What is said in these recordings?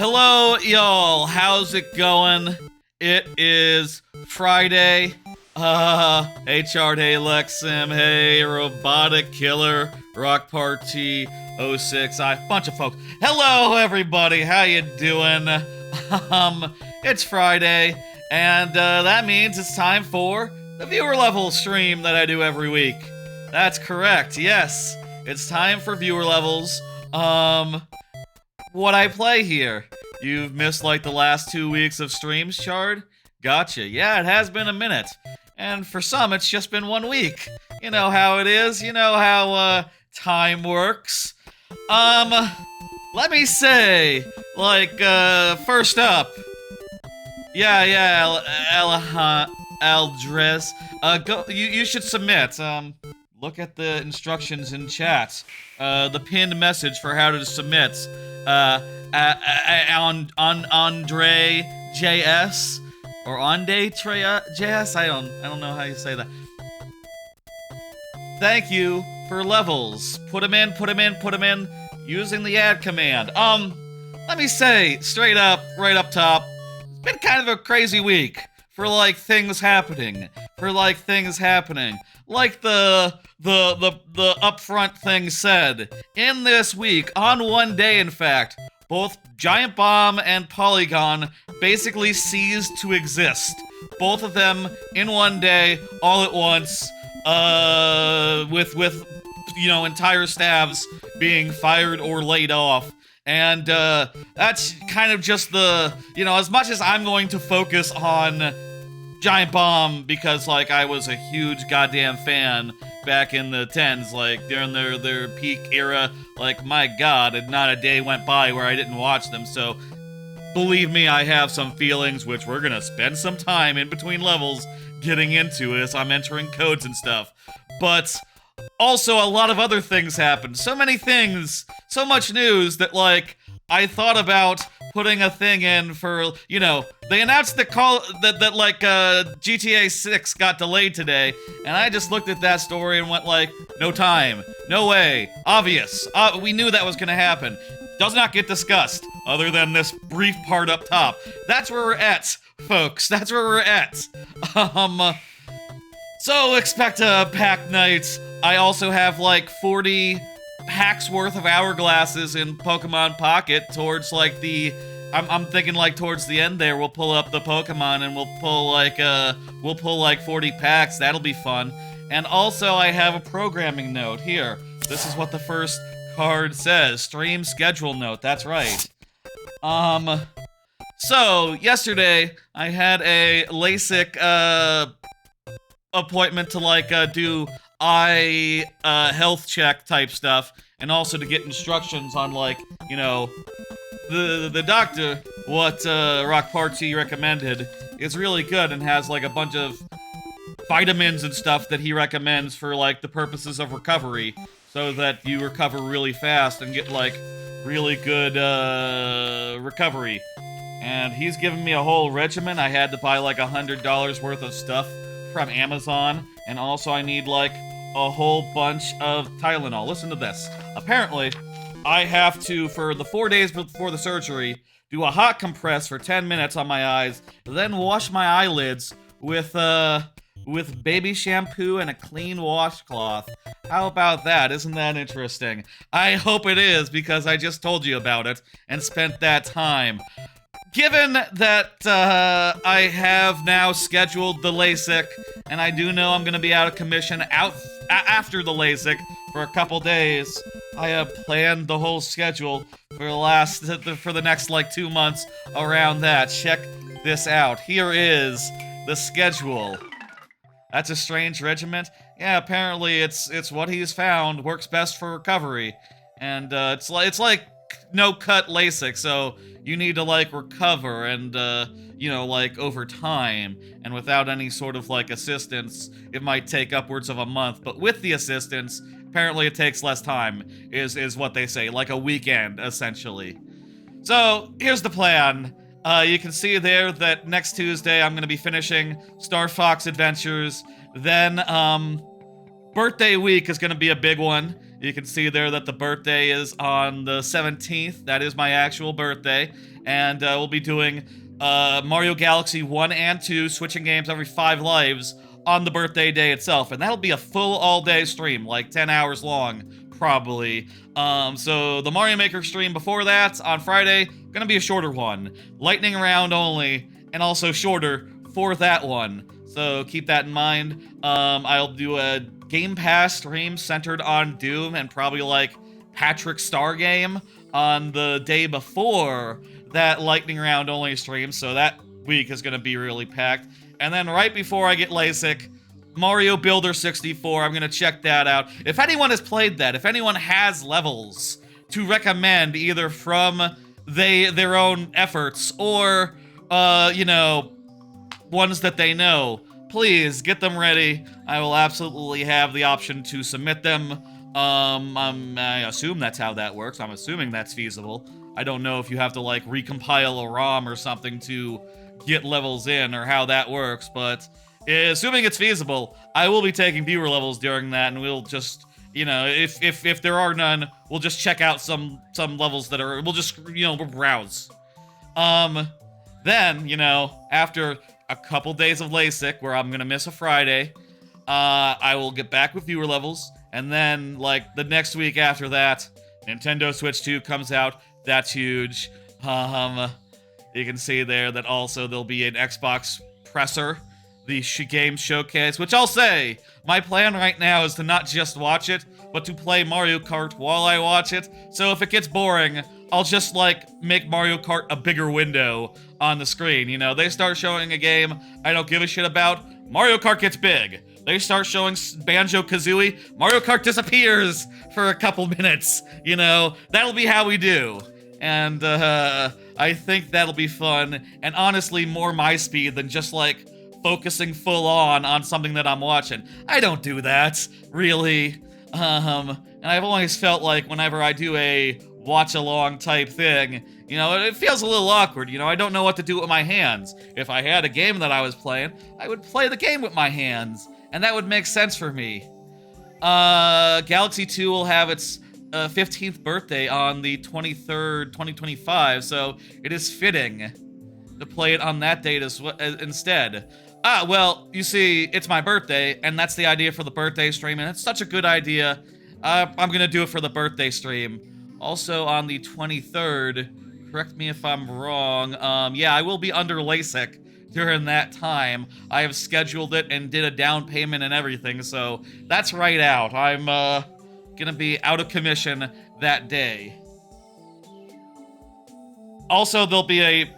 Hello, y'all. How's it going? It is Friday. HR Day Lexim, hey, Robotic Killer, Rock Party 06, bunch of folks. Hello, everybody. How you doing? It's Friday, and that means it's time for the viewer level stream that I do every week. That's correct. Yes, it's time for viewer levels. What I play here. You've missed like the last 2 weeks of streams, Chard? Gotcha. Yeah, it has been a minute. And for some, it's just been 1 week. You know how it is. You know how, time works. Let me say, like, first up. Yeah, Aldres. You should submit. Look at the instructions in chat. The pinned message for how to submit. Andre JS or Onday JS. I don't know how you say that. Thank you for levels. Put them in using the add command. Let me say straight up, right up top, it's been kind of a crazy week for like things happening. Like the upfront thing said. In this week, on one day in fact, both Giant Bomb and Polygon basically ceased to exist. Both of them in one day, all at once, with you know, entire staffs being fired or laid off. And that's kind of just the, you know, as much as I'm going to focus on Giant Bomb because, like, I was a huge goddamn fan back in the 10s, like, during their peak era. Like, my god, not a day went by where I didn't watch them, so believe me, I have some feelings, which we're gonna spend some time in between levels getting into as I'm entering codes and stuff. But also, a lot of other things happened. So many things, so much news that, like, I thought about putting a thing in for, you know, they announced that GTA 6 got delayed today, and I just looked at that story and went like, no time, no way, obvious, we knew that was gonna happen. Does not get discussed, other than this brief part up top. That's where we're at, folks, that's where we're at. So expect a packed night. I also have like 40 packs worth of hourglasses in Pokemon Pocket towards like the, I'm thinking like towards the end there, we'll pull up the Pokemon and we'll pull like 40 packs. That'll be fun. And also I have a programming note here. This is what the first card says. Stream schedule note. That's right. So yesterday I had a LASIK appointment to like do eye health check type stuff, and also to get instructions on, like, you know, the doctor, what Rock Party recommended is really good and has like a bunch of vitamins and stuff that he recommends for like the purposes of recovery, so that you recover really fast and get like really good recovery. And he's given me a whole regimen. I had to buy like $100 worth of stuff from Amazon, and also I need like a whole bunch of Tylenol. Listen to this. Apparently, I have to, for the 4 days before the surgery, do a hot compress for 10 minutes on my eyes, then wash my eyelids with baby shampoo and a clean washcloth. How about that? Isn't that interesting? I hope it is, because I just told you about it and spent that time. Given that I have now scheduled the LASIK, and I do know I'm going to be out of commission after the LASIK for a couple days, I have planned the whole schedule for the next like 2 months around that. Check this out. Here is the schedule. That's a strange regiment. Yeah, apparently it's what he's found works best for recovery, and it's like no-cut LASIK, so you need to, like, recover and, you know, like, over time, and without any sort of, like, assistance, it might take upwards of a month, but with the assistance, apparently it takes less time, is what they say, like a weekend, essentially. So, here's the plan. You can see there that next Tuesday I'm gonna be finishing Star Fox Adventures, then, birthday week is gonna be a big one, You can see there that the birthday is on the 17th. That is my actual birthday. And we'll be doing Mario Galaxy 1 and 2, switching games every 5 lives on the birthday day itself. And that'll be a full all-day stream, like 10 hours long, probably. So the Mario Maker stream before that, on Friday, gonna be a shorter one. Lightning round only, and also shorter for that one. So keep that in mind. I'll do a Game Pass stream centered on Doom and probably like Patrick Star Game on the day before that lightning round only stream, so that week is going to be really packed. And then right before I get LASIK, Mario Builder 64, I'm going to check that out. If anyone has played that, if anyone has levels to recommend either from their own efforts or, you know, ones that they know, please get them ready. I will absolutely have the option to submit them. I assume that's how that works. I'm assuming that's feasible. I don't know if you have to, like, recompile a ROM or something to get levels in or how that works, but assuming it's feasible, I will be taking viewer levels during that, and we'll just, you know, if there are none, we'll just check out some levels that are, we'll just, you know, we'll browse. Then, you know, after a couple days of LASIK, where I'm gonna miss a Friday, I will get back with viewer levels, and then, like, the next week after that, Nintendo Switch 2 comes out. That's huge. You can see there that also there'll be an Xbox presser, the game showcase, which I'll say, my plan right now is to not just watch it, but to play Mario Kart while I watch it. So if it gets boring, I'll just, like, make Mario Kart a bigger window on the screen. You know, they start showing a game I don't give a shit about, Mario Kart gets big. They start showing Banjo-Kazooie, Mario Kart disappears for a couple minutes. You know, that'll be how we do. And, I think that'll be fun, and honestly more my speed than just, like, focusing full on something that I'm watching. I don't do that, really. And I've always felt like whenever I do a watch-along type thing, you know, it feels a little awkward. You know, I don't know what to do with my hands. If I had a game that I was playing, I would play the game with my hands, and that would make sense for me. Galaxy 2 will have its 15th birthday on the 23rd, 2025, so it is fitting to play it on that date instead. Well, you see, it's my birthday, and that's the idea for the birthday stream, and it's such a good idea. I'm gonna do it for the birthday stream. Also, on the 23rd, correct me if I'm wrong, yeah, I will be under LASIK during that time. I have scheduled it and did a down payment and everything, so that's right out. I'm, gonna be out of commission that day. Also, there'll be a,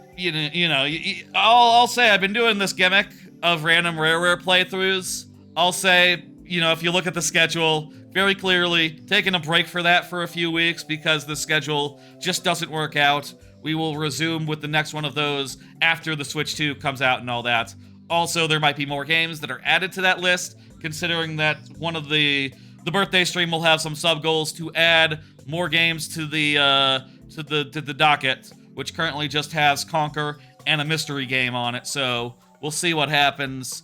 I'll say I've been doing this gimmick of random rare playthroughs. I'll say, you know, if you look at the schedule, very clearly taking a break for that for a few weeks because the schedule just doesn't work out. We will resume with the next one of those after the Switch 2 comes out and all that. Also, there might be more games that are added to that list, considering that one of the birthday stream will have some sub goals to add more games to the docket, which currently just has Conquer and a mystery game on it. So we'll see what happens.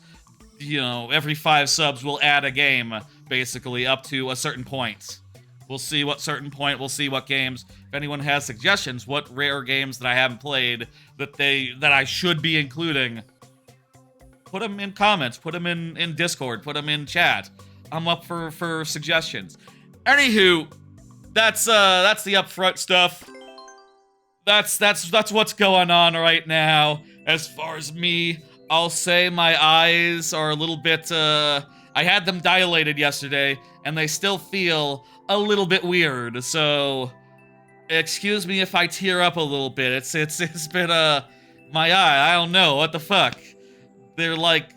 You know, every 5 subs we'll add a game, basically, up to a certain point. We'll see what certain point, we'll see what games. If anyone has suggestions, what rare games that I haven't played that I should be including, put them in comments, put them in Discord, put them in chat. I'm up for suggestions. Anywho, that's the upfront stuff. That's what's going on right now. As far as me, I'll say my eyes are a little bit, I had them dilated yesterday, and they still feel a little bit weird, so excuse me if I tear up a little bit. It's been, my eye, I don't know, what the fuck. They're like,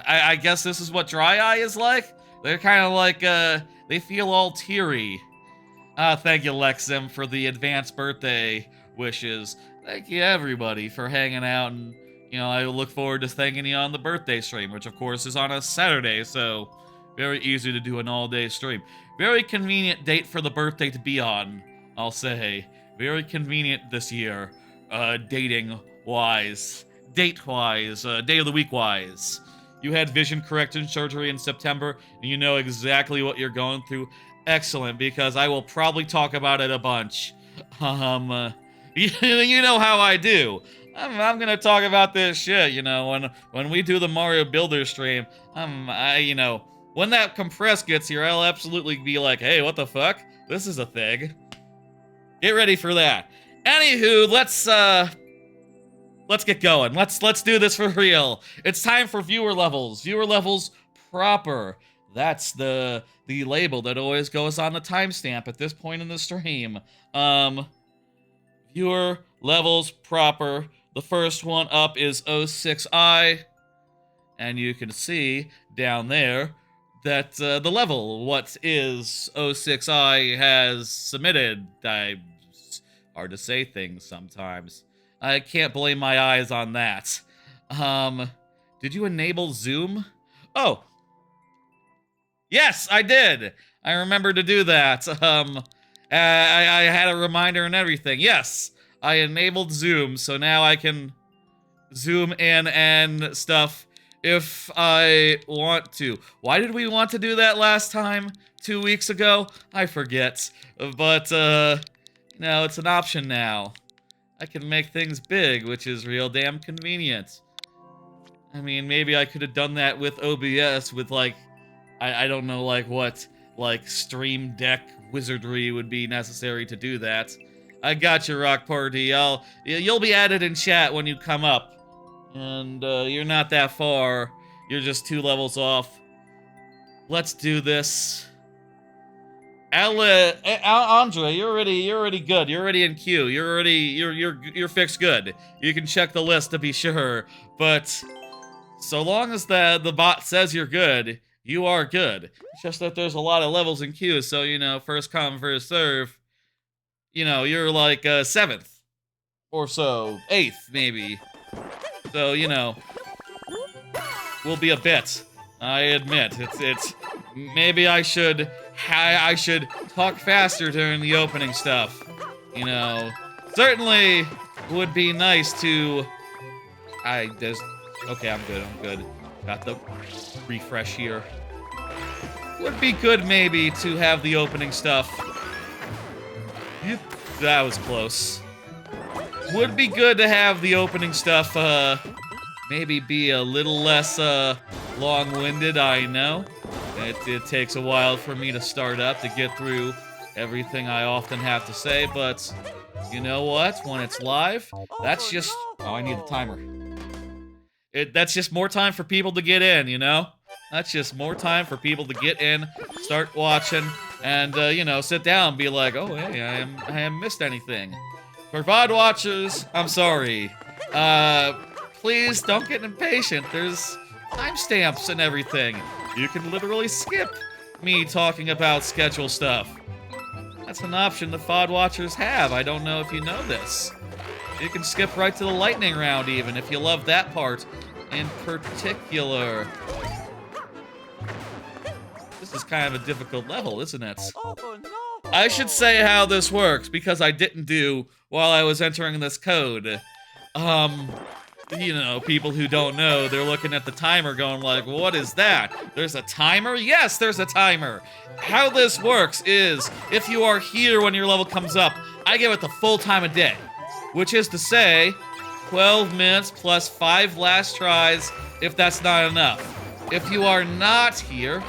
I guess this is what dry eye is like? They're kind of like, they feel all teary. Thank you, Lexim, for the advanced birthday wishes. Thank you, everybody, for hanging out, and, you know, I look forward to thanking you on the birthday stream, which, of course, is on a Saturday, so very easy to do an all-day stream. Very convenient date for the birthday to be on, I'll say. Very convenient this year, dating-wise. Date-wise, day-of-the-week-wise. You had vision correction surgery in September, and you know exactly what you're going through. Excellent, because I will probably talk about it a bunch. You know how I do. I'm gonna talk about this shit, you know, when we do the Mario Builder stream. You know, when that compress gets here, I'll absolutely be like, hey, what the fuck? This is a thing. Get ready for that. Anywho, let's get going. Let's do this for real. It's time for viewer levels. Viewer levels proper. That's the label that always goes on the timestamp at this point in the stream. Viewer levels proper. The first one up is 06i, and you can see down there that the level what is 06i has submitted. Hard to say things sometimes. I can't blame my eyes on that. Did you enable zoom? Oh. Yes, I did. I remember to do that. I had a reminder and everything. Yes, I enabled zoom, so now I can zoom in and stuff if I want to. Why did we want to do that last time? 2 weeks ago? I forget. But, you know, it's an option now. I can make things big, which is real damn convenient. I mean, maybe I could have done that with OBS with, like, I don't know, like, what, like, Stream Deck wizardry would be necessary to do that. I got you, Rock Party. You'll be added in chat when you come up. And, you're not that far. You're just 2 levels off. Let's do this. Andre, you're already good. You're already in queue. You're fixed good. You can check the list to be sure. But so long as the bot says you're good, you are good. It's just that there's a lot of levels in queue, so you know, first come, first serve. You know, you're like 7th or so, 8th maybe. So you know, will be a bit. I admit it's maybe I should talk faster during the opening stuff. You know, certainly would be nice to. Okay, I'm good. Got the refresh here. Would be good maybe to have the opening stuff. That was close. Would be good to have the opening stuff maybe be a little less long-winded, I know. It takes a while for me to start up to get through everything I often have to say, but you know what? When it's live, that's just... Oh, I need a timer. That's just more time for people to get in, you know? That's just more time for people to get in, start watching, and, you know, sit down and be like, oh, hey, I haven't missed anything. For VOD watchers, I'm sorry. Please don't get impatient. There's timestamps and everything. You can literally skip me talking about schedule stuff. That's an option the VOD watchers have. I don't know if you know this. You can skip right to the lightning round even if you love that part in particular. This is kind of a difficult level, isn't it? I should say how this works because I didn't do while I was entering this code. You know, people who don't know, they're looking at the timer going like, what is that? There's a timer? Yes, there's a timer. How this works is, if you are here when your level comes up, I give it the full time of day. Which is to say, 12 minutes plus 5 last tries, if that's not enough. If you are not here,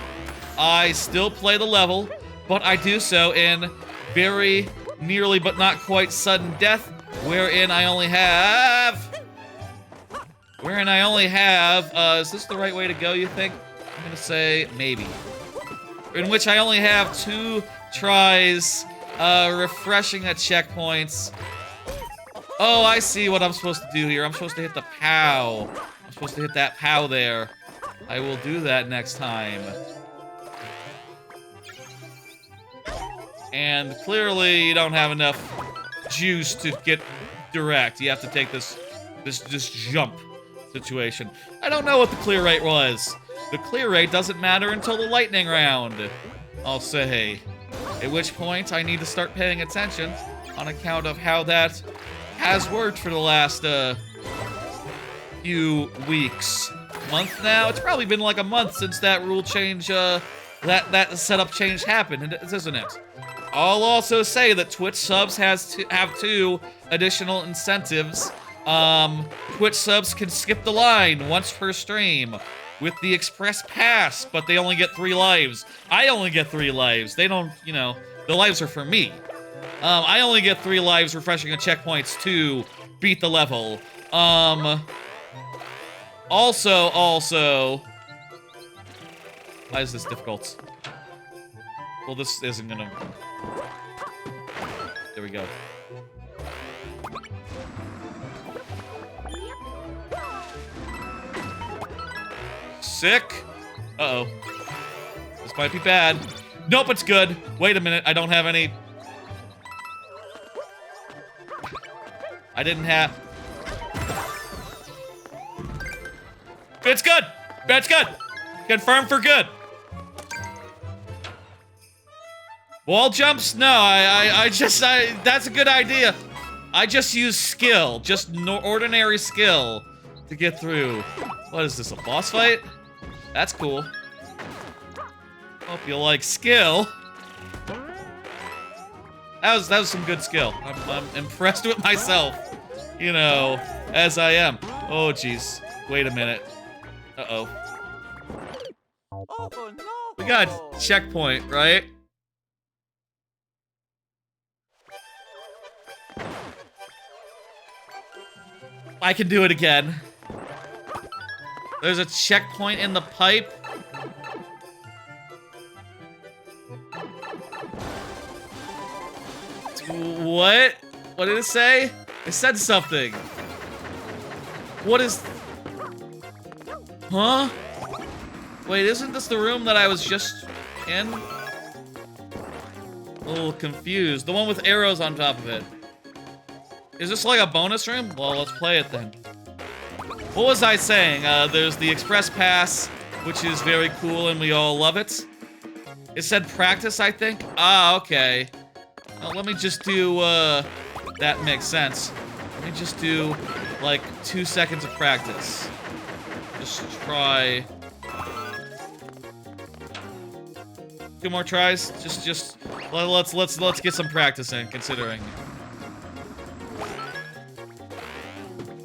I still play the level, but I do so in very nearly but not quite sudden death, wherein I only have... is this the right way to go, you think? I'm gonna say maybe. In which I only have 2 tries, refreshing at checkpoints. Oh, I see what I'm supposed to do here. I'm supposed to hit the POW. I'm supposed to hit that POW there. I will do that next time. And clearly you don't have enough juice to get direct. You have to take this jump situation. I don't know what the clear rate was. The clear rate doesn't matter until the lightning round, I'll say. At which point I need to start paying attention on account of how that has worked for the last few weeks. Month now? It's probably been like a month since that rule change that setup change happened, isn't it? I'll also say that Twitch subs have 2 additional incentives. Twitch subs can skip the line once per stream with the Express Pass, but they only get 3 lives. I only get 3 lives. They don't, you know, the lives are for me. I only get 3 lives refreshing the checkpoints to beat the level. Also, why is this difficult? Well, this isn't gonna... There we go. Sick. Uh-oh. This might be bad. Nope, it's good. Wait a minute, I don't have any... I didn't have... It's good! It's good! Confirmed for good. Wall jumps? No, that's a good idea. I just use skill, just ordinary skill to get through. What is this, a boss fight? That's cool. Hope you like skill. That was some good skill. I'm impressed with myself, you know, as I am. Oh, jeez. Wait a minute. Uh-oh. We got a checkpoint, right? I can do it again. There's a checkpoint in the pipe. What? What did it say? It said something. What is... Huh? Wait, isn't this the room that I was just in? A little confused. The one with arrows on top of it. Is this like a bonus room? Well, let's play it then. What was I saying? There's the Express Pass, which is very cool and we all love it. It said practice, I think? Ah, okay. Well, let me just do, that makes sense. Let me just do, like, 2 seconds of practice. Just try... 2 more tries? Let's get some practice in, considering.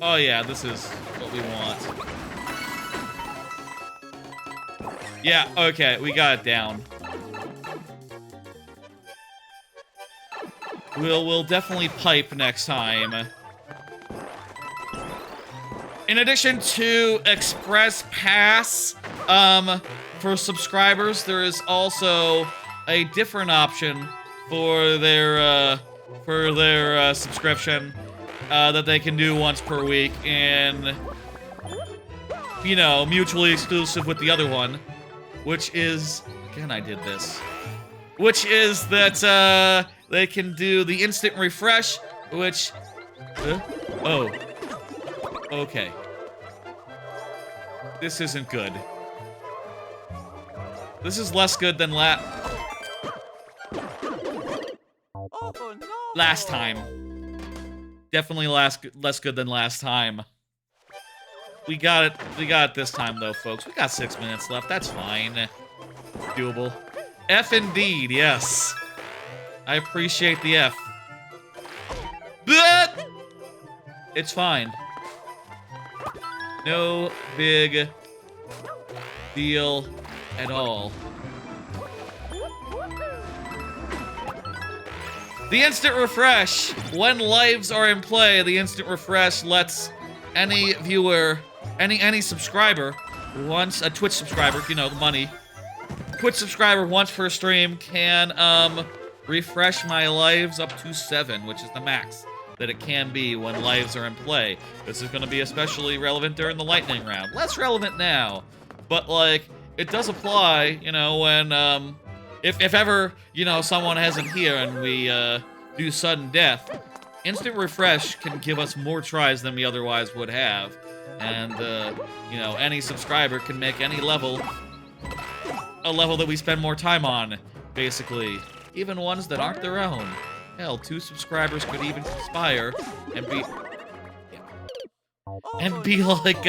Oh yeah, this is what we want. Yeah, okay, we got it down. We'll definitely pipe next time. In addition to Express Pass, for subscribers, there is also a different option for their subscription that they can do once per week, and you know, mutually exclusive with the other one, which is again I did this, which is that they can do the instant refresh, which oh, okay, this isn't good. This is less good than last time. Definitely less good than last time. We got it this time though, folks. We got 6 minutes left. That's fine. Doable. F indeed, yes. I appreciate the F. But it's fine. No big deal at all. The instant refresh. When lives are in play, the instant refresh lets any viewer, any subscriber, once a Twitch subscriber, you know, the money. Twitch subscriber once per stream can refresh my lives up to 7, which is the max that it can be when lives are in play. This is going to be especially relevant during the lightning round. Less relevant now, but like it does apply, you know, when if ever, you know, someone hasn't here and we do sudden death, instant refresh can give us more tries than we otherwise would have. And, you know, any subscriber can make any level a level that we spend more time on, basically. Even ones that aren't their own. Hell, 2 subscribers could even conspire and be... and be like,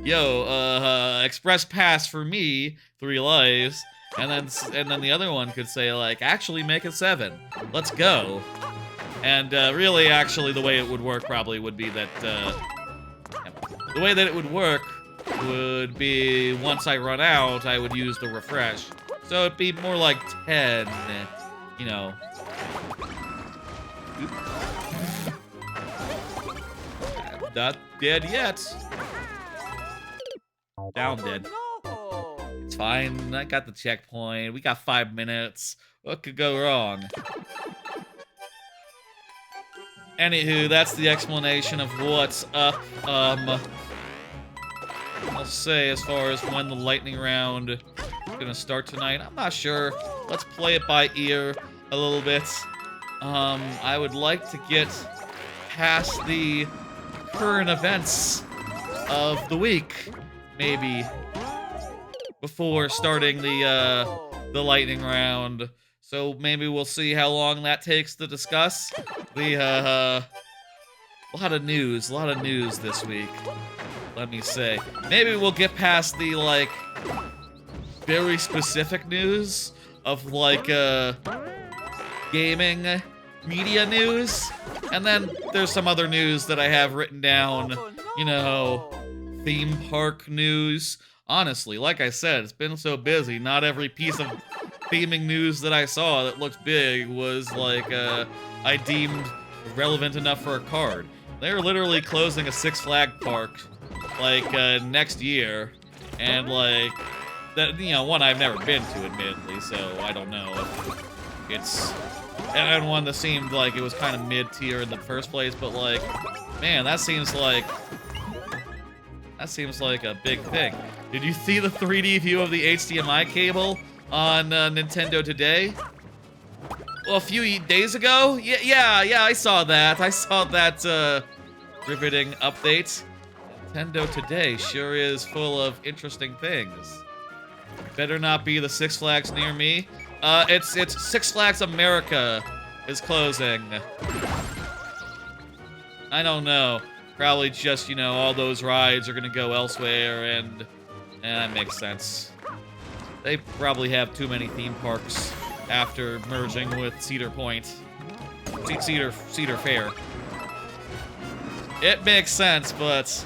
yo, Express Pass for me, 3 lives. And then the other one could say, like, actually make it 7. Let's go. And really, actually, the way it would work probably would be that, the way that it would work would be once I run out, I would use the refresh. So it'd be more like 10, you know. I'm not dead yet. Down dead. It's fine. I got the checkpoint. We got 5 minutes. What could go wrong? Anywho, that's the explanation of what's up. I'll say as far as when the lightning round is gonna start tonight, I'm not sure. Let's play it by ear a little bit. I would like to get past the current events of the week, maybe, before starting the lightning round. So maybe we'll see how long that takes to discuss. A lot of news this week. Let me say. Maybe we'll get past the, like, very specific news of, like, gaming media news. And then there's some other news that I have written down, you know, theme park news. Honestly, like I said, it's been so busy, not every piece of theming news that I saw that looked big was, like, I deemed relevant enough for a card. They're literally closing a Six Flags park, like, next year, and, like, that, you know, one I've never been to, admittedly, so I don't know if it's, and one that seemed like it was kind of mid-tier in the first place, but, like, man, that seems like a big thing. Did you see the 3D view of the HDMI cable on Nintendo Today? Well, a few days ago? Yeah, I saw that. I saw that riveting update. Nintendo Today sure is full of interesting things. Better not be the Six Flags near me. It's Six Flags America is closing. I don't know. Probably just, you know, all those rides are gonna go elsewhere, and that makes sense. They probably have too many theme parks after merging with Cedar Point. Cedar Fair. It makes sense, but,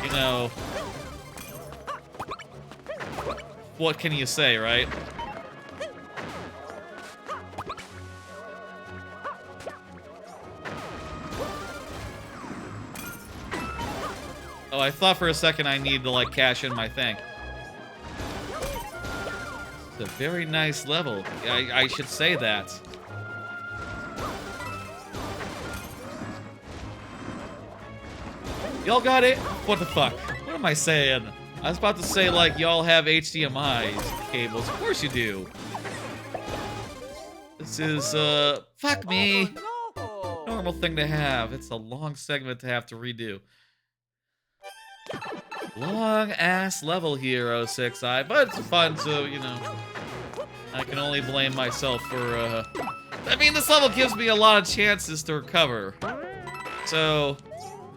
you know, what can you say, right? Oh, I thought for a second I need to, like, cash in my thing. It's a very nice level. I should say that. Y'all got it? What the fuck? What am I saying? I was about to say, like, y'all have HDMI cables. Of course you do. This is, fuck me. Normal thing to have. It's a long segment to have to redo. Long-ass level here, 06i, but it's fun, so, you know, I can only blame myself for, I mean, this level gives me a lot of chances to recover, so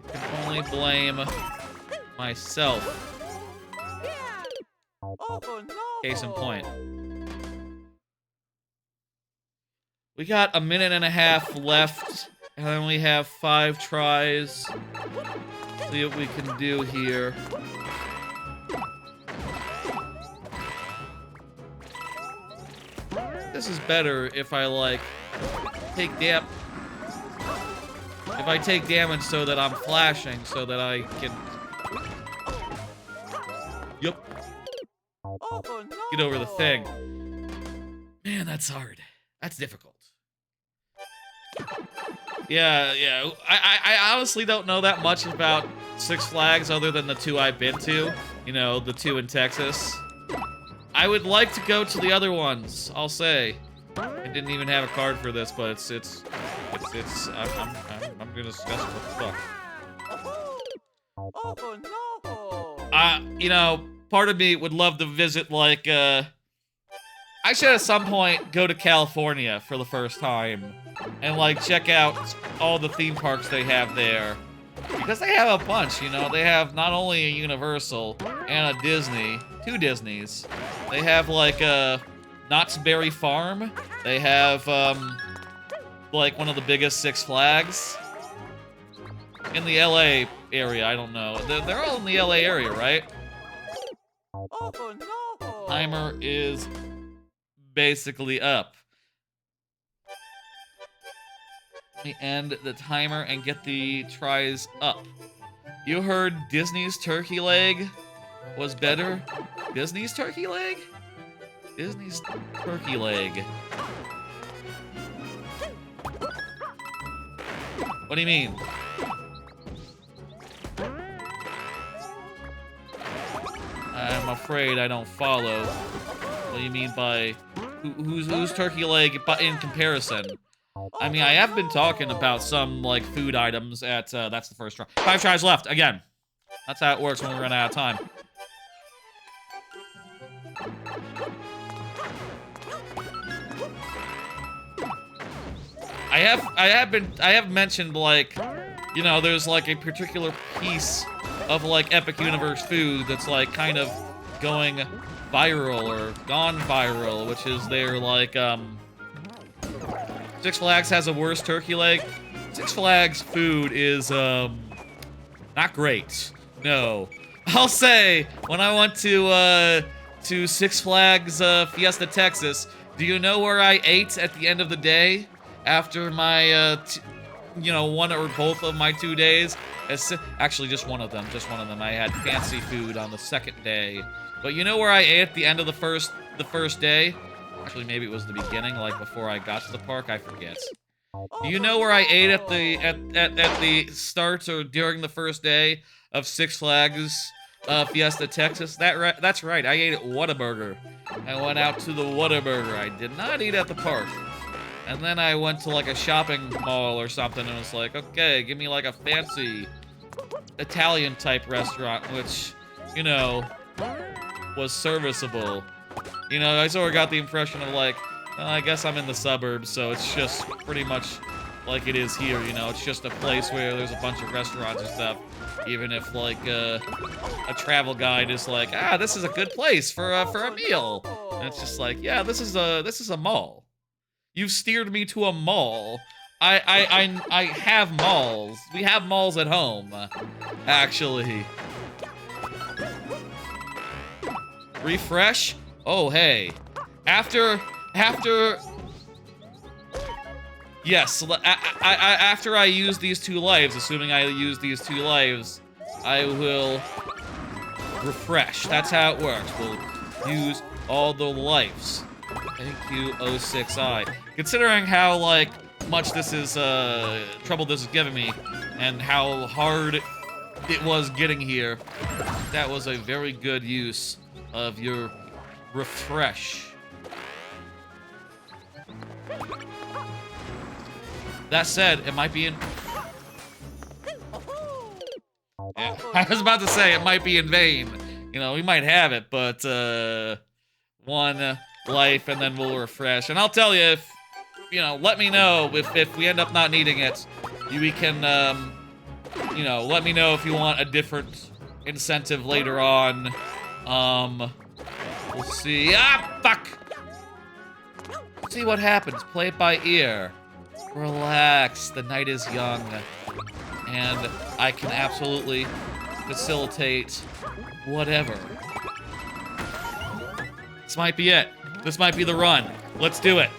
I can only blame myself. Case in point. We got a minute and a half left, and then we have 5 tries. See what we can do here. This is better if I, like, take damage so that I'm flashing, so that I can... Yup. Get over the thing. Man, that's hard. That's difficult. Yeah. I honestly don't know that much about Six Flags other than the 2 I've been to. You know, the 2 in Texas. I would like to go to the other ones, I'll say. I didn't even have a card for this, but I'm gonna discuss what the fuck. You know, part of me would love to visit, like, I should at some point go to California for the first time and, like, check out all the theme parks they have there. Because they have a bunch, you know? They have not only a Universal and a Disney, 2 Disneys. They have, like, Knott's Berry Farm. They have, like, one of the biggest Six Flags in the LA area. I don't know. They're all in the LA area, right? Oh, no. Timer is basically up. Let me end the timer and get the tries up. You heard Disney's turkey leg was better? Disney's turkey leg? Disney's turkey leg. What do you mean? I'm afraid I don't follow. What do you mean by who's turkey leg in comparison? I mean, I have been talking about some, like, food items at, that's the first try. 5 tries left, again. That's how it works when we run out of time. I have mentioned, like, you know, there's, like, a particular piece of, like, Epic Universe food that's, like, kind of going viral or gone viral, which is their, like, Six Flags has a worse turkey leg. Six Flags food is, not great. No. I'll say, when I went to Six Flags, Fiesta, Texas, do you know where I ate at the end of the day? After my, you know, one or both of my 2 days? Actually, just one of them. I had fancy food on the second day. But you know where I ate at the end of the first day? Actually, maybe it was the beginning, like before I got to the park. I forget. Do you know where I ate at the start or during the first day of Six Flags Fiesta, Texas? That's right. I ate at Whataburger. I went out to the Whataburger. I did not eat at the park. And then I went to like a shopping mall or something and was like, okay, give me like a fancy Italian type restaurant, which, you know, was serviceable. You know, I sort of got the impression of like, well, I guess I'm in the suburbs, so it's just pretty much like it is here, you know? It's just a place where there's a bunch of restaurants and stuff. Even if, like, a travel guide is like, ah, this is a good place for a meal. And it's just like, yeah, this is a mall. You've steered me to a mall. I have malls. We have malls at home, actually. Refresh? Oh, hey. After yes, after I use these 2 lives, assuming I use these 2 lives, I will refresh. That's how it works. We'll use all the lives. Thank you, 06i. Considering how, like, much this is, trouble this is giving me, and how hard it was getting here, that was a very good use of your refresh. That said, it might be in... Yeah, I was about to say, it might be in vain. You know, we might have it, but, 1 life, and then we'll refresh. And I'll tell you, if, you know, let me know if we end up not needing it. We can, you know, let me know if you want a different incentive later on. We'll see. Ah, fuck! See what happens. Play it by ear. Relax. The night is young. And I can absolutely facilitate whatever. This might be it. This might be the run. Let's do it.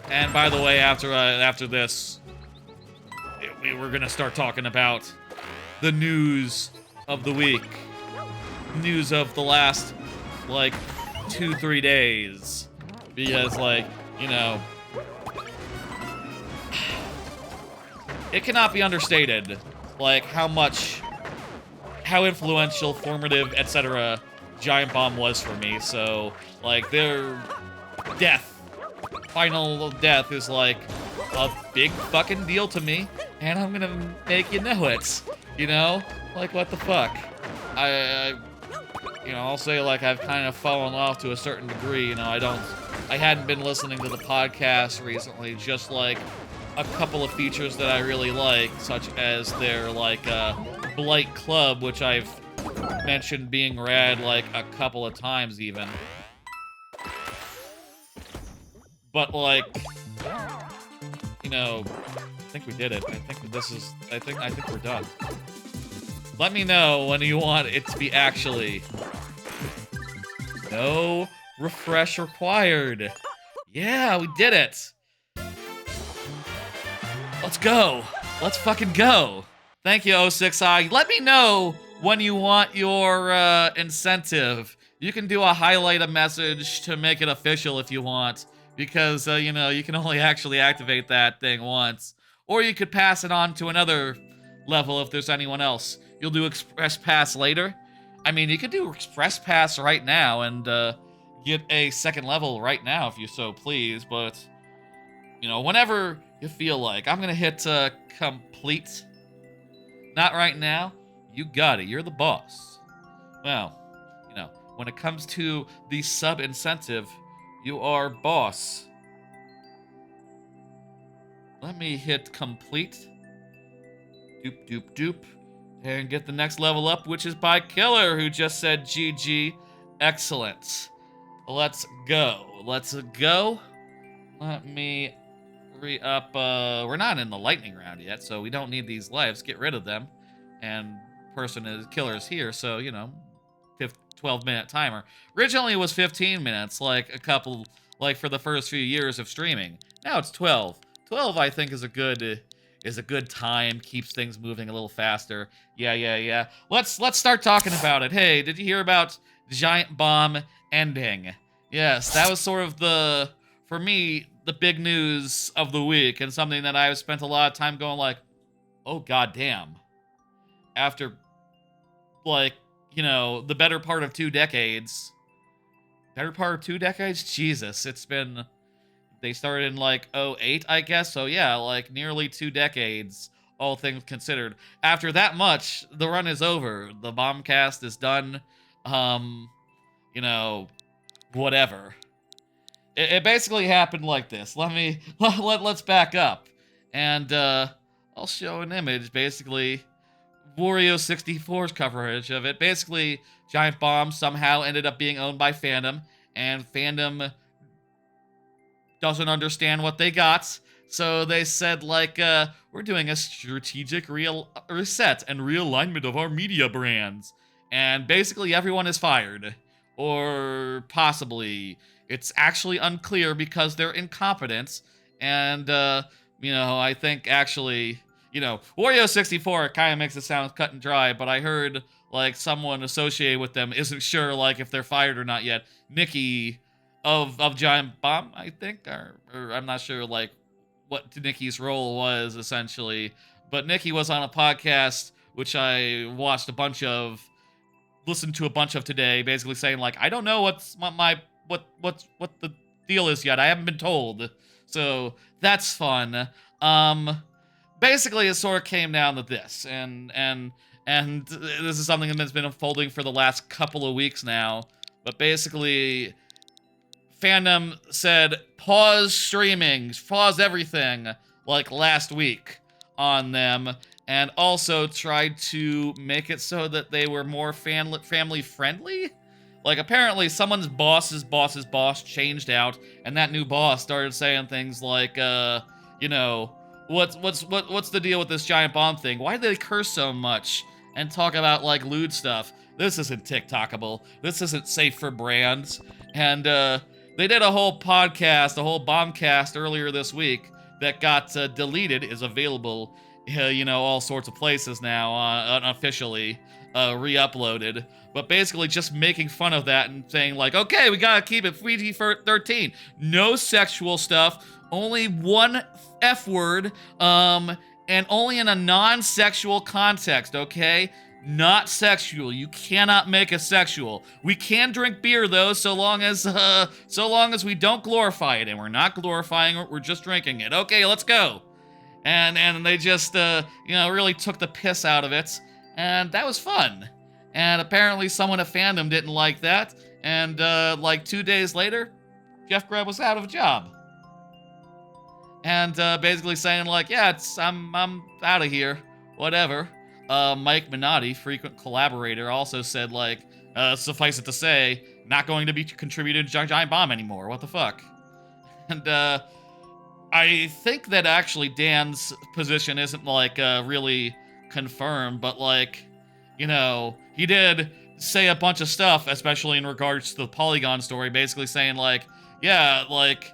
And by the way, after this, we're gonna start talking about the news of the week. News of the last, like, 2-3 days. Because, like, you know, it cannot be understated, like, how influential, formative, etc. Giant Bomb was for me. So, like, their final death is, like, a big fucking deal to me, and I'm gonna make you know it, you know? Like, what the fuck? You know, I'll say, like, I've kind of fallen off to a certain degree, you know, I hadn't been listening to the podcast recently, just, like, a couple of features that I really like, such as their, like, Blight Club, which I've mentioned being red like a couple of times even. But like, you know, I think we did it. I think this is, I think we're done. Let me know when you want it to be actually. No refresh required. Yeah, we did it. Let's go. Let's fucking go. Thank you, 06i. Let me know when you want your incentive. You can do a highlight a message to make it official if you want, because, you know, you can only actually activate that thing once. Or you could pass it on to another level if there's anyone else. You'll do Express Pass later. I mean, you could do Express Pass right now and get a second level right now if you so please, but, you know, whenever you feel like. I'm gonna hit complete. Not right now. You got it. You're the boss. Well, you know, when it comes to the sub incentive, you are boss. Let me hit complete. Doop, doop, doop. And get the next level up, which is by Killer, who just said GG. Excellent. Let's go. Let's go. Let me re-up. We're not in the lightning round yet, so we don't need these lives. Get rid of them. And Killer is here, so, you know, 12-minute timer. Originally it was 15 minutes, like for the first few years of streaming. Now it's 12. 12, I think, is a good time. Keeps things moving a little faster. Yeah. Let's start talking about it. Hey, did you hear about Giant Bomb ending? Yes, that was sort of for me, the big news of the week, and something that I've spent a lot of time going like, oh goddamn. After, like, you know, the better part of 2 decades. Better part of 2 decades? Jesus, it's been... They started in, like, 08, I guess. So, yeah, like, nearly 2 decades, all things considered. After that much, the run is over. The Bombcast is done. You know, whatever. It basically happened like this. Let's back up. And, I'll show an image, basically. Wario64's coverage of it. Basically, Giant Bomb somehow ended up being owned by Fandom, and Fandom doesn't understand what they got, so they said, like, we're doing a strategic reset and realignment of our media brands, and basically everyone is fired, or possibly it's actually unclear because they're incompetent, and, you know, I think actually, you know, Wario64 kind of makes it sound cut and dry, but I heard, like, someone associated with them isn't sure, like, if they're fired or not yet. Nikki of Giant Bomb, I think, or I'm not sure, like, what Nikki's role was, essentially. But Nikki was on a podcast, which I watched listened to a bunch of today, basically saying, like, I don't know what the deal is yet. I haven't been told. So, that's fun. Basically, it sort of came down to this, and this is something that's been unfolding for the last couple of weeks now, but basically, Fandom said, pause streaming, pause everything, like last week on them, and also tried to make it so that they were more family-friendly? Like, apparently, someone's boss's boss changed out, and that new boss started saying things like, you know, what's the deal with this Giant Bomb thing? Why do they curse so much and talk about, like, lewd stuff? This isn't TikTokable. This isn't safe for brands. And, they did a whole podcast, a whole Bombcast earlier this week that got deleted, is available, you know, all sorts of places now, unofficially, re-uploaded. But basically just making fun of that and saying, like, okay, we gotta keep it PG-13. No sexual stuff, only one F word, and only in a non-sexual context, okay? Not sexual. You cannot make it sexual. We can drink beer, though, so long as we don't glorify it. And we're not glorifying it, we're just drinking it. Okay, let's go. And they just, you know, really took the piss out of it. And that was fun. And apparently someone at Fandom didn't like that. And, like, 2 days later, Jeff Grubb was out of a job. And, basically saying, like, yeah, I'm out of here. Whatever. Mike Minotti, frequent collaborator, also said, like, suffice it to say, not going to be contributed to Giant Bomb anymore. What the fuck? And, I think that actually Dan's position isn't, like, really confirmed, but, like, you know, he did say a bunch of stuff, especially in regards to the Polygon story, basically saying, like, yeah, like,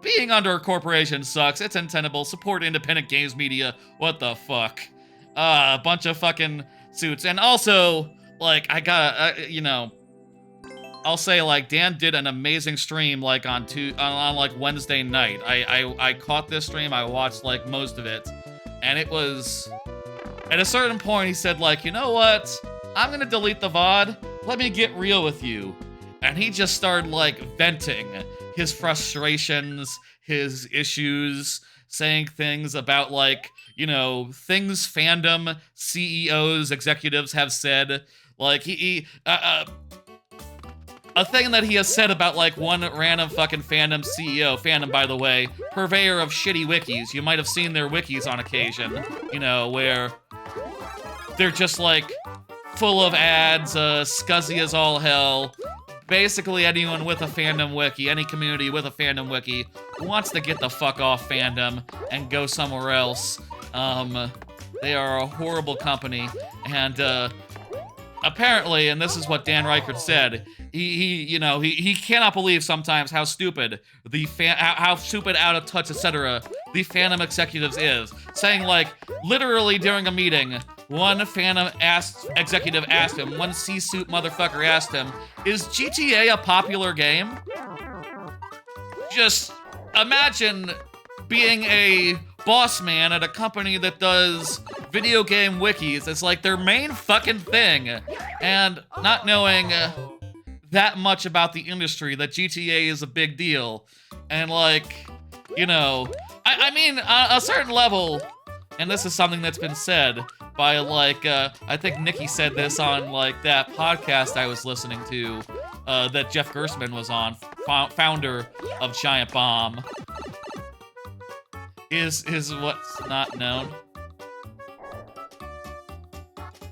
being under a corporation sucks, it's untenable, support independent games media, what the fuck? A bunch of fucking suits, and also, like, I gotta, you know, I'll say, like, Dan did an amazing stream, like, on like, Wednesday night. I caught this stream, I watched, like, most of it, and it was, at a certain point, he said, like, you know what? I'm gonna delete the VOD, let me get real with you. And he just started, like, venting his frustrations, his issues, saying things about, like, you know, things fandom CEOs, executives have said. Like, a thing that he has said about, like, one random fucking fandom CEO, Fandom, by the way, purveyor of shitty wikis. You might have seen their wikis on occasion, you know, where they're just, like, full of ads, scuzzy as all hell. Basically, anyone with a fandom wiki, any community with a fandom wiki, wants to get the fuck off fandom and go somewhere else. They are a horrible company, and, apparently, and this is what Dan Reichert said, he cannot believe sometimes how stupid how stupid, out of touch, etc. the fandom executives is. Saying, like, literally during a meeting, one fandom executive asked him, one C-suit motherfucker asked him, is GTA a popular game? Just imagine being a boss man at a company that does video game wikis. It's like their main fucking thing. And not knowing that much about the industry, that GTA is a big deal. And, like, you know, I mean, a certain level, and this is something that's been said by, like, I think Nikki said this on, like, that podcast I was listening to, that Jeff Gersman was on, founder of Giant Bomb, is what's not known.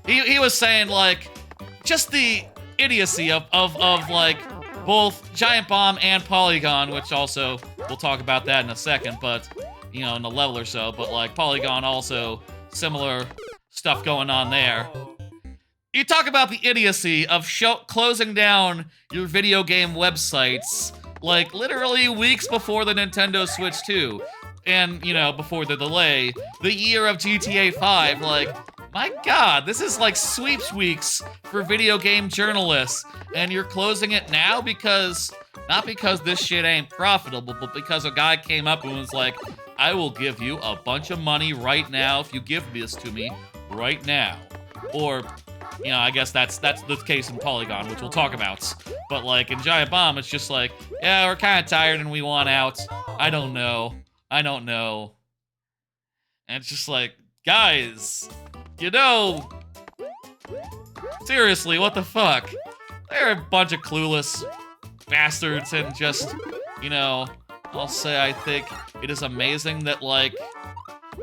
He was saying, like, just the idiocy of like, both Giant Bomb and Polygon, which also, we'll talk about that in a second, but, you know, in a level or so, but, like, Polygon also, similar stuff going on there. You talk about the idiocy of closing down your video game websites, like, literally weeks before the Nintendo Switch 2, and, you know, before the delay, the year of GTA 5, like, my god, this is like sweeps weeks for video game journalists, and you're closing it now because, not because this shit ain't profitable, but because a guy came up and was like, I will give you a bunch of money right now if you give this to me right now. Or, you know, I guess that's the case in Polygon, which we'll talk about. But, like, in Giant Bomb, it's just like, yeah, we're kind of tired and we want out. I don't know. And it's just like, guys, you know, seriously, what the fuck? They're a bunch of clueless bastards, and just, you know, I'll say I think it is amazing that, like,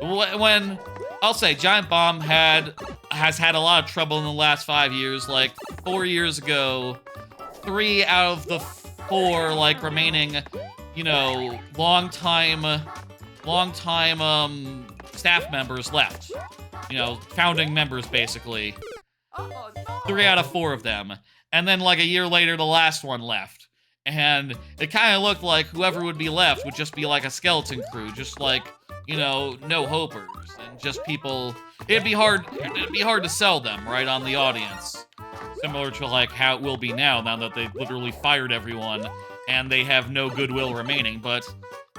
when, I'll say Giant Bomb has had a lot of trouble in the last 5 years. Like, 4 years ago, 3 out of the 4, like, remaining, you know, long-time staff members left. You know, founding members, basically. 3 out of 4 of them. And then, like, a year later, the last one left. And it kind of looked like whoever would be left would just be, like, a skeleton crew. Just, like, you know, no hopers. And just people... It'd be hard to sell them, right, on the audience. Similar to, like, how it will be now that they've literally fired everyone and they have no goodwill remaining. But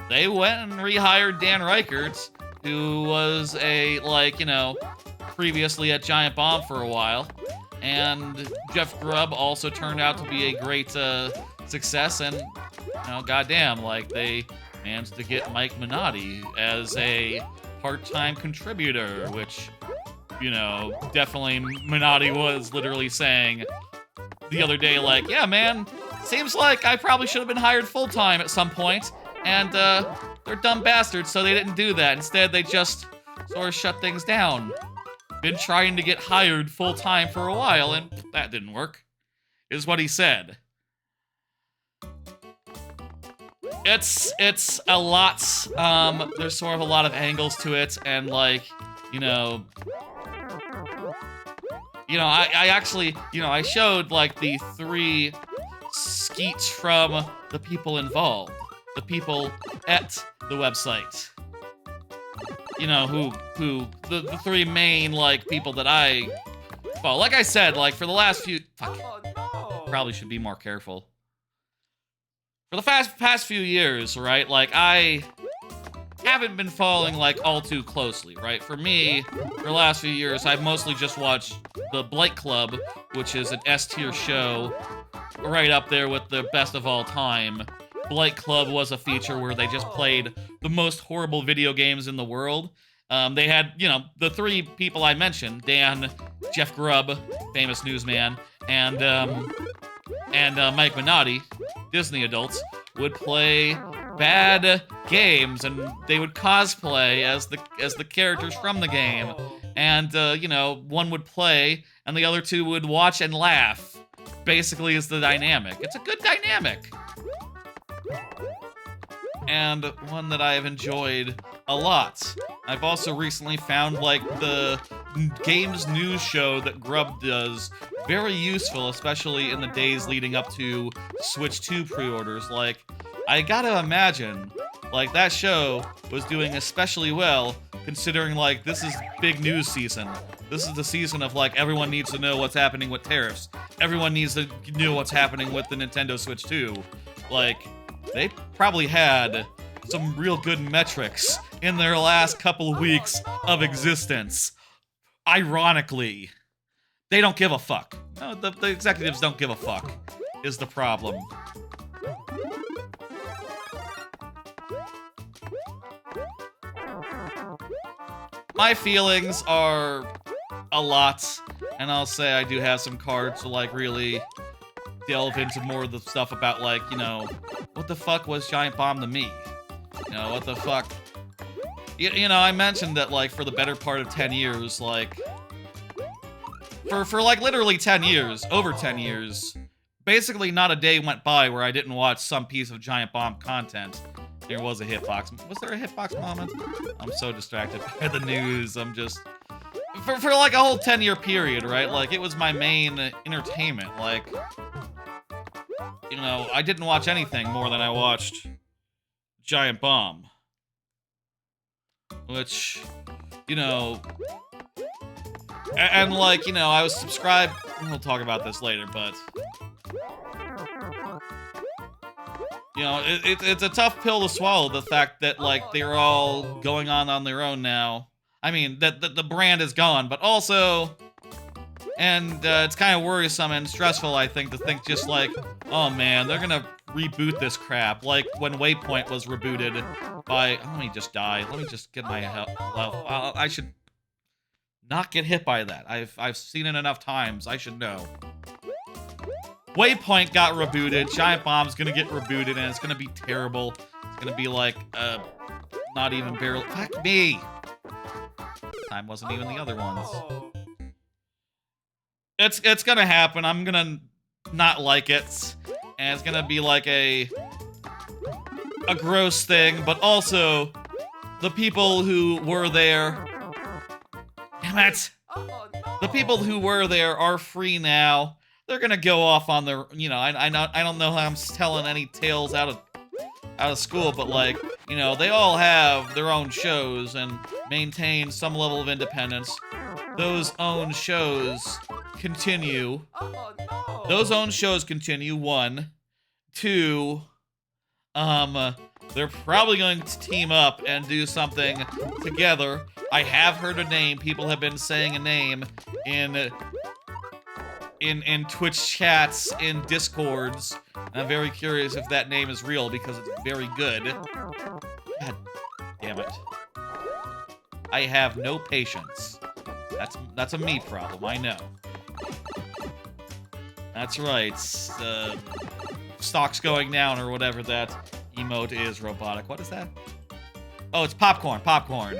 they went and rehired Dan Reichert, who was a, like, you know, previously at Giant Bomb for a while. And Jeff Grubb also turned out to be a great success, and, you know, goddamn, like, they managed to get Mike Minotti as a part-time contributor, which, you know, definitely Minotti was literally saying the other day, like, yeah, man, seems like I probably should have been hired full-time at some point, and they're dumb bastards, so they didn't do that. Instead, they just sort of shut things down. been trying to get hired full-time for a while, and that didn't work, is what he said. It's a lot, there's sort of a lot of angles to it, and like, I actually, I showed like the 3 skeets from the people involved, the people at the website. The 3 main, like, people that well, like I said, like, for the last few, Oh no! probably should be more careful. For the past few years, right, like, I haven't been following, like, all too closely, right? For me, for the last few years, I've mostly just watched the Blake Club, which is an S-tier show, right up there with the best of all time. Blake Club was a feature where they just played the most horrible video games in the world. They had, the 3 people I mentioned, Dan, Jeff Grubb, famous newsman, and Mike Minotti, Disney adults, would play bad games, and they would cosplay as the characters from the game. And, one would play, and the other 2 would watch and laugh. Basically is the dynamic. It's a good dynamic. And one that I have enjoyed a lot. I've also recently found, like, the games news show that Grubb does very useful, especially in the days leading up to Switch 2 pre-orders. Like, I gotta imagine, like, that show was doing especially well, considering, like, this is big news season. This is the season of, like, everyone needs to know what's happening with tariffs. Everyone needs to know what's happening with the Nintendo Switch 2. Like, they probably had some real good metrics in their last couple of weeks of existence. Ironically, they don't give a fuck. No, the executives don't give a fuck, is the problem. My feelings are a lot, and I'll say I do have some cards to, like, really delve into more of the stuff about, like, what the fuck was Giant Bomb to me? What the fuck? I mentioned that, like, for the better part of 10 years, like, for like, literally 10 years, over 10 years, basically not a day went by where I didn't watch some piece of Giant Bomb content. There was a hitbox. Was there a hitbox moment? I'm so distracted by the news. I'm just... For like, a whole 10-year period, right? Like, it was my main entertainment. Like, I didn't watch anything more than I watched Giant Bomb. Which, and like, I was subscribed, we'll talk about this later, but, it's a tough pill to swallow, the fact that, like, they're all going on their own now. I mean, that the brand is gone, but also, and it's kind of worrisome and stressful, I think, to think just like, oh man, they're gonna reboot this crap, like when Waypoint was rebooted by, let me just die, let me just get my health, I should not get hit by that. I've seen it enough times, I should know. Waypoint got rebooted, Giant Bomb's gonna get rebooted, and it's gonna be terrible. It's gonna be like, not even barely, fuck me! Time wasn't even the other ones. It's gonna happen, I'm gonna not like it, and it's gonna be like a gross thing, but also, the people who were there, damn it! The people who were there are free now. They're gonna go off on their, I don't know how I'm telling any tales out of school, but like, they all have their own shows and maintain some level of independence. Those own shows continue. Those own shows continue, 1. 2, they're probably going to team up and do something together. I have heard a name. People have been saying a name in Twitch chats, in Discords. And I'm very curious if that name is real, because it's very good. God damn it. I have no patience. That's a me problem, I know. That's right. Stock's going down, or whatever that emote is, robotic. What is that? Oh, it's popcorn, popcorn.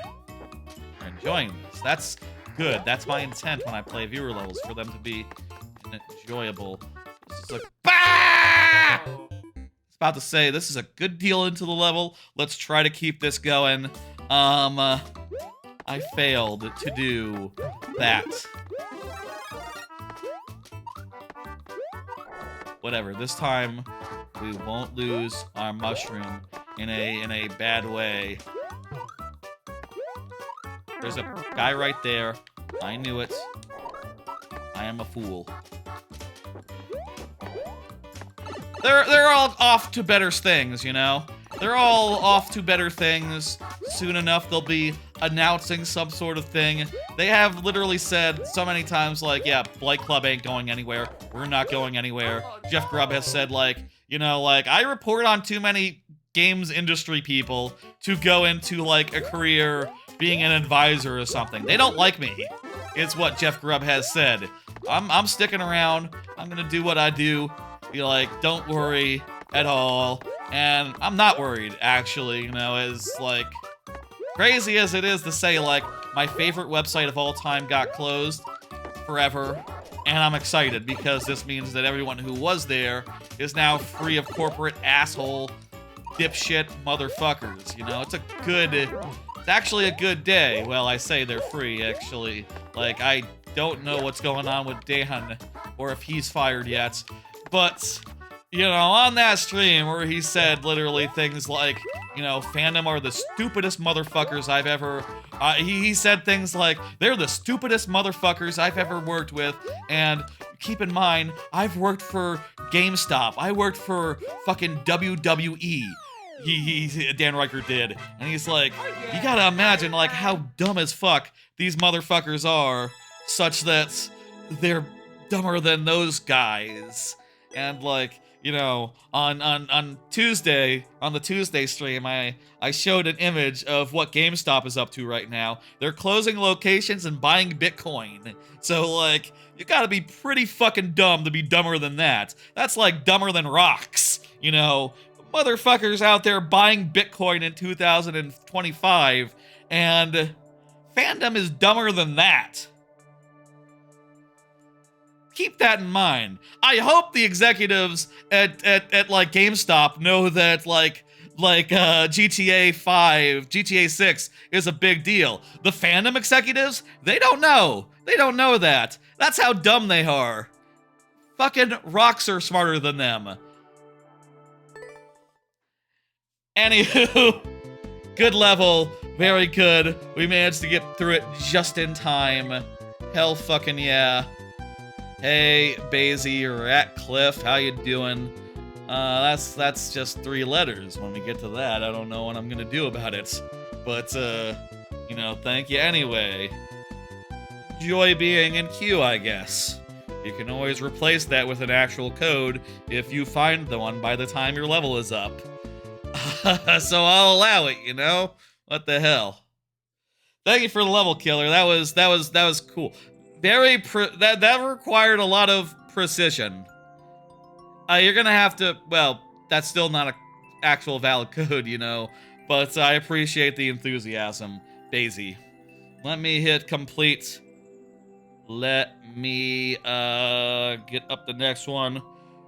You're enjoying this. good. That's my intent when I play viewer levels, for them to be enjoyable. This is like, bah! About to say, this is a good deal into the level. Let's try to keep this going. I failed to do that. Whatever, this time we won't lose our mushroom in a bad way. There's a guy right there. I knew it. I am a fool. They're all off to better things, you know? They're all off to better things. Soon enough, they'll be announcing some sort of thing. They have literally said so many times, like, yeah, Blight Club ain't going anywhere. We're not going anywhere. Jeff Grubb has said, like, you know, like, I report on too many games industry people to go into, like, a career being an advisor or something. They don't like me. It's what Jeff Grubb has said. I'm sticking around. I'm gonna do what I do. Be like, don't worry at all. And I'm not worried, actually, you know, as, like, crazy as it is to say, like, my favorite website of all time got closed forever. And I'm excited because this means that everyone who was there is now free of corporate asshole dipshit motherfuckers, you know? It's actually a good day. Well, I say they're free, actually. Like, I don't know what's going on with Dan or if he's fired yet. But, you know, on that stream where he said literally things like, you know, Fandom are the stupidest motherfuckers I've ever... he said things like, they're the stupidest motherfuckers I've ever worked with, and keep in mind, I've worked for GameStop. I worked for fucking WWE. Dan Riker did. And he's like, you gotta imagine, like, how dumb as fuck these motherfuckers are, such that they're dumber than those guys. And, like, you know, on Tuesday, on the Tuesday stream, I showed an image of what GameStop is up to right now. They're closing locations and buying Bitcoin. So, like, you gotta be pretty fucking dumb to be dumber than that. That's, like, dumber than rocks, you know? Motherfuckers out there buying Bitcoin in 2025, and Fandom is dumber than that. Keep that in mind. I hope the executives at like GameStop know that like GTA 5, GTA 6 is a big deal. The Fandom executives, they don't know. They don't know that. That's how dumb they are. Fucking rocks are smarter than them. Anywho, good level, very good. We managed to get through it just in time. Hell fucking yeah. Hey, Basie, Ratcliffe, how you doing? That's just 3 letters. When we get to that, I don't know what I'm gonna do about it. But, you know, thank you anyway. Enjoy being in queue, I guess. You can always replace that with an actual code if you find the one by the time your level is up. So I'll allow it, you know? What the hell? Thank you for the level killer. That was cool. That required a lot of precision. You're gonna have to, well, that's still not an actual valid code, you know, but I appreciate the enthusiasm, Basie. Let me hit complete. Let me get up the next one.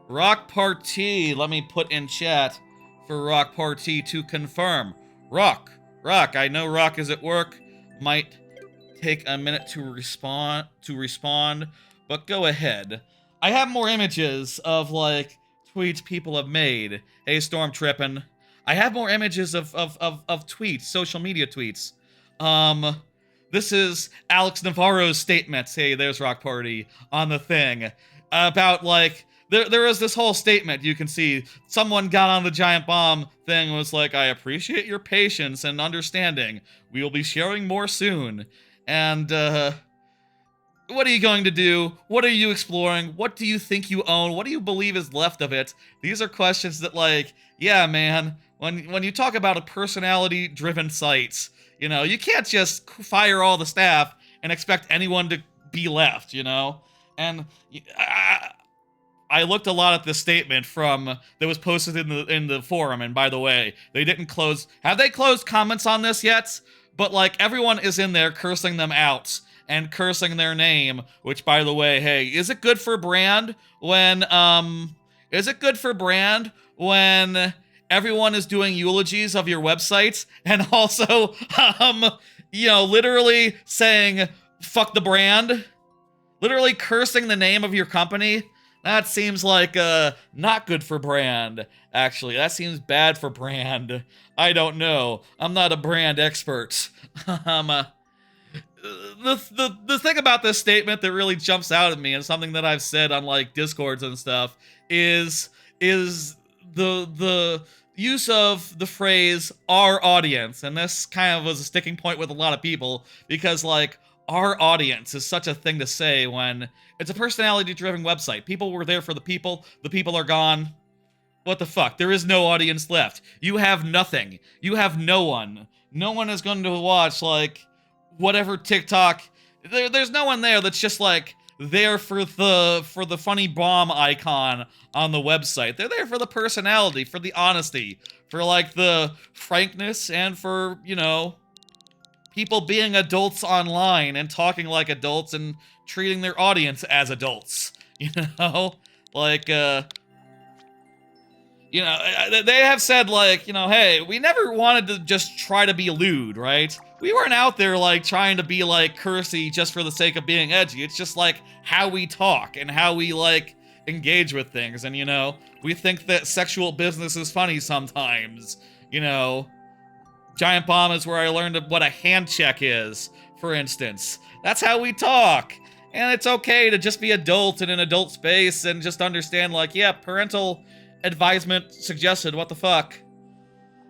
Rock Party. Let me put in chat for Rock Party to confirm. Rock, I know Rock is at work. Might take a minute to respond, but go ahead. I have more images of, like, tweets people have made. Hey, Storm Trippin'. I have more images of tweets, social media tweets. This is Alex Navarro's statement. Hey, there's Rock Party on the thing. About, like, there is this whole statement you can see. Someone got on the Giant Bomb thing and was like, I appreciate your patience and understanding. We will be sharing more soon. And, what are you going to do? What are you exploring? What do you think you own? What do you believe is left of it? These are questions that, like, yeah, man, when you talk about a personality-driven site, you know, you can't just fire all the staff and expect anyone to be left, you know? And I looked a lot at this statement that was posted in the forum, and by the way, they didn't close. Have they closed comments on this yet? But, like, everyone is in there cursing them out and cursing their name, which, by the way, hey, is it good for brand when everyone is doing eulogies of your websites and also, literally saying, fuck the brand? Literally cursing the name of your company? That seems like, not good for brand, actually. That seems bad for brand. I don't know. I'm not a brand expert. The thing about this statement that really jumps out at me, and something that I've said on, like, Discords and stuff, is the use of the phrase, our audience. And this kind of was a sticking point with a lot of people, because, like, our audience is such a thing to say when it's a personality-driven website. People were there for the people are gone. What the fuck? There is no audience left. You have nothing. You have no one. No one is going to watch, like, whatever TikTok. There's no one there that's just, like, there for the funny bomb icon on the website. They're there for the personality, for the honesty, for, like, the frankness, and for, people being adults online and talking like adults and treating their audience as adults. Like, they have said, like, hey, we never wanted to just try to be lewd, right? We weren't out there, like, trying to be, like, cursy just for the sake of being edgy. It's just, like, how we talk and how we, like, engage with things. And, we think that sexual business is funny sometimes, Giant Bomb is where I learned what a hand check is, for instance. That's how we talk. And it's okay to just be adult in an adult space and just understand, like, yeah, parental advisement suggested, what the fuck?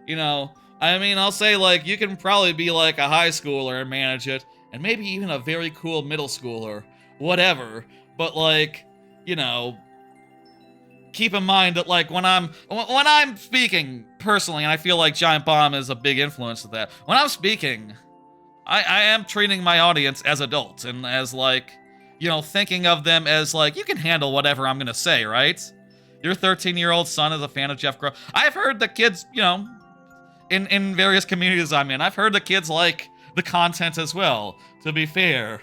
I'll say, like, you can probably be, like, a high schooler and manage it, and maybe even a very cool middle schooler, whatever. But, like, keep in mind that, like, when I'm speaking personally, and I feel like Giant Bomb is a big influence of that, when I'm speaking, I am treating my audience as adults, and as, like, thinking of them as, like, you can handle whatever I'm gonna say, right? Your 13-year-old son is a fan of Jeff Grow. I've heard the kids, in various communities I'm in, I've heard the kids like the content as well, to be fair,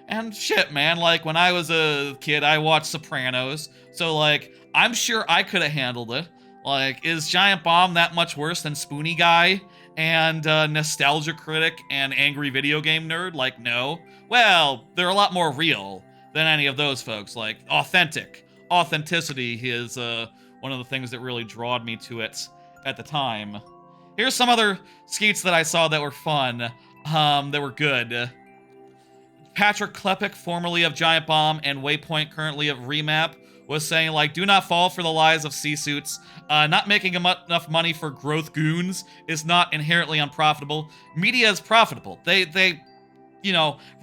And shit, man, like, when I was a kid, I watched Sopranos, so, like, I'm sure I could have handled it. Like, is Giant Bomb that much worse than Spoony Guy and Nostalgia Critic and Angry Video Game Nerd? Like, no. Well, they're a lot more real than any of those folks. Like, authentic. Authenticity is one of the things that really drawed me to it at the time. Here's some other skeets that I saw that were fun, that were good. Patrick Klepek, formerly of Giant Bomb and Waypoint, currently of Remap, was saying, like, do not fall for the lies of C-suits. Not making enough money for growth goons is not inherently unprofitable. Media is profitable. They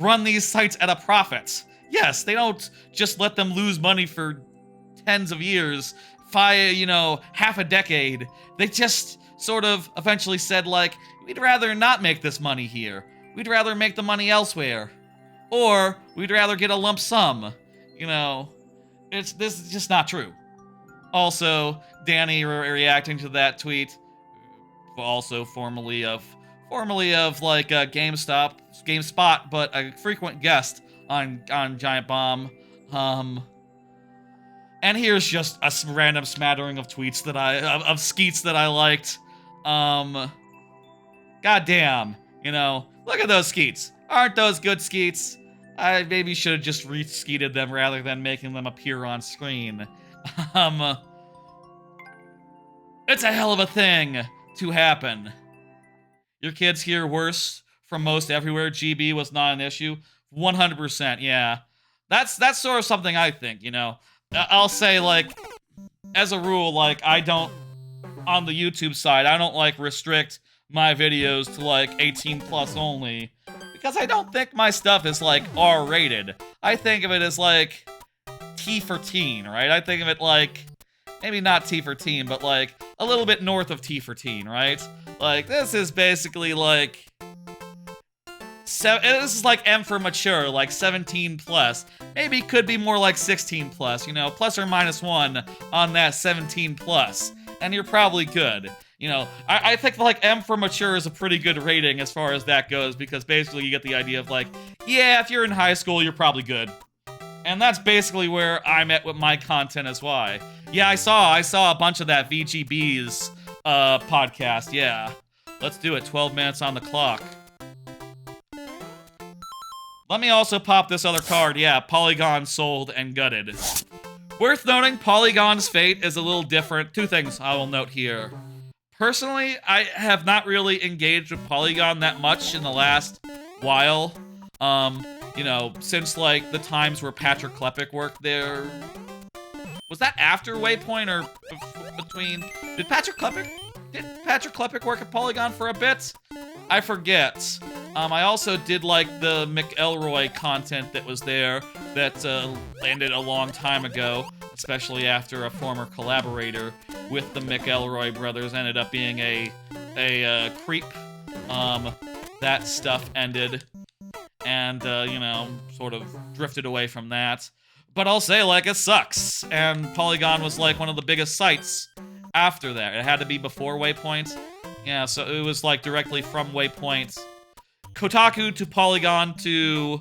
run these sites at a profit. Yes, they don't just let them lose money for tens of years, half a decade. They just sort of eventually said, like, we'd rather not make this money here. We'd rather make the money elsewhere. Or we'd rather get a lump sum. This is just not true. Also, Danny reacting to that tweet, also formerly of like GameSpot, but a frequent guest on Giant Bomb. And here's just a random smattering of tweets of skeets that I liked. Goddamn, look at those skeets. Aren't those good skeets? I maybe should have just re-skeeted them rather than making them appear on screen. It's a hell of a thing to happen. Your kids hear worse from most everywhere. GB was not an issue. 100%, yeah. That's sort of something I think, I'll say, like, as a rule, like, I don't, on the YouTube side, I don't, like, restrict my videos to, like, 18 plus only. Because I don't think my stuff is, like, R-rated. I think of it as, like, T for teen, right? I think of it like, maybe not T for teen, but, like, a little bit north of T for teen, right? Like, this is basically, like... this is, like, M for mature, like, 17 plus. Maybe could be more like 16 plus, plus or minus 1 on that 17 plus. And you're probably good. You know, I think like M for mature is a pretty good rating as far as that goes, because basically you get the idea of like, yeah, if you're in high school, you're probably good. And that's basically where I'm at with my content as why. Yeah, I saw a bunch of that VGB's podcast, yeah. Let's do it, 12 minutes on the clock. Let me also pop this other card, yeah, Polygon sold and gutted. Worth noting, Polygon's fate is a little different. Two things I will note here. Personally, I have not really engaged with Polygon that much in the last while. You know, since, like, the times where Patrick Klepek worked there. Was that after Waypoint or between? Did Patrick Klepek work at Polygon for a bit? I forget. I also did, like, the McElroy content that was there that landed a long time ago, especially after a former collaborator with the McElroy brothers ended up being a creep. That stuff ended. And, you know, sort of drifted away from that. But I'll say, like, it sucks. And Polygon was, like, one of the biggest sites after that. It had to be before Waypoint. Yeah, so it was, like, directly from Waypoint. Kotaku to Polygon to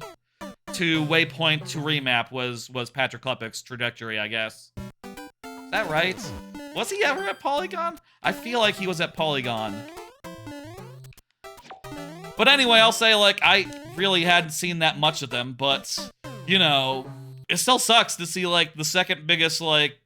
Waypoint to Remap was Patrick Klepek's trajectory, I guess. Is that right? Was he ever at Polygon? I feel like he was at Polygon. But anyway, I'll say, like, I really hadn't seen that much of them, but, you know, it still sucks to see, like, the second biggest, like,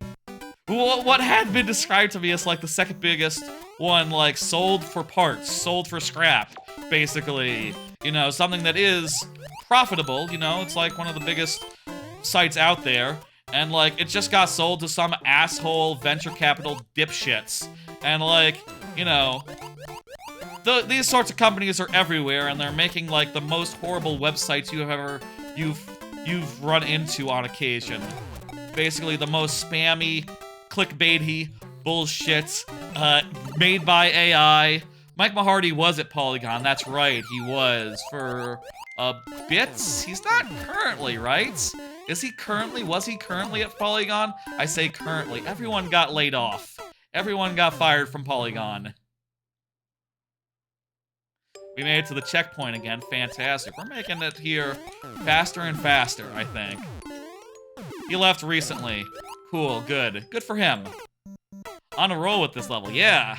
what had been described to me as, like, the second biggest one, like, sold for parts, sold for scrap, basically. You know, something that is profitable, you know, it's, like, one of the biggest sites out there, and, like, it just got sold to some asshole venture capital dipshits, and, like, you know... These sorts of companies are everywhere, and they're making, like, the most horrible websites you've run into on occasion. Basically, the most spammy, clickbaity bullshit, made by AI. Mike Mahardy was at Polygon, that's right, he was, for a bit. He's not currently, right? Was he currently at Polygon? I say currently. Everyone got laid off. Everyone got fired from Polygon. We made it to the checkpoint again. Fantastic. We're making it here faster and faster, I think. He left recently. Cool, good. Good for him. On a roll with this level, yeah.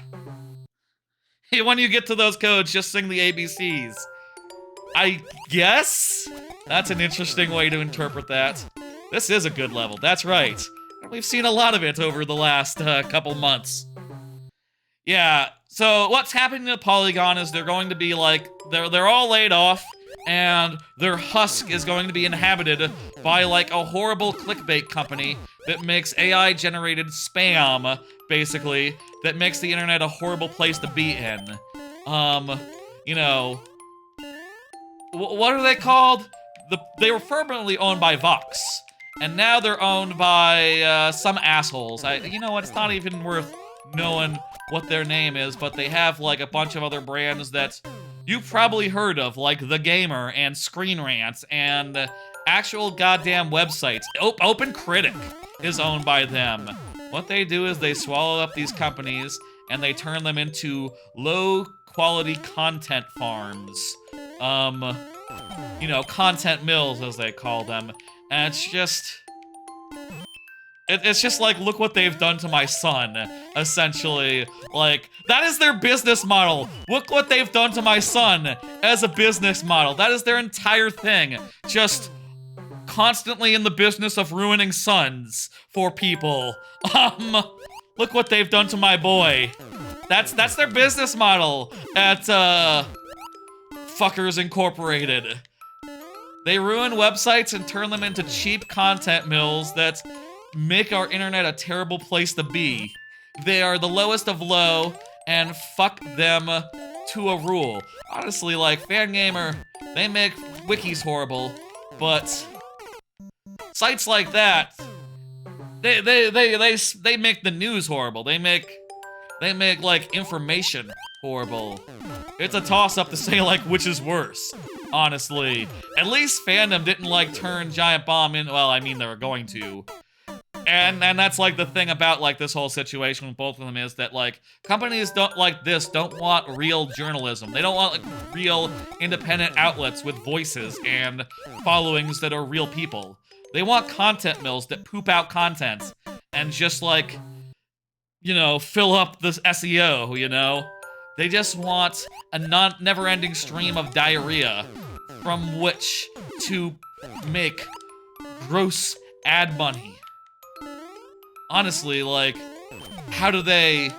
Hey, when you get to those codes, just sing the ABCs. I guess? That's an interesting way to interpret that. This is a good level, that's right. We've seen a lot of it over the last couple months. Yeah, so what's happening to Polygon is they're going to be like, they're all laid off, and their husk is going to be inhabited by like a horrible clickbait company that makes AI-generated spam, basically, that makes the internet a horrible place to be in. You know, what are they called? They were formerly owned by Vox, and now they're owned by some assholes. You know what, it's not even worth knowing what their name is, but they have like a bunch of other brands that you've probably heard of, like The Gamer and Screen Rant and actual goddamn websites. Open Critic is owned by them. What they do is they swallow up these companies and they turn them into low-quality content farms. You know, content mills, as they call them. And it's just... It's just like, look what they've done to my son, essentially. Like, that is their business model. Look what they've done to my son as a business model. That is their entire thing. Just constantly in the business of ruining sons for people. Look what they've done to my boy. That's their business model at, Fuckers Incorporated. They ruin websites and turn them into cheap content mills that make our internet a terrible place to be. They are the lowest of low, and fuck them to a rule. Honestly, like, Fangamer, they make wikis horrible, but sites like that, they make the news horrible. They make like information horrible. It's a toss-up to say like which is worse, honestly. At least Fandom didn't like turn Giant Bomb in. Well, I mean they were going to. and that's like the thing about like this whole situation with both of them is that like companies don't want real journalism. They don't want like real independent outlets with voices and followings that are real people. They want content mills that poop out content and just like, you know, fill up this SEO, you know? They just want a never-ending stream of diarrhea from which to make gross ad money. Honestly, like, how do they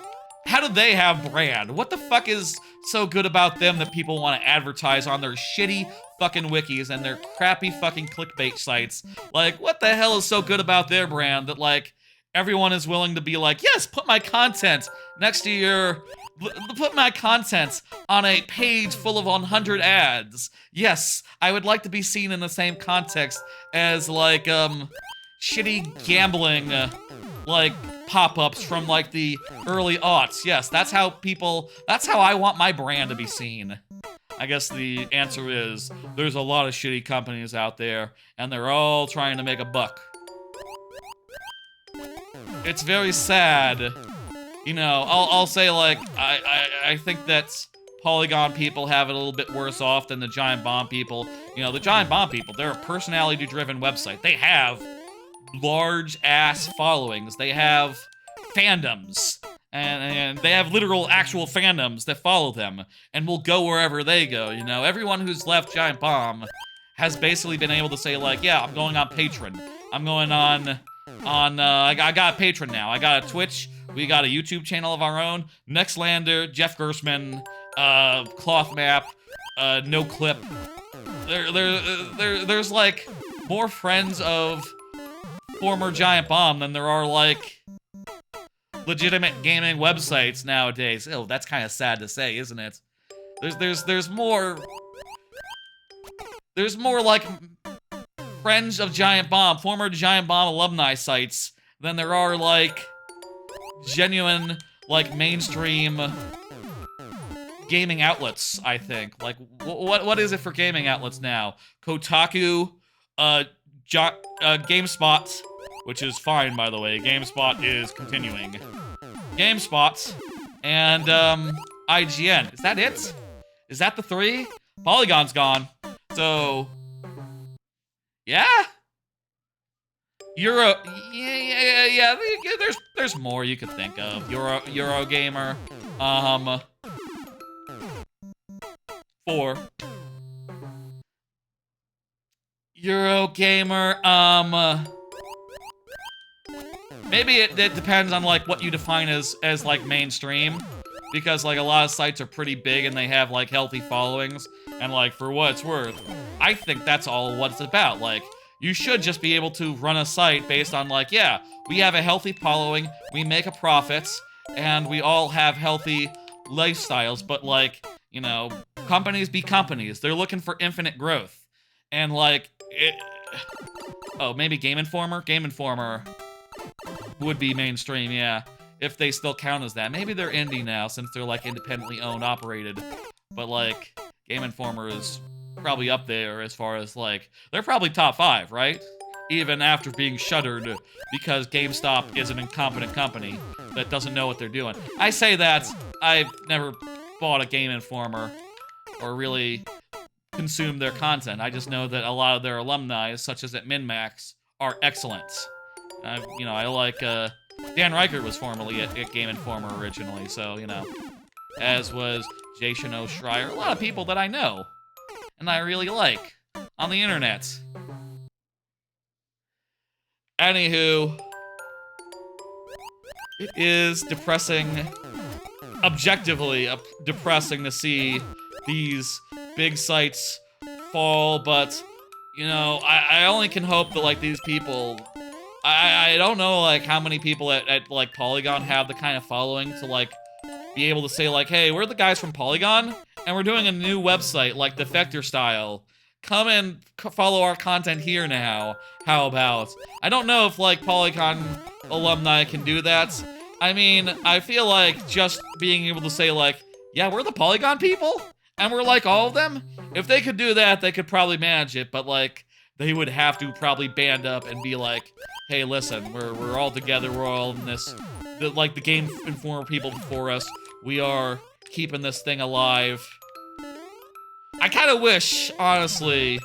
have brand? What the fuck is so good about them that people want to advertise on their shitty fucking wikis and their crappy fucking clickbait sites? Like, what the hell is so good about their brand that, like, everyone is willing to be like, yes, put my content next to your... Put my content on a page full of 100 ads. Yes, I would like to be seen in the same context as, like, shitty gambling, like, pop-ups from, like, the early aughts. Yes, that's how I want my brand to be seen. I guess the answer is, there's a lot of shitty companies out there, and they're all trying to make a buck. It's very sad. You know, I'll say, like, I think that Polygon people have it a little bit worse off than the Giant Bomb people. You know, the Giant Bomb people, they're a personality-driven website. They have large-ass followings. They have fandoms. And they have literal, actual fandoms that follow them and will go wherever they go, you know? Everyone who's left Giant Bomb has basically been able to say, like, yeah, I'm going on Patreon. I'm going on I got a Patreon now. I got a Twitch. We got a YouTube channel of our own. Nextlander, Jeff Gersman, Cloth Map, No Clip. There's like more friends of former Giant Bomb than there are like legitimate gaming websites nowadays. Oh, that's kind of sad to say, isn't it? There's more like friends of Giant Bomb, former Giant Bomb alumni sites than there are like genuine, like, mainstream gaming outlets, I think. Like, what is it for gaming outlets now? Kotaku, GameSpot, which is fine, by the way. GameSpot is continuing. GameSpot, and, IGN. Is that it? Is that the three? Polygon's gone. So, yeah? Yeah, there's more you could think of. Eurogamer, 4. Eurogamer, maybe it depends on, like, what you define as like, mainstream. Because, like, a lot of sites are pretty big and they have, like, healthy followings. And, like, for what it's worth, I think that's all what it's about. Like, you should just be able to run a site based on, like, yeah, we have a healthy following, we make a profit, and we all have healthy lifestyles, but, like, you know, companies be companies. They're looking for infinite growth. And, like, oh, maybe Game Informer? Game Informer would be mainstream, yeah, if they still count as that. Maybe they're indie now, since they're, like, independently owned, operated. But, like, Game Informer is probably up there as far as, like, they're probably top 5, right? Even after being shuttered because GameStop is an incompetent company that doesn't know what they're doing. I say that I've never bought a Game Informer or really consumed their content. I just know that a lot of their alumni, such as at MinMax, are excellent. You know, I like, Dan Reichert was formerly at Game Informer originally, so, you know, as was Jason O'Schreier, a lot of people that I know and I really like on the internet. Anywho, it is depressing, objectively depressing to see these big sites fall, but, you know, I only can hope that, like, these people, I don't know, like, how many people at like, Polygon have the kind of following to, like, be able to say, like, hey, we're the guys from Polygon, and we're doing a new website, like, Defector style. Come and follow our content here now. How about? I don't know if, like, Polygon alumni can do that. I mean, I feel like just being able to say, like, yeah, we're the Polygon people, and we're like all of them. If they could do that, they could probably manage it, but, like, they would have to probably band up and be like, hey, listen, we're all together, we're all in this, like the Game Informer people before us, we are keeping this thing alive. I kind of wish, honestly,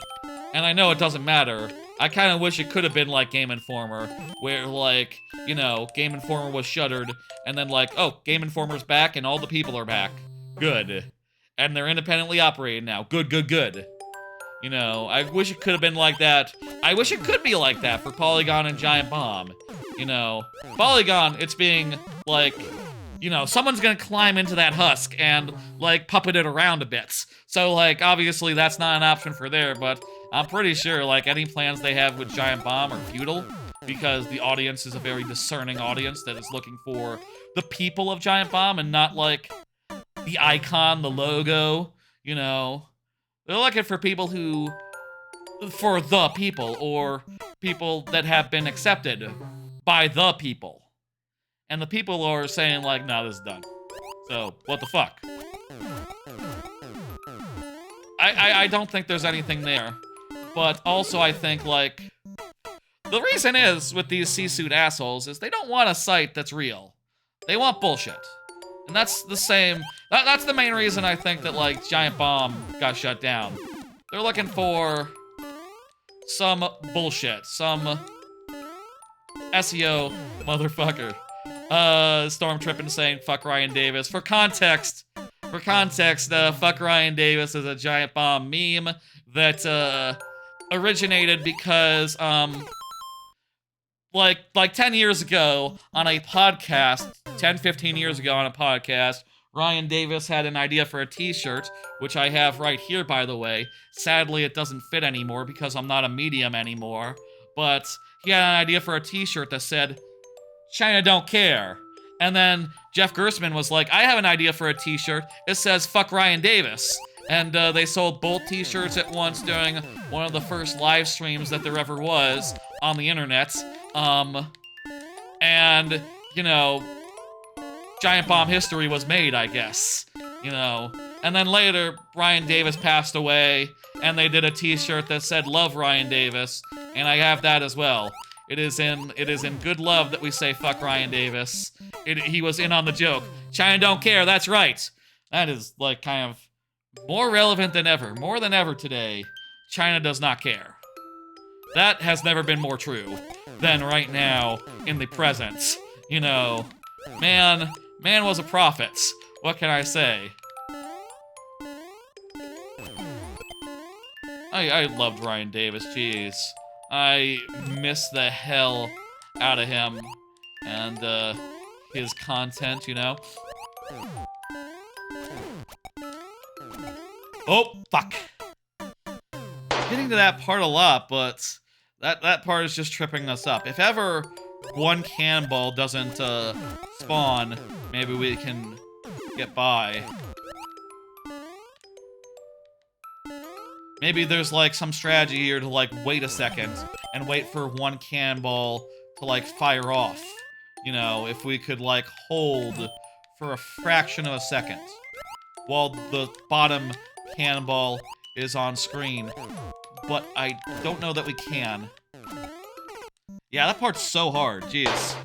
and I know it doesn't matter, I kind of wish it could have been like Game Informer, where, like, you know, Game Informer was shuttered, and then, like, oh, Game Informer's back, and all the people are back. Good. And they're independently operating now. Good, good, good. You know, I wish it could have been like that. I wish it could be like that for Polygon and Giant Bomb. You know, Polygon, it's being, like, you know, someone's gonna climb into that husk and, like, puppet it around a bit. So, like, obviously that's not an option for there, but I'm pretty sure, like, any plans they have with Giant Bomb are futile, because the audience is a very discerning audience that is looking for the people of Giant Bomb and not, like, the icon, the logo, you know. They're looking for people who, for the people, or people that have been accepted by the people. And the people are saying, like, no, this is done. So, what the fuck? I don't think there's anything there. But also I think, like, the reason is, with these C-suit assholes, is they don't want a site that's real. They want bullshit. And that's the same, that's the main reason I think that, like, Giant Bomb got shut down. They're looking for some bullshit, some SEO motherfucker. Storm Trippin' saying fuck Ryan Davis. For context, fuck Ryan Davis is a Giant Bomb meme that, originated because, like 10 years ago on a podcast, 15 years ago on a podcast, Ryan Davis had an idea for a t-shirt, which I have right here, by the way. Sadly, it doesn't fit anymore because I'm not a medium anymore. But he had an idea for a t-shirt that said, China don't care. And then Jeff Gersman was like, I have an idea for a t-shirt. It says, fuck Ryan Davis. And they sold both t-shirts at once during one of the first live streams that there ever was on the internet. And, you know, Giant Bomb history was made, I guess. You know. And then later, Ryan Davis passed away, and they did a t-shirt that said, love Ryan Davis. And I have that as well. It is in good love that we say fuck Ryan Davis. He was in on the joke. China don't care, that's right. That is, like, kind of more relevant than ever. More than ever today. China does not care. That has never been more true than right now in the present. You know, man was a prophet. What can I say? I loved Ryan Davis, jeez. I miss the hell out of him and his content, you know? Oh, fuck. Getting to that part a lot, but that part is just tripping us up. If ever one cannonball doesn't spawn, maybe we can get by. Maybe there's, like, some strategy here to, like, wait a second and wait for one cannonball to, like, fire off. You know, if we could, like, hold for a fraction of a second while the bottom cannonball is on screen. But I don't know that we can. Yeah, that part's so hard, jeez.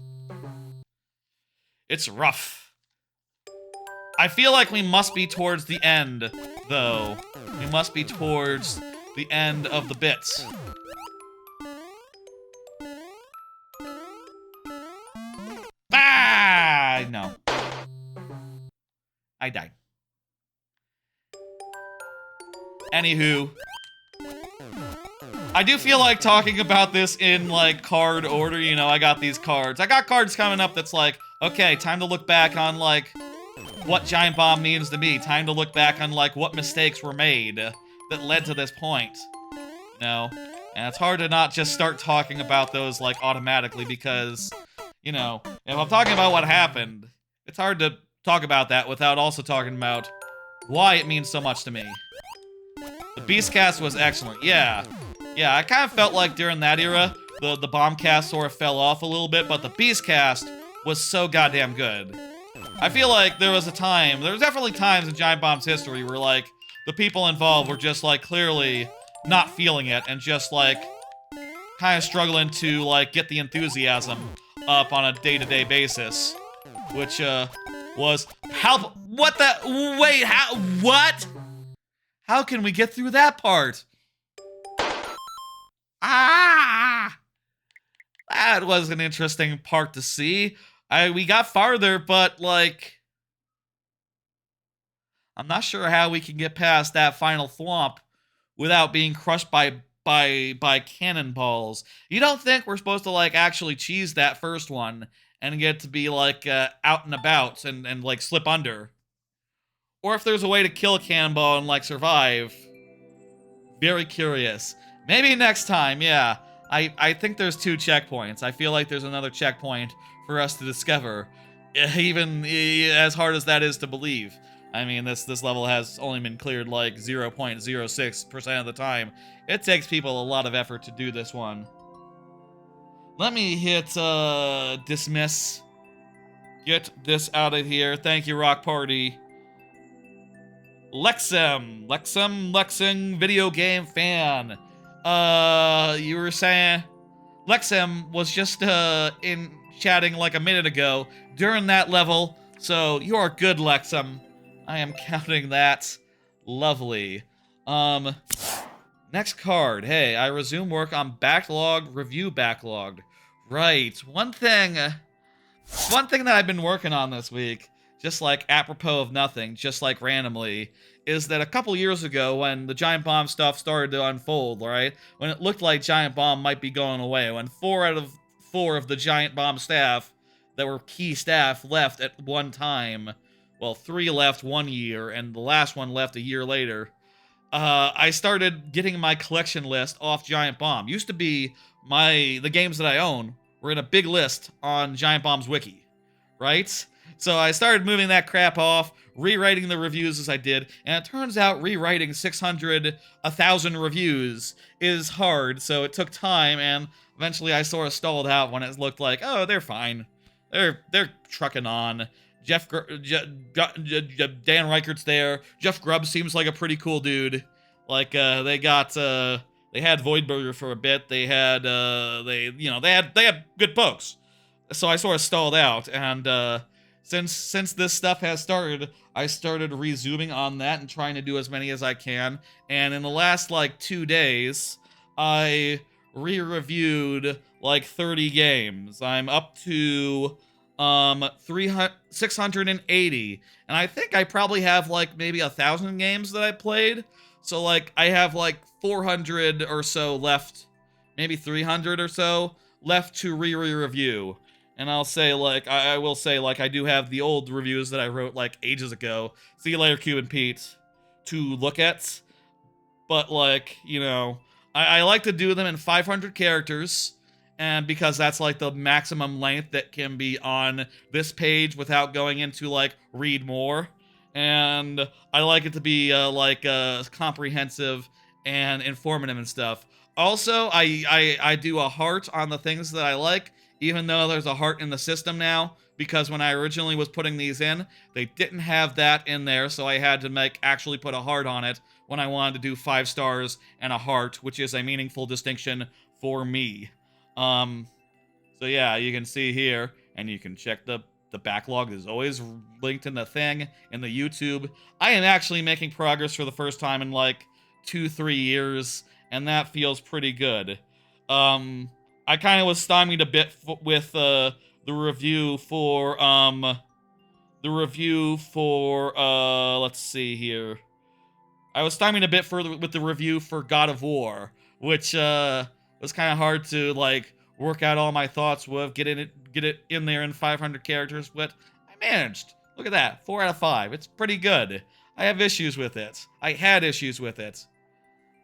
It's rough. I feel like we must be towards the end, though. We must be towards the end of the bits. Ah! No. I died. Anywho. I do feel like talking about this in, like, card order, you know, I got these cards. I got cards coming up that's like, okay, time to look back on, like, what Giant Bomb means to me. Time to look back on, like, what mistakes were made that led to this point. You know? And it's hard to not just start talking about those, like, automatically because, you know, if I'm talking about what happened, it's hard to talk about that without also talking about why it means so much to me. The Beastcast was excellent. Yeah. Yeah, I kind of felt like during that era, the Bombcast sort of fell off a little bit, but the Beastcast was so goddamn good. I feel like there was definitely times in Giant Bomb's history where, like, the people involved were just, like, clearly not feeling it and just, like, kind of struggling to, like, get the enthusiasm up on a day-to-day basis. Which, was palpable. What the? Wait, how? What? How can we get through that part? Ah! That was an interesting part to see. We got farther, but, like, I'm not sure how we can get past that final thwomp without being crushed by cannonballs. You don't think we're supposed to, like, actually cheese that first one and get to be, like, out and about and like, slip under? Or if there's a way to kill a cannonball and, like, survive. Very curious. Maybe next time, yeah. I think there's 2 checkpoints. I feel like there's another checkpoint for us to discover. Even as hard as that is to believe. I mean, this level has only been cleared like 0.06% of the time. It takes people a lot of effort to do this one. Let me hit dismiss. Get this out of here. Thank you, Rock Party. Lexing, video game fan. You were saying Lexem was just in chatting like a minute ago during that level, so you are good, Lexem. I am counting that. Lovely. Next card. Hey, I resume work on backlog, review backlogged. Right. One thing that I've been working on this week, just like apropos of nothing, just like randomly, is that a couple years ago when the Giant Bomb stuff started to unfold, right? When it looked like Giant Bomb might be going away, when 4 out of 4 of the Giant Bomb staff that were key staff left at one time, well, 3 left 1 year, and the last one left a year later, I started getting my collection list off Giant Bomb. Used to be the games that I own were in a big list on Giant Bomb's wiki, right? So I started moving that crap off, rewriting the reviews as I did, and it turns out rewriting 600, 1,000 reviews is hard, so it took time, and eventually I sort of stalled out when it looked like, oh, they're fine. They're trucking on. Dan Reichert's there. Jeff Grubb seems like a pretty cool dude. Like, they had Voidburger for a bit. They had good pokes. So I sort of stalled out, and since this stuff has started, I started resuming on that and trying to do as many as I can. And in the last, like, 2 days, I re-reviewed, like, 30 games. I'm up to 680, and I think I probably have like maybe 1,000 games that I played, so like I have like 400 or so left, maybe 300 or so left to re-review. And I'll say, like, I will say, like, I do have the old reviews that I wrote like ages ago, see you later, Cube and Pete, to look at, but like, you know, I like to do them in 500 characters. And because that's like the maximum length that can be on this page without going into like read more. And I like it to be comprehensive and informative and stuff. Also, I do a heart on the things that I like, even though there's a heart in the system now, because when I originally was putting these in, they didn't have that in there, so I had to actually put a heart on it when I wanted to do 5 stars and a heart, which is a meaningful distinction for me. So yeah, you can see here, and you can check the backlog is always linked in the thing, in the YouTube. I am actually making progress for the first time in like 2-3 years, and that feels pretty good. I kind of was stymied a bit with the review for let's see here. I was stymied a bit further with the review for God of War, which was kind of hard to like work out all my thoughts with, get it in there in 500 characters, but I managed. Look at that, 4 out of 5. It's pretty good. I have issues with it. I had issues with it.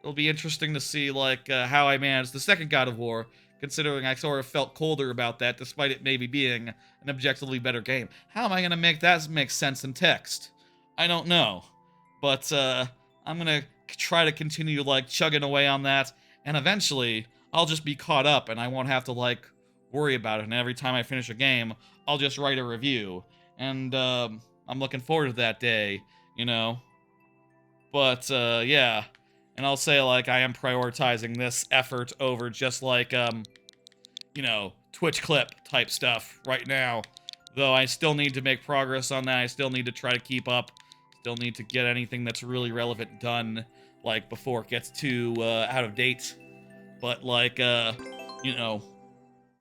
It'll be interesting to see like how I managed the second God of War, considering I sort of felt colder about that, despite it maybe being an objectively better game. How am I gonna make that make sense in text? I don't know, but I'm gonna try to continue like chugging away on that, and eventually I'll just be caught up and I won't have to like worry about it, and every time I finish a game I'll just write a review, and I'm looking forward to that day, you know. But yeah, And I'll say, like, I am prioritizing this effort over just, like, you know, Twitch clip type stuff right now. Though I still need to make progress on that. I still need to try to keep up. Still need to get anything that's really relevant done, like, before it gets too, out of date. But, like, you know,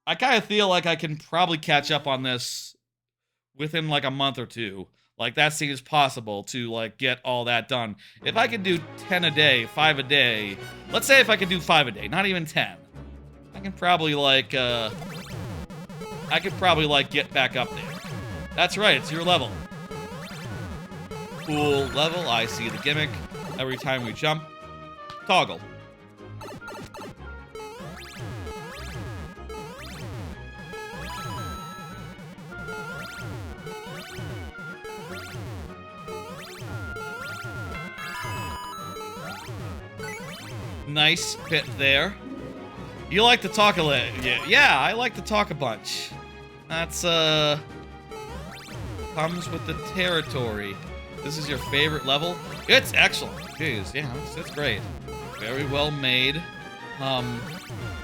I kind of feel like I can probably catch up on this within, like, a month or two. Like, that seems possible to, like, get all that done. If I could do 10 a day, 5 a day, let's say if I could do 5 a day, not even 10, I can probably, like, get back up there. That's right, it's your level. Cool level, I see the gimmick. Every time we jump, toggle. Nice pit there. You like to talk a lot. Yeah, I like to talk a bunch. That's, comes with the territory. This is your favorite level? It's excellent. Jeez, yeah, it's great. Very well made.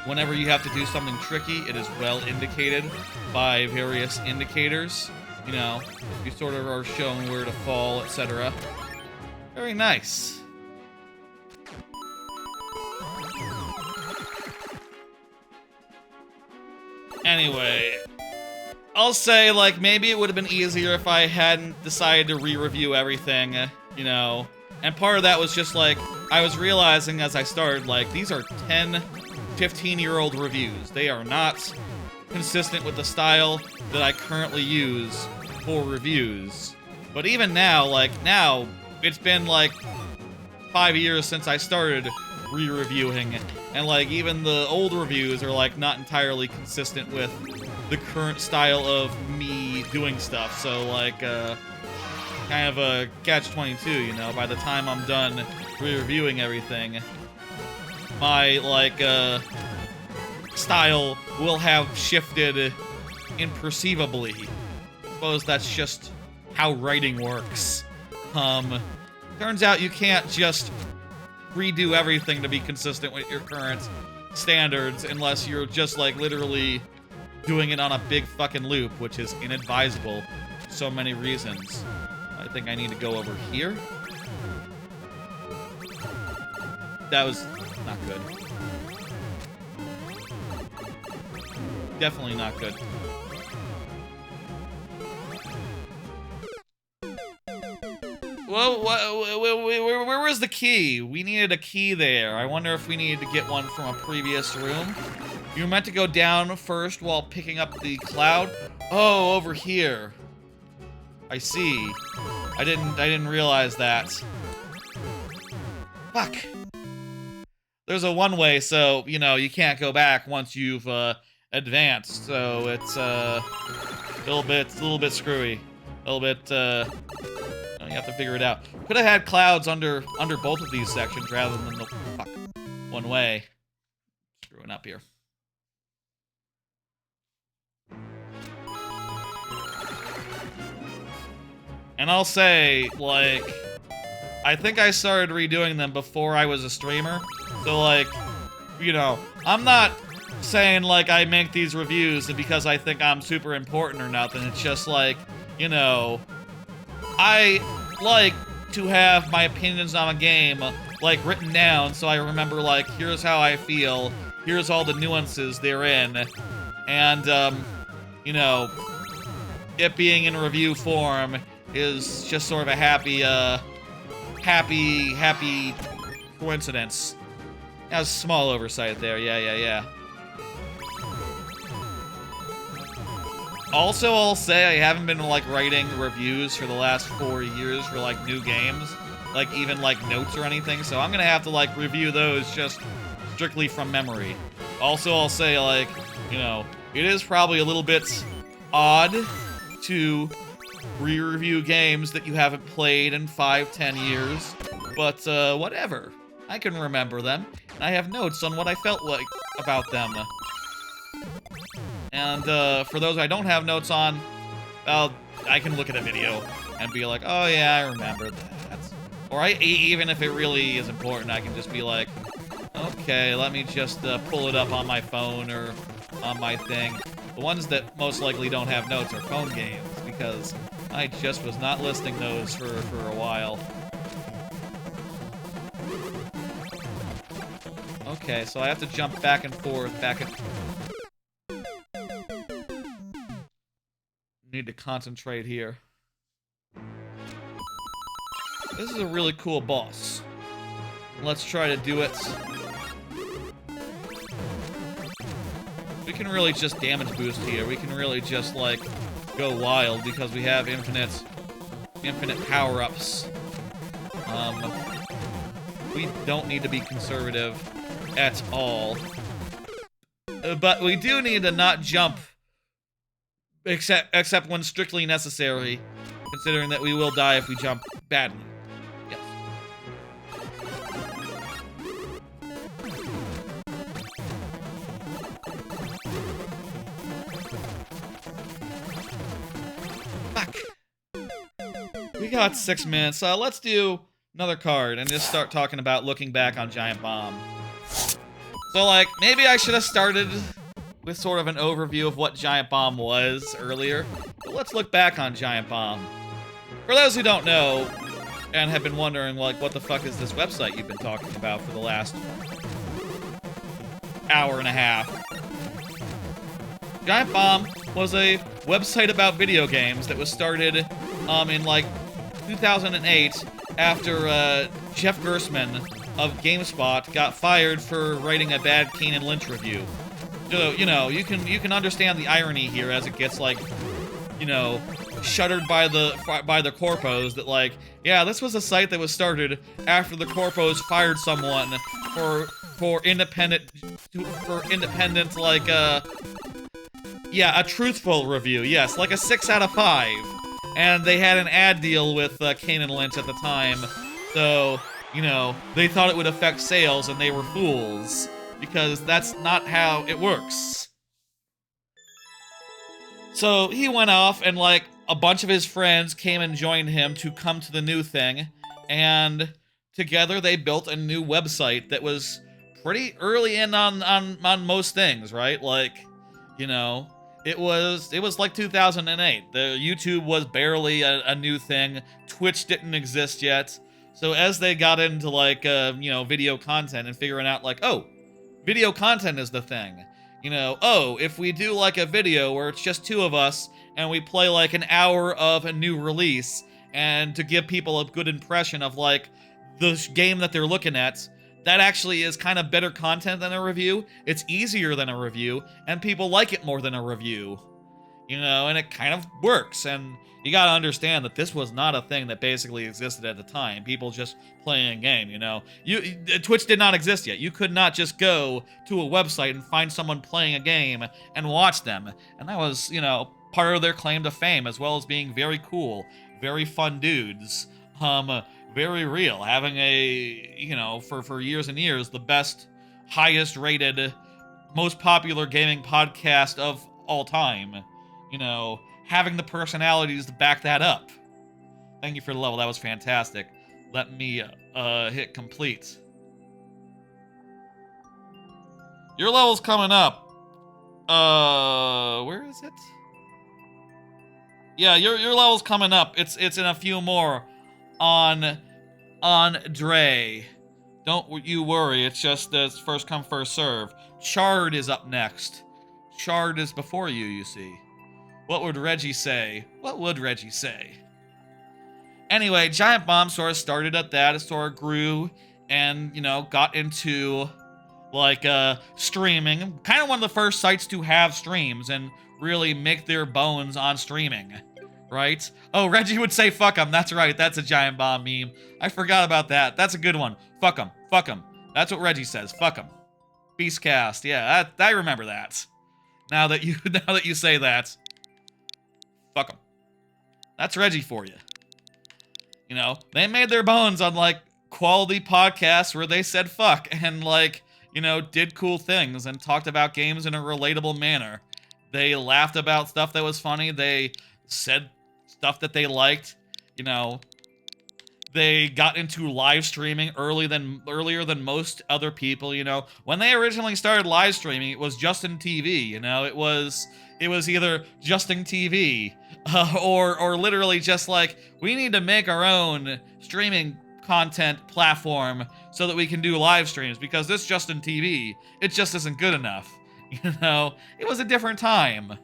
Whenever you have to do something tricky, it is well indicated by various indicators. You know, you sort of are shown where to fall, etc. Very nice. Anyway, I'll say, like, maybe it would have been easier if I hadn't decided to re-review everything, you know. And part of that was just, like, I was realizing as I started, like, these are 10, 15-year-old reviews. They are not consistent with the style that I currently use for reviews. But even now, like, now, it's been, like, 5 years since I started re-reviewing, and, like, even the old reviews are, like, not entirely consistent with the current style of me doing stuff, so, like, kind of a catch-22, you know? By the time I'm done re-reviewing everything, my, like, style will have shifted imperceivably. I suppose that's just how writing works. Turns out you can't just redo everything to be consistent with your current standards unless you're just, like, literally doing it on a big fucking loop, which is inadvisable for so many reasons. I think I need to go over here. That was not good. Definitely not good. Well, where was the key? We needed a key there. I wonder if we needed to get one from a previous room. You were meant to go down first while picking up the cloud. Oh, over here. I see. I didn't realize that. Fuck. There's a one-way, so, you know, you can't go back once you've advanced. So it's a little bit screwy. A little bit you have to figure it out. Could have had clouds under both of these sections rather than the fuck one way. Screwing up here. And I'll say, like, I think I started redoing them before I was a streamer. So, like, you know, I'm not saying, like, I make these reviews because I think I'm super important or nothing. It's just, like, you know, I like to have my opinions on a game, like, written down so I remember, like, here's how I feel, here's all the nuances therein, and, you know, it being in review form is just sort of a happy coincidence. That was a small oversight there, yeah. Also, I'll say I haven't been, like, writing reviews for the last 4 years for, like, new games. Like, even, like, notes or anything. So I'm gonna have to, like, review those just strictly from memory. Also, I'll say, like, you know, it is probably a little bit odd to re-review games that you haven't played in 5-10 years. But, whatever. I can remember them. And I have notes on what I felt like about them. And, for those I don't have notes on, well, I can look at a video and be like, oh yeah, I remember that. Or even if it really is important, I can just be like, okay, let me just pull it up on my phone or on my thing. The ones that most likely don't have notes are phone games, because I just was not listing those for a while. Okay, so I have to jump back and forth, Need to concentrate here. This is a really cool boss. Let's try to do it. We can really just damage boost here. We can really just, like, go wild because we have infinite power-ups. We don't need to be conservative at all. But we do need to not jump except when strictly necessary, considering that we will die if we jump badly. Yes. Fuck. We got 6 minutes. Let's do another card and just start talking about looking back on Giant Bomb. So, like, maybe I should have started with sort of an overview of what Giant Bomb was earlier. But let's look back on Giant Bomb. For those who don't know, and have been wondering, like, what the fuck is this website you've been talking about for the last hour and a half? Giant Bomb was a website about video games that was started in, like, 2008 after Jeff Gersman of GameSpot got fired for writing a bad Kane and Lynch review. So, you know, you can understand the irony here as it gets, like, you know, shuttered by the corpos that, like, yeah, this was a site that was started after the corpos fired someone for independent like yeah, a truthful review. Yes, like a 6 out of 5. And they had an ad deal with Kane and Lynch at the time. So, you know, they thought it would affect sales and they were fools. Because that's not how it works. So he went off and, like, a bunch of his friends came and joined him to come to the new thing. And together they built a new website that was pretty early in on most things, right? Like, you know, it was like 2008. The YouTube was barely a new thing. Twitch didn't exist yet. So as they got into, like, you know, video content and figuring out, like, oh, video content is the thing. You know, oh, if we do, like, a video where it's just 2 of us and we play, like, an hour of a new release and to give people a good impression of, like, the game that they're looking at, that actually is kind of better content than a review. It's easier than a review, and people like it more than a review. You know, and it kind of works, and you gotta understand that this was not a thing that basically existed at the time. People just playing a game, you know. Twitch did not exist yet. You could not just go to a website and find someone playing a game and watch them. And that was, you know, part of their claim to fame, as well as being very cool, very fun dudes, very real, having a, you know, for years and years, the best, highest rated, most popular gaming podcast of all time. You know, having the personalities to back that up. Thank you for the level. That was fantastic. Let me hit complete. Your level's coming up. Where is it? Yeah, your level's coming up. It's in a few more on Dre. Don't you worry. It's just it's first come first serve. Chard is up next. Chard is before you, you see. What would Reggie say? What would Reggie say? Anyway, Giant Bomb sort of started at that. It sort of grew and, you know, got into, like, streaming. Kind of one of the first sites to have streams and really make their bones on streaming, right? Oh, Reggie would say fuck 'em. That's right. That's a Giant Bomb meme. I forgot about that. That's a good one. Fuck 'em. Fuck 'em. That's what Reggie says. Fuck 'em. Beastcast. Yeah, I remember that. Now that you say that. Fuck them. That's Reggie for you. You know, they made their bones on, like, quality podcasts where they said fuck and, like, you know, did cool things and talked about games in a relatable manner. They laughed about stuff that was funny. They said stuff that they liked. You know, They got into live streaming earlier than most other people, you know. When they originally started live streaming, it was Justin TV, you know. It was either Justin TV or literally just like, we need to make our own streaming content platform so that we can do live streams, because this Justin TV, it just isn't good enough. You know, it was a different time.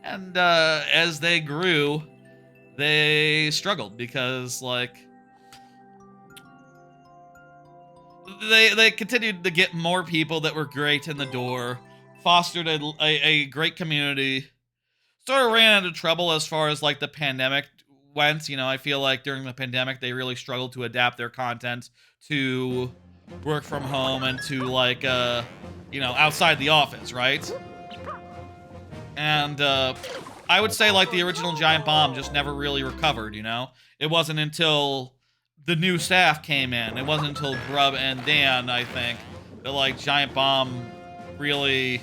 And as they grew, they struggled because, like, they continued to get more people that were great in the door, fostered a great community, sort of ran into trouble as far as, like, the pandemic went. You know, I feel like during the pandemic, they really struggled to adapt their content to work from home and to, like, you know, outside the office, right? And, I would say, like, the original Giant Bomb just never really recovered, you know? It wasn't until the new staff came in, it wasn't until Grub and Dan, I think, that, like, Giant Bomb really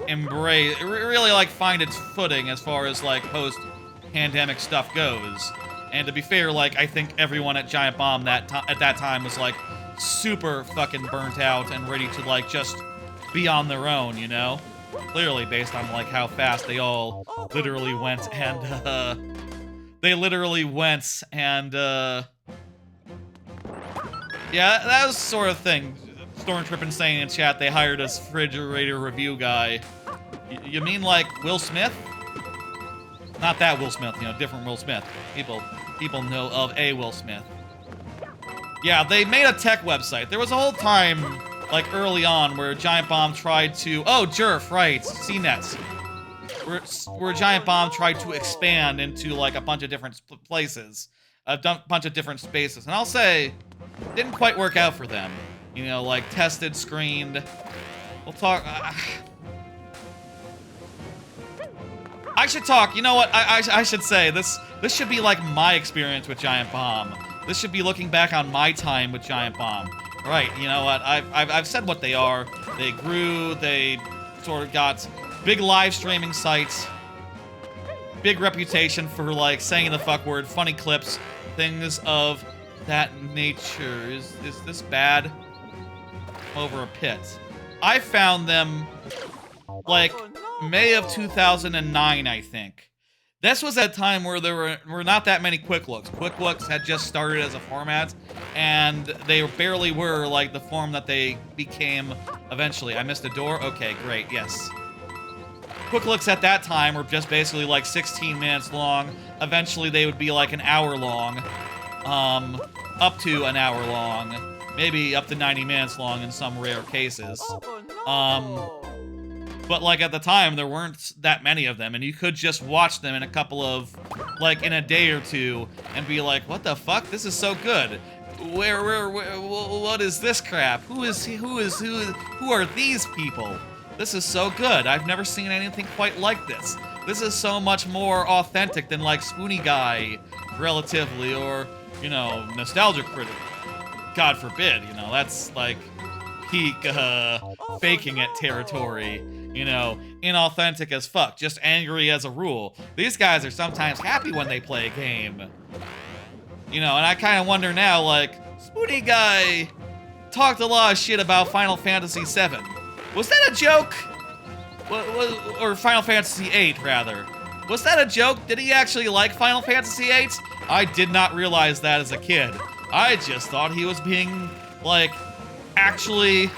really, like, find its footing as far as, like, post-pandemic stuff goes. And to be fair, like, I think everyone at Giant Bomb at that time was, like, super fucking burnt out and ready to, like, just be on their own, you know? Clearly, based on, like, how fast they all literally went and, yeah, that was the sort of thing. Stormtrip saying in chat they hired a refrigerator review guy. You mean, like, Will Smith? Not that Will Smith, you know, different Will Smith. People know of a Will Smith. Yeah, they made a tech website. There was a whole time, like, early on where Giant Bomb tried to... Oh, Jerf, right, CNET. Where Giant Bomb tried to expand into, like, a bunch of different places. A bunch of different spaces. And I'll say, it didn't quite work out for them. You know, like, tested, screened. We'll talk... I should talk. You know what? I should say, this should be, like, my experience with Giant Bomb. This should be looking back on my time with Giant Bomb. Right, you know what? I've said what they are. They grew, they sort of got big live streaming sites, big reputation for, like, saying the fuck word, funny clips, things of that nature. Is this bad? Over a pit. I found them, like, May of 2009, I think. This was a time where there were not that many Quick Looks. Quick Looks had just started as a format, and they barely were, like, the form that they became eventually. I missed a door? Okay, great, yes. Quick Looks at that time were just basically, like, 16 minutes long. Eventually, they would be, like, an hour long. Up to an hour long. Maybe up to 90 minutes long in some rare cases. But, like, at the time, there weren't that many of them, and you could just watch them in a couple of, like, in a day or two, and be like, what the fuck? This is so good. What is this crap? Who are these people? This is so good. I've never seen anything quite like this. This is so much more authentic than, like, Spoony Guy, relatively, or, you know, Nostalgia Critic. God forbid, you know, that's, like, peak, faking it territory. You know, inauthentic as fuck, just angry as a rule. These guys are sometimes happy when they play a game. You know, and I kind of wonder now, like, Spoony Guy talked a lot of shit about Final Fantasy VII. Was that a joke? Or Final Fantasy VIII, rather. Was that a joke? Did he actually like Final Fantasy VIII? I did not realize that as a kid. I just thought he was being, like, actually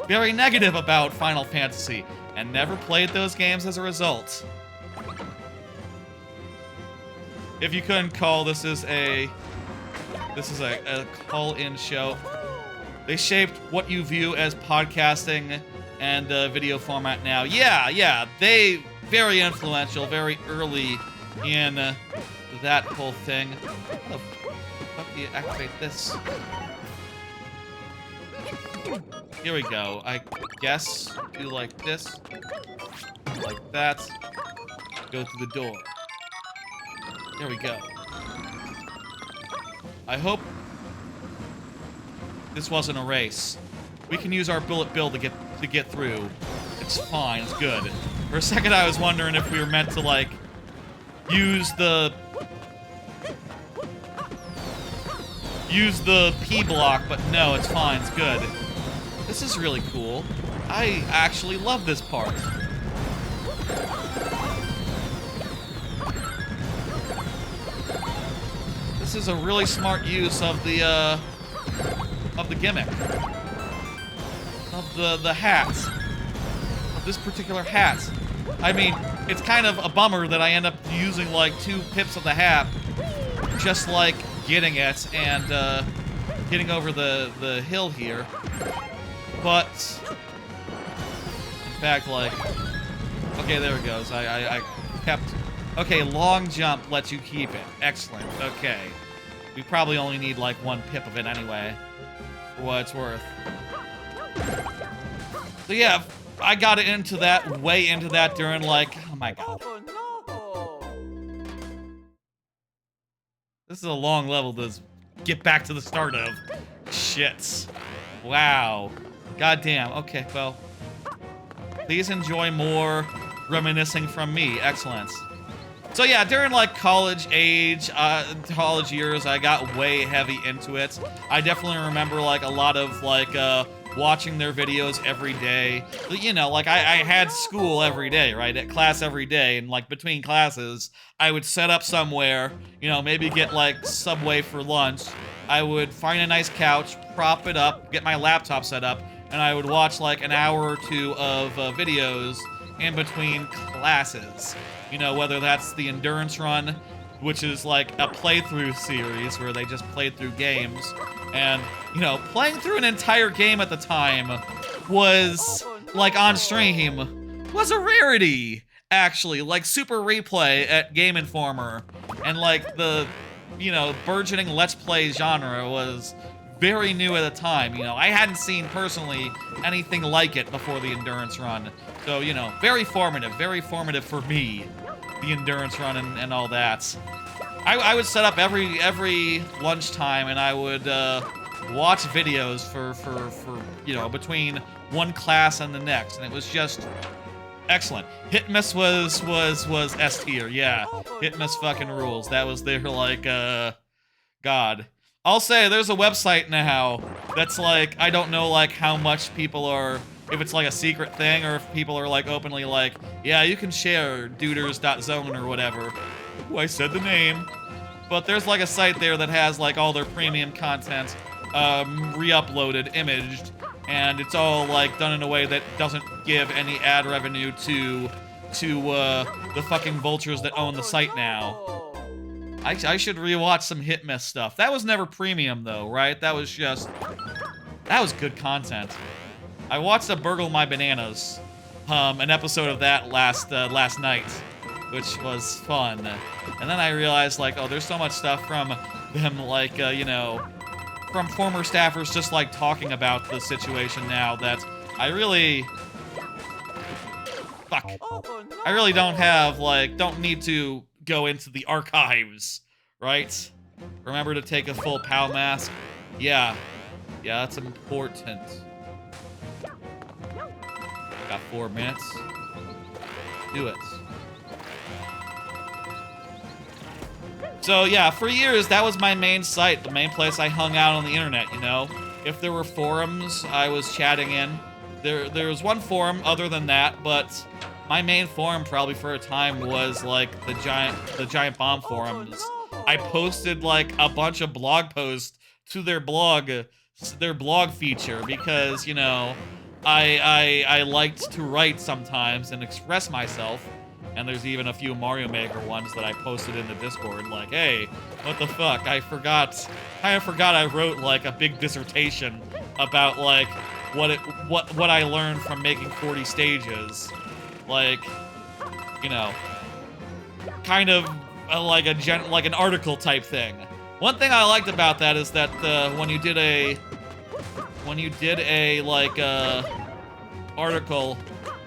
very negative about Final Fantasy, and never played those games as a result. If you couldn't call, this is a call-in show. They shaped what you view as podcasting and video format now. Yeah, they very influential, very early in that whole thing. How the fuck do you activate this? Here we go. I guess do like this, like that. Go through the door. There we go. I hope this wasn't a race. We can use our bullet bill to get through. It's fine. It's good. For a second, I was wondering if we were meant to, like, use the use the P block, but no, it's fine, it's good. This is really cool. I actually love this part. This is a really smart use of the gimmick. Of the hats. Of this particular hat. I mean, it's kind of a bummer that I end up using like 2 pips of the hat, just like getting it and getting over the hill here. But in fact, like, okay, there it goes. I kept. Okay, long jump lets you keep it. Excellent. Okay, we probably only need like 1 pip of it anyway, for what it's worth. So yeah, I got into that, way into that during like, oh my god. Oh no! This is a long level to get back to the start of. Shits. Wow. Goddamn. Okay, well. Please enjoy more reminiscing from me. Excellent. So yeah, during like college years, I got way heavy into it. I definitely remember like a lot of like, watching their videos every day. You know, like I had school every day, right? At class every day, and like between classes, I would set up somewhere, you know, maybe get like Subway for lunch. I would find a nice couch, prop it up, get my laptop set up, and I would watch like an hour or 2 of videos in between classes. You know, whether that's the endurance run, which is like a playthrough series where they just played through games. And, you know, playing through an entire game at the time was, like, on stream, was a rarity, actually. Like, Super Replay at Game Informer and, like, the, you know, burgeoning Let's Play genre was very new at the time. You know, I hadn't seen, personally, anything like it before the endurance run. So, you know, very formative for me, the endurance run and all that. I would set up every lunchtime, and I would watch videos for you know, between one class and the next, and it was just excellent. Hit Miss was S tier, yeah. Hit Miss fucking rules. That was their like god. I'll say there's a website now that's like, I don't know like how much people are, if it's like a secret thing or if people are like openly like, yeah, you can share duders.zone or whatever. Ooh, I said the name. But there's like a site there that has like all their premium content re-uploaded, imaged, and it's all like done in a way that doesn't give any ad revenue to the fucking vultures that own the site now. I should rewatch some Hit Miss stuff. That was never premium though, right? That was good content. I watched a Burgle My Bananas, an episode of that last night, which was fun. And then I realized, like, oh, there's so much stuff from them, like, you know, from former staffers just, like, talking about the situation now that I really... Fuck. I really don't have, like, don't need to go into the archives, right? Remember to take a full POW mask? Yeah. Yeah, that's important. Got 4 minutes. Do it. So yeah, for years, that was my main site, the main place I hung out on the internet, you know? If there were forums, I was chatting in. There was one forum other than that, but my main forum probably for a time was like the Giant Bomb forums. I posted like a bunch of blog posts to their blog feature because, you know, I liked to write sometimes and express myself. And there's even a few Mario Maker ones that I posted in the Discord, like, hey, what the fuck, I forgot I wrote, like, a big dissertation about, like, what I learned from making 40 stages. Like, you know, kind of like an article type thing. One thing I liked about that is that when you did a article,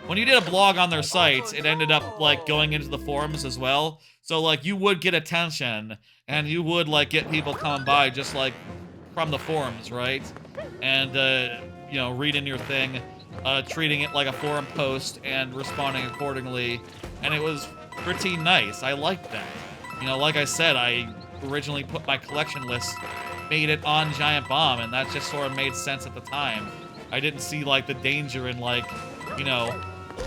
when you did a blog on their sites, it ended up, like, going into the forums as well. So, like, you would get attention, and you would, like, get people coming by just, like, from the forums, right? And, you know, reading your thing, treating it like a forum post, and responding accordingly. And it was pretty nice. I liked that. You know, like I said, I originally put my collection list made it on Giant Bomb, and that just sort of made sense at the time. I didn't see, like, the danger in, like, you know,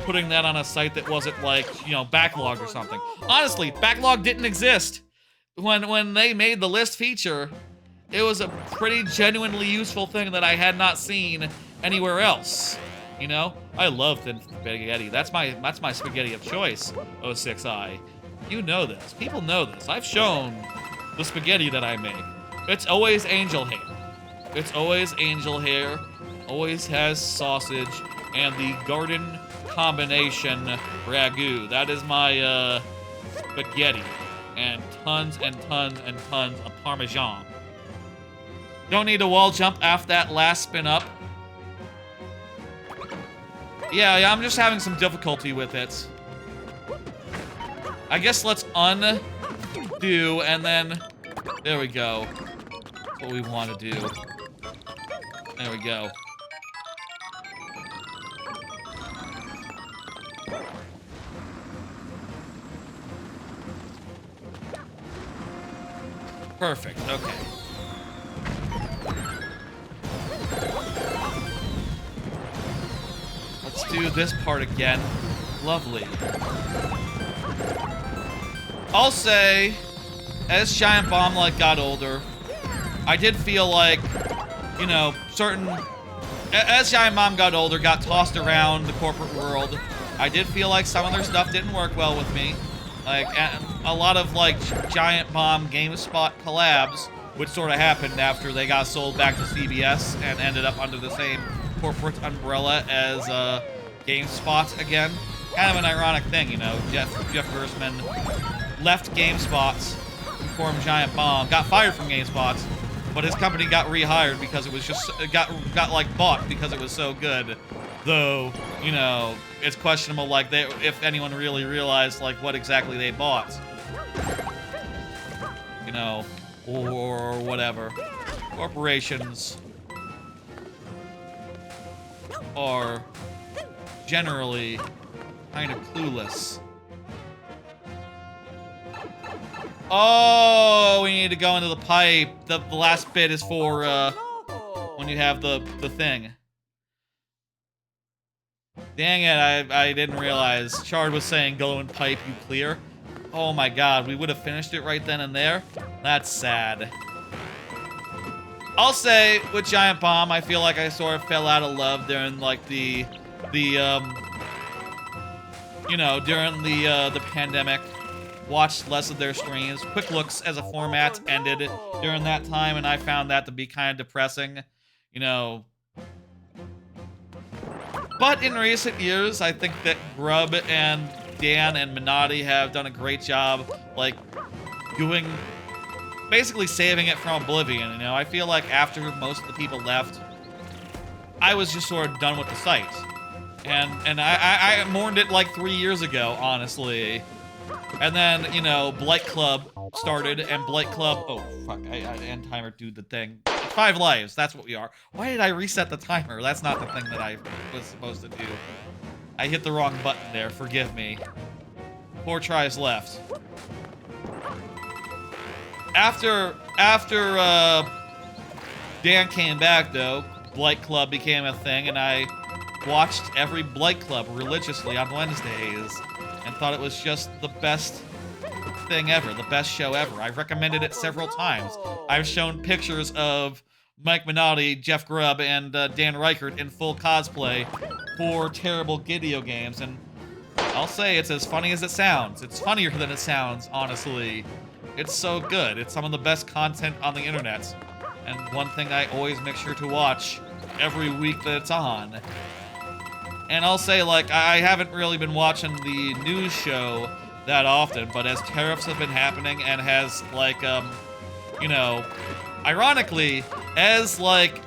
putting that on a site that wasn't, like, you know, backlogged or something. Honestly, backlog didn't exist. When they made the list feature, it was a pretty genuinely useful thing that I had not seen anywhere else. You know? I love thin spaghetti. That's my spaghetti of choice, 06i. You know this. People know this. I've shown the spaghetti that I make. It's always angel hair. It's always angel hair. Always has sausage and the garden combination ragu. That is my spaghetti. And tons and tons and tons of Parmesan. Don't need to wall jump after that last spin up. Yeah, I'm just having some difficulty with it. I guess let's undo and then... There we go. That's what we want to do. There we go. Perfect, okay. Let's do this part again. Lovely. I'll say, as Giant Bomb like got older, I did feel like, you know, as Giant Bomb got older, got tossed around the corporate world, I did feel like some of their stuff didn't work well with me. Like, a lot of, like, Giant Bomb GameSpot collabs, which sort of happened after they got sold back to CBS and ended up under the same corporate umbrella as GameSpot again. Kind of an ironic thing, you know. Jeff Gerstmann left GameSpot, formed Giant Bomb, got fired from GameSpot, but his company got rehired because it was just got like bought because it was so good. Though, you know, it's questionable, like, if anyone really realized, like, what exactly they bought. You know, or whatever. Corporations are generally kind of clueless. Oh, we need to go into the pipe. The last bit is for, when you have the thing. Dang it, I didn't realize. Chard was saying go in pipe, you clear. Oh my god, we would have finished it right then and there? That's sad. I'll say, with Giant Bomb, I feel like I sort of fell out of love during, like, you know, during the pandemic. Watched less of their streams. Quick Looks as a format ended during that time, and I found that to be kind of depressing. You know... But in recent years, I think that Grub and Dan and Minotti have done a great job, like, basically saving it from oblivion, you know? I feel like after most of the people left, I was just sort of done with the site. And I mourned it like 3 years ago, honestly. And then, you know, Blight Club started, and Blight Club... Oh, fuck, I end timer do the thing. 5 lives, that's what we are. Why did I reset the timer? That's not the thing that I was supposed to do. I hit the wrong button there, forgive me. 4 tries left. After Dan came back, though, Blight Club became a thing, and I watched every Blight Club religiously on Wednesdays, and thought it was just the best thing ever, the best show ever. I've recommended it several times. I've shown pictures of Mike Minotti, Jeff Grubb, and Dan Reichert in full cosplay for terrible video games, and I'll say it's as funny as it sounds. It's funnier than it sounds, honestly. It's so good. It's some of the best content on the internet, and one thing I always make sure to watch every week that it's on. And I'll say, like, I haven't really been watching the news show that often, but as tariffs have been happening and has, like, you know, ironically, as, like,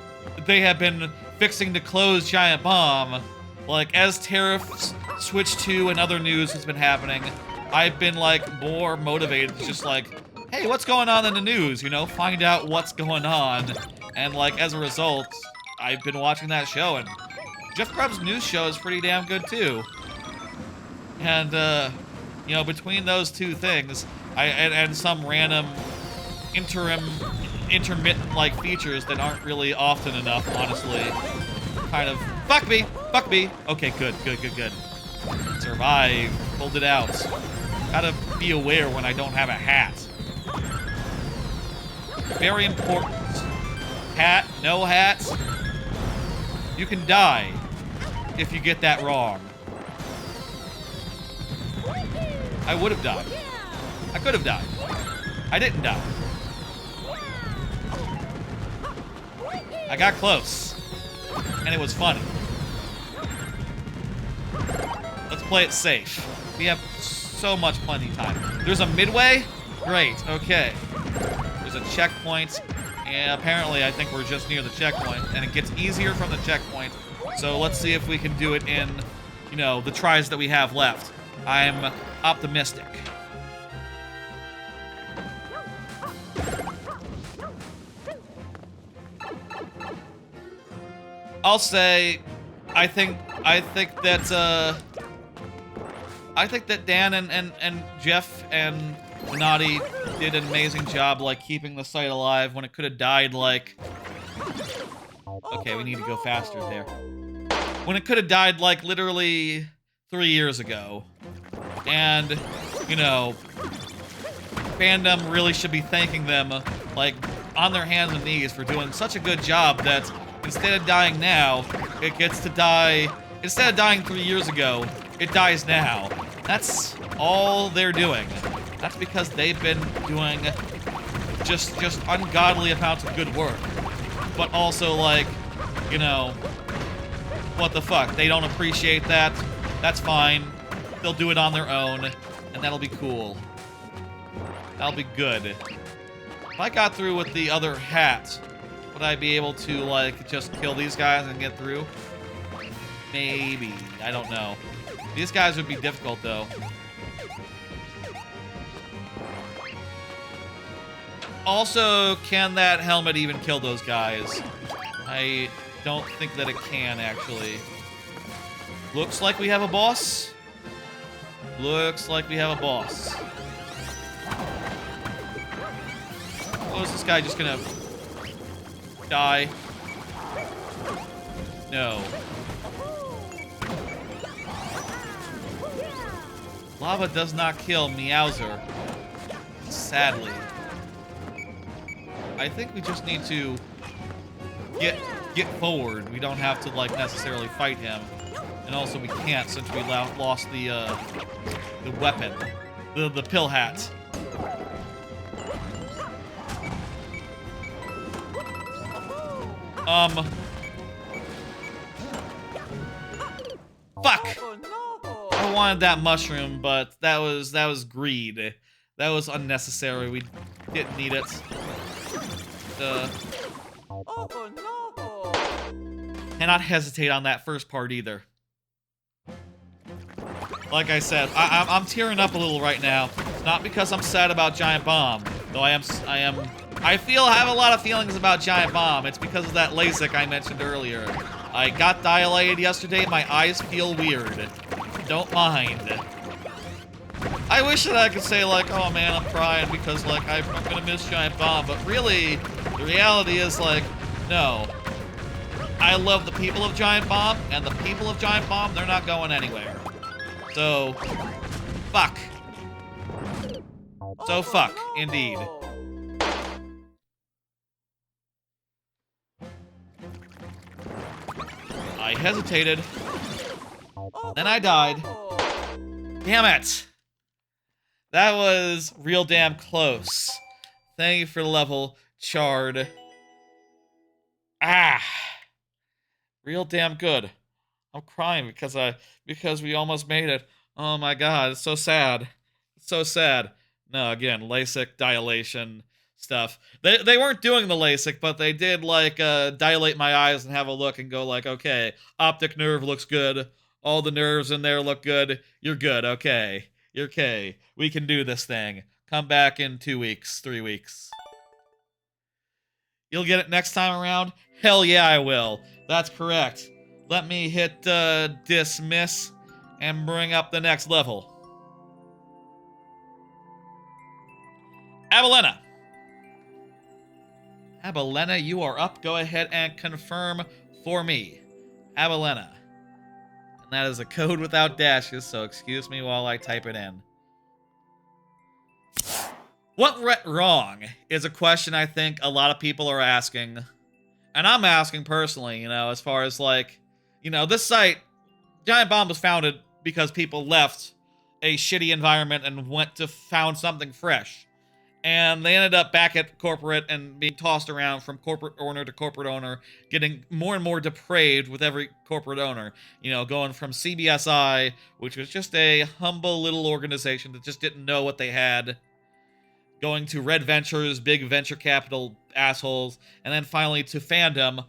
they have been fixing to close Giant Bomb, like, as tariffs switch to and other news has been happening, I've been, like, more motivated to just, like, hey, what's going on in the news, you know, find out what's going on. And, like, as a result, I've been watching that show, and Jeff Grubb's news show is pretty damn good, too. And, you know, between those two things, and some random interim intermittent like features that aren't really often enough, honestly. Kind of fuck me, fuck me. Okay, good. Survive, pulled it out. Gotta be aware when I don't have a hat. Very important. Hat, no hat. You can die if you get that wrong. I would have died. I could have died. I didn't die. I got close. And it was funny. Let's play it safe. We have so much plenty time. There's a midway? Great, okay. There's a checkpoint. And apparently I think we're just near the checkpoint. And it gets easier from the checkpoint. So let's see if we can do it in, you know, the tries that we have left. I'm optimistic. I'll say, I think that Dan and Jeff and Naughty did an amazing job, like, keeping the site alive when it could have died, like... Okay, we need to go faster there. When it could have died, like, literally 3 years ago. And, you know, Fandom really should be thanking them, like, on their hands and knees for doing such a good job that instead of dying now, it gets to die... Instead of dying 3 years ago, it dies now. That's all they're doing. That's because they've been doing just ungodly amounts of good work. But also, like, you know, what the fuck? They don't appreciate that. That's fine. They'll do it on their own, and that'll be cool. That'll be good. If I got through with the other hat, would I be able to, like, just kill these guys and get through? Maybe. I don't know. These guys would be difficult, though. Also, can that helmet even kill those guys? I don't think that it can, actually. Looks like we have a boss. Looks like we have a boss. Oh, is this guy just gonna die? No. Lava does not kill Meowser. Sadly. I think we just need to get forward. We don't have to, like, necessarily fight him. And also we can't since we lost the weapon. The pill hat. Fuck! I wanted that mushroom, but that was greed. That was unnecessary. We didn't need it. Cannot hesitate on that first part either. Like I said, I'm tearing up a little right now. Not because I'm sad about Giant Bomb, though I have a lot of feelings about Giant Bomb. It's because of that LASIK I mentioned earlier. I got dilated yesterday. My eyes feel weird. Don't mind. I wish that I could say, like, oh man, I'm crying because, like, I'm gonna miss Giant Bomb, but really, the reality is, like, no. I love the people of Giant Bomb, and the people of Giant Bomb, they're not going anywhere. So, fuck. So fuck, indeed. I hesitated. Then I died. Damn it! That was real damn close. Thank you for the level, Chard. Ah! Real damn good. I'm crying because we almost made it. Oh my god, it's so sad. It's so sad. No, again, LASIK, dilation, stuff. They weren't doing the LASIK, but they did, like, dilate my eyes and have a look and go, like, okay, optic nerve looks good. All the nerves in there look good. You're good, okay. You're okay. We can do this thing. Come back in 2 weeks, 3 weeks. You'll get it next time around? Hell yeah, I will. That's correct. Let me hit dismiss and bring up the next level. Avalena. Abalena, you are up. Go ahead and confirm for me. Abalena. And that is a code without dashes, so excuse me while I type it in. What went wrong is a question I think a lot of people are asking. And I'm asking personally, as far as like, this site, Giant Bomb was founded because people left a shitty environment and went to found something fresh. And they ended up back at corporate and being tossed around from corporate owner to corporate owner, getting more and more depraved with every corporate owner. Going from CBSI, which was just a humble little organization that just didn't know what they had, going to Red Ventures, big venture capital assholes, and then finally to Fandom,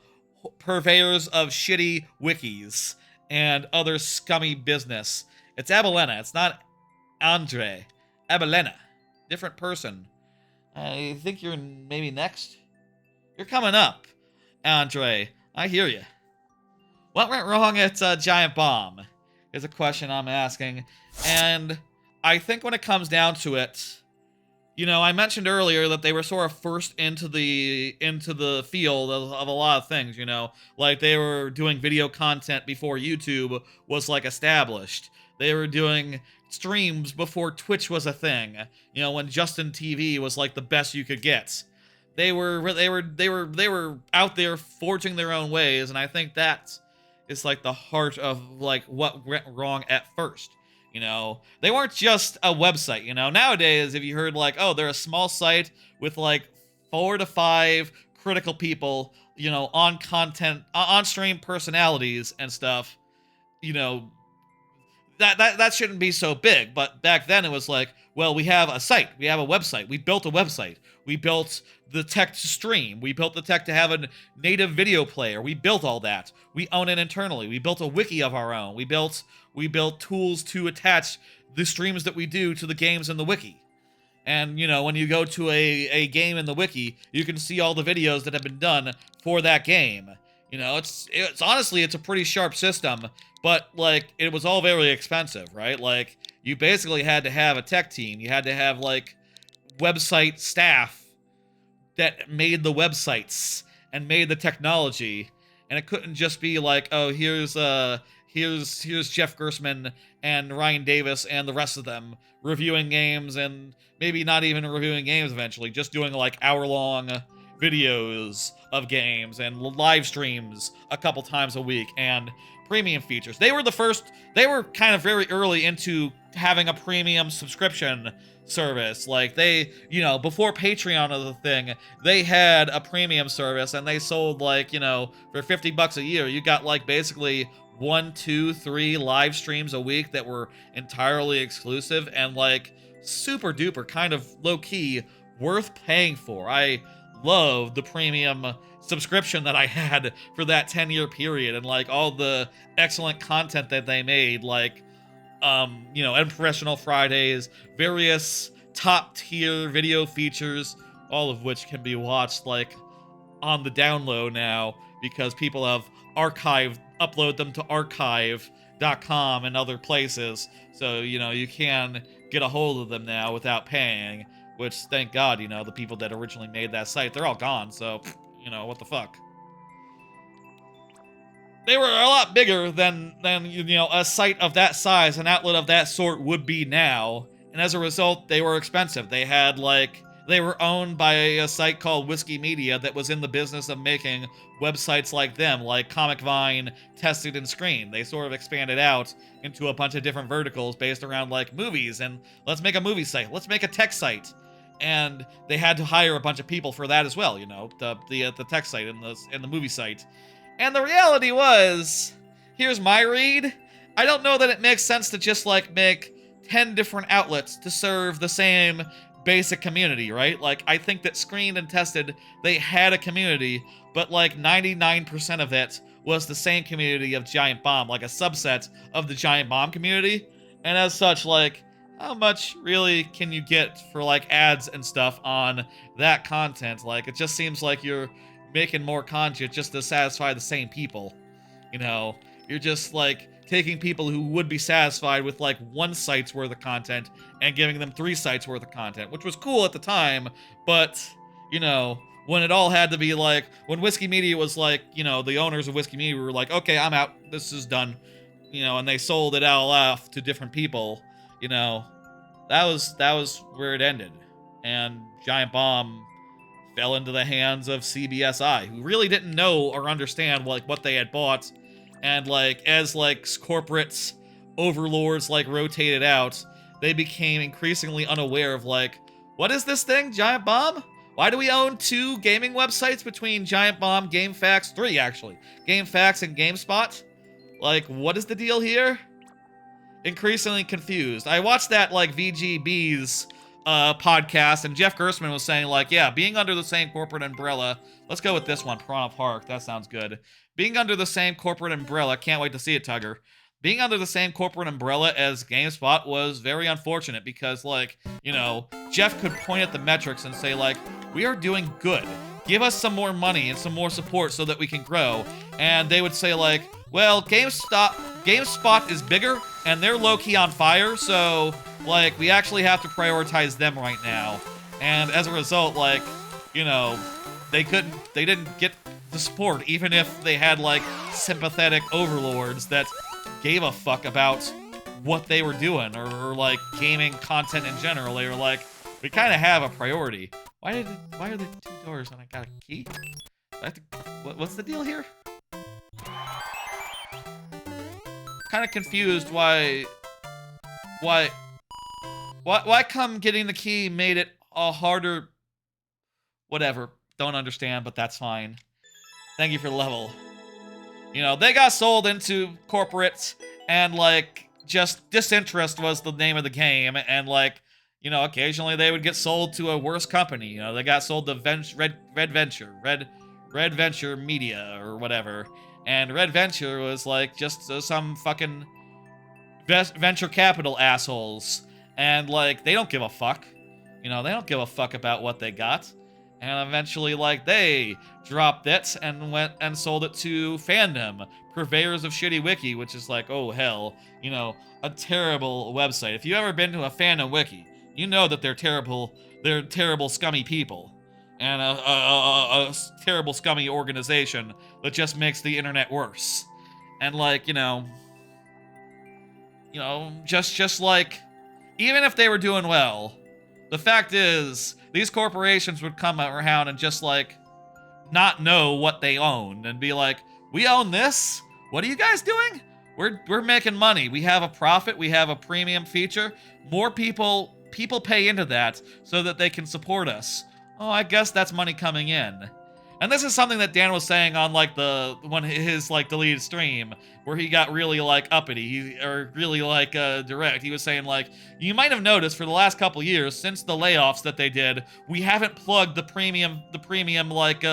purveyors of shitty wikis and other scummy business. It's Abalena. It's not Andre. Abalena. Different person. I think you're maybe next. You're coming up, Andre. I hear you. What went wrong at Giant Bomb is a question I'm asking. And I think when it comes down to it, I mentioned earlier that they were sort of first into the field of a lot of things, like they were doing video content before YouTube was like established. They were doing streams before Twitch was a thing, when Justin TV was like the best you could get. They were out there forging their own ways, and I think that is like the heart of like what went wrong at first. They weren't just a website. Nowadays, if you heard like, oh, they're a small site with like 4 to 5 critical people, on content, on stream personalities and stuff, that shouldn't be so big. But back then it was like, well, we have a site, we have a website, we built a website, we built the tech to stream, we built the tech to have a native video player, we built all that, we own it internally, we built a wiki of our own, we built tools to attach the streams that we do to the games in the wiki. And when you go to a game in the wiki, you can see all the videos that have been done for that game. It's honestly, it's a pretty sharp system, but like it was all very expensive, right? Like you basically had to have a tech team, you had to have like website staff that made the websites and made the technology, and it couldn't just be like, oh, here's Jeff Gersman and Ryan Davis and the rest of them reviewing games, and maybe not even reviewing games eventually, just doing like hour-long videos of games and live streams a couple times a week and premium features. They were kind of very early into having a premium subscription service. Like they, before Patreon was a thing, they had a premium service and they sold like, for $50 a year, you got like basically 1, 2, 3 live streams a week that were entirely exclusive and like super duper kind of low key worth paying for. I love the premium subscription that I had for that 10-year period and like all the excellent content that they made, like Professional Fridays, various top tier video features, all of which can be watched like on the download now because people have upload them to archive.com and other places, so you can get a hold of them now without paying, which thank God, the people that originally made that site, they're all gone, so what the fuck. They were a lot bigger than a site of that size, an outlet of that sort would be now, and as a result, they were expensive. They were owned by a site called Whiskey Media that was in the business of making websites like them, like Comic Vine, Tested, and Screen. They sort of expanded out into a bunch of different verticals based around like movies, and let's make a movie site, let's make a tech site. And they had to hire a bunch of people for that as well, the tech site and the movie site. And the reality was, here's my read, I don't know that it makes sense to just like make 10 different outlets to serve the same basic community, right? Like, I think that Screened and Tested, they had a community, but like 99% of it was the same community of Giant Bomb, like a subset of the Giant Bomb community. And as such, like, how much really can you get for like ads and stuff on that content? Like, it just seems like you're making more content just to satisfy the same people. You're just like taking people who would be satisfied with like one site's worth of content and giving them 3 sites worth of content, which was cool at the time, but when it all had to be like, when Whiskey Media was like, you know, the owners of Whiskey Media were like, okay, I'm out, this is done, you know, and they sold it all off to different people, you know, that was where it ended. And Giant Bomb fell into the hands of CBSI, who really didn't know or understand like what they had bought, and like as like corporate overlords like rotated out, they became increasingly unaware of like, what is this thing, Giant Bomb? Why do we own 2 gaming websites between Giant Bomb, GameFAQs, 3 actually, GameFAQs and GameSpot? Like, what is the deal here? Increasingly confused. I watched that like VGB's podcast, and Jeff Gerstmann was saying like, yeah, being under the same corporate umbrella, let's go with this one, Piranha Park, that sounds good. Being under the same corporate umbrella, can't wait to see it, Tugger. Being under the same corporate umbrella as GameSpot was very unfortunate because, like, you know, Jeff could point at the metrics and say like, we are doing good. Give us some more money and some more support so that we can grow. And they would say like, well, GameSpot is bigger and they're low-key on fire, so like we actually have to prioritize them right now. And as a result, like, you know, they didn't get the support, even if they had like sympathetic overlords that gave a fuck about what they were doing or like gaming content in general. They were like, we kind of have a priority. Why are there 2 doors and I got a key? I have to, what's the deal here? Kind of confused why come getting the key made it a harder, whatever, don't understand, but that's fine. Thank you for the level. You know, they got sold into corporates, and like just disinterest was the name of the game, and like, you know, occasionally they would get sold to a worse company. You know, they got sold to Red Venture Media or whatever. And Red Venture was like just some fucking venture capital assholes. And like, they don't give a fuck. You know, they don't give a fuck about what they got. And eventually, like, they dropped it and went and sold it to Fandom, purveyors of shitty wiki, which is like, oh hell, you know, a terrible website. If you've ever been to a Fandom wiki, you know that they're terrible, scummy people. And a terrible, scummy organization that just makes the internet worse. And like, you know, just like, even if they were doing well, the fact is, these corporations would come around and just like, not know what they owned and be like, we own this? What are you guys doing? We're making money. We have a profit. We have a premium feature. More people pay into that so that they can support us. Oh, I guess that's money coming in. And this is something that Dan was saying on like his like deleted stream, where he got really like uppity, or really like direct. He was saying like, you might have noticed for the last couple years since the layoffs that they did, we haven't plugged the premium like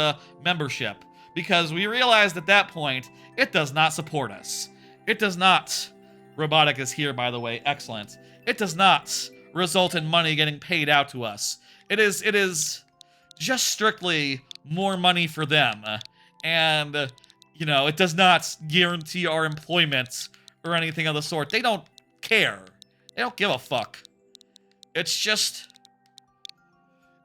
membership, because we realized at that point it does not support us. It does not. Robotic is here, by the way. Excellent. It does not result in money getting paid out to us. It is just strictly more money for them, and you know, it does not guarantee our employment or anything of the sort. They don't care. They don't give a fuck. It's just,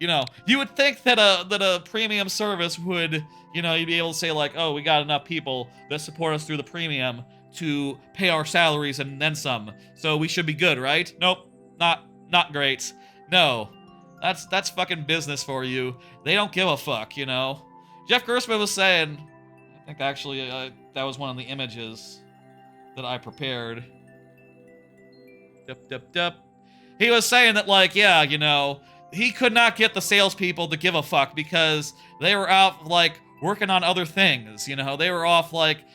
you know, you would think that a premium service would, you know, you'd be able to say like, oh, we got enough people that support us through the premium to pay our salaries and then some, so we should be good, right? Nope, not great. No. That's fucking business for you. They don't give a fuck, you know? Jeff Gerstmann was saying, I think actually that was one of the images that I prepared. He was saying that, like, yeah, you know, he could not get the salespeople to give a fuck because they were out, like, working on other things, you know? They were off, like,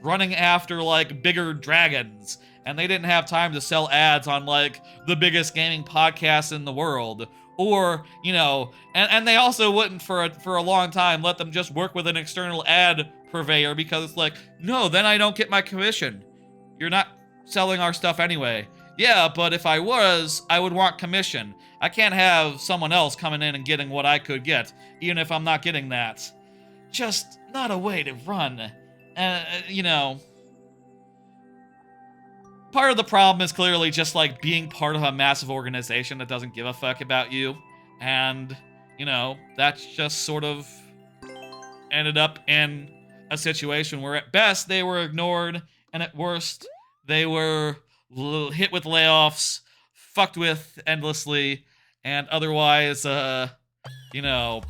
running after, like, bigger dragons. And they didn't have time to sell ads on, like, the biggest gaming podcasts in the world. Or, you know, and they also wouldn't, for a long time, let them just work with an external ad purveyor, because it's like, no, then I don't get my commission. You're not selling our stuff anyway. Yeah, but if I was, I would want commission. I can't have someone else coming in and getting what I could get, even if I'm not getting that. Just not a way to run. You know... Part of the problem is clearly just like being part of a massive organization that doesn't give a fuck about you. And, you know, that's just sort of ended up in a situation where at best they were ignored, and at worst they were hit with layoffs, fucked with endlessly, and otherwise, you know,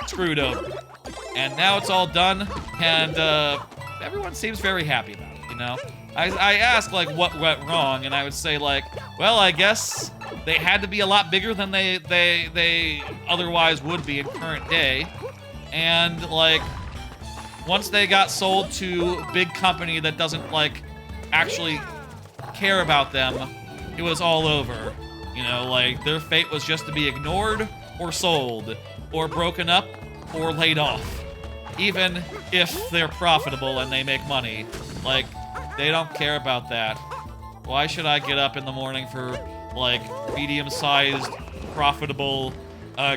screwed over. And now it's all done, and everyone seems very happy about it, you know? I asked, like, what went wrong, and I would say, like, well, I guess they had to be a lot bigger than they otherwise would be in current day. And, like, once they got sold to a big company that doesn't, like, actually care about them, it was all over. You know, like, their fate was just to be ignored or sold or broken up or laid off. Even if they're profitable and they make money. Like, they don't care about that. Why should I get up in the morning for, like, medium-sized, profitable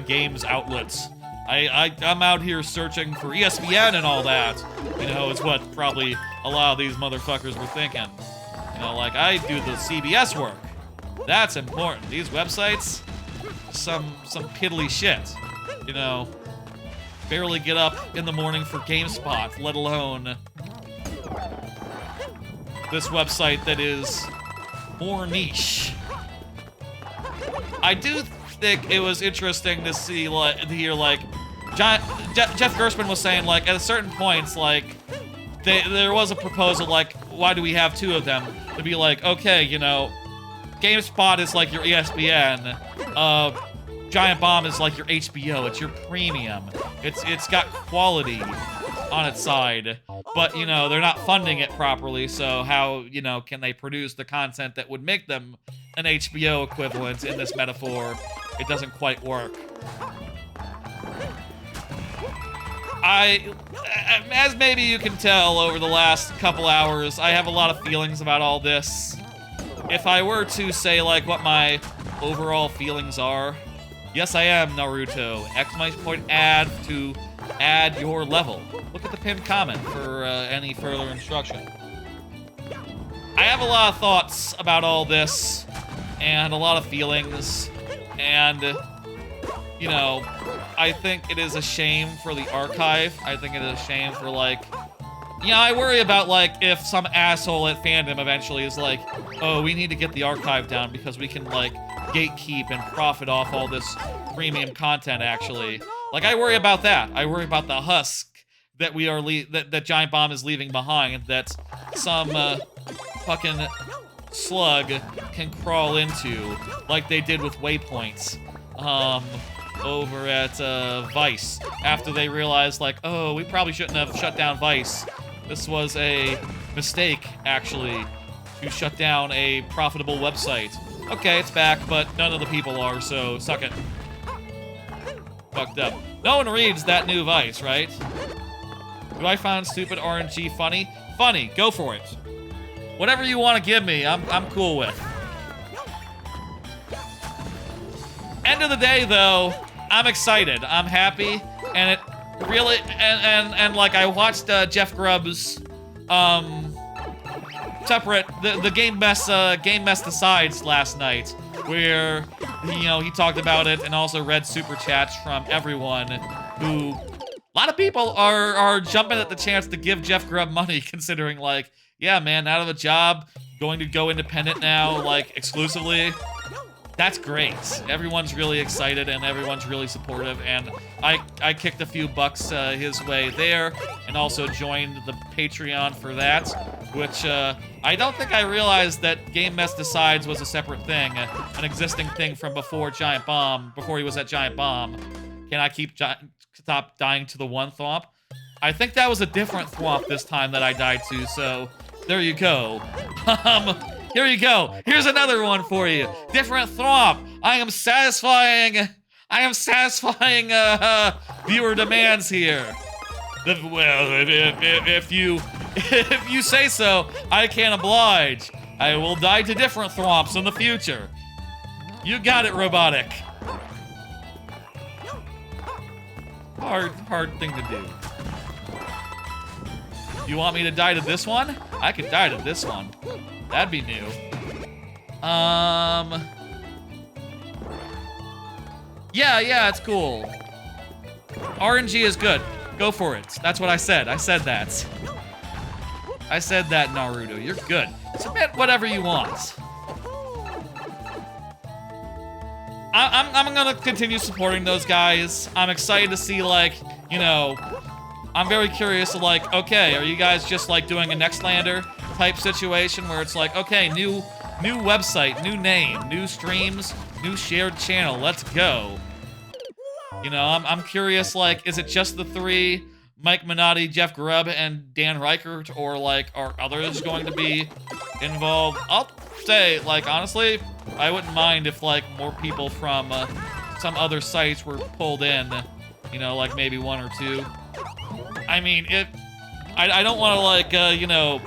games outlets? I'm out here searching for ESPN and all that. You know, is what probably a lot of these motherfuckers were thinking. You know, like, I do the CBS work. That's important. These websites, some piddly shit. You know, barely get up in the morning for GameSpot, let alone this website that is more niche. I do think it was interesting to see, like, to hear, like, Jeff Gerstmann was saying, like, at a certain points, like, there was a proposal, like, why do we have two of them? To be like, okay, you know, GameSpot is like your ESPN, Giant Bomb is like your HBO, it's your premium. It's got quality on its side, but, you know, they're not funding it properly, so how, you know, can they produce the content that would make them an HBO equivalent in this metaphor? It doesn't quite work. As maybe you can tell over the last couple hours, I have a lot of feelings about all this. If I were to say, like, what my overall feelings are, yes, I am Naruto. Exclamation point add to add your level. Look at the pinned comment for any further instruction. I have a lot of thoughts about all this, and a lot of feelings, and, you know, I think it is a shame for the archive. I think it is a shame for, like, you know, I worry about, like, if some asshole at Fandom eventually is like, oh, we need to get the archive down because we can, like, gatekeep and profit off all this premium content, actually. Like, I worry about that. I worry about the husk that we are that Giant Bomb is leaving behind, that some fucking slug can crawl into, like they did with Waypoints, over at Vice, after they realized, like, oh, we probably shouldn't have shut down Vice. This was a mistake, actually, to shut down a profitable website. Okay, it's back, but none of the people are, so suck it. Fucked up. No one reads that new Vice, right? Do I find stupid RNG funny? Funny, go for it. Whatever you want to give me, I'm cool with. End of the day, though, I'm excited. I'm happy, and it really, and like, I watched Jeff Grubb's separate the Game Mess Decides last night, where, you know, he talked about it and also read super chats from everyone who, a lot of people are jumping at the chance to give Jeff Grubb money, considering, like, yeah, man, out of a job, going to go independent now, like, exclusively. That's great. Everyone's really excited and everyone's really supportive, and I kicked a few bucks his way there, and also joined the Patreon for that, which I don't think I realized that Game Mess Decides was a separate thing, an existing thing from before Giant Bomb, before he was at Giant Bomb. Can I stop dying to the one thwomp? I think that was a different thwomp this time that I died to, so there you go. Here you go. Here's another one for you. Different thwomp. I am satisfying viewer demands here. Well, if you say so, I can oblige. I will die to different thwomps in the future. You got it, Robotic. Hard thing to do. You want me to die to this one? I could die to this one. That'd be new. Yeah, it's cool. RNG is good. Go for it. That's what I said. I said that. I said that, Naruto. You're good. Submit whatever you want. I'm gonna continue supporting those guys. I'm excited to see, like, you know, I'm very curious to, like, okay, are you guys just, like, doing a Nextlander type situation where it's like, okay, new website, new name, new streams, new shared channel, let's go. You know, I'm curious, like, is it just the three, Mike Minotti, Jeff Grubb, and Dan Reichert, or, like, are others going to be involved? I'll say, like, honestly, I wouldn't mind if, like, more people from some other sites were pulled in, you know, like maybe one or two. I mean, I don't want to, like, you know,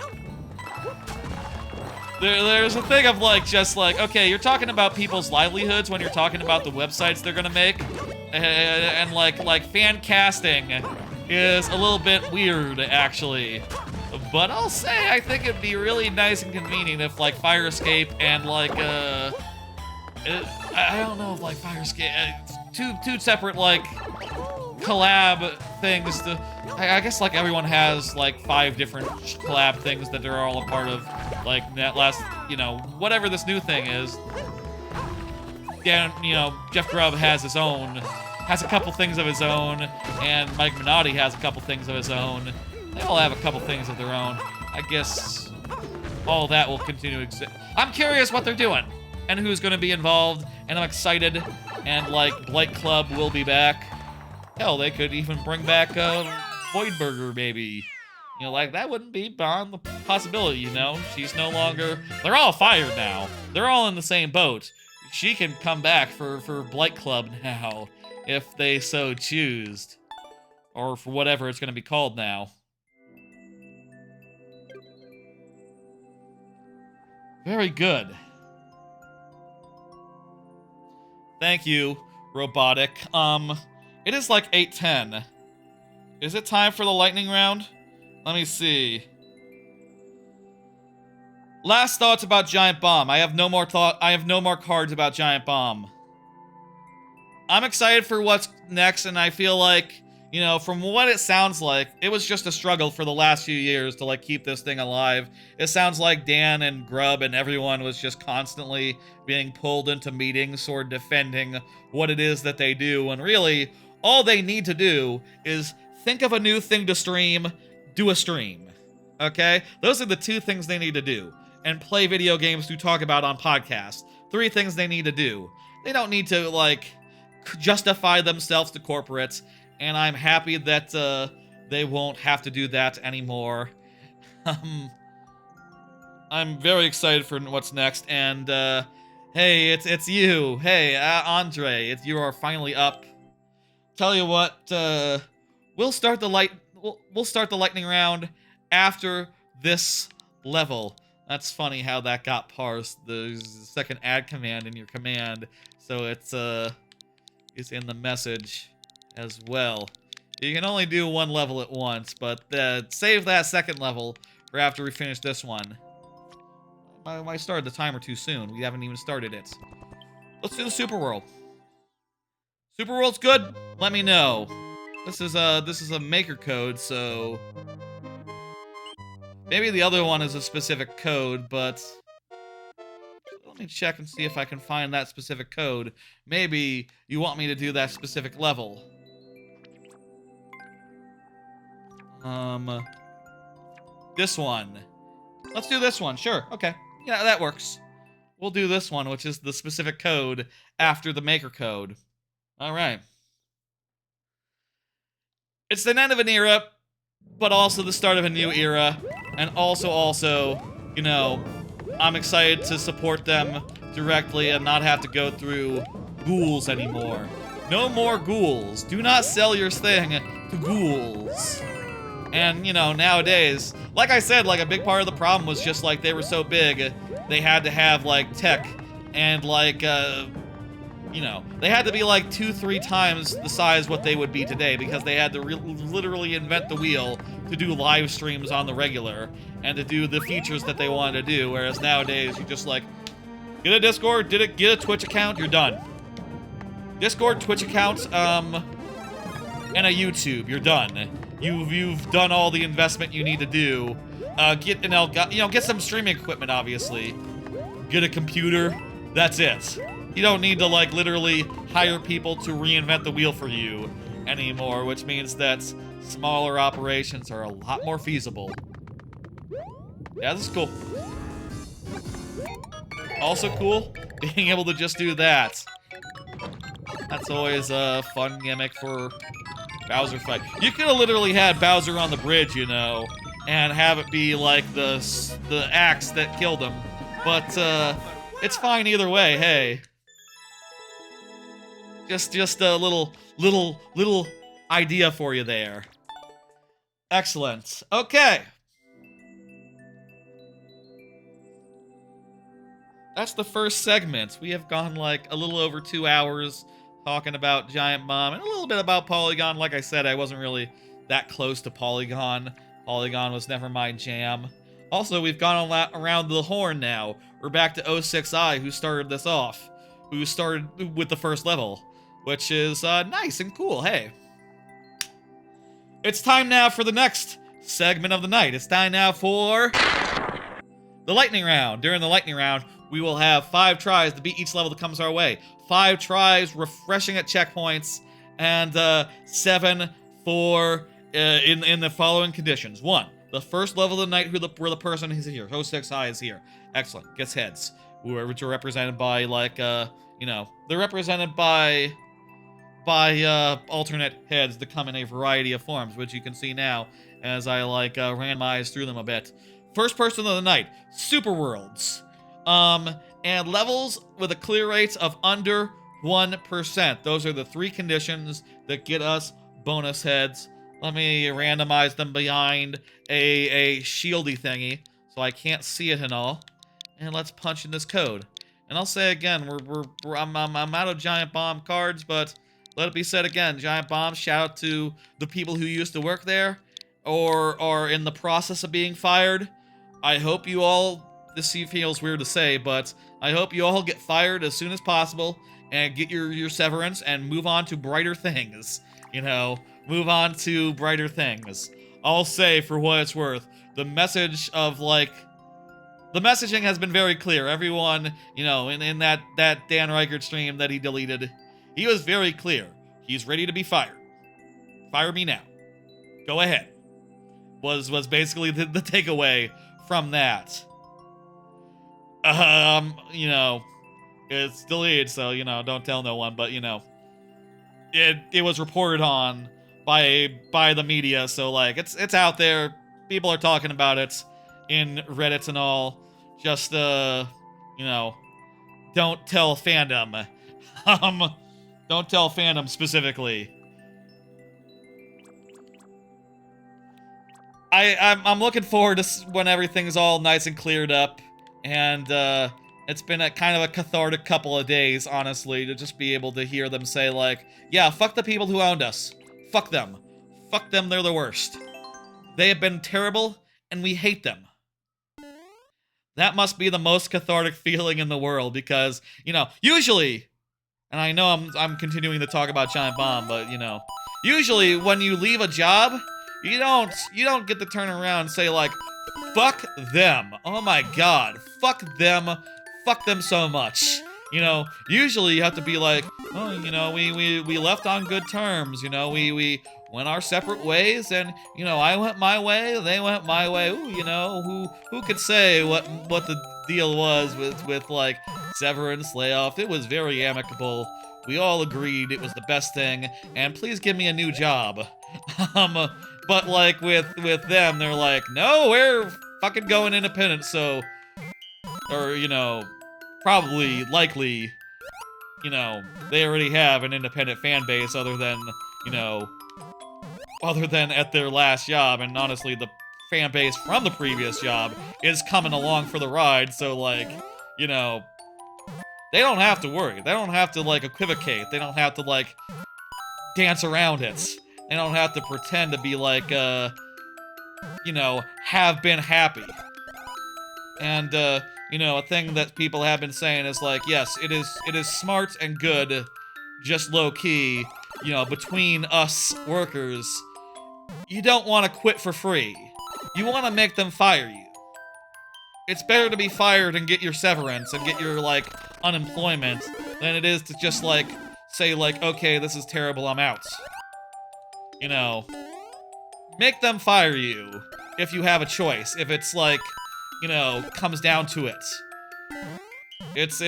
there's a thing of, like, just like, okay, you're talking about people's livelihoods when you're talking about the websites they're gonna make, and like fan casting is a little bit weird, actually. But I'll say I think it'd be really nice and convenient if, like, Fire Escape and, like, I don't know if, like, Fire Escape, two separate, like, collab things to, I guess, like, everyone has, like, 5 different collab things that they're all a part of, like, that last, you know, whatever this new thing is. Dan, you know, Jeff Grubb has his own, has a couple things of his own, and Mike Minotti has a couple things of his own. They all have a couple things of their own. I guess all that will continue to exist. I'm curious what they're doing and who's going to be involved, and I'm excited, and, like, Blight Club will be back. Hell, they could even bring back Voidburger, maybe. You know, like, that wouldn't be beyond the possibility, you know? She's no longer... They're all fired now. They're all in the same boat. She can come back for Blight Club now, if they so choose. Or for whatever it's going to be called now. Very good. Thank you, Robotic. It is like 8:10. Is it time for the lightning round? Let me see. Last thoughts about Giant Bomb. I have no more cards about Giant Bomb. I'm excited for what's next, and I feel like, you know, from what it sounds like, it was just a struggle for the last few years to, like, keep this thing alive. It sounds like Dan and Grubb and everyone was just constantly being pulled into meetings or defending what it is that they do, and really, all they need to do is think of a new thing to stream, do a stream. Okay? Those are the 2 things they need to do. And play video games to talk about on podcasts. 3 things they need to do. They don't need to, like, justify themselves to corporates, and I'm happy that they won't have to do that anymore. I'm very excited for what's next, and hey, it's you. Hey, Andre, you are finally up. Tell you what, we'll start the lightning round after this level. That's funny how that got parsed. The second add command in your command, so it's in the message as well. You can only do 1 level at once, but save that second level for after we finish this one. I started the timer too soon. We haven't even started it. Let's do the Super World. Super World's good? Let me know. This is a maker code, so maybe the other one is a specific code, but let me check and see if I can find that specific code. Maybe you want me to do that specific level. This one. Let's do this one, sure, okay. Yeah, that works. We'll do this one, which is the specific code after the maker code. Alright. It's the end of an era, but also the start of a new era. And also, you know, I'm excited to support them directly and not have to go through ghouls anymore. No more ghouls. Do not sell your thing to ghouls. And, you know, nowadays, like I said, like, a big part of the problem was just, like, they were so big, they had to have, like, tech and, like, you know, they had to be, like, 2-3 times the size what they would be today because they had to literally invent the wheel to do live streams on the regular and to do the features that they wanted to do, whereas nowadays you just, like, get a Discord, get a Twitch account, you're done. Discord, Twitch accounts, and a YouTube. You're done. You've done all the investment you need to do. Get an get some streaming equipment, obviously. Get a computer. That's it. You don't need to, like, literally hire people to reinvent the wheel for you anymore, which means that smaller operations are a lot more feasible. Yeah, this is cool. Also cool, being able to just do that. That's always a fun gimmick for Bowser fight. You could have literally had Bowser on the bridge, you know, and have it be like the axe that killed him. But it's fine either way. Hey, just a little idea for you there. Excellent. Okay. That's the first segment. We have gone like a little over 2 hours talking about Giant Bomb and a little bit about Polygon. Like I said, I wasn't really that close to Polygon. Polygon was never my jam. Also, we've gone around the horn now. We're back to 06i, who started this off. Who started with the first level, which is nice and cool. Hey. It's time now for the next segment of the night. It's time now for the lightning round. During the lightning round, we will have 5 tries to beat each level that comes our way. 5 tries, refreshing at checkpoints, and 7 for in the following conditions. 1, the first level of the night where the person is here. 06i is here. Excellent. Gets heads. Which are represented by, like, they're represented by alternate heads that come in a variety of forms, which you can see now as I, like, randomize through them a bit. First person of the night, Super Worlds. And levels with a clear rate of under 1%. Those are the 3 conditions that get us bonus heads. Let me randomize them behind a shieldy thingy, so I can't see it and all. And let's punch in this code. And I'll say again, I'm out of Giant Bomb cards, but let it be said again, Giant Bomb, shout out to the people who used to work there, or are in the process of being fired. I hope you all, this feels weird to say, but I hope you all get fired as soon as possible and get your severance and move on to brighter things. You know, move on to brighter things. I'll say, for what it's worth, the message of, like, the messaging has been very clear. Everyone, you know, in that Dan Reichert stream that he deleted, he was very clear. He's ready to be fired. Fire me now. Go ahead. Was basically the takeaway from that. You know, it's deleted, so, you know, don't tell no one, but, you know, it was reported on by the media, so, like, it's out there. People are talking about it in Reddit and all. Just, you know, don't tell Fandom. Don't tell Fandom specifically. I'm looking forward to when everything's all nice and cleared up, and it's been a kind of a cathartic couple of days, honestly, to just be able to hear them say, like, yeah, fuck the people who owned us. Fuck them. Fuck them, they're the worst. They have been terrible, and we hate them. That must be the most cathartic feeling in the world, because, you know, usually, and I know I'm continuing to talk about Giant Bomb, but, you know, usually when you leave a job, you don't get to turn around and say, like, fuck them. Oh my god, fuck them so much. You know, usually you have to be like, oh, you know, we left on good terms, you know, we went our separate ways, and, you know, I went my way, they went my way. Ooh, you know, who could say what the deal was with like severance, layoff? It was very amicable. We all agreed it was the best thing, and please give me a new job. But like with them, they're like, no, we're fucking going independent, so, or, you know, probably, likely, you know, they already have an independent fan base other than, you know, other than at their last job, and honestly, the fan base from the previous job is coming along for the ride, so, like, you know, they don't have to worry. They don't have to, like, equivocate. They don't have to, like, dance around it. They don't have to pretend to be, like, you know, have been happy. And, you know, a thing that people have been saying is, like, yes, it is smart and good just low-key, you know, between us workers, you don't want to quit for free. You want to make them fire you. It's better to be fired and get your severance and get your, like, unemployment than it is to just, like, say, like, okay, this is terrible, I'm out. You know, make them fire you if you have a choice. If it's, like, you know, comes down to it. It's,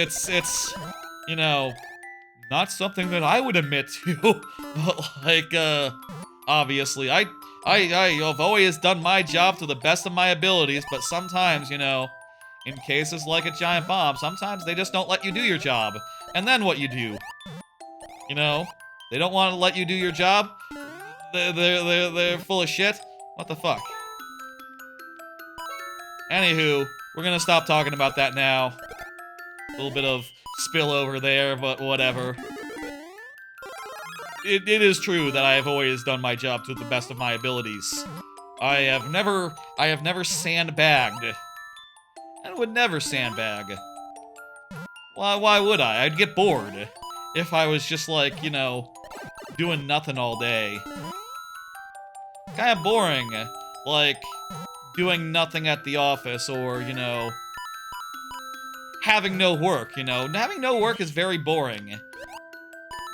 you know, not something that I would admit to, but, like, obviously, I've always done my job to the best of my abilities, but sometimes, you know, in cases like a Giant Bomb, sometimes they just don't let you do your job. And then what you do? You know, they don't want to let you do your job. They're full of shit. What the fuck? Anywho, we're gonna stop talking about that now. A little bit of spillover there, but whatever. It is true that I have always done my job to the best of my abilities. I have never sandbagged. And would never sandbag. Why would I? I'd get bored. If I was just like, you know, doing nothing all day. Kinda boring. Like, doing nothing at the office or, you know, having no work, you know. Having no work is very boring.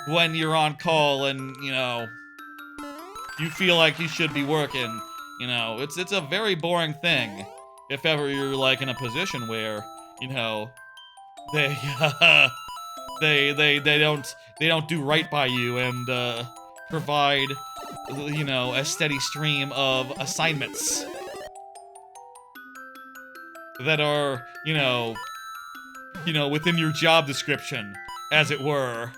When you're on call and, you know, you feel like you should be working, you know, it's a very boring thing. If ever you're, like, in a position where, you know, they don't do right by you and, provide, you know, a steady stream of assignments that are, you know, within your job description, as it were.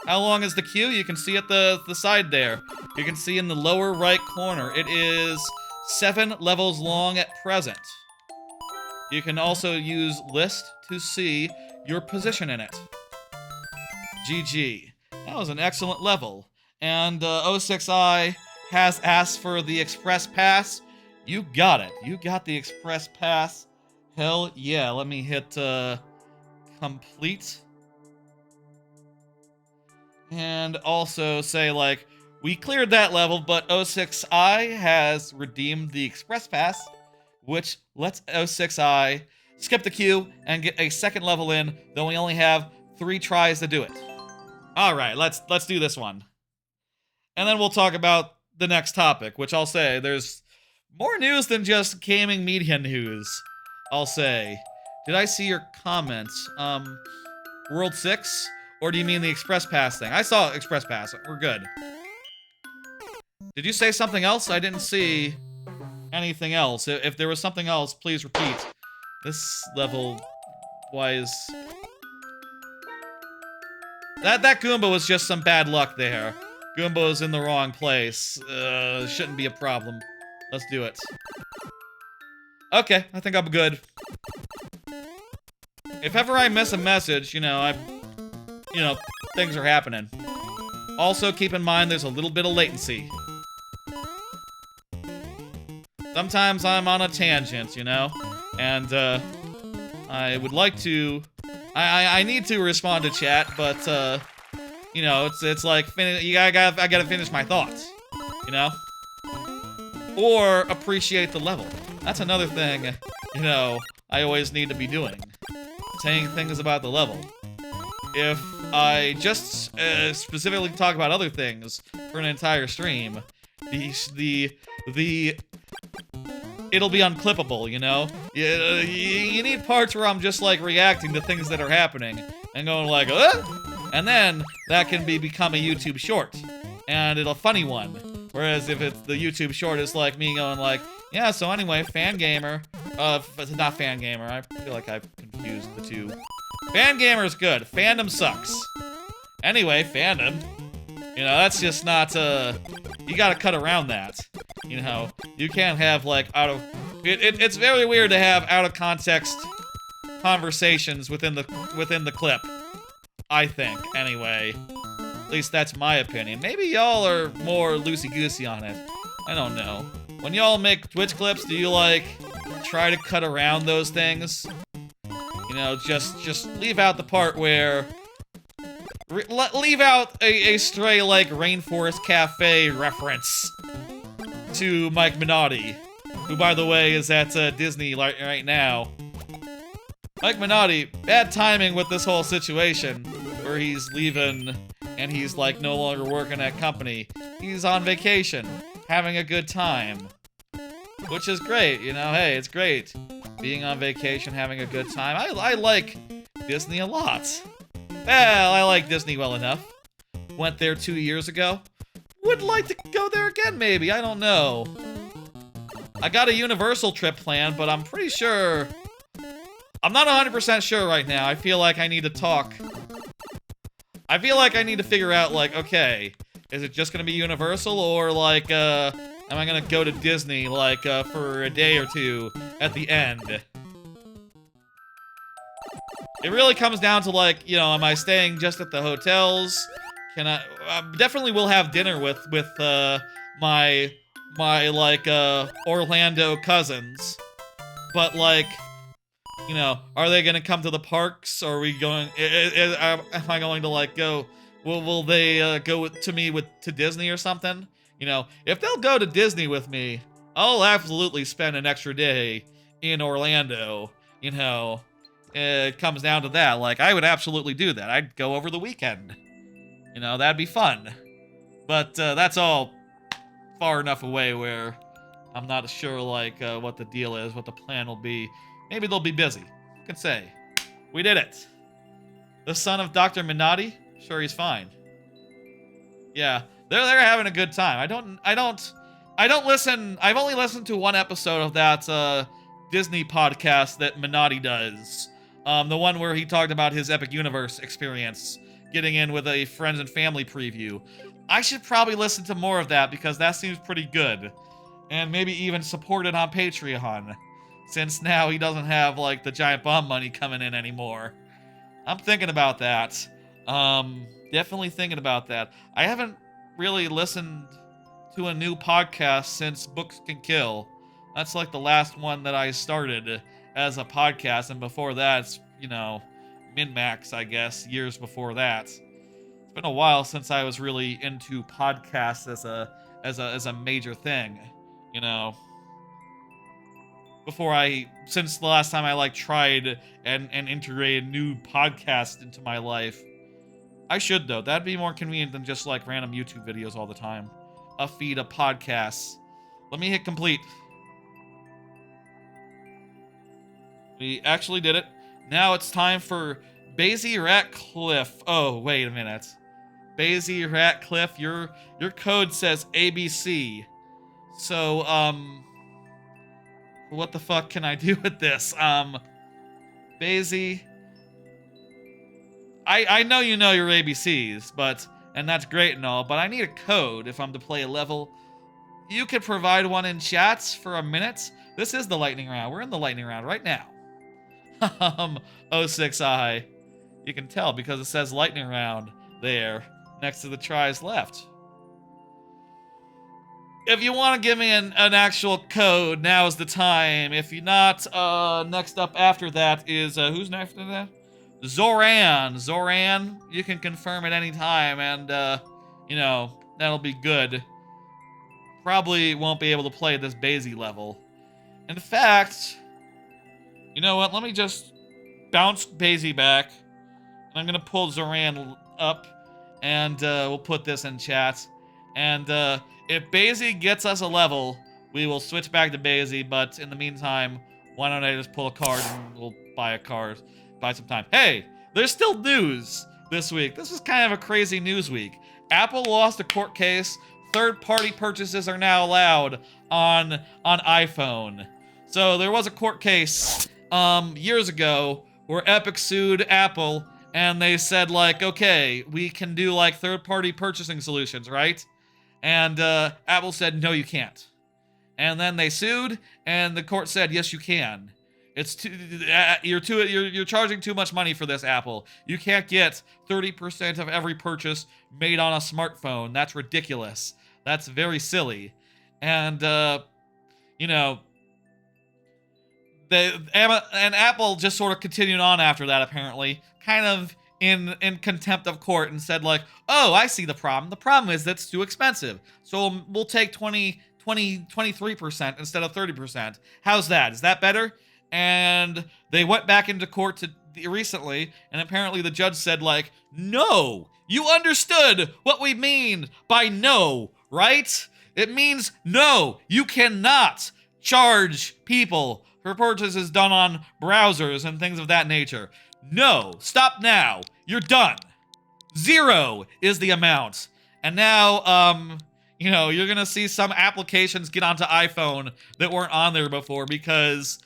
How long is the queue? You can see at the side there. You can see in the lower right corner. It is 7 levels long at present. You can also use list to see your position in it. GG. That was an excellent level. And 06I has asked for the Express Pass. You got it. You got the Express Pass. Hell yeah. Let me hit complete. And also say, like, we cleared that level, but 06I has redeemed the Express Pass, which lets 06I skip the queue and get a second level in, though we only have 3 tries to do it. Alright, let's do this one. And then we'll talk about the next topic, which I'll say, there's more news than just gaming media news, I'll say. Did I see your comments? World 6? Or do you mean the Express Pass thing? I saw Express Pass. We're good. Did you say something else? I didn't see anything else. If there was something else, please repeat. This level was... That Goomba was just some bad luck there. Goomba's in the wrong place. Shouldn't be a problem. Let's do it. Okay, I think I'm good. If ever I miss a message, you know, things are happening. Also, keep in mind there's a little bit of latency. Sometimes I'm on a tangent, you know? And, I would like to... I need to respond to chat, but, you know, it's like, I gotta finish my thoughts, you know? Or appreciate the level. That's another thing, you know, I always need to be doing. Saying things about the level. If I just specifically talk about other things for an entire stream, it'll be unclippable, you know? You need parts where I'm just, like, reacting to things that are happening and going like, and then that can become a YouTube short. And it's a funny one. Whereas if it's the YouTube short, it's like me going like, yeah, so anyway, Fangamer. Not Fangamer. I feel like I've confused the two. Fangamer's good. Fandom sucks. Anyway, Fandom. You know, that's just not, you gotta cut around that. You know, you can't have, like, it's very weird to have out-of-context conversations within the clip. I think, anyway. At least that's my opinion. Maybe y'all are more loosey-goosey on it. I don't know. When y'all make Twitch clips, do you, like, try to cut around those things? You You know, just leave out the part where... leave out a stray, like, Rainforest Cafe reference to Mike Minotti, who, by the way, is at Disney right now. Mike Minotti, bad timing with this whole situation, where he's leaving and he's, like, no longer working at company. He's on vacation, having a good time. Which is great, you know, hey, it's great. Being on vacation, having a good time. I like Disney a lot. Well, I like Disney well enough. Went there 2 years ago. Would like to go there again, maybe. I don't know. I got a Universal trip planned, but I'm pretty sure... I'm not 100% sure right now. I feel like I need to talk. I feel like I need to figure out, like, okay, is it just gonna be Universal, or, like, am I gonna go to Disney, like, for a day or two at the end? It really comes down to, like, you know, am I staying just at the hotels? Can I definitely will have dinner with my like, Orlando cousins. But, like, you know, are they gonna come to the parks? Or are we going, am I going to, like, go, will they, go to Disney or something? You know, if they'll go to Disney with me, I'll absolutely spend an extra day in Orlando, you know. It comes down to that. Like, I would absolutely do that. I'd go over the weekend. You know, that'd be fun. But, that's all far enough away where I'm not sure, like, what the deal is, what the plan will be. Maybe they'll be busy. Who can say? We did it. The son of Dr. Minotti? Sure, he's fine. Yeah, they're having a good time. I don't listen. I've only listened to one episode of that, Disney podcast that Minotti does. The one where he talked about his Epic Universe experience, getting in with a friends and family preview. I should probably listen to more of that because that seems pretty good. And maybe even support it on Patreon, since now he doesn't have, like, the Giant Bomb money coming in anymore. I'm thinking about that. Definitely thinking about that. I haven't really listened to a new podcast since Books Can Kill. That's, like, the last one that I started as a podcast, and before that, it's, you know, Min-Max, I guess, years before that. It's been a while since I was really into podcasts as a major thing, you know. Since the last time I, like, tried and integrated new podcasts into my life. I should, though. That'd be more convenient than just, like, random YouTube videos all the time. A feed of podcasts. Let me hit complete. We actually did it. Now it's time for Basie Ratcliffe. Oh, wait a minute. Basie Ratcliffe, your code says ABC. So, what the fuck can I do with this? Basie, I know you know your ABCs, and that's great and all, but I need a code if I'm to play a level. You could provide one in chats for a minute. This is the lightning round. We're in the lightning round right now. 06I. You can tell because it says lightning round there next to the tries left. If you want to give me an actual code, now is the time. If you're not, next up after that is, who's next after that? Zoran. Zoran, you can confirm at any time, and, you know, that'll be good. Probably won't be able to play this Basie level. In fact, you know what? Let me just bounce Basie back. And I'm gonna pull Zoran up, and we'll put this in chat. And if Basie gets us a level, we will switch back to Basie. But in the meantime, why don't I just pull a card and we'll buy a card, buy some time. Hey, there's still news this week. This is kind of a crazy news week. Apple lost a court case. Third-party purchases are now allowed on iPhone. So there was a court case years ago where Epic sued Apple, and they said, like, okay, we can do, like, third-party purchasing solutions, right? And Apple said, no, you can't. And then they sued, and the court said, yes, you can. It's you're charging too much money for this, Apple. You can't get 30% of every purchase made on a smartphone. That's ridiculous. That's very silly. And you know, and Apple just sort of continued on after that, apparently, kind of in contempt of court, and said like, oh, I see the problem. The problem is that's too expensive. So we'll take 23% instead of 30%. How's that? Is that better? And they went back into court recently, and apparently the judge said like, no, you understood what we mean by no, right? It means no, you cannot charge people for purchases done on browsers and things of that nature. No, stop now. You're done. 0 is the amount. And now, you're gonna see some applications get onto iPhone that weren't on there before because,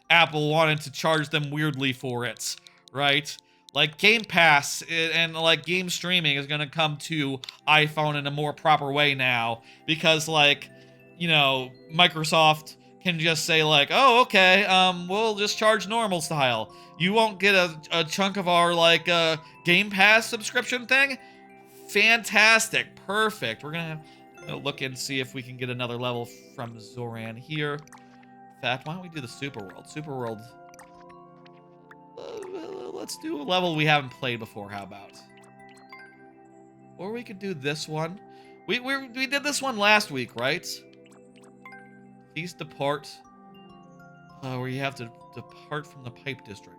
Apple wanted to charge them weirdly for it, right? Like Game Pass and like game streaming is gonna come to iPhone in a more proper way now because Microsoft can just say like, oh, okay, we'll just charge normal style. You won't get a chunk of our Game Pass subscription thing? Fantastic, perfect. We're gonna look and see if we can get another level from Zoran here. In fact, why don't we do the Super World? Super World. Let's do a level we haven't played before, how about? Or we could do this one. We did this one last week, right? Please depart. Where you have to depart from the Pipe District.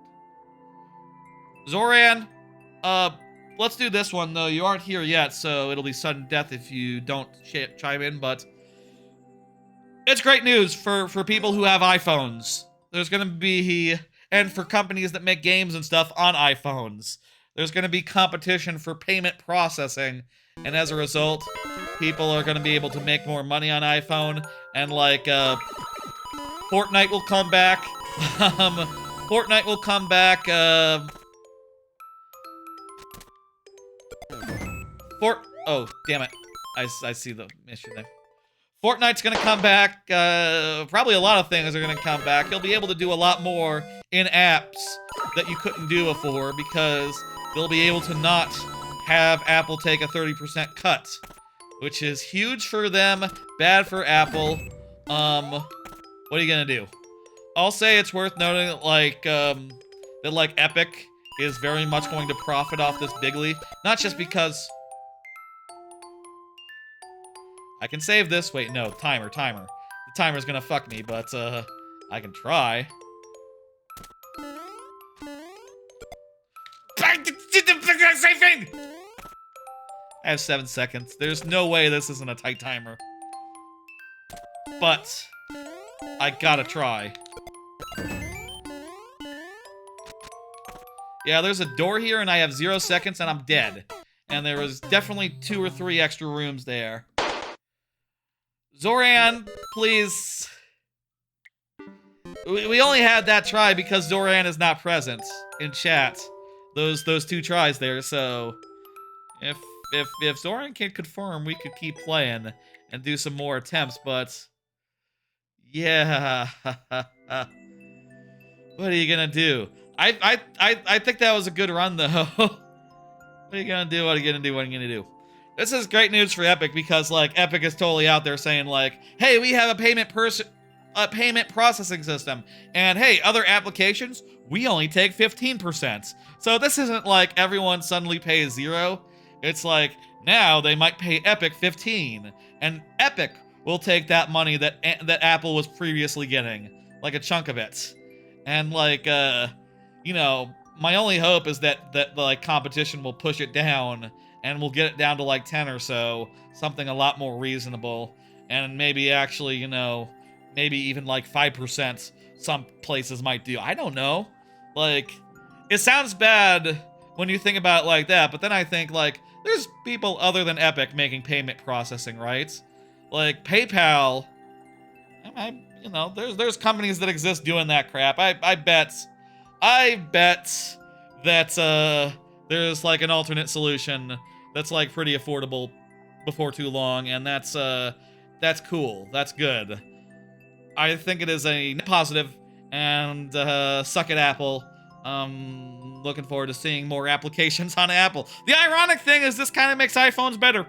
Zoran, let's do this one, though. You aren't here yet, so it'll be sudden death if you don't chime in, but it's great news for people who have iPhones. There's going to be, and for companies that make games and stuff on iPhones, there's going to be competition for payment processing, and as a result, people are going to be able to make more money on iPhone, and Fortnite will come back. Fortnite will come back. Oh, damn it. I see the mission there. Fortnite's gonna come back. Probably a lot of things are gonna come back. You'll be able to do a lot more in apps that you couldn't do before because they'll be able to not have Apple take a 30% cut, which is huge for them, bad for Apple. What are you gonna do? I'll say it's worth noting that Epic is very much going to profit off this bigly, not just because I can save this. Wait, no, timer. The timer's gonna fuck me, but I can try. Same thing! I have 7 seconds. There's no way this isn't a tight timer. But I gotta try. Yeah, there's a door here and I have 0 seconds and I'm dead. And there was definitely 2 or 3 extra rooms there. Zoran, please. We only had that try because Zoran is not present in chat. Those 2 tries there, so if Zoran can confirm, we could keep playing and do some more attempts, but yeah. What are you gonna do? I think that was a good run though. What are you gonna do? What are you gonna do? This is great news for Epic because Epic is totally out there saying hey, we have a payment processing system, and hey, other applications, we only take 15%. So this isn't everyone suddenly pays 0. It's now they might pay Epic 15, and Epic will take that money that Apple was previously getting, a chunk of it. And my only hope is that the competition will push it down and we'll get it down to 10 or so, something a lot more reasonable, and maybe actually, maybe even 5% some places might do. I don't know. It sounds bad when you think about it like that, but then I think there's people other than Epic making payment processing, right? PayPal. There's companies that exist doing that crap. I bet that there's an alternate solution that's pretty affordable before too long, and that's cool. That's good. I think it is a positive, and suck it, Apple. Looking forward to seeing more applications on Apple. The ironic thing is this kind of makes iPhones better.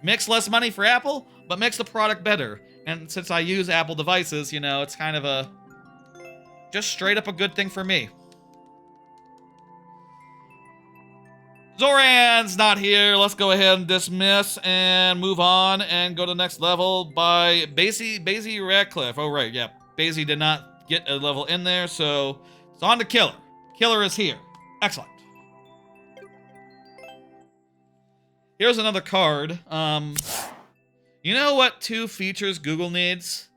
Makes less money for Apple, but makes the product better. And since I use Apple devices, you know, it's kind of a just straight up a good thing for me. Zoran's not here. Let's go ahead and dismiss and move on and go to the next level by Basie Radcliffe. Oh, right, yeah. Basie did not get a level in there, so it's on to Killer. Killer is here. Excellent. Here's another card. You know what 2 features Google needs?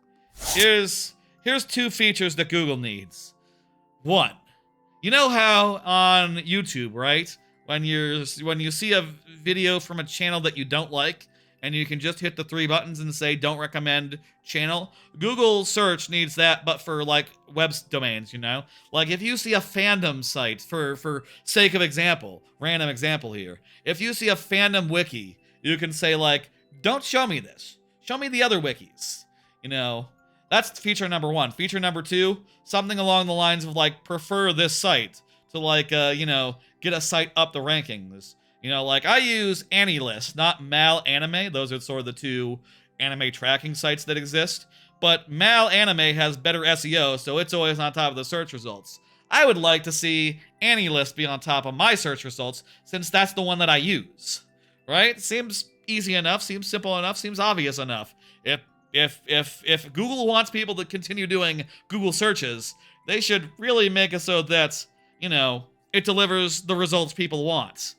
Here's 2 features that Google needs. 1. You know how on YouTube, right? When you see a video from a channel that you don't like, and you can just hit the 3 buttons and say don't recommend channel. Google search needs that, but for like web domains, you know? Like if you see a fandom site, for sake of example, random example here. If you see a fandom wiki, you can say like, don't show me this. Show me the other wikis. You know, that's feature number 1. Feature number 2, something along the lines of like prefer this site to like, you know, get a site up the rankings. You know, like I use AniList, not Mal Anime. Those are sort of the 2 anime tracking sites that exist. But Mal Anime has better SEO, so it's always on top of the search results. I would like to see AniList be on top of my search results, since that's the one that I use. Right? Seems easy enough, seems simple enough, seems obvious enough. If Google wants people to continue doing Google searches, they should really make it so that, you know, it delivers the results people want.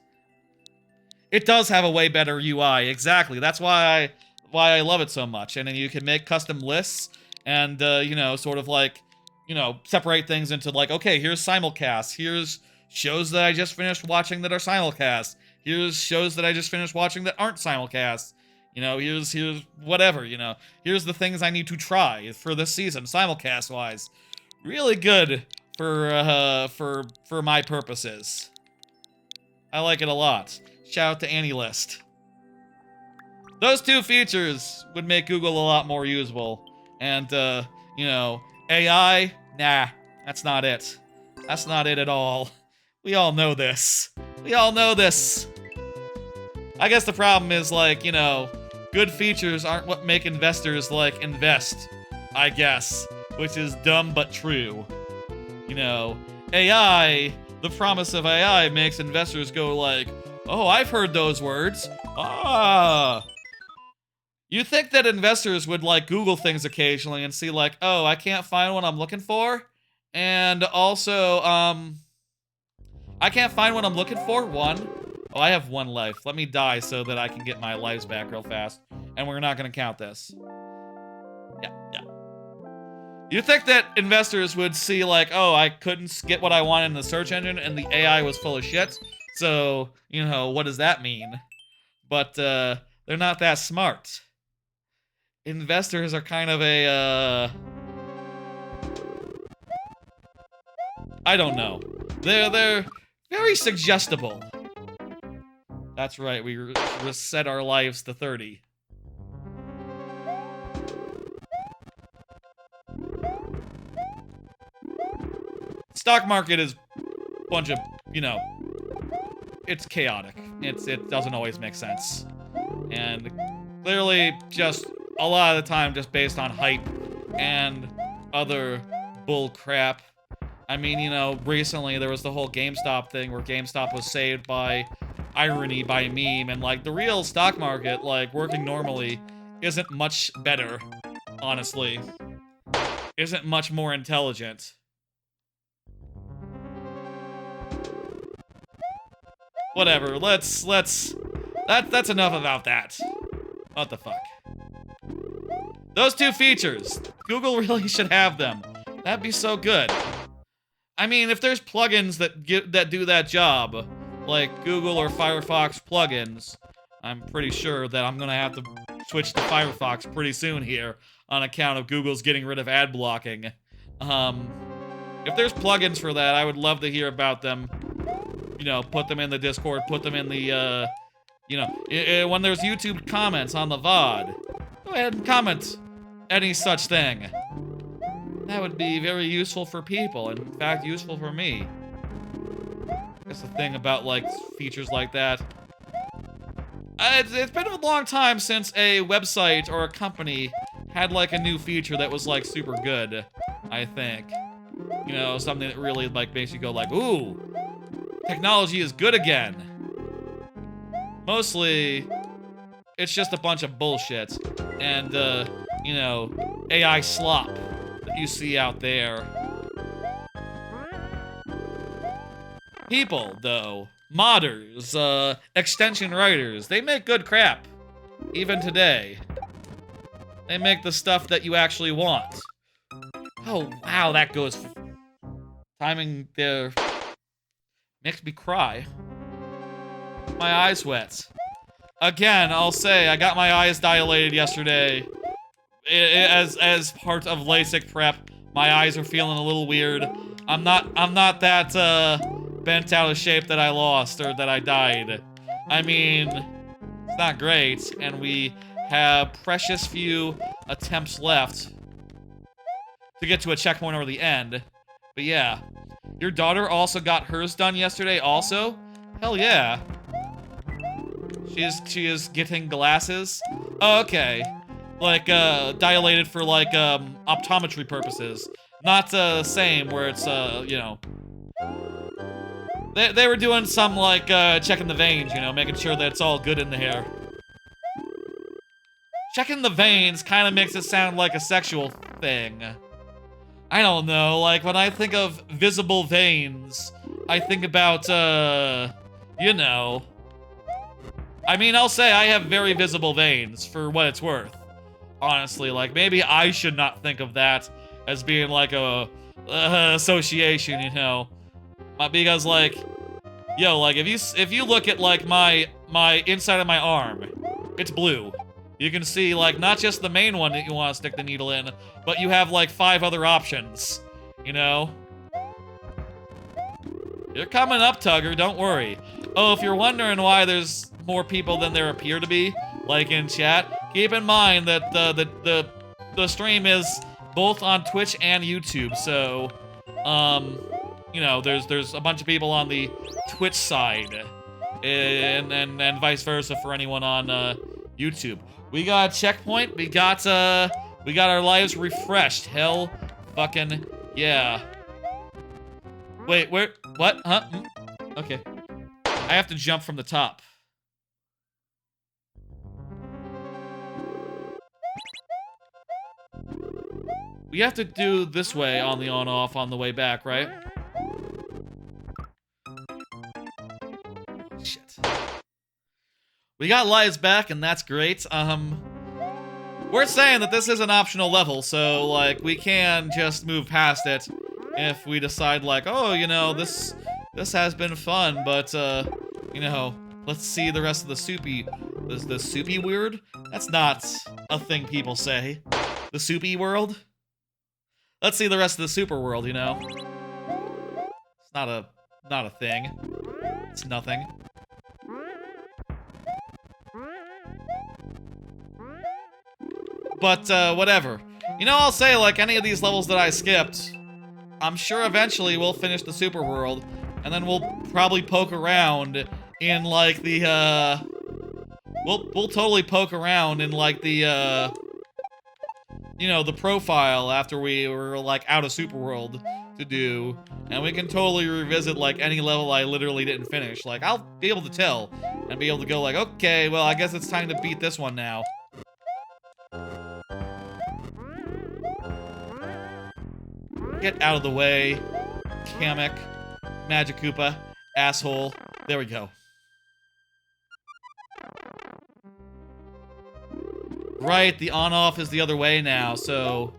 It does have a way better UI, exactly. That's why I love it so much. And then you can make custom lists and, you know, sort of like, you know, separate things into like, okay, here's simulcast, here's shows that I just finished watching that are simulcast, here's shows that I just finished watching that aren't simulcast, you know, here's whatever, you know, here's the things I need to try for this season, simulcast-wise. Really good for my purposes. I like it a lot. Shout out to AniList. Those 2 features would make Google a lot more usable. And, you know, AI, nah, that's not it. That's not it at all. We all know this. We all know this. I guess the problem is, like, you know, good features aren't what make investors, like, invest, I guess. Which is dumb but true. You know, AI, the promise of AI makes investors go like, oh, I've heard those words. Ah. You think that investors would like Google things occasionally and see like, oh, I can't find what I'm looking for? And also, I can't find what I'm looking for? 1. Oh, I have 1 life. Let me die so that I can get my lives back real fast. And we're not gonna count this. Yeah. You think that investors would see like, oh, I couldn't get what I wanted in the search engine and the AI was full of shit? So, you know, what does that mean? But, they're not that smart. Investors are kind of a, I don't know. They're very suggestible. That's right, we reset our lives to 30. Stock market is a bunch of, you know, it's chaotic. It doesn't always make sense. And clearly just a lot of the time just based on hype and other bull crap. I mean, you know, recently there was the whole GameStop thing where GameStop was saved by irony, by meme, and like the real stock market, like working normally, isn't much better, honestly. Isn't much more intelligent. Whatever, that's enough about that. What the fuck? Those 2 features, Google really should have them. That'd be so good. I mean, if there's plugins that do that job, like Google or Firefox plugins, I'm pretty sure that I'm gonna have to switch to Firefox pretty soon here on account of Google's getting rid of ad blocking. If there's plugins for that, I would love to hear about them. You know, put them in the Discord, put them in the, you know, when there's YouTube comments on the VOD, go ahead and comment any such thing. That would be very useful for people, and in fact, useful for me. That's the thing about, like, features like that. It's been a long time since a website or a company had like a new feature that was like super good, I think. You know, something that really like makes you go like, ooh, technology is good again. Mostly, it's just a bunch of bullshit and, you know, AI slop that you see out there. People, though, modders, extension writers, they make good crap. Even today. They make the stuff that you actually want. Oh, wow, that goes... Timing there makes me cry. My eyes wet. Again, I'll say, I got my eyes dilated yesterday. As part of LASIK prep, my eyes are feeling a little weird. I'm not that, bent out of shape that I lost, or that I died. I mean, it's not great, and we have precious few attempts left to get to a checkpoint over the end. But yeah. Your daughter also got hers done yesterday also? Hell yeah. She is getting glasses? Oh, okay. Like, dilated for, like, optometry purposes. Not, same, where it's, you know... They were doing some, like, checking the veins, you know, making sure that it's all good in the hair. Checking the veins kind of makes it sound like a sexual thing. I don't know, like, when I think of visible veins, I think about, you know. I mean, I'll say I have very visible veins, for what it's worth. Honestly, like, maybe I should not think of that as being, like, a association, you know. Because, like, yo, like, if you look at, like, my inside of my arm, it's blue. You can see, like, not just the main one that you want to stick the needle in, but you have, like, 5 other options, you know? You're coming up, Tugger, don't worry. Oh, if you're wondering why there's more people than there appear to be, like in chat, keep in mind that the stream is both on Twitch and YouTube, so, you know, there's a bunch of people on the Twitch side, and vice versa for anyone on, YouTube. We got a checkpoint. We got our lives refreshed. Hell fucking yeah. Wait, where? What? Huh? Okay. I have to jump from the top. We have to do this way on the on-off on the way back, right? Shit. We got lives back, and that's great. We're saying that this is an optional level, so, like, we can just move past it if we decide, like, oh, you know, this has been fun, but, you know, let's see the rest of the soupy... The soupy weird? That's not a thing people say. The soupy world? Let's see the rest of the super world, you know? It's not a thing. It's nothing. But, whatever. You know, I'll say, like, any of these levels that I skipped, I'm sure eventually we'll finish the super world, and then we'll probably poke around in, like, the, We'll totally poke around in, like, the, you know, the profile after we were, like, out of super world to do, and we can totally revisit, like, any level I literally didn't finish. Like, I'll be able to tell, and be able to go, like, okay, well, I guess it's time to beat this one now. Get out of the way, Gimmick, Magic Koopa, asshole. There we go. Right, the on-off is the other way now, so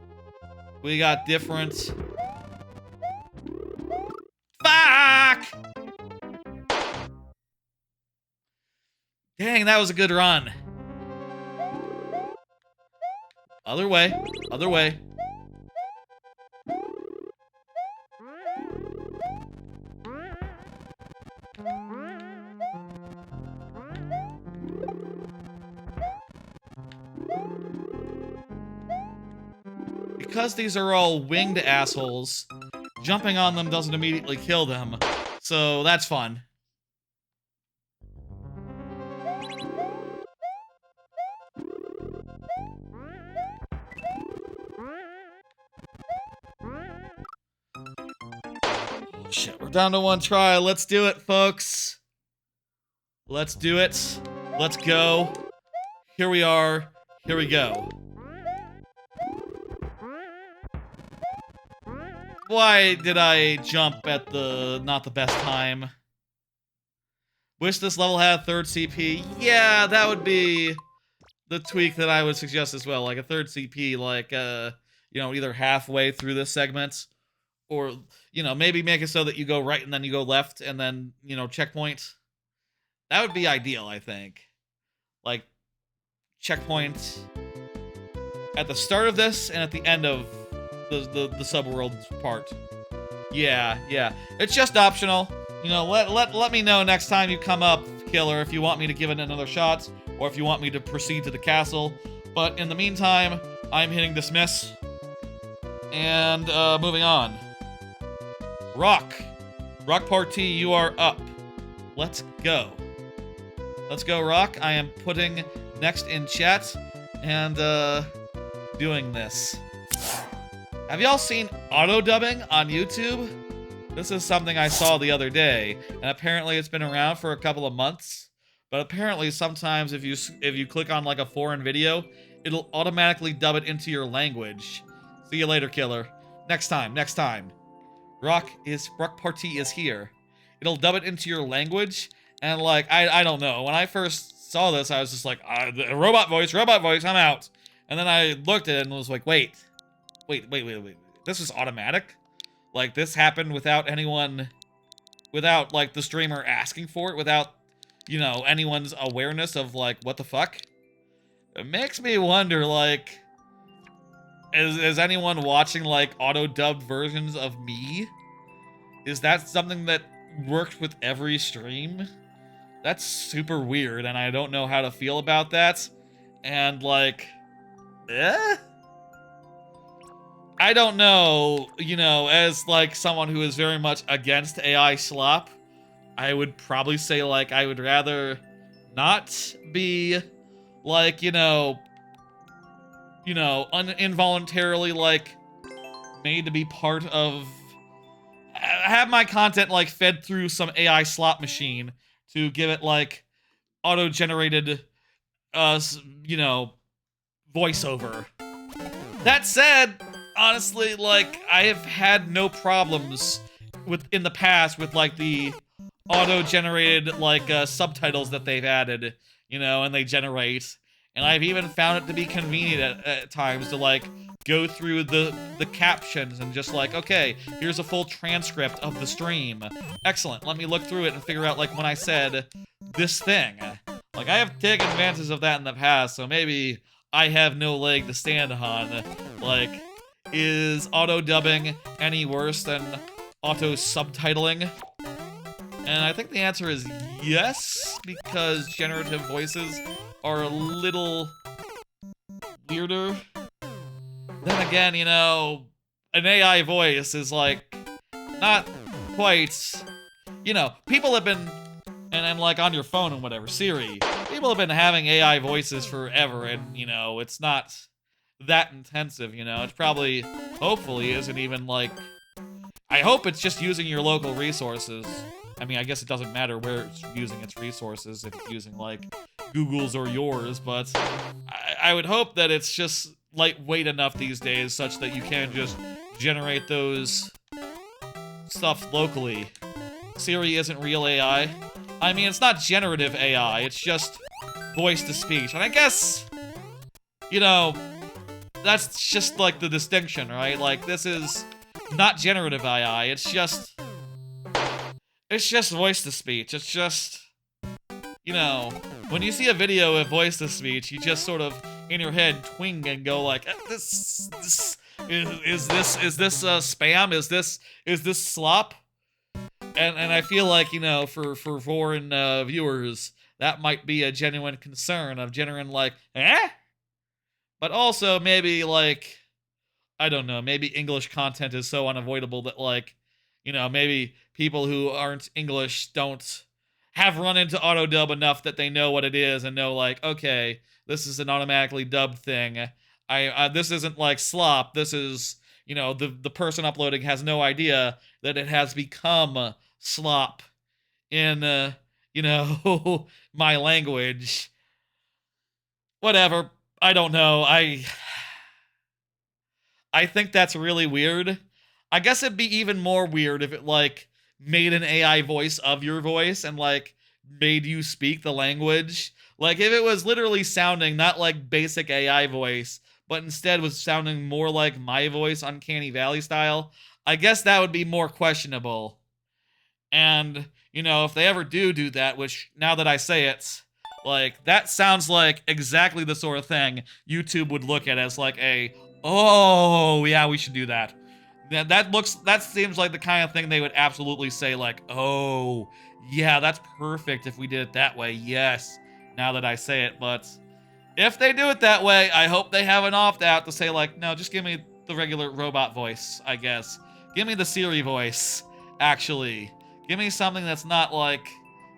we got different... Fuck! Dang, that was a good run. Other way, other way. Because these are all winged assholes, jumping on them doesn't immediately kill them, so that's fun. shit, we're down to one try. Let's do it, folks. Let's do it. Let's go. Here we are. Here we go. Why did I jump at the not the best time? Wish this level had a third CP. Yeah, that would be the tweak that I would suggest as well. Like a third CP, like, you know, either halfway through this segment, or, you know, maybe make it so that you go right and then you go left and then, you know, checkpoint. That would be ideal, I think. Like, checkpoint at the start of this and at the end of the subworld part. Yeah. It's just optional. You know, let me know next time you come up, Killer, if you want me to give it another shot, or if you want me to proceed to the castle. But in the meantime, I'm hitting dismiss. And, moving on. Rock Party, you are up. Let's go. Let's go, Rock. I am putting next in chat and, doing this. Have y'all seen auto-dubbing on YouTube? This is something I saw the other day, and apparently it's been around for a couple of months. But apparently sometimes if you click on like a foreign video, it'll automatically dub it into your language. See you later, Killer. Next time. Rock Party is here. It'll dub it into your language, and like, I don't know. When I first saw this, I was just like, robot voice, I'm out. And then I looked at it and was like, wait. This is automatic? Like, this happened without anyone, without, like, the streamer asking for it, without, you know, anyone's awareness of, like, what the fuck? It makes me wonder, like, is anyone watching, like, auto-dubbed versions of me? Is that something that works with every stream? That's super weird, and I don't know how to feel about that. And, like, I don't know, you know, as, like, someone who is very much against AI slop, I would probably say, like, I would rather not be, like, you know, involuntarily, like, made to be part of, have my content, like, fed through some AI slop machine to give it, like, auto-generated, you know, voiceover. That said, honestly, like, I have had no problems in the past with, like, the auto-generated, like, subtitles that they've added, you know, and they generate. And I've even found it to be convenient at times to, like, go through the captions and just like, okay, here's a full transcript of the stream. Excellent, let me look through it and figure out, like, when I said this thing. Like, I have taken advantage of that in the past, so maybe I have no leg to stand on. Like, is auto-dubbing any worse than auto-subtitling? And I think the answer is yes, because generative voices are a little weirder. Then again, you know, an AI voice is, like, not quite... You know, people have been... And like, on your phone and whatever, Siri, people have been having AI voices forever, and, you know, it's not that intensive, you know? It's probably, hopefully, isn't even, like... I hope it's just using your local resources. I mean, I guess it doesn't matter where it's using its resources, if it's using, like, Google's or yours, but I would hope that it's just lightweight enough these days such that you can just generate those stuff locally. Siri isn't real AI. I mean, it's not generative AI, it's just voice-to-speech. And I guess, you know, that's just, like, the distinction, right? Like, this is not generative AI, it's just voice-to-speech. It's just, you know, when you see a video of voice-to-speech, you just sort of, in your head, twing and go like, is this spam? Is this slop? And I feel like, you know, for foreign viewers, that might be a genuine concern of genuine, like, eh? But also, maybe, like, I don't know, maybe English content is so unavoidable that, like, you know, maybe people who aren't English don't have run into auto-dub enough that they know what it is and know, like, okay, this is an automatically dubbed thing. This isn't, like, slop, this is you know, the person uploading has no idea that it has become slop in, you know, my language. Whatever. I don't know. I think that's really weird. I guess it'd be even more weird if it, like, made an AI voice of your voice and, like, made you speak the language. Like, if it was literally sounding not like basic AI voice, but instead was sounding more like my voice, Uncanny Valley style, I guess that would be more questionable. And, you know, if they ever do that, which, now that I say it, like, that sounds like exactly the sort of thing YouTube would look at as, like, oh, yeah, we should do that. That seems like the kind of thing they would absolutely say, like, oh, yeah, that's perfect if we did it that way, yes, now that I say it. But if they do it that way, I hope they have an opt-out to say, like, no, just give me the regular robot voice, I guess. Give me the Siri voice, actually. Give me something that's not, like,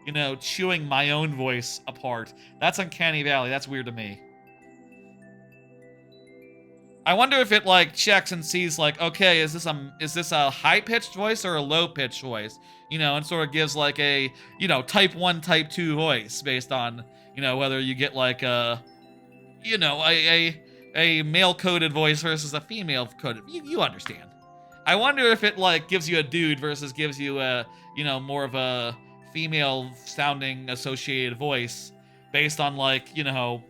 you know, chewing my own voice apart. That's Uncanny Valley, that's weird to me. I wonder if it, like, checks and sees, like, okay, is this a high-pitched voice or a low-pitched voice? You know, and sort of gives, like, a, you know, type 1, type 2 voice based on, you know, whether you get, like, you know, a male-coded voice versus a female-coded. You understand. I wonder if it, like, gives you a dude versus gives you a, you know, more of a female-sounding associated voice based on, like, you know,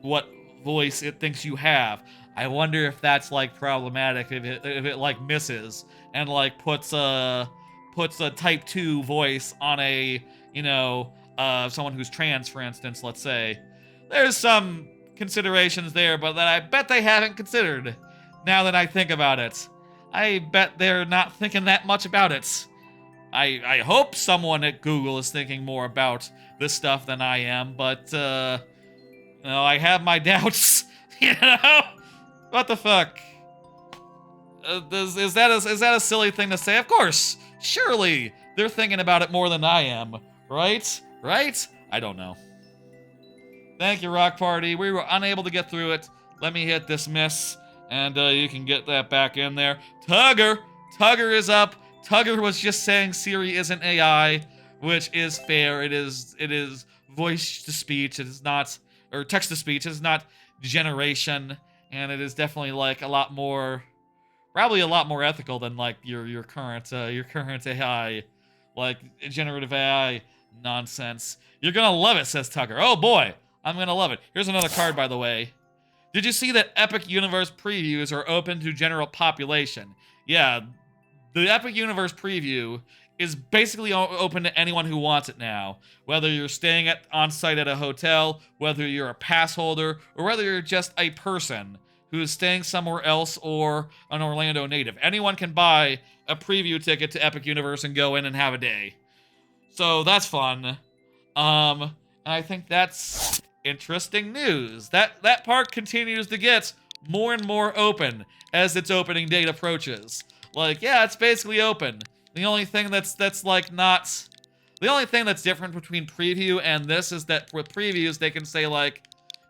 what voice it thinks you have. I wonder if that's, like, problematic, if it like misses and, like, puts a type 2 voice on a, you know, someone who's trans, for instance, let's say. There's some considerations there, but that I bet they haven't considered now that I think about it. I bet they're not thinking that much about it. I hope someone at Google is thinking more about this stuff than I am, but, you know, I have my doubts, you know? What the fuck? Is that a silly thing to say? Of course, surely they're thinking about it more than I am, right? Right? I don't know. Thank you, Rock Party. We were unable to get through it. Let me hit dismiss, and you can get that back in there. Tugger is up. Tugger was just saying Siri isn't AI, which is fair. It is voice to speech. It is not, or text to speech. It is not generation, and it is definitely, like, probably a lot more ethical than, like, your current AI, like, generative AI nonsense. You're gonna love it, says Tugger. Oh boy, I'm gonna love it. Here's another card, by the way. Did you see that Epic Universe previews are open to general population? Yeah, the Epic Universe preview is basically open to anyone who wants it now. Whether you're staying on-site at a hotel, whether you're a pass holder, or whether you're just a person who is staying somewhere else or an Orlando native. Anyone can buy a preview ticket to Epic Universe and go in and have a day. So that's fun. And I think that's interesting news. That park continues to get more and more open as its opening date approaches. Like, yeah, it's basically open. The only thing that's like not... The only thing that's different between preview and this is that with previews, they can say, like,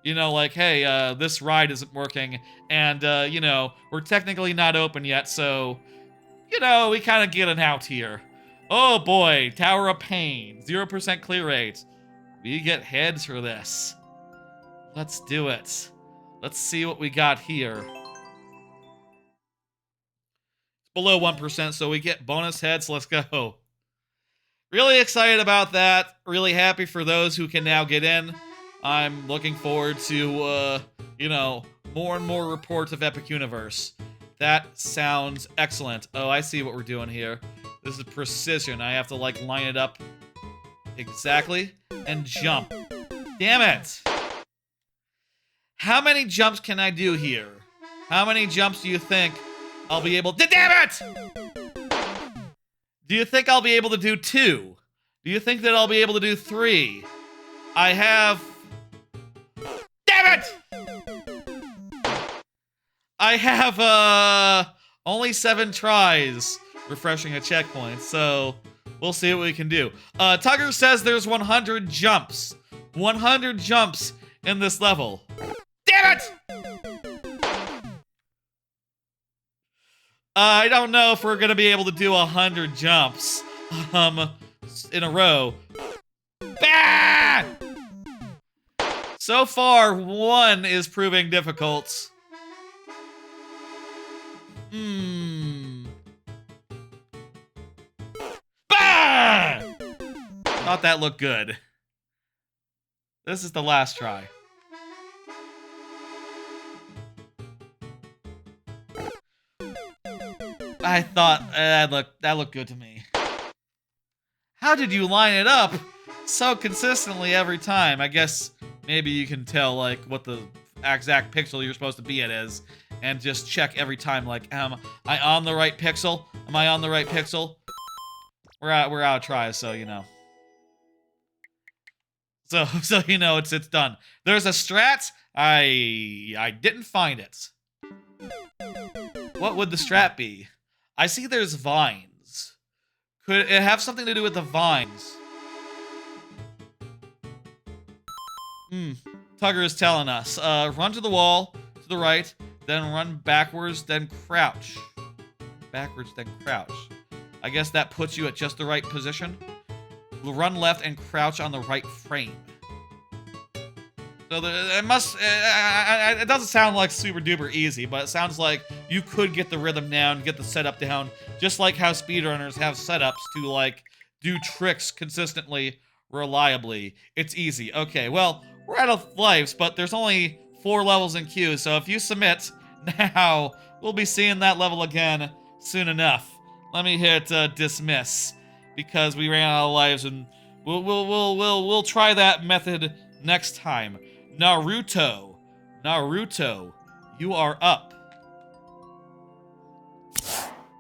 you know, like, hey, this ride isn't working, and, you know, we're technically not open yet, so, you know, we kind of get an out here. Oh boy, Tower of Pain, 0% clear rate. We get heads for this. Let's do it. Let's see what we got here. It's below 1%, so we get bonus heads. Let's go. Really excited about that. Really happy for those who can now get in. I'm looking forward to, you know, more and more reports of Epic Universe. That sounds excellent. Oh, I see what we're doing here. This is precision. I have to, like, line it up exactly and jump. Damn it! How many jumps can I do here? How many jumps do you think I'll be able to... Damn it! Do you think I'll be able to do 2? Do you think that I'll be able to do 3? I have... Damn it! I have, only 7 tries refreshing a checkpoint, so we'll see what we can do. Tugger says there's 100 jumps. 100 jumps in this level. Damn it! I don't know if we're gonna be able to do 100 jumps, in a row. Bah! So far, 1 is proving difficult. Bah! Thought that looked good. This is the last try. I thought that looked good to me. How did you line it up so consistently every time? I guess maybe you can tell like what the exact pixel you're supposed to be at is, and just check every time like, am I on the right pixel? Am I on the right pixel? We're out of tries, so you know. So you know it's done. There's a strat. I didn't find it. What would the strat be? I see there's vines. Could it have something to do with the vines? Tugger is telling us. Run to the wall, to the right, then run backwards, then crouch. Backwards, then crouch. I guess that puts you at just the right position. Run left and crouch on the right frame. So it doesn't sound like super duper easy, but it sounds like you could get the rhythm down, get the setup down, just like how speedrunners have setups to like do tricks consistently, reliably. It's easy. Okay, well, we're out of lives, but there's only 4 levels in queue, so if you submit now, we'll be seeing that level again soon enough. Let me hit dismiss because we ran out of lives, and we'll try that method next time. Naruto, you are up.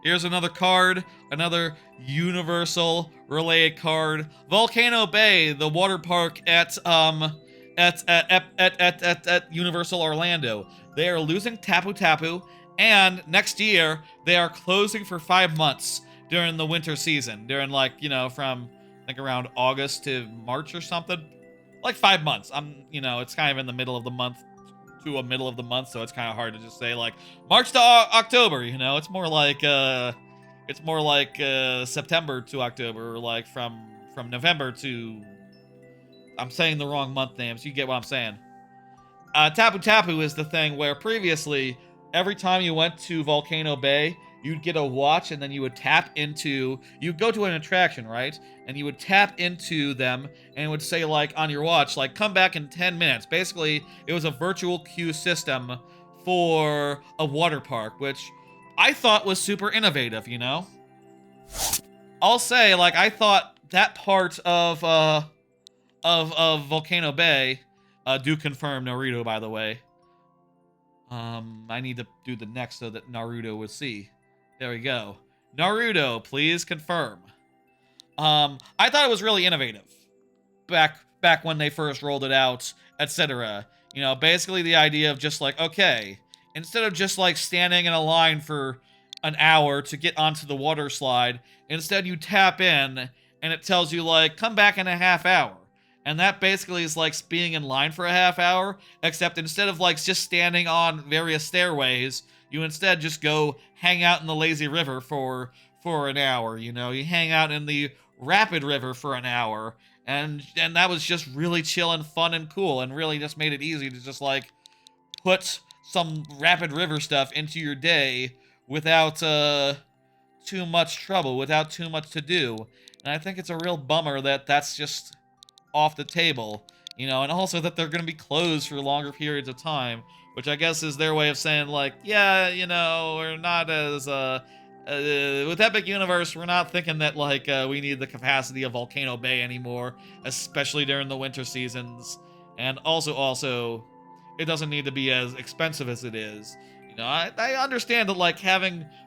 Here's another card, another universal related card. Volcano Bay, the water park at Universal Orlando. They are losing TapuTapu, and next year they are closing for 5 months during the winter season. During like, you know, from I think around August to March or something. Like 5 months. You know, it's kind of in the middle of the month to a middle of the month, so it's kind of hard to just say like March to October. You know, it's more like September to October, or like from November to. I'm saying the wrong month names. You get what I'm saying. TapuTapu is the thing where previously, every time you went to Volcano Bay, you'd get a watch, and then you would tap into. You'd go to an attraction, right? And you would tap into them, and it would say, like, on your watch, like, come back in 10 minutes. Basically, it was a virtual queue system for a water park, which I thought was super innovative, you know? I'll say, like, I thought that part of Volcano Bay, do confirm Naruto, by the way. I need to do the next so that Naruto would see. There we go. Naruto, please confirm. I thought it was really innovative. Back when they first rolled it out, etc. You know, basically the idea of just like, okay, instead of just like standing in a line for an hour to get onto the water slide, instead you tap in and it tells you like, come back in a half hour. And that basically is like being in line for a half hour, except instead of like just standing on various stairways, you instead just go hang out in the lazy river for an hour, you know? You hang out in the rapid river for an hour, and that was just really chill and fun and cool, and really just made it easy to just like put some rapid river stuff into your day without too much trouble, without too much to do. And I think it's a real bummer that that's just off the table, you know, and also that they're going to be closed for longer periods of time, which I guess is their way of saying like, yeah, you know, we're not as with Epic Universe, we're not thinking that like we need the capacity of Volcano Bay anymore, especially during the winter seasons, and also it doesn't need to be as expensive as it is. You know, I understand that like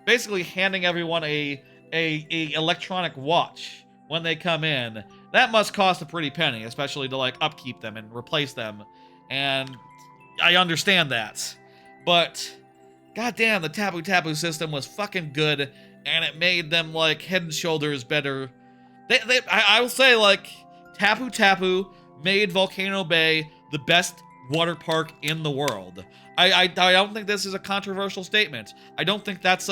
basically handing everyone a electronic watch when they come in, that must cost a pretty penny, especially to like upkeep them and replace them. And I understand that. But goddamn, the TapuTapu system was fucking good, and it made them like head and shoulders better. I will say like TapuTapu made Volcano Bay the best water park in the world. I don't think this is a controversial statement. I don't think that's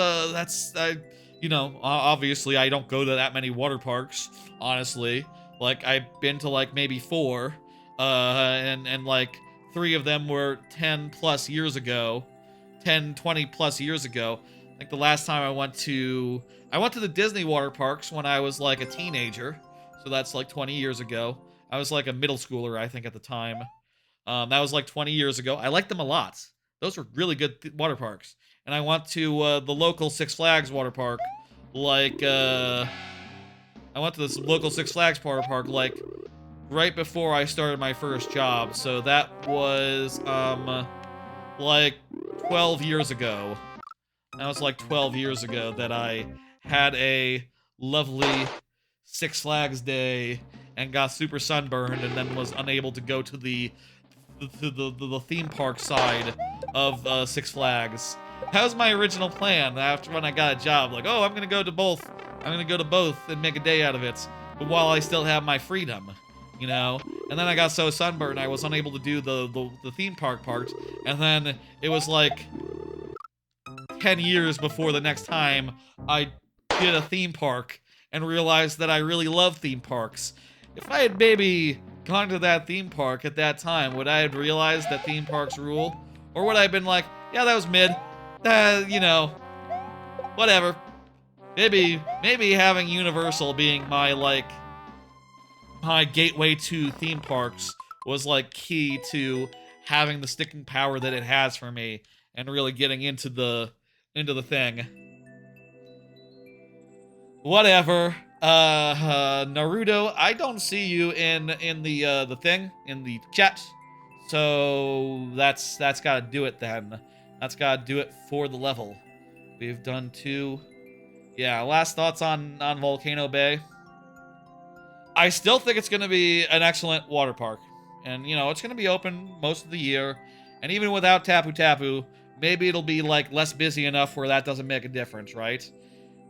you know, obviously I don't go to that many water parks, honestly. Like, I've been to like maybe 4, and like 3 of them were 10 plus years ago, 10, 20 plus years ago. I think the last time I went to the Disney water parks when I was like a teenager, so that's like 20 years ago. I was like a middle schooler, I think, at the time. That was like 20 years ago. I liked them a lot. Those were really good water parks. And I went to the local Six Flags water park, like, I went to this local Six Flags water park, like, right before I started my first job. So that was, like, 12 years ago. That was like 12 years ago that I had a lovely Six Flags day and got super sunburned and then was unable to go to the theme park side of Six Flags. That was my original plan after when I got a job. Like, oh, I'm gonna go to both. I'm gonna go to both and make a day out of it, but while I still have my freedom, you know. And then I got so sunburned I was unable to do the theme park part. And then it was like 10 years before the next time I did a theme park and realized that I really love theme parks. If I had maybe gone to that theme park at that time, would I have realized that theme parks rule? Or would I have been like, yeah, that was mid. You know, whatever. Maybe having Universal being my, like, my gateway to theme parks was, like, key to having the sticking power that it has for me and really getting into the thing. Whatever. Naruto, I don't see you in the thing, in the chat. So that's gotta do it then. That's gotta do it for the level. We've done 2. Yeah, last thoughts on Volcano Bay. I still think it's gonna be an excellent water park. And, you know, it's gonna be open most of the year. And even without TapuTapu, maybe it'll be, like, less busy enough where that doesn't make a difference, right?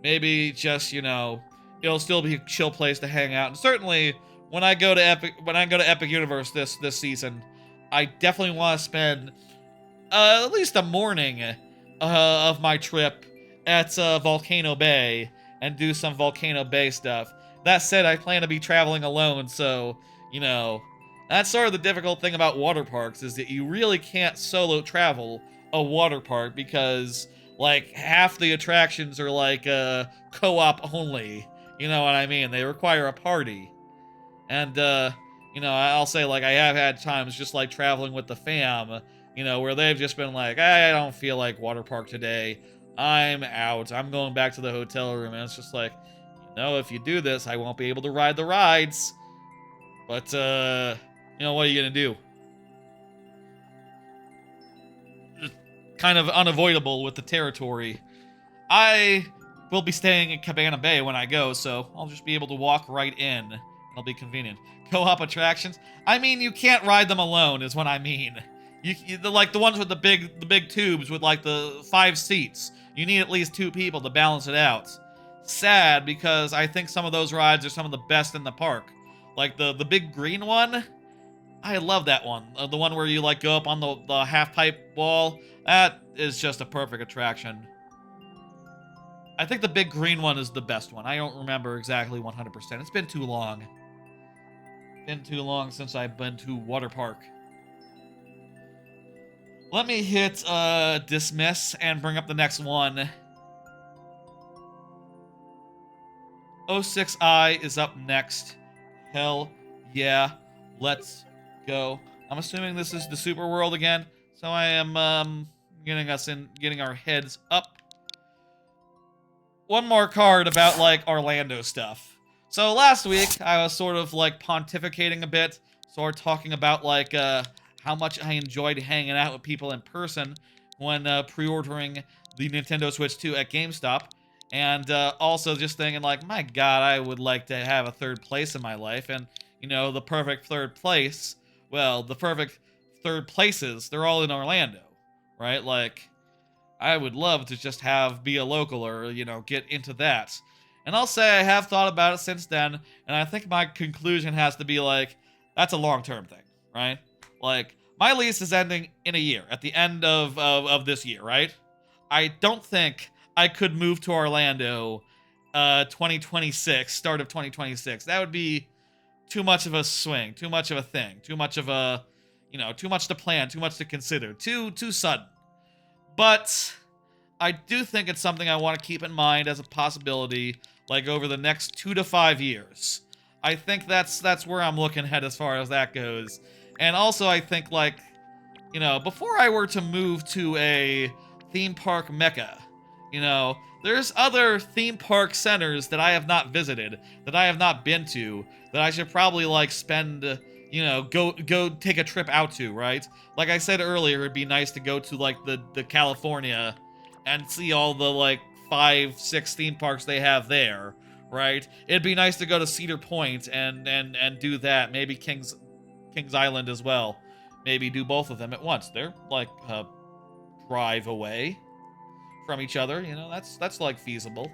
Maybe just, you know, it'll still be a chill place to hang out. And certainly, when I go to Epic Universe this season, I definitely want to spend at least a morning of my trip at Volcano Bay and do some Volcano Bay stuff. That said, I plan to be traveling alone, so, you know, that's sort of the difficult thing about water parks, is that you really can't solo travel a water park because, like, half the attractions are, like, co-op only. You know what I mean? They require a party. And, you know, I'll say, like, I have had times just, like, traveling with the fam, you know, where they've just been like, I don't feel like water park today. I'm out. I'm going back to the hotel room. And it's just like, you know, if you do this, I won't be able to ride the rides. But, you know, what are you gonna do? Kind of unavoidable with the territory. I will be staying in Cabana Bay when I go, so I'll just be able to walk right in. It'll be convenient. Co-op attractions? I mean, you can't ride them alone, is what I mean. Like the ones with the big tubes with like the 5 seats. You need at least 2 people to balance it out. Sad, because I think some of those rides are some of the best in the park. Like the big green one. I love that one. The one where you like go up on the half pipe wall. That is just a perfect attraction. I think the big green one is the best one. I don't remember exactly 100%. It's been too long. Been too long since I've been to water park. Let me hit dismiss and bring up the next one. 06I is up next. Hell yeah. Let's go. I'm assuming this is the Super World again. So I am getting our heads up. One more card about, like, Orlando stuff. So last week, I was sort of, like, pontificating a bit. Sort of talking about, like, how much I enjoyed hanging out with people in person when pre-ordering the Nintendo Switch 2 at GameStop. And also just thinking, like, my God, I would like to have a 3rd place in my life. And, you know, the perfect 3rd place, well, the perfect 3rd places, they're all in Orlando, right? Like, I would love to just be a local or, you know, get into that. And I'll say I have thought about it since then, and I think my conclusion has to be, like, that's a long-term thing, right? Like, my lease is ending in a year, at the end of this year, right? I don't think I could move to Orlando 2026, start of 2026. That would be too much of a swing, too much of a thing, too much of a, too much to plan, too much to consider, too sudden. But I do think it's something I want to keep in mind as a possibility, like over the next 2 to 5 years. I think that's where I'm looking at as far as that goes. And also I think, like, before I were to move to a theme park mecca, there's other theme park centers that I have not visited, that I have not been to, that I should probably, like, spend, go take a trip out to, right? Like I said earlier, it'd be nice to go to, like, the California and see all the, like, 5, 6 theme parks they have there, right? It'd be nice to go to Cedar Point and do that. Maybe Kings Island as well. Maybe do both of them at once. They're, like, a drive away from each other, that's like feasible.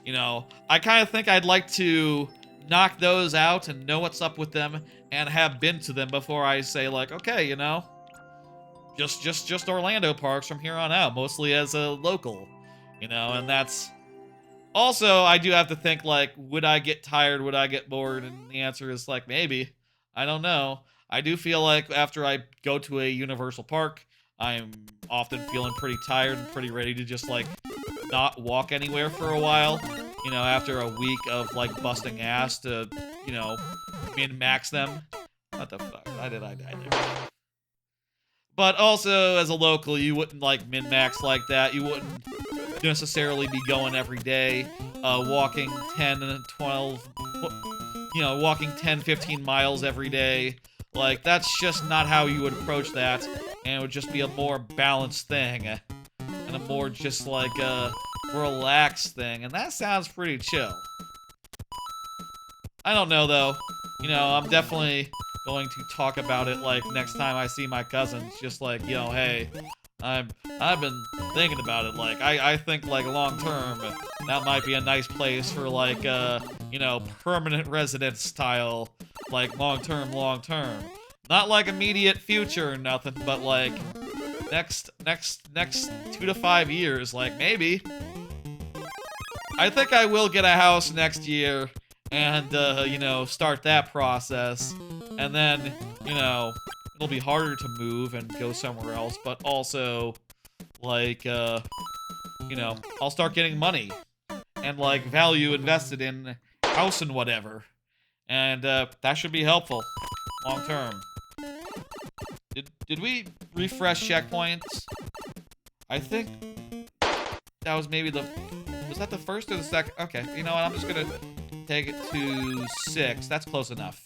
I kind of think I'd like to knock those out and know what's up with them and have been to them before I say, like, okay, just Orlando parks from here on out, mostly as a local, and that's also, I do have to think, like, would I get tired, would I get bored? And the answer is, like, maybe. I don't know. I do feel like after I go to a Universal park, I'm often feeling pretty tired and pretty ready to just, like, not walk anywhere for a while. After a week of, like, busting ass to, min-max them. What the fuck? Why did I die there? But also, as a local, you wouldn't, like, min-max like that. You wouldn't necessarily be going every day, walking 10 and 12, walking 10, 15 miles every day. Like, that's just not how you would approach that, and it would just be a more balanced thing, and a more just, like, relaxed thing, and that sounds pretty chill. I don't know, though. I'm definitely going to talk about it, like, next time I see my cousins, just like, hey, I've been thinking about it, like, I think, like, long-term, that might be a nice place for, like, permanent residence style, like, long-term. Not, like, immediate future or nothing, but, like, next 2 to 5 years, like, maybe. I think I will get a house next year and, start that process, and then, it'll be harder to move and go somewhere else, but also, like, I'll start getting money and, like, value invested in house and whatever. And, that should be helpful long term. Did we refresh checkpoints? I think that was maybe was that the first or the second? Okay, you know what, I'm just gonna take it to 6. That's close enough.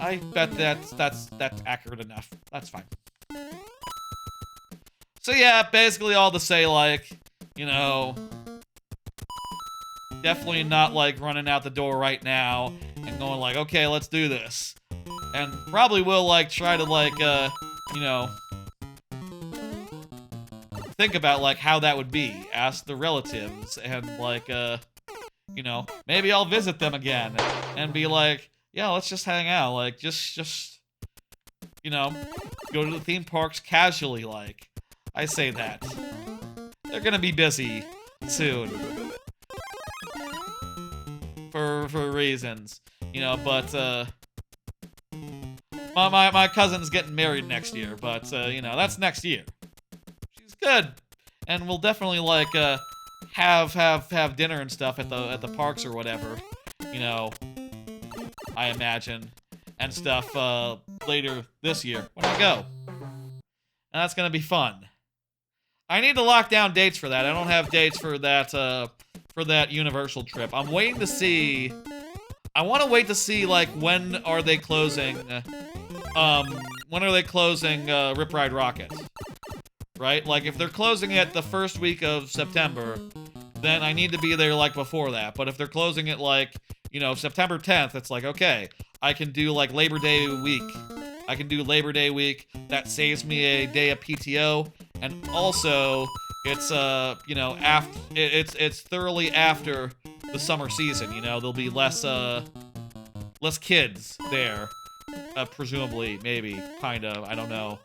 I bet that's accurate enough. That's fine. So yeah, basically all to say, like, definitely not, like, running out the door right now and going, like, okay, let's do this. And probably will, like, try to, like, think about, like, how that would be. Ask the relatives and, like, maybe I'll visit them again and be like, yeah, let's just hang out. Like, just go to the theme parks casually, like. I say that. They're gonna be busy soon. For reasons. But, my cousin's getting married next year, but, that's next year. She's good. And we'll definitely, like, have dinner and stuff at the parks or whatever. I imagine. And stuff, later this year when I go. And that's gonna be fun. I need to lock down dates for that. I don't have dates for that Universal trip. I'm waiting to see... I want to wait to see, like, when are they closing... when are they closing, Rip Ride Rocket? Right? Like, if they're closing it the first week of September, then I need to be there, like, before that. But if they're closing it, like, September 10th, it's like, okay, I can do, like, Labor Day week. I can do Labor Day week. That saves me a day of PTO. And also, it's, it's thoroughly after the summer season, there'll be less kids there Presumably, maybe, kind of, I don't know.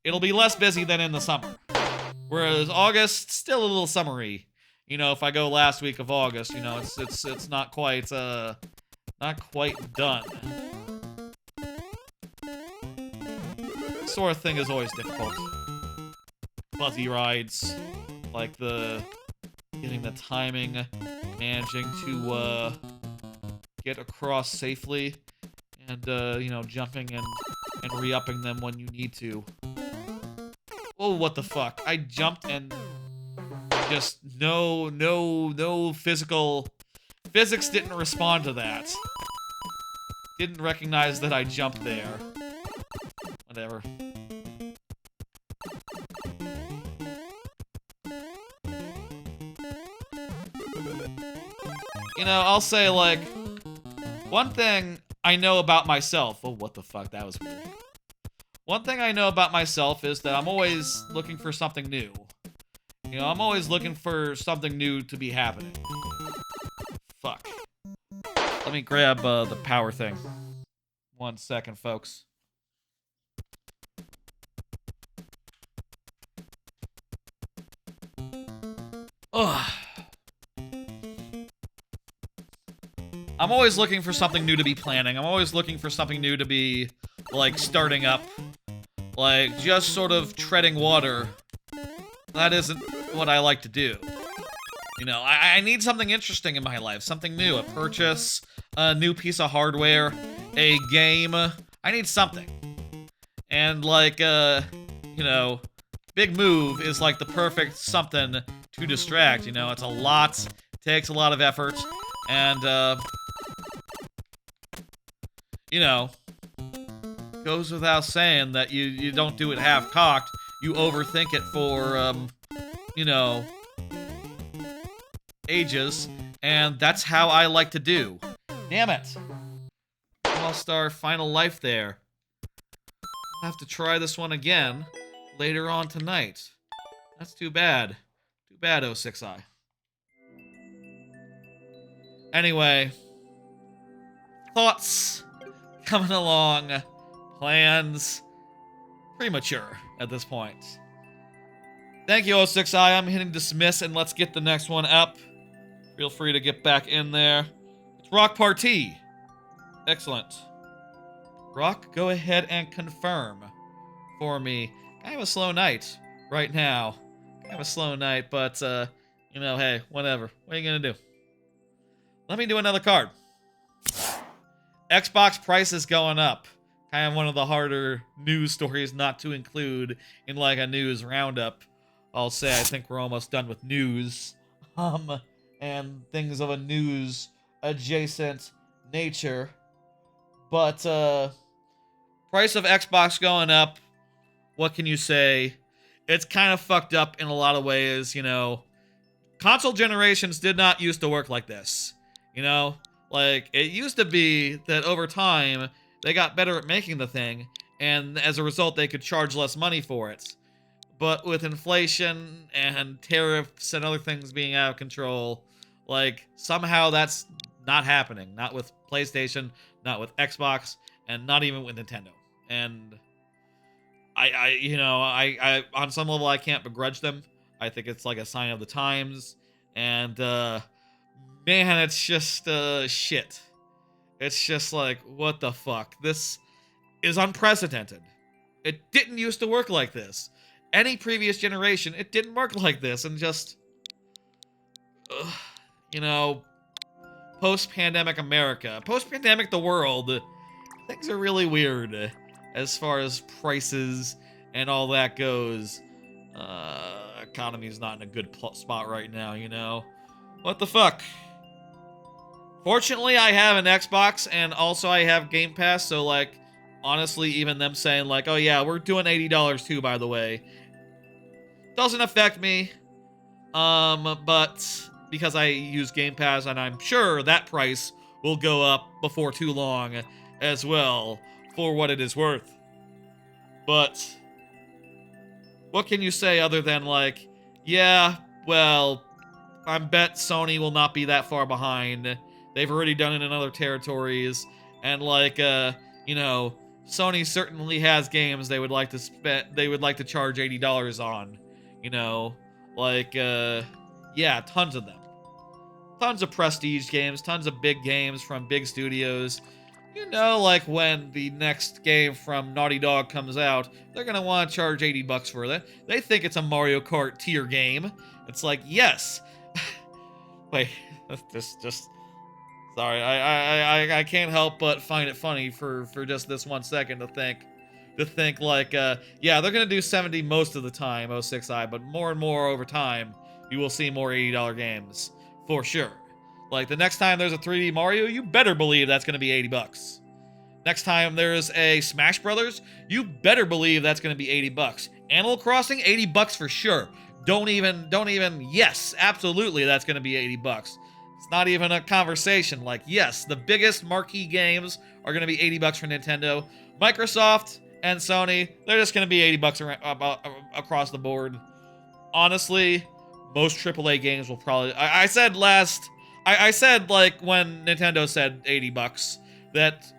It'll be less busy than in the summer. Whereas August, still a little summery. You know, if I go last week of August, you know, it's not quite done. This sort of thing is always difficult. Buzzy rides, like getting the timing, managing to get across safely, and you know, jumping and re-upping them when you need to. Oh, what the fuck? I jumped and just no physics didn't respond to that. Didn't recognize that I jumped there. Whatever. You know, I'll say, like, one thing I know about myself. Oh, what the fuck? That was weird. One thing I know about myself is that I'm always looking for something new. You know, I'm always looking for something new to be happening. Fuck. Let me grab the power thing. 1 second, folks. Ugh. I'm always looking for something new to be planning. I'm always looking for something new to be, like, starting up. Like, just sort of treading water. That isn't what I like to do. You know, I need something interesting in my life. Something new. A purchase, a new piece of hardware, a game. I need something. And, like, you know, big move is, like, the perfect something to distract. You know, it's a lot, takes a lot of effort, and, you know, goes without saying that you don't do it half-cocked. You overthink it for, you know, ages, and that's how I like to do. Damn it. Lost our final life there. I'll have to try this one again later on tonight. That's too bad. Too bad, 06i. Anyway, thoughts coming along, plans premature at this point. Thank you, 06i. I'm hitting dismiss, and let's get the next one up. Feel free to get back in there. It's Rock Party. Excellent. Rock, go ahead and confirm for me. Kind of a slow night right now. Kind of a slow night, but, you know, hey, whatever. What are you gonna do? Let me do another card. Xbox price is going up. Kind of one of the harder news stories not to include in, like, a news roundup. I'll say I think we're almost done with news. And things of a news-adjacent nature. But, price of Xbox going up. What can you say? It's kind of fucked up in a lot of ways, you know. Console generations did not used to work like this. You know? Like, it used to be that over time, they got better at making the thing, and as a result, they could charge less money for it. But with inflation and tariffs and other things being out of control, like, somehow that's not happening. Not with PlayStation, not with Xbox, and not even with Nintendo. And I on some level, I can't begrudge them. I think it's like a sign of the times. And, man, it's just, shit. It's just like, what the fuck? This is unprecedented. It didn't used to work like this. Any previous generation, it didn't work like this. And just, you know, post-pandemic America, post-pandemic the world, things are really weird as far as prices and all that goes. Economy's not in a good spot right now, you know? What the fuck? Fortunately, I have an Xbox, and also I have Game Pass, so, like, honestly, even them saying, like, oh yeah, we're doing $80 too, by the way, doesn't affect me. But because I use Game Pass, and I'm sure that price will go up before too long as well, for what it is worth. But what can you say other than, like, yeah, well, I bet Sony will not be that far behind. They've already done it in other territories, And like, you know, Sony certainly has games they would like to charge $80 on. You know, like, yeah, tons of them. Tons of prestige games, tons of big games from big studios. You know, like when the next game from Naughty Dog comes out, they're gonna want to charge $80 for it. They think it's a Mario Kart tier game. It's like, yes. Wait, just sorry. I can't help but find it funny for just this 1 second to think like, yeah, they're gonna do 70 most of the time, 06i, but more and more over time, you will see more $80 games for sure. Like the next time there's a 3D Mario, you better believe that's gonna be $80. Next time there's a Smash Brothers, you better believe that's gonna be $80. Animal Crossing, $80 for sure. Don't even, yes, absolutely that's gonna be $80. It's not even a conversation. Like, yes, the biggest marquee games are gonna be $80 for Nintendo. Microsoft and Sony, they're just gonna be $80 across the board. Honestly, most AAA games will probably. I said like when Nintendo said $80 that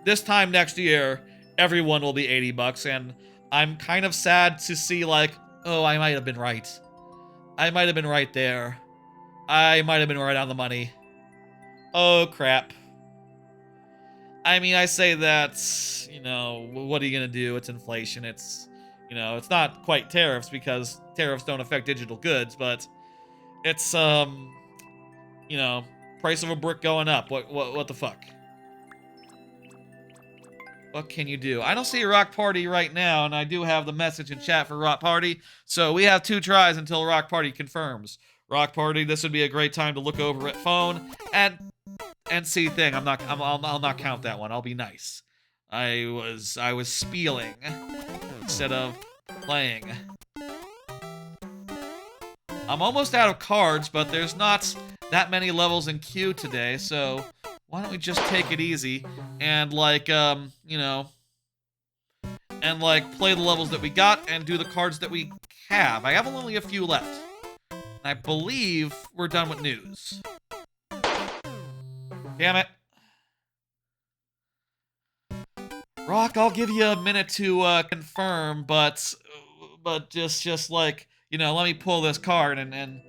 this time next year everyone will be $80, and I'm kind of sad to see like, oh, I might have been right. I might have been right there. I might have been right on the money. Oh crap. I mean, I say that, you know, what are you gonna do? It's inflation. It's, you know, it's not quite tariffs because tariffs don't affect digital goods, but it's, you know, price of a brick going up. What the fuck? What can you do? I don't see Rock Party right now, and I do have the message in chat for Rock Party, so we have 2 tries until Rock Party confirms. Rock Party, this would be a great time to look over at phone and see thing. I'll not count that one. I'll be nice. I was spieling instead of playing. I'm almost out of cards, but there's not that many levels in queue today, so why don't we just take it easy and like, you know, and like play the levels that we got and do the cards that we have. I have only a few left. I believe we're done with news. Damn it. Rock, I'll give you a minute to confirm, but just like, you know, let me pull this card and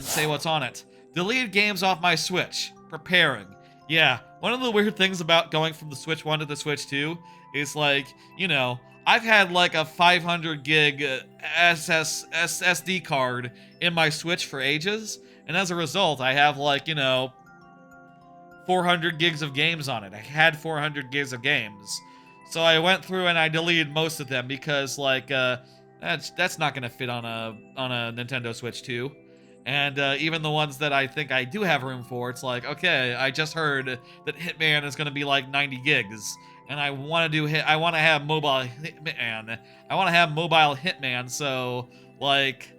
say what's on it. Deleted games off my Switch. Preparing. Yeah, one of the weird things about going from the Switch 1 to the Switch 2 is like, you know, I've had like a 500 gig SSD card in my Switch for ages, and as a result, I have like, you know, 400 gigs of games on it. I had 400 gigs of games. So I went through and I deleted most of them because like, that's not gonna fit on a Nintendo Switch 2. And even the ones that I think I do have room for, it's like, okay, I just heard that Hitman is going to be like 90 gigs, and I want to have mobile Hitman. I want to have mobile Hitman, so like,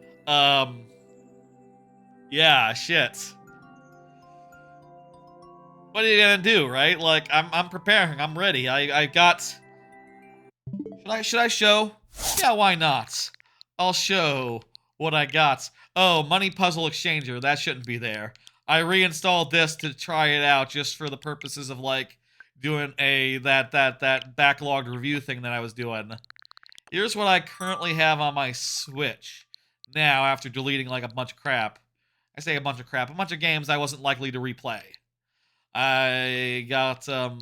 yeah, shit. What are you gonna do, right? Like, I'm preparing. I'm ready. I got. Should I show? Yeah, why not? I'll show what I got. Oh, Money Puzzle Exchanger. That shouldn't be there. I reinstalled this to try it out just for the purposes of like doing that backlogged review thing that I was doing. Here's what I currently have on my Switch now after deleting like a bunch of crap. I say a bunch of crap, a bunch of games I wasn't likely to replay. I got a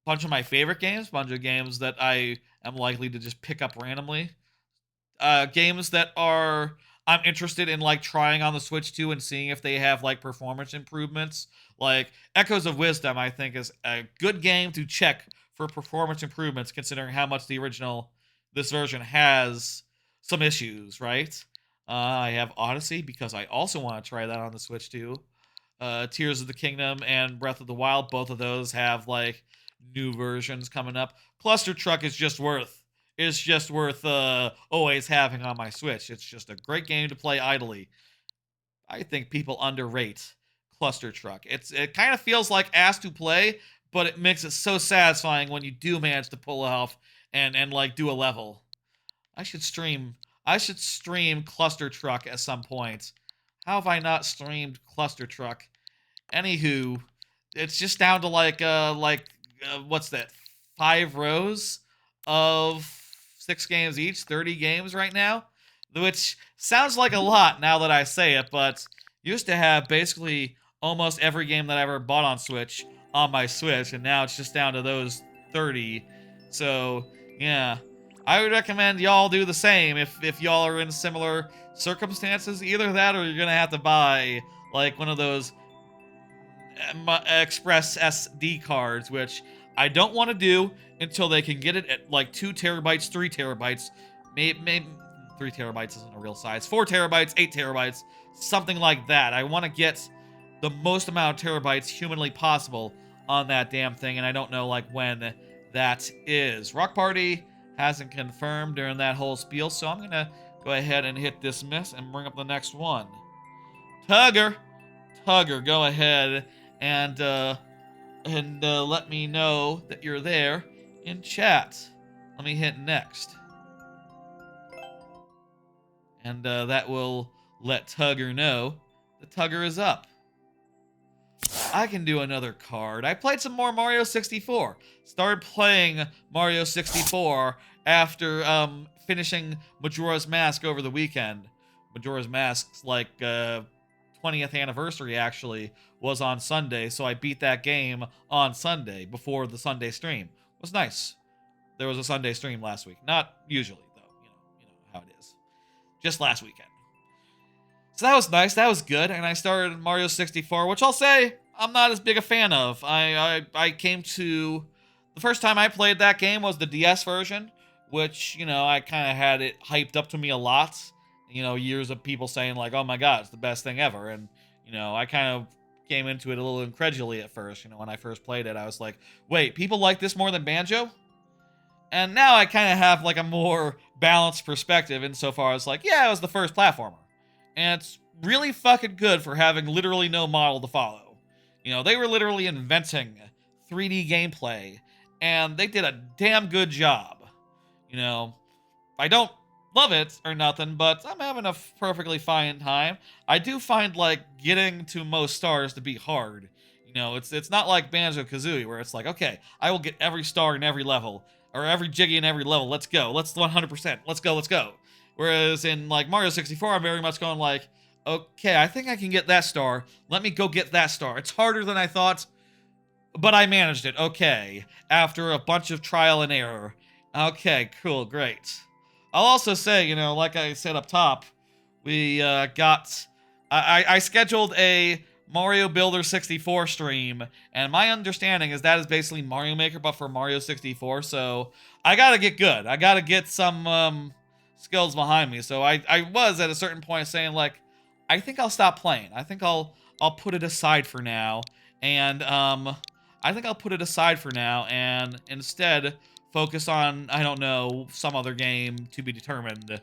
bunch of my favorite games, bunch of games that I am likely to just pick up randomly. Games that I'm interested in like trying on the Switch 2 and seeing if they have like performance improvements. Like Echoes of Wisdom, I think is a good game to check for performance improvements, considering how much this version has some issues, right? I have Odyssey because I also want to try that on the Switch 2. Tears of the Kingdom and Breath of the Wild, both of those have like new versions coming up. Cluster Truck is just worth always having on my Switch. It's just a great game to play idly. I think people underrate Cluster Truck. It kind of feels like ass to play, but it makes it so satisfying when you do manage to pull off and like do a level. I should stream Cluster Truck at some point. How have I not streamed Cluster Truck? Anywho, it's just down to like what's that? 5 rows of 6 games each, 30 games right now, which sounds like a lot now that I say it, but used to have basically almost every game that I ever bought on Switch on my Switch, and now it's just down to those 30. So, yeah. I would recommend y'all do the same if y'all are in similar circumstances. Either that or you're gonna have to buy, like, one of those Express SD cards, which I don't want to do until they can get it at like 2 terabytes, 3 terabytes. Maybe 3 terabytes isn't a real size. 4 terabytes, 8 terabytes, something like that. I want to get the most amount of terabytes humanly possible on that damn thing, and I don't know like when that is. Rock Party hasn't confirmed during that whole spiel, so I'm gonna go ahead and hit dismiss and bring up the next one. Tugger, go ahead and let me know that you're there in chat. Let me hit next. And that will let Tugger know that Tugger is up. I can do another card. I played some more Mario 64. Started playing Mario 64 after finishing Majora's Mask over the weekend. Majora's Mask's like 20th anniversary actually was on Sunday, so I beat that game on Sunday before the Sunday stream. It was nice. There was a Sunday stream last week. Not usually though, you know how it is. Just last weekend. So that was nice. That was good. And I started Mario 64, which I'll say I'm not as big a fan of. I came to the first time I played that game was the DS version, which, I kind of had it hyped up to me a lot. Years of people saying like, "Oh my God, it's the best thing ever." And I kind of came into it a little incredulously at first. When I first played it, I was like, "Wait, people like this more than Banjo?" And now I kind of have like a more balanced perspective insofar as like, yeah, it was the first platformer. And it's really fucking good for having literally no model to follow. They were literally inventing 3D gameplay, and they did a damn good job. I don't love it or nothing, but I'm having a perfectly fine time. I do find like getting to most stars to be hard. It's not like Banjo-Kazooie where it's like, okay, I will get every star in every level, or every Jiggy in every level. Let's go. Let's 100%. Let's go. Whereas in like Mario 64, I'm very much going like, okay, I think I can get that star. Let me go get that star. It's harder than I thought, but I managed it. Okay, after a bunch of trial and error. Okay, cool, great. I'll also say, like I said up top, we I scheduled a Mario Builder 64 stream, and my understanding is that is basically Mario Maker, but for Mario 64, so I gotta get good. I gotta get some skills behind me. So I was at a certain point saying like, I think I'll stop playing. I think I'll put it aside for now, and instead focus on, I don't know, some other game to be determined.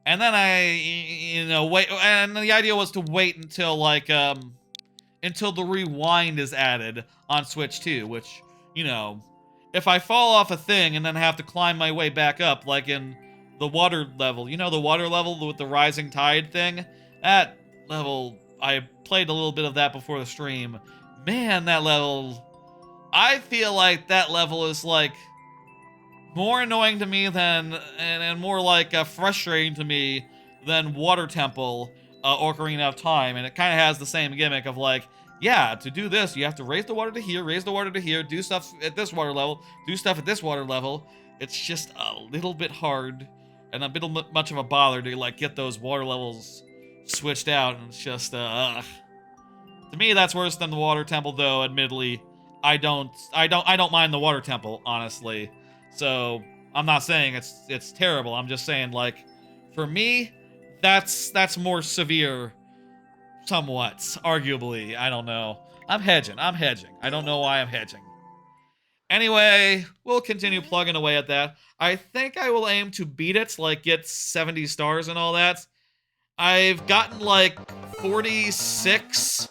And then I wait, and the idea was to wait until like until the rewind is added on Switch 2, which, if I fall off a thing and then have to climb my way back up, like in the water level, the water level with the rising tide thing, that level, I played a little bit of that before the stream. Man, that level, I feel like that level is like more annoying to me than, and more like frustrating to me than Water Temple, Ocarina of Time, and it kind of has the same gimmick of like, yeah, to do this, you have to raise the water to here, do stuff at this water level, do stuff at this water level. It's just a little bit hard and a bit much of a bother to like get those water levels switched out, and it's just to me that's worse than the Water Temple, though admittedly I don't mind the Water Temple, honestly. So I'm not saying it's terrible. I'm just saying like, for me, that's more severe, somewhat, arguably. I don't know. I'm hedging. I don't know why I'm hedging. Anyway, we'll continue plugging away at that. I think I will aim to beat it, like get 70 stars and all that. I've gotten like 46,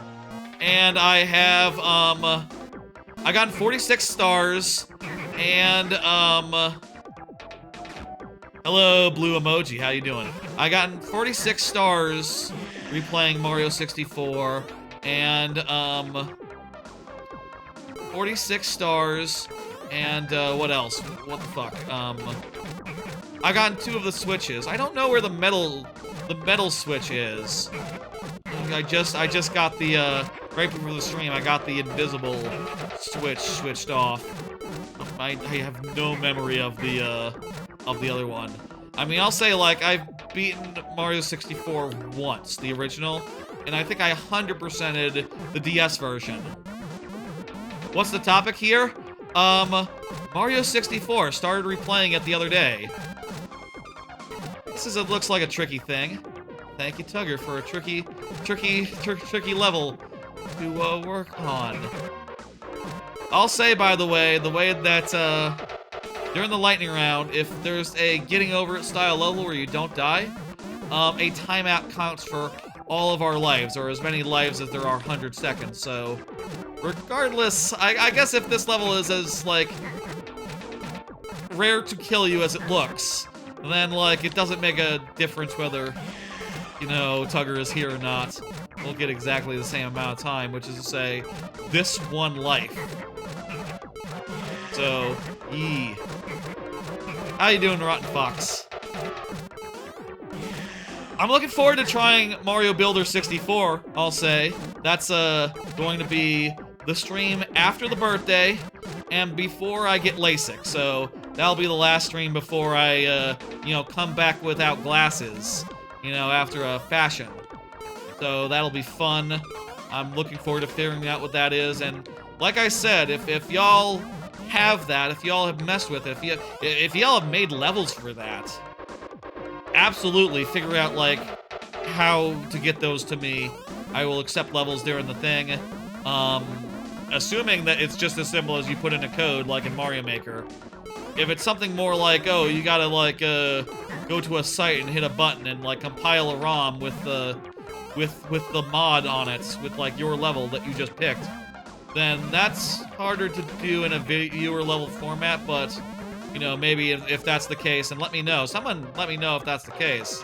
and I have I gotten 46 stars, and hello blue emoji, how you doing? I gotten 46 stars replaying Mario 64, and 46 stars, and what else? What the fuck? I gotten 2 of the switches. I don't know where the metal switch is. I just got the right before the stream. I got the invisible switch switched off. I have no memory of the other one. I mean, I'll say like I've beaten Mario 64 once, the original, and I think I 100%ed the DS version. What's the topic here? Mario 64. Started replaying it the other day. It looks like a tricky thing. Thank you, Tugger, for a tricky level to work on. I'll say, by the way that during the lightning round, if there's a getting over it style level where you don't die, a timeout counts for all of our lives, or as many lives as there are 100 seconds. So, regardless, I guess if this level is as like rare to kill you as it looks, then like it doesn't make a difference whether, you know, Tugger is here or not. We'll get exactly the same amount of time, which is to say, this one life. So, yee. How you doing, Rotten Fox? I'm looking forward to trying Mario Builder 64, I'll say. That's going to be the stream after the birthday and before I get LASIK. So, that'll be the last stream before I, you know, come back without glasses. You know, after a fashion. So that'll be fun. I'm looking forward to figuring out what that is. And like I said, if y'all have that, if y'all have messed with it, if y'all have made levels for that, absolutely figure out like how to get those to me. I will accept levels during the thing. Assuming that it's just as simple as you put in a code like in Mario Maker. If it's something more like, oh, you gotta like go to a site and hit a button and like compile a ROM with the mod on it, with like your level that you just picked, then that's harder to do in a viewer level format. But you know, maybe if that's the case, and let me know. Someone let me know if that's the case.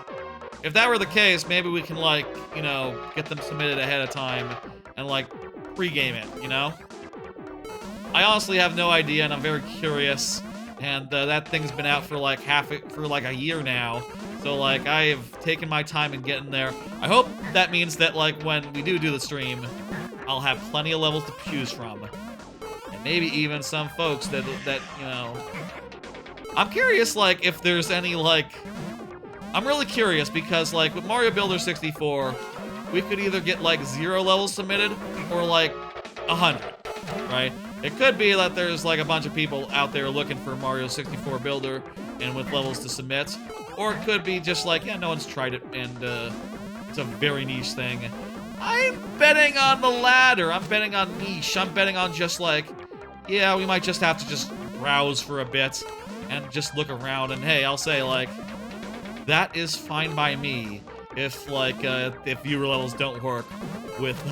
If that were the case, maybe we can like, you know, get them submitted ahead of time and like pre-game it, you know? I honestly have no idea, and I'm very curious. And that thing's been out for like a year now. So like I've taken my time in getting there. I hope that means that like when we do the stream, I'll have plenty of levels to choose from. And maybe even some folks that you know. I'm curious like if there's any like, I'm really curious because like with Mario Builder 64, we could either get like 0 levels submitted or like 100, right? It could be that there's like a bunch of people out there looking for Mario 64 Builder and with levels to submit. Or it could be just like, yeah, no one's tried it and it's a very niche thing. I'm betting on the latter. I'm betting on niche. I'm betting on just like, yeah, we might just have to just browse for a bit and just look around. And hey, I'll say like, that is fine by me if like, if viewer levels don't work with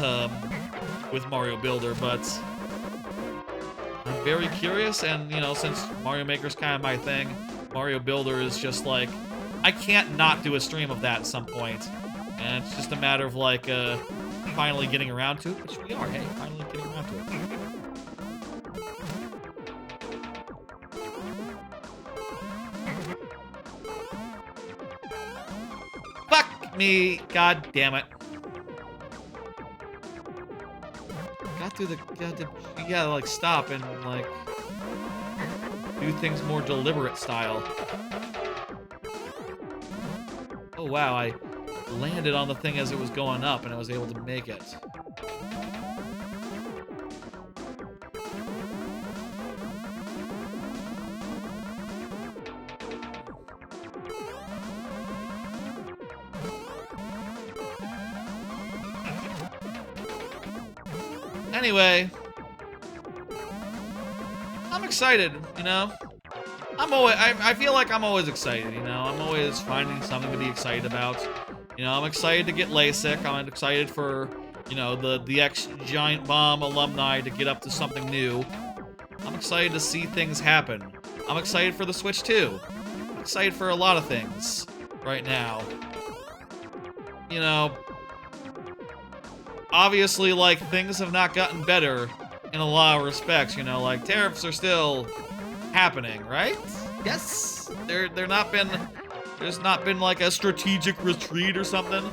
Mario Builder, but I'm very curious, and you know, since Mario Maker's kind of my thing, Mario Builder is just like, I can't not do a stream of that at some point. And it's just a matter of like, finally getting around to it, which we are, hey, finally getting around to it. Fuck me, god damn it. You gotta like stop and like do things more deliberate style. Oh wow, I landed on the thing as it was going up and I was able to make it. Anyway, I'm excited, you know? I feel like I'm always excited, you know? I'm always finding something to be excited about. You know, I'm excited to get LASIK. I'm excited for, you know, the ex-Giant Bomb alumni to get up to something new. I'm excited to see things happen. I'm excited for the Switch 2. I'm excited for a lot of things right now. You know, obviously, like, things have not gotten better in a lot of respects, you know, like tariffs are still happening, right? Yes. There's not been like a strategic retreat or something.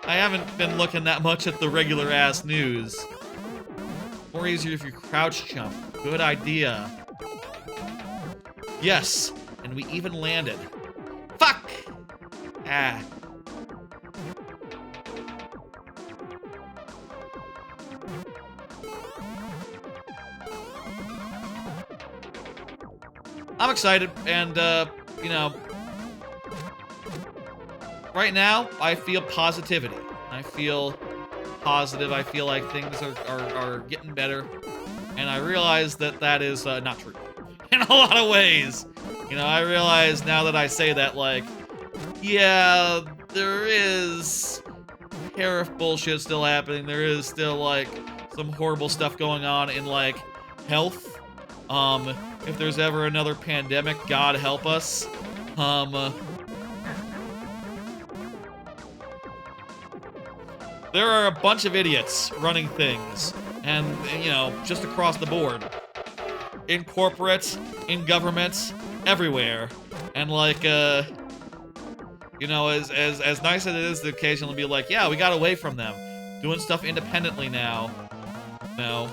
I haven't been looking that much at the regular ass news. More easier if you crouch jump. Good idea. Yes, and we even landed. Fuck! Ah. I'm excited, and, you know, right now, I feel positivity. I feel positive. I feel like things are getting better. And I realize that that is not true in a lot of ways. You know, I realize now that I say that, like, yeah, there is tariff bullshit still happening. There is still, like, some horrible stuff going on in, like, health. If there's ever another pandemic, God help us. There are a bunch of idiots running things, and, you know, just across the board. In corporates, in governments, everywhere. And, like, you know, as nice as it is to occasionally be like, yeah, we got away from them. Doing stuff independently now. No.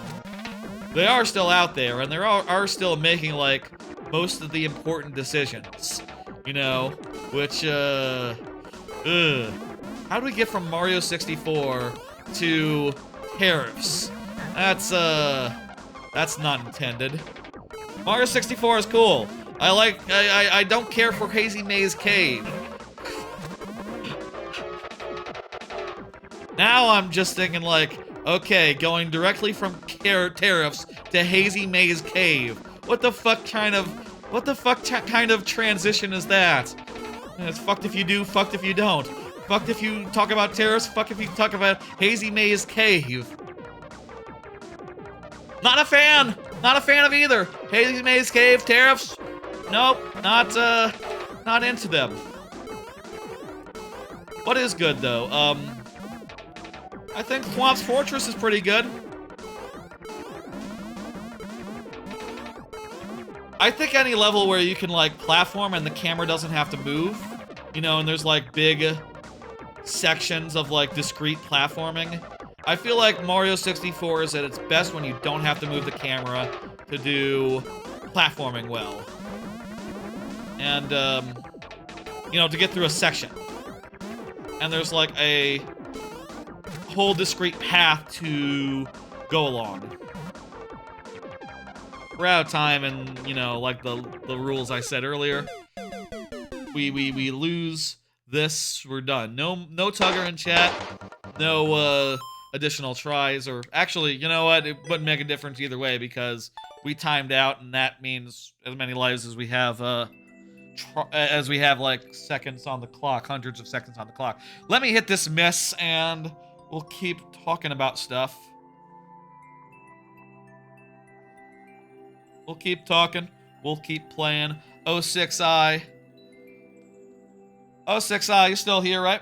They are still out there, and they are still making, like, most of the important decisions. You know, which, how do we get from Mario 64 to tariffs? That's not intended. Mario 64 is cool. I don't care for Hazy Maze Cave. Now I'm just thinking like, okay, going directly from tariffs to Hazy Maze Cave. What the fuck kind of transition is that? It's fucked if you do, fucked if you don't. Fucked if you talk about tariffs, fucked if you talk about Hazy Maze Cave. Not a fan! Not a fan of either. Hazy Maze Cave, tariffs. Nope, not into them. What is good though? I think Thwomp's Fortress is pretty good. I think any level where you can like platform and the camera doesn't have to move, you know, and there's like big sections of like discrete platforming. I feel like Mario 64 is at its best when you don't have to move the camera to do platforming well. And, you know, to get through a section. And there's like a whole discrete path to go along. We're out of time, and, you know, like the rules I said earlier. We lose this, we're done. No Tugger in chat. No, additional tries, or actually, you know what? It wouldn't make a difference either way because we timed out, and that means as many lives as we have, like seconds on the clock, hundreds of seconds on the clock. Let me hit this miss, and we'll keep talking about stuff. We'll keep talking. We'll keep playing. 06i. 06i, you still here, right?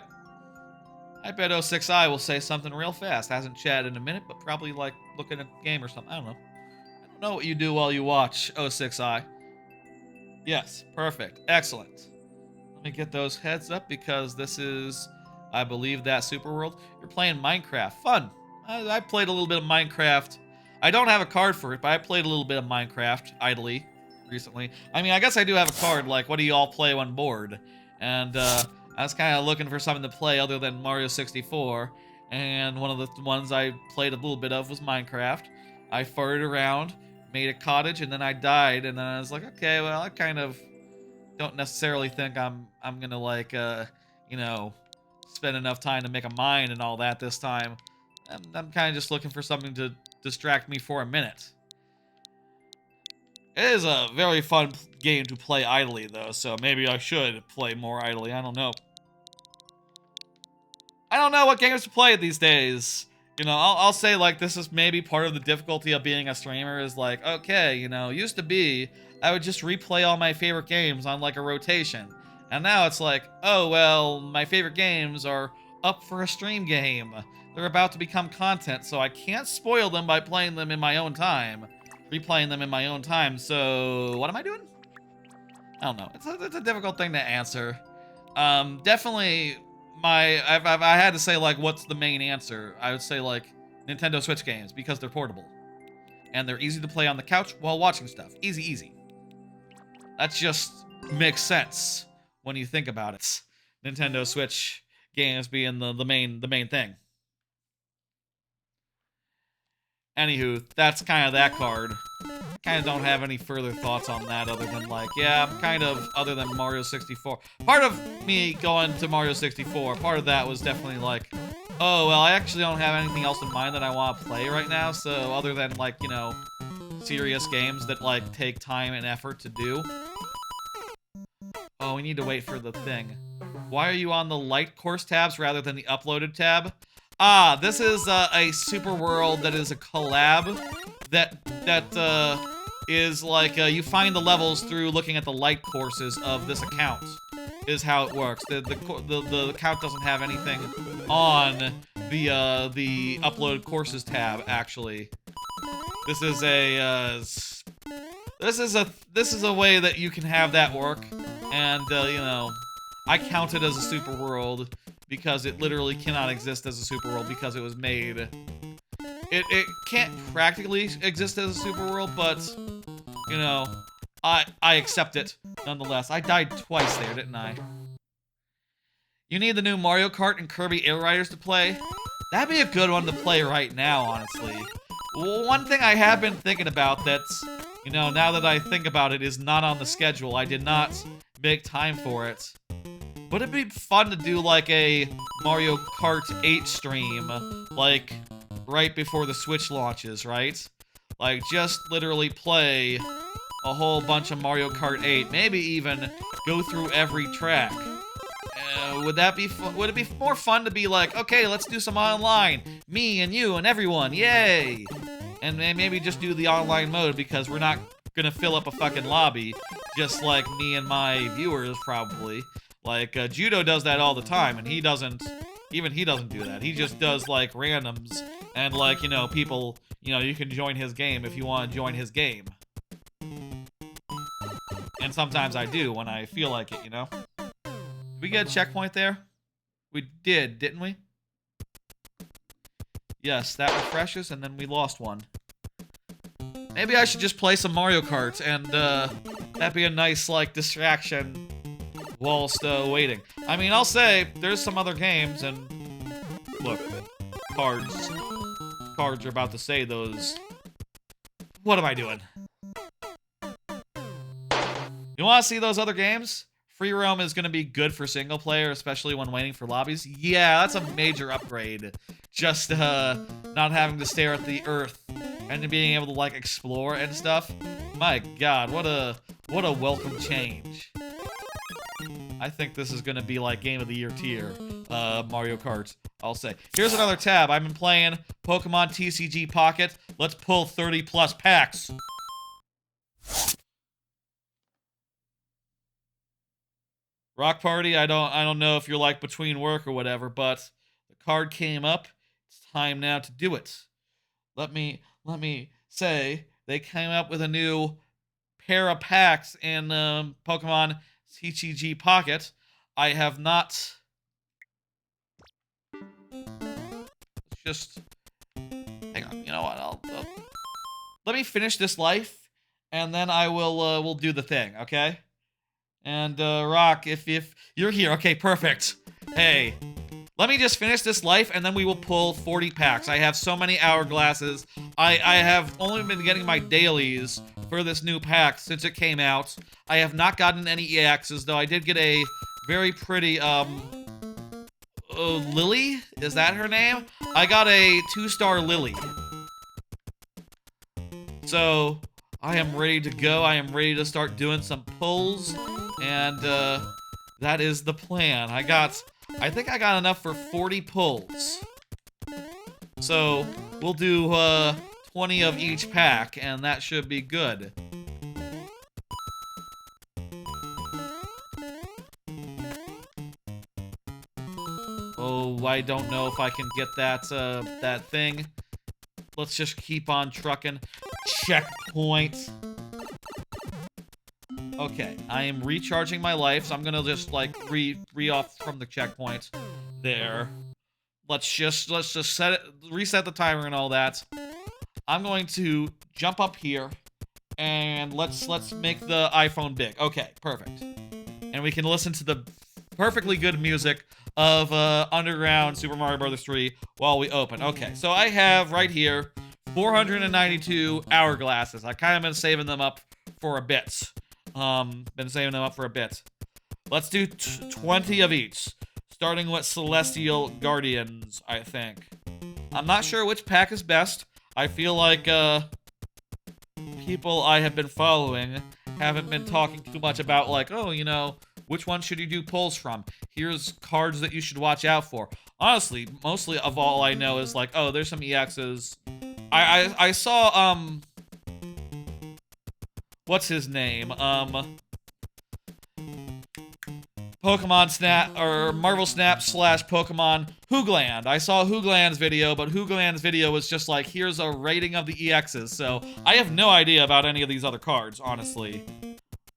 I bet 06i will say something real fast. Hasn't chatted in a minute, but probably like looking at a game or something. I don't know. I don't know what you do while you watch 06i. Yes, perfect. Excellent. Let me get those heads up because this is, I believe, that Super World. You're playing Minecraft. Fun. I played a little bit of Minecraft. I don't have a card for it, but I played a little bit of Minecraft idly recently. I mean, I guess I do have a card, like, what do you all play when bored? And, I was kind of looking for something to play other than Mario 64, and one of the ones I played a little bit of was Minecraft. I farted around, made a cottage, and then I died, and then I was like, okay, well, I kind of don't necessarily think I'm gonna, like, you know, spend enough time to make a mine and all that this time. I'm kind of just looking for something to distract me for a minute. It is a very fun game to play idly, though, so maybe I should play more idly. I don't know. I don't know what games to play these days. You know, I'll say, like, this is maybe part of the difficulty of being a streamer is, like, okay, you know, used to be, I would just replay all my favorite games on, like, a rotation. And now it's like, oh, well, my favorite games are up for a stream game. They're about to become content, so I can't spoil them by playing them in my own time. Replaying them in my own time, so what am I doing? I don't know. It's a difficult thing to answer. Definitely, if I had to say, like, what's the main answer, I would say, like, Nintendo Switch games, because they're portable. And they're easy to play on the couch while watching stuff. Easy, easy. That just makes sense when you think about it. Nintendo Switch games being the main thing. Anywho, that's kind of that card. Kind of don't have any further thoughts on that other than, like, yeah, I'm kind of, other than Mario 64. Part of me going to Mario 64, part of that was definitely like, oh, well, I actually don't have anything else in mind that I want to play right now, so other than, like, you know, serious games that, like, take time and effort to do. Oh, we need to wait for the thing. Why are you on the light course tabs rather than the uploaded tab? Ah, this is a super world that is a collab that is like you find the levels through looking at the light courses of this account. Is how it works. The account doesn't have anything on the upload courses tab actually. This is a way that you can have that work, and you know, I count it as a super world because it literally cannot exist as a super world because it was made. It can't practically exist as a super world, but you know, I accept it nonetheless. I died twice there, didn't I? You need the new Mario Kart and Kirby Air Riders to play. That'd be a good one to play right now, honestly. One thing I have been thinking about that's, you know, now that I think about it, is not on the schedule. I did not make time for it. But it'd be fun to do, like, a Mario Kart 8 stream, like, right before the Switch launches, right? Like, just literally play a whole bunch of Mario Kart 8. Maybe even go through every track. Would that be would it be more fun to be like, okay, let's do some online. Me and you and everyone, yay! And then maybe just do the online mode because we're not gonna fill up a fucking lobby, just like me and my viewers probably. Like, Judo does that all the time, and he doesn't do that. He just does, like, randoms, and, like, you know, people, you know, you can join his game if you want to join his game. And sometimes I do when I feel like it, you know? Did we get a checkpoint there? We did, didn't we? Yes, that refreshes, and then we lost one. Maybe I should just play some Mario Kart, and, that'd be a nice, like, distraction whilst waiting. I mean, I'll say, there's some other games, and look, cards are about to say those. What am I doing? You want to see those other games? Free roam is going to be good for single player, especially when waiting for lobbies. Yeah, that's a major upgrade. Just not having to stare at the earth and being able to, like, explore and stuff. My God, what a welcome change. I think this is gonna be like Game of the Year tier, Mario Kart, I'll say. Here's another tab. I've been playing Pokemon TCG Pocket. Let's pull 30 plus packs. Rock Party, I don't know if you're like between work or whatever, but the card came up. It's time now to do it. Let me say they came up with a new pair of packs in Pokemon TCG Pocket. I have not. Just hang on. You know what? I'll let me finish this life, and then I will we'll do the thing. Okay. And Rock, if you're here, okay, perfect. Hey, let me just finish this life, and then we will pull 40 packs. I have so many hourglasses. I have only been getting my dailies for this new pack since it came out. I have not gotten any EXs, though I did get a very pretty, Lily? Is that her name? I got a 2-star Lily. So, I am ready to go. I am ready to start doing some pulls, and, that is the plan. I think I got enough for 40 pulls. So, we'll do, 20 of each pack, and that should be good. Oh, I don't know if I can get that thing. Let's just keep on trucking. Checkpoint. Okay, I am recharging my life, so I'm gonna just, like, re-off from the checkpoint. There. Let's just reset the timer and all that. I'm going to jump up here, and let's make the iPhone big. Okay, perfect. And we can listen to the perfectly good music of Underground Super Mario Bros. 3 while we open. Okay, so I have right here 492 hourglasses. I kind of been saving them up for a bit. Let's do 20 of each, starting with Celestial Guardians, I think. I'm not sure which pack is best. I feel like people I have been following haven't been talking too much about, like, oh, you know, which one should you do pulls from? Here's cards that you should watch out for. Honestly, mostly of all I know is like, oh, there's some EXs. I saw, what's his name? Pokemon Snap, or Marvel Snap / Pokemon Hoogland. I saw Hoogland's video, but Hoogland's video was just like, here's a rating of the EXs, so I have no idea about any of these other cards, honestly.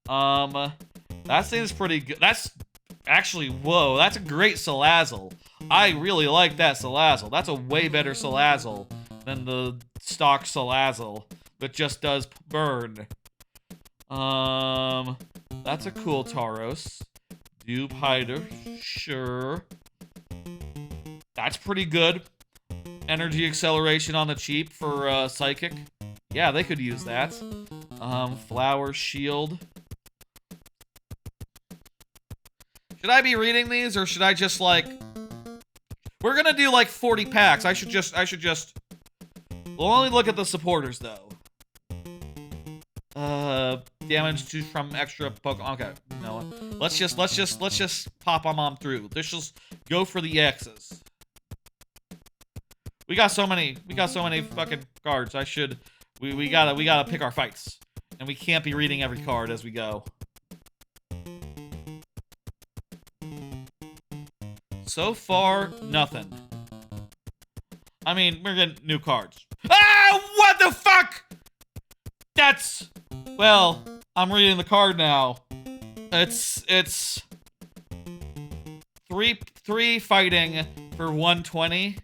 That seems pretty good. That's actually, whoa, that's a great Salazzle. I really like that Salazzle. That's a way better Salazzle than the stock Salazzle that just does burn. That's a cool Tauros. Dupe Hider, sure. That's pretty good. Energy acceleration on the cheap for Psychic. Yeah, they could use that. Flower Shield. Should I be reading these, or should I just, like... We're gonna do, like, 40 packs. I should just... We'll only look at the supporters, though. Damage from extra Pokemon. Okay, no. Let's just pop them on through. Let's just go for the X's. We got so many fucking cards. We gotta pick our fights. And we can't be reading every card as we go. So far, nothing. I mean, we're getting new cards. Ah! What the fuck? That's... Well, I'm reading the card now. It's... Three fighting for 120.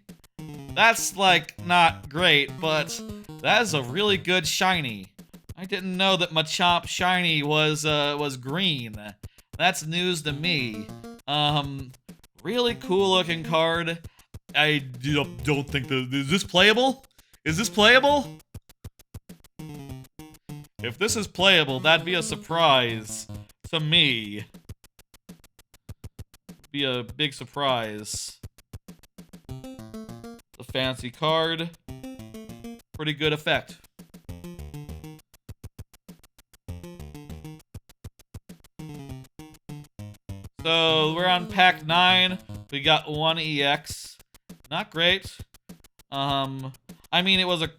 That's, like, not great, but that is a really good shiny. I didn't know that Machamp shiny was green. That's news to me. Really cool looking card. I don't think is this playable? Is this playable? If this is playable, that'd be a surprise to me. Be a big surprise. The fancy card. Pretty good effect. So we're on pack 9. We got 1 EX. Not great. I mean, it was a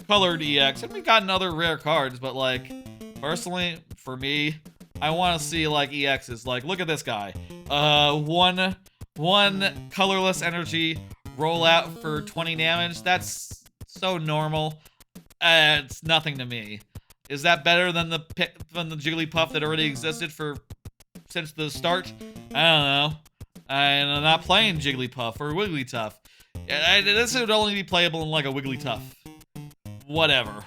colored EX, and we got other rare cards, but, like, personally, for me, I want to see, like, EXs. Like, look at this guy. One colorless energy roll out for 20 damage. That's so normal. It's nothing to me. Is that better than the Jigglypuff that already existed since the start? I don't know. I'm not playing Jigglypuff or Wigglytuff. This would only be playable in, like, a Wigglytuff. Whatever.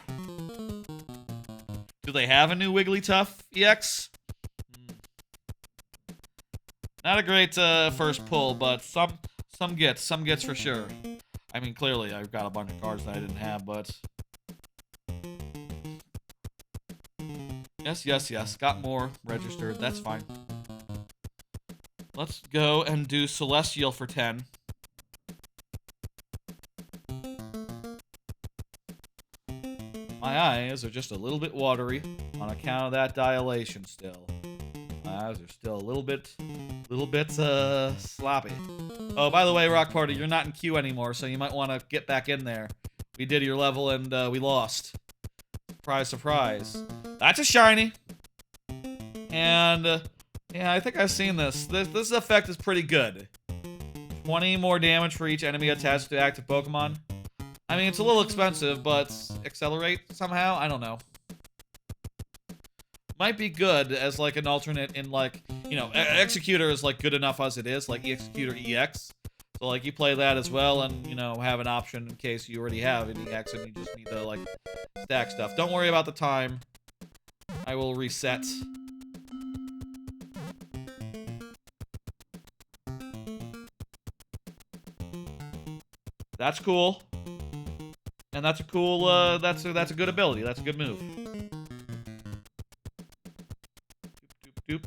Do they have a new Wigglytuff EX? Not a great first pull, but some gets for sure. I mean, clearly I've got a bunch of cards that I didn't have, but yes, got more registered. That's fine. Let's go and do Celestial for 10. My eyes are just a little bit watery on account of that dilation still. My eyes are still a little bit sloppy. Oh, by the way, Rock Party, you're not in queue anymore, so you might want to get back in there. We did your level and we lost. Surprise, surprise. That's a shiny. And yeah, I think I've seen this. This effect is pretty good. 20 more damage for each enemy attached to active Pokemon. I mean, it's a little expensive, but accelerate somehow? I don't know. Might be good as, like, an alternate in, like, you know, Executor is, like, good enough as it is, like Executor EX. So, like, you play that as well and, you know, have an option in case you already have an EX and you just need to, like, stack stuff. Don't worry about the time. I will reset. That's cool. And that's a cool, that's a good ability. That's a good move. Doop, doop, doop.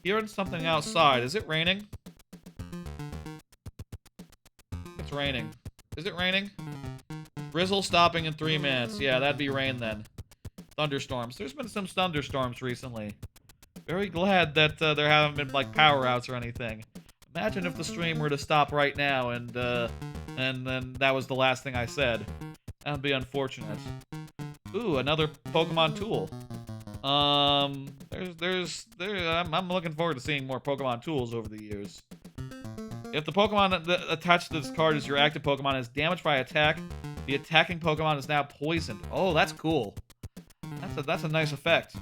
Hearing something outside. Is it raining? It's raining. Is it raining? Drizzle stopping in 3 minutes. Yeah, that'd be rain then. Thunderstorms. There's been some thunderstorms recently. Very glad that there haven't been, like, power outs or anything. Imagine if the stream were to stop right now and then that was the last thing I said. That would be unfortunate. Ooh, another Pokemon tool. I'm looking forward to seeing more Pokemon tools over the years. If the Pokemon attached to this card is your active Pokemon is damaged by attack, the attacking Pokemon is now poisoned. Oh, that's cool. That's a nice effect.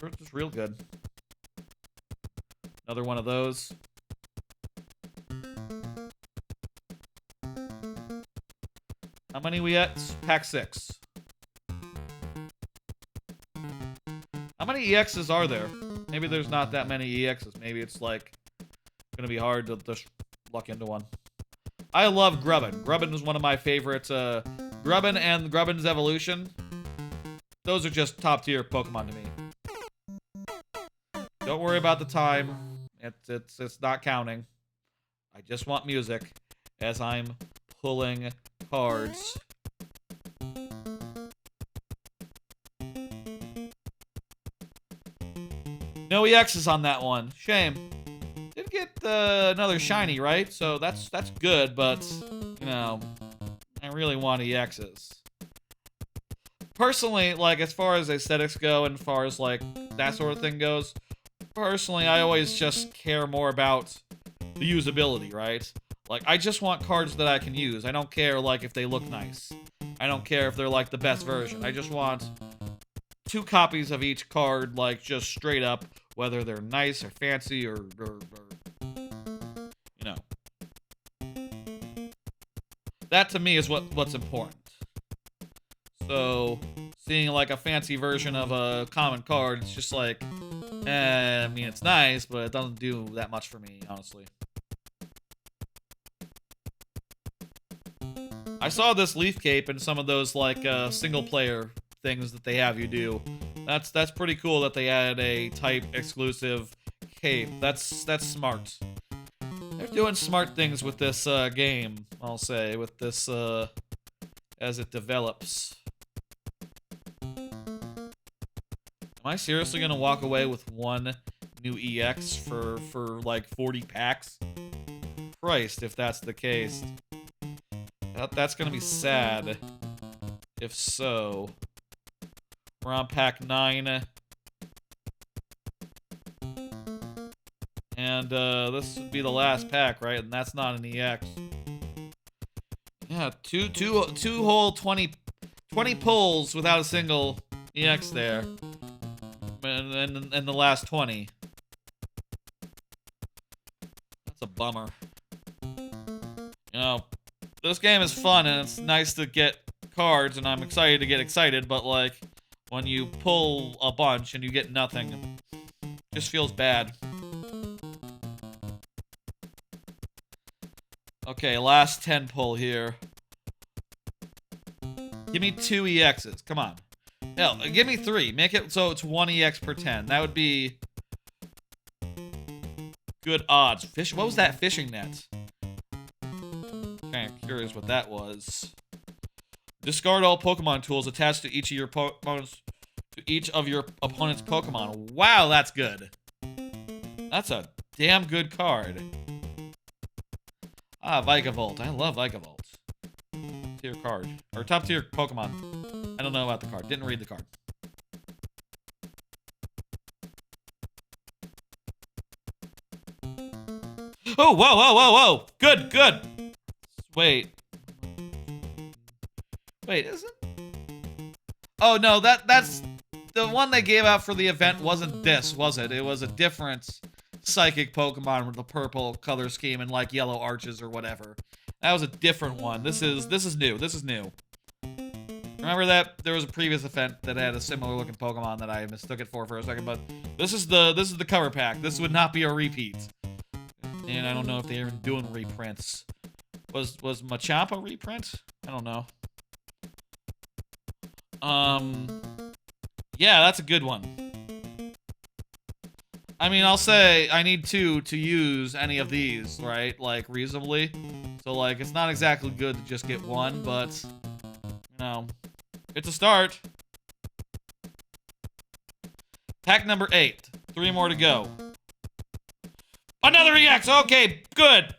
It's just real good. Another one of those. How many we at? Pack 6. How many EXs are there? Maybe there's not that many EXs. Maybe it's, like, gonna be hard to just luck into one. I love Grubbin. Grubbin is one of my favorites. Grubbin and Grubbin's Evolution. Those are just top tier Pokemon to me. Don't worry about the time. It's not counting. I just want music as I'm pulling cards. No EXs on that one. Shame. Did get another shiny, right? So that's good, but you know, I really want EXs. Personally, like, as far as aesthetics go and as far as, like, that sort of thing goes, personally, I always just care more about the usability, right? Like, I just want cards that I can use. I don't care, like, if they look nice. I don't care if they're, like, the best version. I just want 2 copies of each card, like, just straight up, whether they're nice or fancy or you know. That, to me, is what's important. So, seeing, like, a fancy version of a common card, it's just like, I mean, it's nice, but it doesn't do that much for me, honestly. I saw this leaf cape in some of those, like, single-player things that they have you do. That's pretty cool that they added a type exclusive cape. That's smart. They're doing smart things with this game, I'll say, with this as it develops. Am I seriously gonna walk away with 1 new EX for like 40 packs? Christ, if that's the case. That's gonna be sad. If so. We're on pack 9. And this would be the last pack, right? And that's not an EX. Yeah, two whole 20 pulls without a single EX there. And the last 20. That's a bummer. You know, this game is fun and it's nice to get cards and I'm excited to get excited, but like when you pull a bunch and you get nothing, it just feels bad. Okay, last 10 pull here. Give me 2 EXs. Come on. Hell, give me 3. Make it so it's 1 EX per 10. That would be good odds. What was that fishing net? Kind of curious what that was. Discard all Pokemon tools attached to each of your opponent's Pokemon. Wow, that's good. That's a damn good card. Ah, Vikavolt. I love Vikavolt. Tier card. Or top tier Pokemon. I don't know about the card. Didn't read the card. Oh, whoa, whoa, whoa, whoa. Good, good. Wait. Wait, is it? Oh, no, that's... The one they gave out for the event wasn't this, was it? It was a different psychic Pokemon with the purple color scheme and, like, yellow arches or whatever. That was a different one. This is new. This is new. Remember that there was a previous event that had a similar looking Pokemon that I mistook it for a second, but this is the cover pack. This would not be a repeat. And I don't know if they're even doing reprints. Was Machamp a reprint? I don't know. Yeah, that's a good one. I mean, I'll say I need 2 to use any of these, right? Like, reasonably. So, like, it's not exactly good to just get 1, but, you know, it's a start. Pack number 8. 3 more to go. Another EX! Okay, good!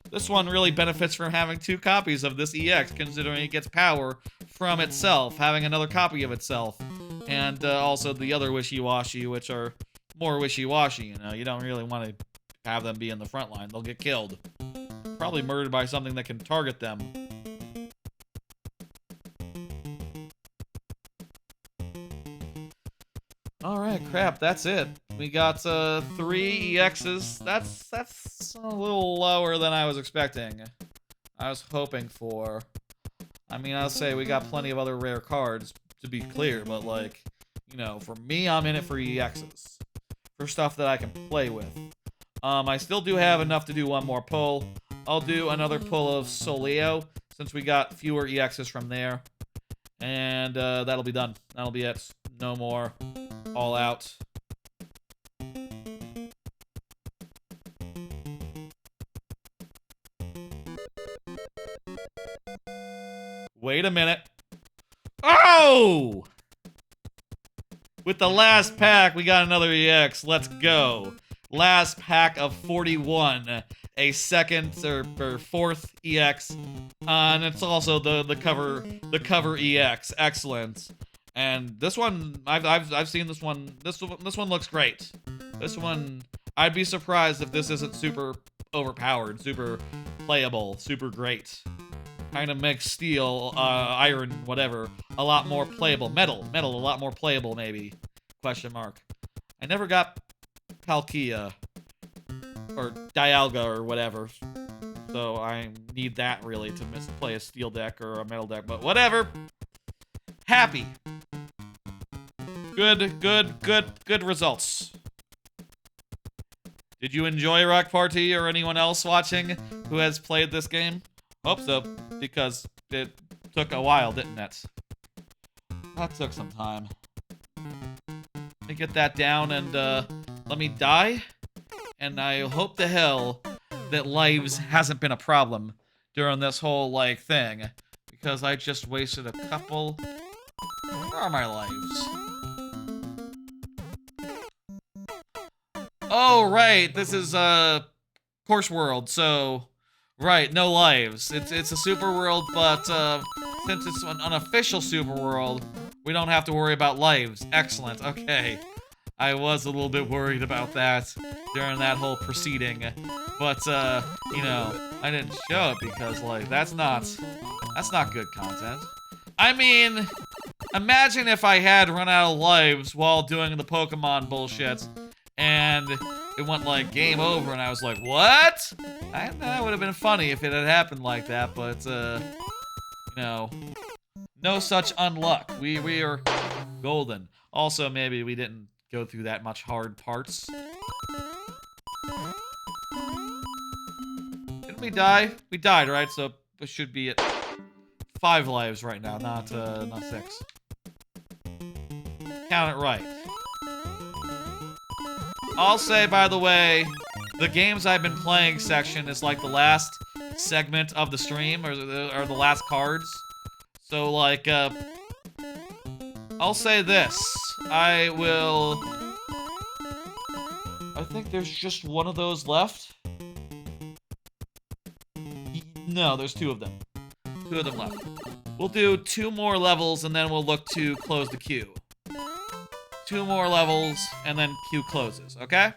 This one really benefits from having 2 copies of this EX, considering it gets power from itself, having another copy of itself. And also the other wishy-washy, which are more wishy-washy, you know? You don't really want to have them be in the front line. They'll get killed. Probably murdered by something that can target them. Alright, crap, that's it. We got 3 EXs. That's a little lower than I was expecting. I was hoping for. I mean, I'll say we got plenty of other rare cards, to be clear, but, like, you know, for me, I'm in it for EXs. For stuff that I can play with. I still do have enough to do one more pull. I'll do another pull of Soleo, since we got fewer EXs from there. And that'll be done. That'll be it. No more. All out. Wait a minute. Oh! With the last pack, we got another EX. Let's go. Last pack of 41. A second or fourth EX. And it's also the cover EX. Excellent. And this one, I've seen this one. This one looks great. This one, I'd be surprised if this isn't super overpowered, super playable, super great. Kind of makes steel, iron, whatever, a lot more playable. Metal, a lot more playable, maybe. Question mark. I never got Palkia or Dialga or whatever, so I need that really to play a steel deck or a metal deck. But whatever. Happy. Good results. Did you enjoy Rock Party or anyone else watching who has played this game? Hope so, because it took a while, didn't it? That took some time. Let me get that down and let me die. And I hope to hell that lives hasn't been a problem during this whole, like, thing. Because I just wasted a couple... Where are my lives? Oh, right, this is, Course World, so... Right, no lives. It's a super world, but since it's an unofficial super world, we don't have to worry about lives. Excellent, okay. I was a little bit worried about that during that whole proceeding, but you know, I didn't show it because, like, that's not good content. I mean, imagine if I had run out of lives while doing the Pokemon bullshit, and it went like game over, and I was like, what? That would have been funny if it had happened like that, but you know, no such unluck. We are golden. Also, maybe we didn't go through that much hard parts. Didn't we die? We died, right? So it should be at 5 lives right now, not 6. Count it right. I'll say, by the way, the games I've been playing section is like the last segment of the stream, or the last cards. So, like, I'll say this. I think there's just one of those left. No, there's 2 of them. 2 of them left. We'll do 2 more levels, and then we'll look to close the queue. 2 more levels, and then queue closes, okay?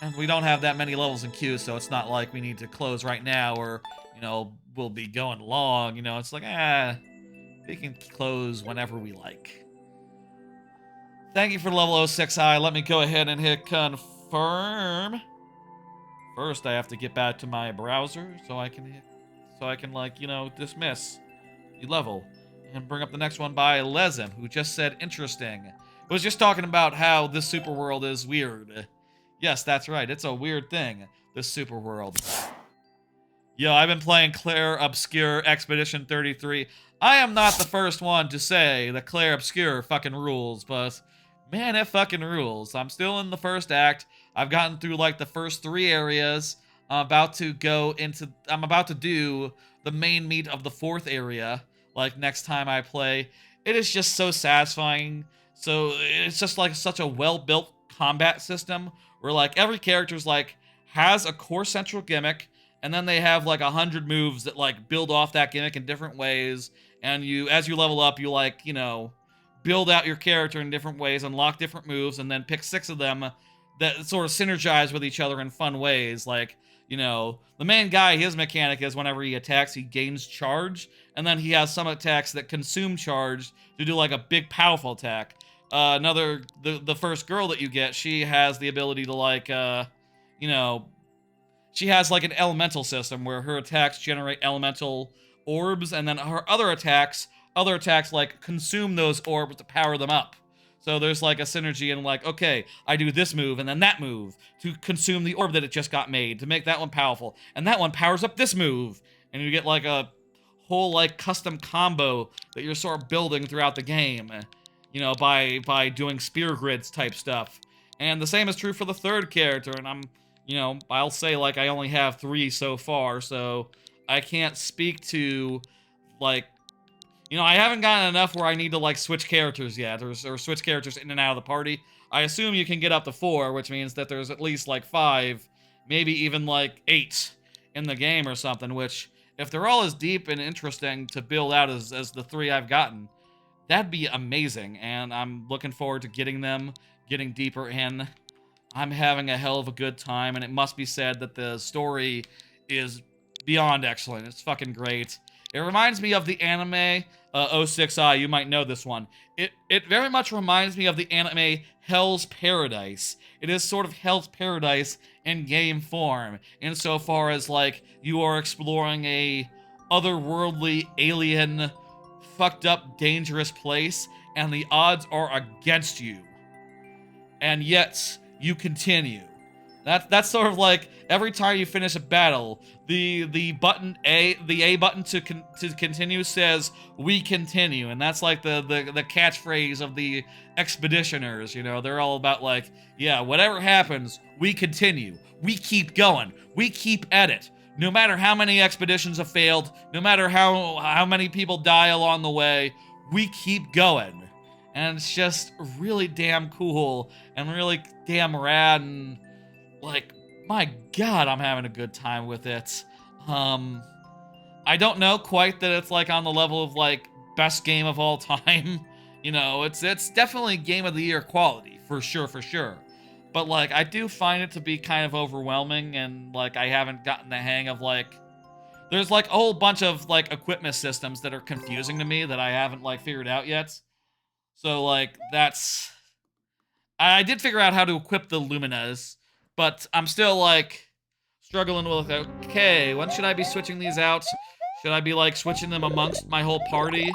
And we don't have that many levels in queue, so it's not like we need to close right now or, you know, we'll be going long. You know, it's like, we can close whenever we like. Thank you for the level 06i. Let me go ahead and hit confirm. First, I have to get back to my browser so I can like, you know, dismiss the level and bring up the next one by Lezim, who just said interesting. It was just talking about how this super world is weird. Yes, that's right. It's a weird thing, this super world. Yo, I've been playing Clair Obscur Expedition 33. I am not the first one to say that Clair Obscur fucking rules, but man, it fucking rules. I'm still in the first act. I've gotten through like the first 3 areas. I'm about to do the main meat of the 4th area, like next time I play. It is just so satisfying. So it's just like such a well-built combat system where like every character's like has a core central gimmick, and then they have like 100 moves that like build off that gimmick in different ways. And as you level up, you like, you know, build out your character in different ways, unlock different moves, and then pick 6 of them that sort of synergize with each other in fun ways. Like, you know, the main guy, his mechanic is whenever he attacks, he gains charge, and then he has some attacks that consume charge to do like a big powerful attack. The first girl that you get, she has the ability to like, you know, she has like an elemental system where her attacks generate elemental orbs, and then her other attacks like consume those orbs to power them up. So there's like a synergy in like, okay, I do this move and then that move to consume the orb that it just got made to make that one powerful, and that one powers up this move, and you get like a whole like custom combo that you're sort of building throughout the game, you know, by doing spear grids type stuff. And the same is true for the 3rd character, and you know, I'll say like I only have 3 so far, so I can't speak to like, you know, I haven't gotten enough where I need to like switch characters yet, or switch characters in and out of the party. I assume you can get up to 4, which means that there's at least like 5, maybe even like 8 in the game or something, which if they're all as deep and interesting to build out as the 3 I've gotten, that'd be amazing, and I'm looking forward to getting deeper in. I'm having a hell of a good time, and it must be said that the story is beyond excellent. It's fucking great. It reminds me of the anime 06i. You might know this one. It very much reminds me of the anime Hell's Paradise. It is sort of Hell's Paradise in game form, insofar as like you are exploring a otherworldly, alien, fucked up, dangerous place, and the odds are against you. And yet you continue. That's sort of like every time you finish a battle, the A button to continue says "We continue," and that's like the catchphrase of the expeditioners. You know, they're all about like, yeah, whatever happens, we continue, we keep going, we keep at it. No matter how many expeditions have failed, no matter how many people die along the way, we keep going. And it's just really damn cool and really damn rad, and like, my god, I'm having a good time with it. I don't know quite that it's like on the level of like best game of all time. You know, it's definitely game of the year quality, for sure. But like, I do find it to be kind of overwhelming, and like I haven't gotten the hang of like, there's like a whole bunch of like equipment systems that are confusing to me that I haven't like figured out yet. So like I did figure out how to equip the Luminas, but I'm still like struggling with, okay, when should I be switching these out? Should I be like switching them amongst my whole party?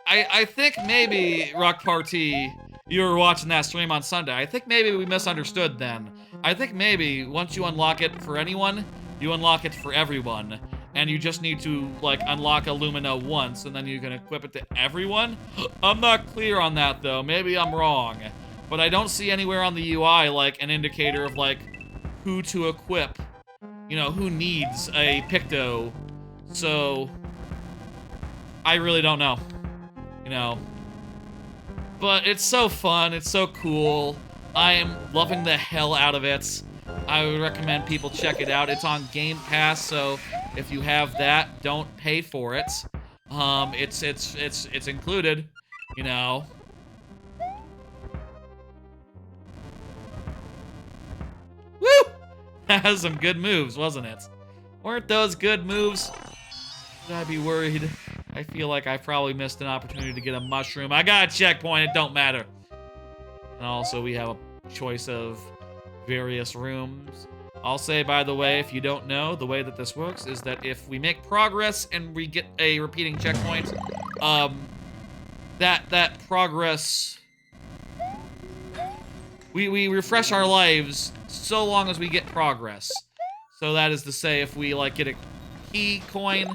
I think maybe, Rock Party, you were watching that stream on Sunday. I think maybe we misunderstood then. I think maybe once you unlock it for anyone, you unlock it for everyone. And you just need to, like, unlock a Lumina once, and then you can equip it to everyone? I'm not clear on that, though. Maybe I'm wrong. But I don't see anywhere on the UI, like, an indicator of, like, who to equip. You know, who needs a Picto. So, I really don't know. You know. But it's so fun. It's so cool. I am loving the hell out of it. I would recommend people check it out. It's on Game Pass, so if you have that, don't pay for it. It's included, you know. Woo! That was some good moves, wasn't it? Weren't those good moves? Should I be worried? I feel like I probably missed an opportunity to get a mushroom. I got a checkpoint, it don't matter. And also we have a choice of various rooms. I'll say, by the way, if you don't know, the way that this works is that if we make progress and we get a repeating checkpoint, that progress, we refresh our lives so long as we get progress. So that is to say, if we like get a key coin,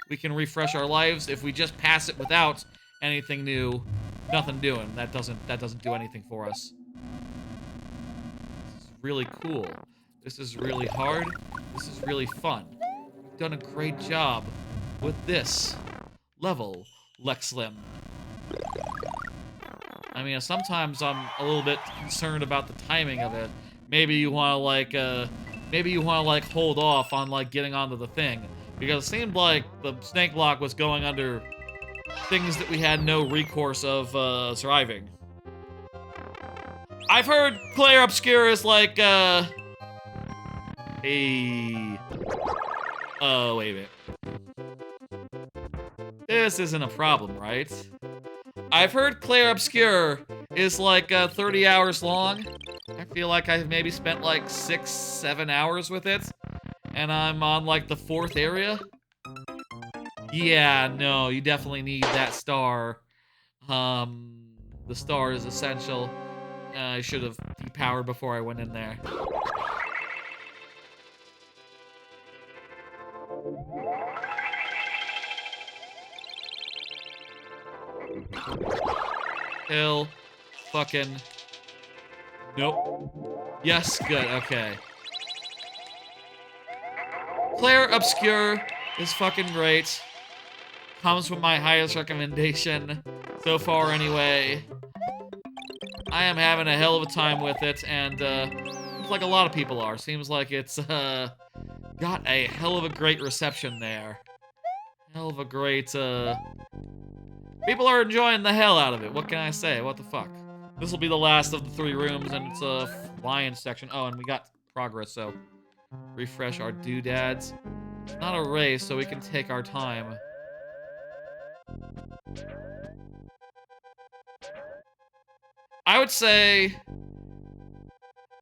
we can refresh our lives. If we just pass it without anything new, nothing doing. That doesn't do anything for us. This is really cool. This is really hard. This is really fun. We've done a great job with this level, Lexlim. I mean, sometimes I'm a little bit concerned about the timing of it. Maybe you want to like hold off on like getting onto the thing, because it seemed like the snake block was going under things that we had no recourse of surviving. I've heard Clair Obscur is like hey. Oh, wait a minute. This isn't a problem, right? I've heard Clair Obscur is like 30 hours long. I feel like I've maybe spent like 6-7 hours with it. And I'm on like the 4th area. Yeah, no, you definitely need that star. The star is essential. I should have depowered before I went in there. Hill. Fucking. Nope. Yes, good, okay. Clair Obscur is fucking great. Comes with my highest recommendation so far anyway. I am having a hell of a time with it, and seems like a lot of people are. Seems like it's got a hell of a great reception there. Hell of a great people are enjoying the hell out of it. What can I say? What the fuck? This will be the last of the 3 rooms, and it's a lion section. Oh, and we got progress, so refresh our doodads. It's not a race, so we can take our time. I would say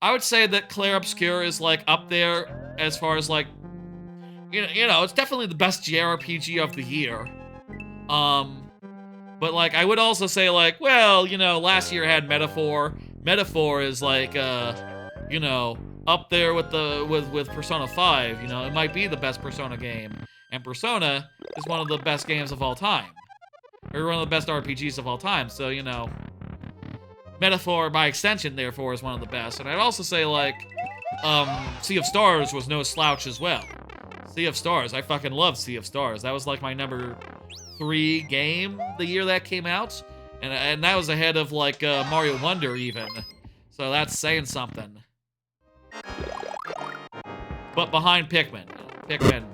that Clair Obscur is like up there as far as like, you know, it's definitely the best JRPG of the year. But like I would also say like, well, you know, last year had Metaphor. Metaphor is like, you know, up there with with Persona 5. You know, it might be the best Persona game, and Persona is one of the best games of all time, or one of the best RPGs of all time. So you know. Metaphor, by extension, therefore, is one of the best. And I'd also say, like, Sea of Stars was no slouch as well. Sea of Stars, I fucking love Sea of Stars. That was, like, my number 3 game the year that came out. And that was ahead of, like, Mario Wonder, even. So that's saying something. But behind Pikmin. Pikmin.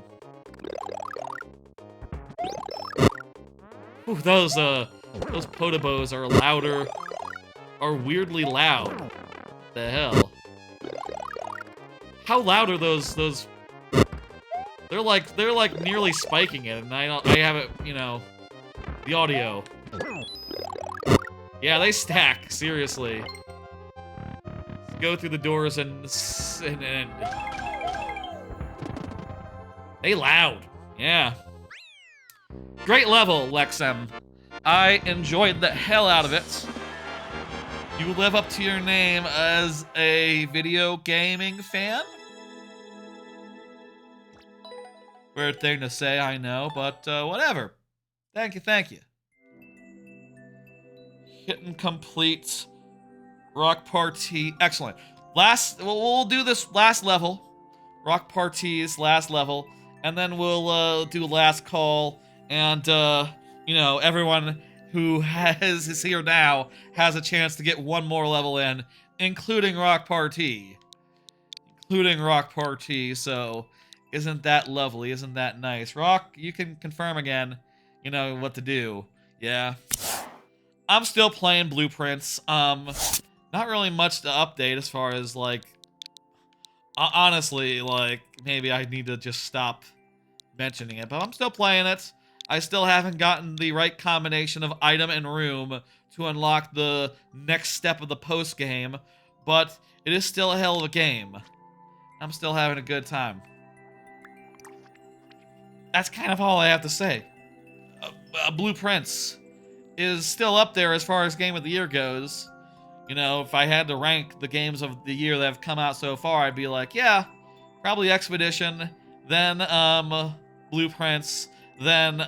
Ooh, those Potobos are louder... are weirdly loud. What the hell? How loud are those? They're like nearly spiking it, and I have it, you know, the audio. Yeah, they stack, seriously. Let's go through the doors and they loud. Yeah. Great level, Lexem. I enjoyed the hell out of it. You live up to your name as a video gaming fan? Weird thing to say, I know, but whatever. Thank you, thank you. Hit and complete. Rock Party. Excellent. We'll do this last level. Rock Party's last level. And then we'll do last call. And, you know, everyone who is here now has a chance to get one more level in, including Rock Party. So isn't that lovely? Isn't that nice? Rock, you can confirm again, you know, what to do. Yeah. I'm still playing Blueprints. Not really much to update as far as, like, honestly, like, maybe I need to just stop mentioning it, but I'm still playing it. I still haven't gotten the right combination of item and room to unlock the next step of the post game, but it is still a hell of a game. I'm still having a good time. That's kind of all I have to say. Blueprints is still up there as far as game of the year goes. You know, if I had to rank the games of the year that have come out so far, I'd be like, yeah, probably Expedition, then Blueprints, then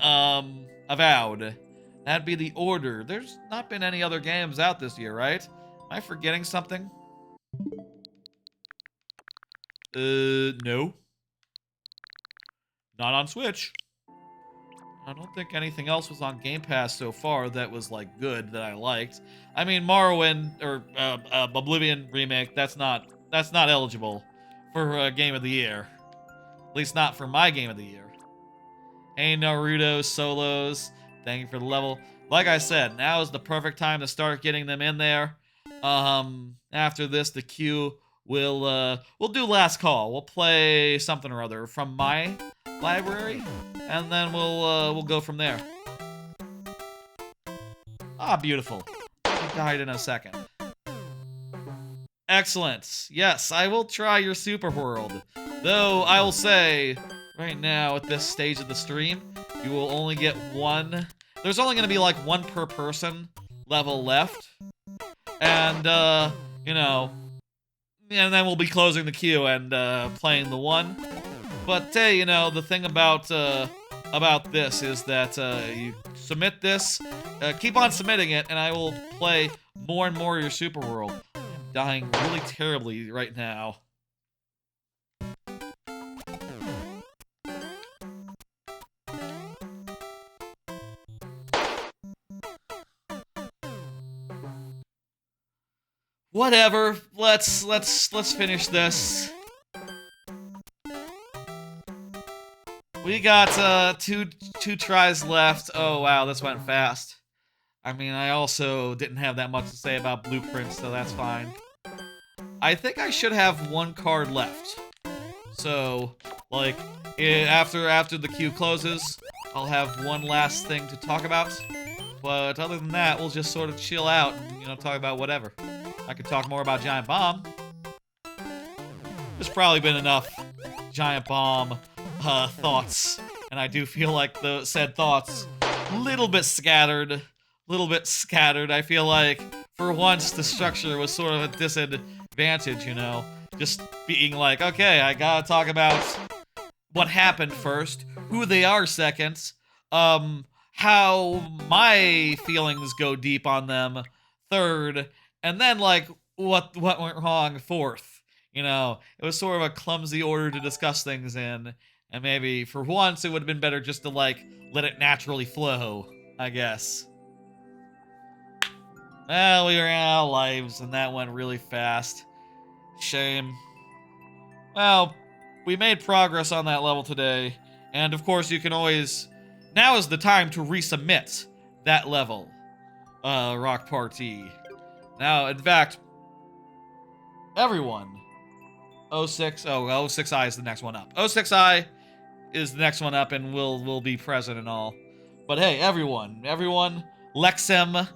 Avowed. That'd be the order. There's not been any other games out this year, right? Am I forgetting something? No. Not on Switch. I don't think anything else was on Game Pass so far that was, like, good, that I liked. I mean, Morrowind, or Oblivion Remake, that's not eligible for Game of the Year. At least not for my Game of the Year. Hey, Naruto Solos, thank you for the level. Like I said, now is the perfect time to start getting them in there. After this, the queue we'll do last call. We'll play something or other from my library, and then we'll go from there. Ah, beautiful. He died in a second. Excellent. Yes, I will try your super world. Though I will say, right now at this stage of the stream, you will only get one. There's only going to be like one per person level left, and you know, and then we'll be closing the queue and playing the one. But hey, you know, the thing about this is that you submit this, keep on submitting it, and I will play more and more of your super world. I'm dying really terribly right now. Whatever. Let's finish this. We got two tries left. Oh wow, this went fast. I mean, I also didn't have that much to say about blueprints, so that's fine. I think I should have one card left. So, like, after the queue closes, I'll have one last thing to talk about. But other than that, we'll just sort of chill out and, you know, talk about whatever. I could talk more about Giant Bomb. There's probably been enough Giant Bomb thoughts, and I do feel like the said thoughts little bit scattered. I feel like for once the structure was sort of a disadvantage, you know, just being like, okay, I gotta talk about what happened first, who they are second, how my feelings go deep on them third, and then like what went wrong fourth. You know, it was sort of a clumsy order to discuss things in, and maybe for once it would have been better just to like let it naturally flow, I guess. Well, we ran out of lives, and that went really fast. Shame. Well, we made progress on that level today, and of course you can always... Now is the time to resubmit that level, Rock Party. Now, in fact, everyone, 06I is the next one up. 06I is the next one up, and will be present and all. But hey, everyone, Lexem,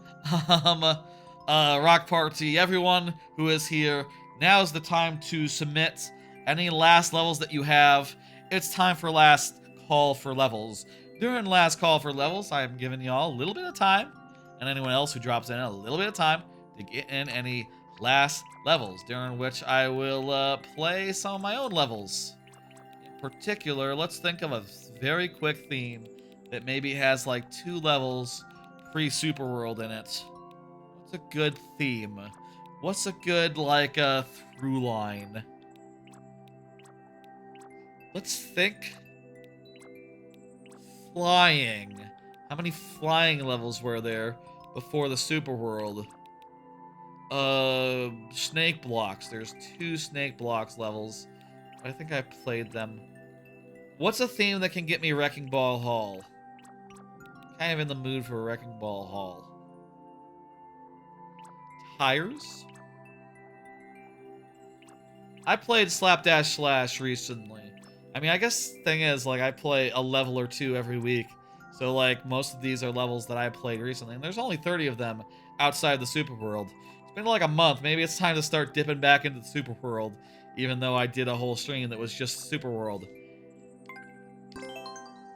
Rock Party, everyone who is here, now is the time to submit any last levels that you have. It's time for last call for levels. During last call for levels, I am giving y'all a little bit of time, and anyone else who drops in a little bit of time, to get in any last levels, during which I will play some of my own levels. In particular, let's think of a very quick theme that maybe has like 2 levels pre-Super World in it. What's a good theme? What's a good, like, through line? Let's think. Flying. How many flying levels were there before the Super World? Snake blocks. There's 2 snake blocks levels. I think I played them. What's a theme that can get me Wrecking Ball Hall? Kind of in the mood for a Wrecking Ball Hall. Tires? I played Slapdash Slash recently. I mean, I guess the thing is, like, I play a level or two every week. So, like, most of these are levels that I played recently. And there's only 30 of them outside the Super World. It's been like a month. Maybe it's time to start dipping back into the Super World. Even though I did a whole stream that was just Super World.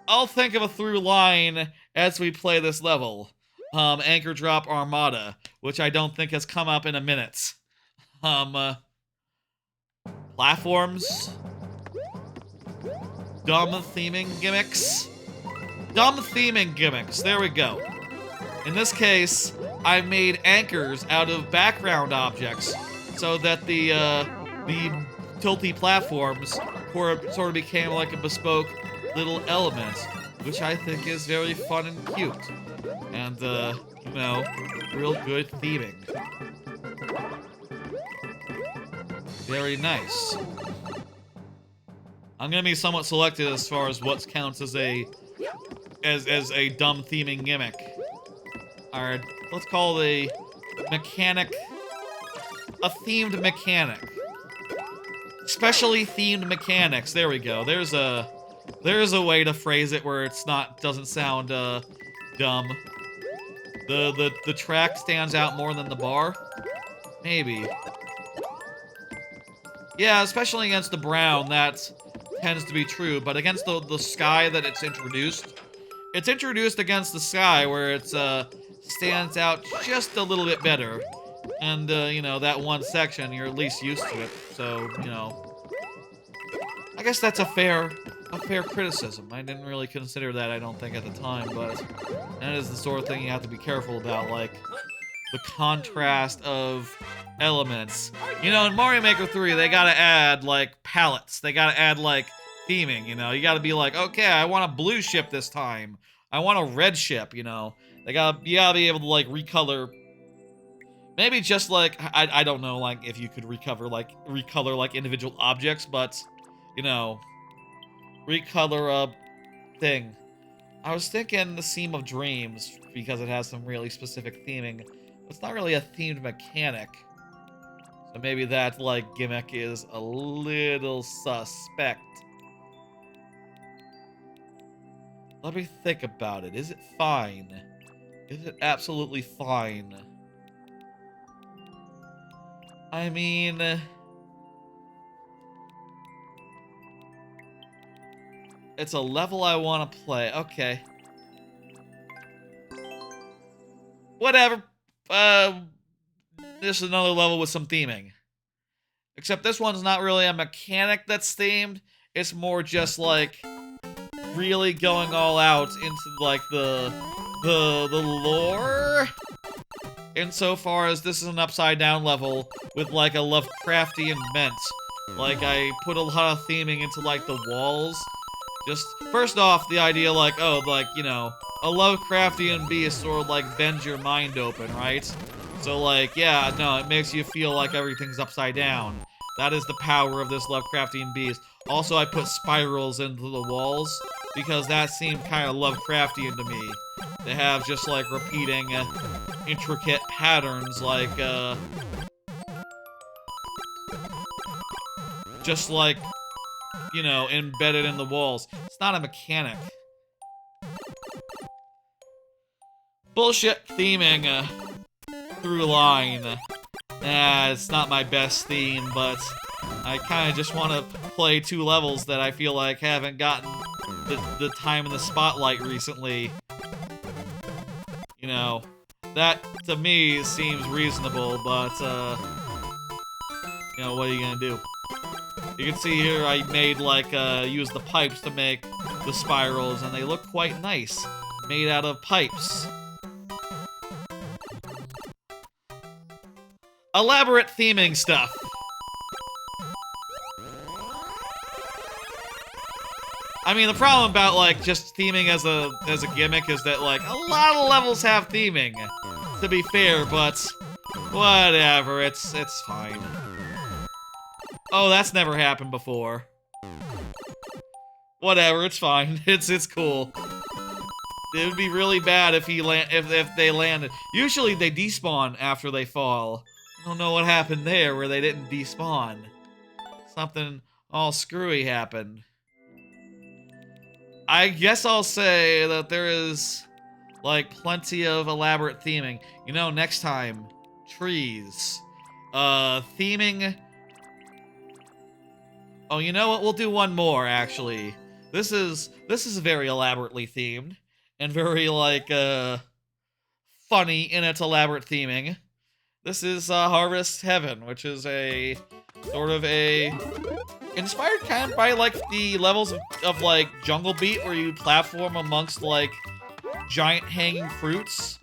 I'll think of a through line as we play this level. Anchor Drop Armada, which I don't think has come up in a minute. Platforms. Dumb theming gimmicks. Dumb theming gimmicks. There we go. In this case, I made anchors out of background objects so that the tilty platforms sort of became like a bespoke little element, which I think is very fun and cute. And, you know, real good theming. Very nice. I'm gonna be somewhat selective as far as what counts as a dumb theming gimmick. Alright, let's call it a themed mechanic. Specially themed mechanics. There we go. There's a way to phrase it where it's doesn't sound dumb. The track stands out more than the bar? Maybe. Yeah, especially against the brown, that tends to be true, but against the sky that it's introduced against the sky where it stands out just a little bit better. And, you know, that one section, you're at least used to it, so, you know. I guess that's a fair criticism. I didn't really consider that, I don't think, at the time, but that is the sort of thing you have to be careful about, like, the contrast of elements. You know, in Mario Maker 3, they gotta add, like, palettes. They gotta add, like, theming, you know? You gotta be like, okay, I want a blue ship this time. I want a red ship, you know? You gotta be able to, like, recolor. Maybe just, like, I don't know, like, if you could recolor, like, individual objects, but, you know, recolor a thing. I was thinking the Seam of Dreams, because it has some really specific theming. It's not really a themed mechanic. So maybe that, like, gimmick is a little suspect. Let me think about it. Is it fine? Is it absolutely fine? I mean... it's a level I want to play. Okay. Whatever. This is another level with some theming. Except this one's not really a mechanic that's themed. It's more just, like, really going all out into, like, the lore. Insofar as this is an upside-down level with, like, a Lovecraftian bent. Like, I put a lot of theming into, like, the walls. Just, first off, the idea, like, oh, like, you know, a Lovecraftian beast sort of, like, bends your mind open, right? So, like, yeah, no, it makes you feel like everything's upside down. That is the power of this Lovecraftian beast. Also, I put spirals into the walls, because that seemed kind of Lovecraftian to me. They have just, like, repeating intricate patterns, like, just, like, you know, embedded in the walls. It's not a mechanic. Bullshit theming, through line. It's not my best theme, but I kind of just want to play two levels that I feel like haven't gotten the time in the spotlight recently. You know, that, to me, seems reasonable, but, you know, what are you gonna do? You can see here I made, like, use the pipes to make the spirals, and they look quite nice. Made out of pipes. Elaborate theming stuff. I mean, the problem about, like, just theming as a gimmick is that, like, a lot of levels have theming, to be fair, but whatever, it's fine. Oh, that's never happened before. Whatever, it's fine. It's cool. It would be really bad if they landed. Usually they despawn after they fall. I don't know what happened there where they didn't despawn. something all screwy happened. I guess I'll say that there is, like, plenty of elaborate theming. You know, next time, trees. Theming... Oh, you know what? We'll do one more, actually. This is very elaborately themed. And very, like, funny in its elaborate theming. This is, Harvest Heaven, which is a... sort of a... inspired kind of by, like, the levels of like, Jungle Beat, where you platform amongst, like, giant hanging fruits.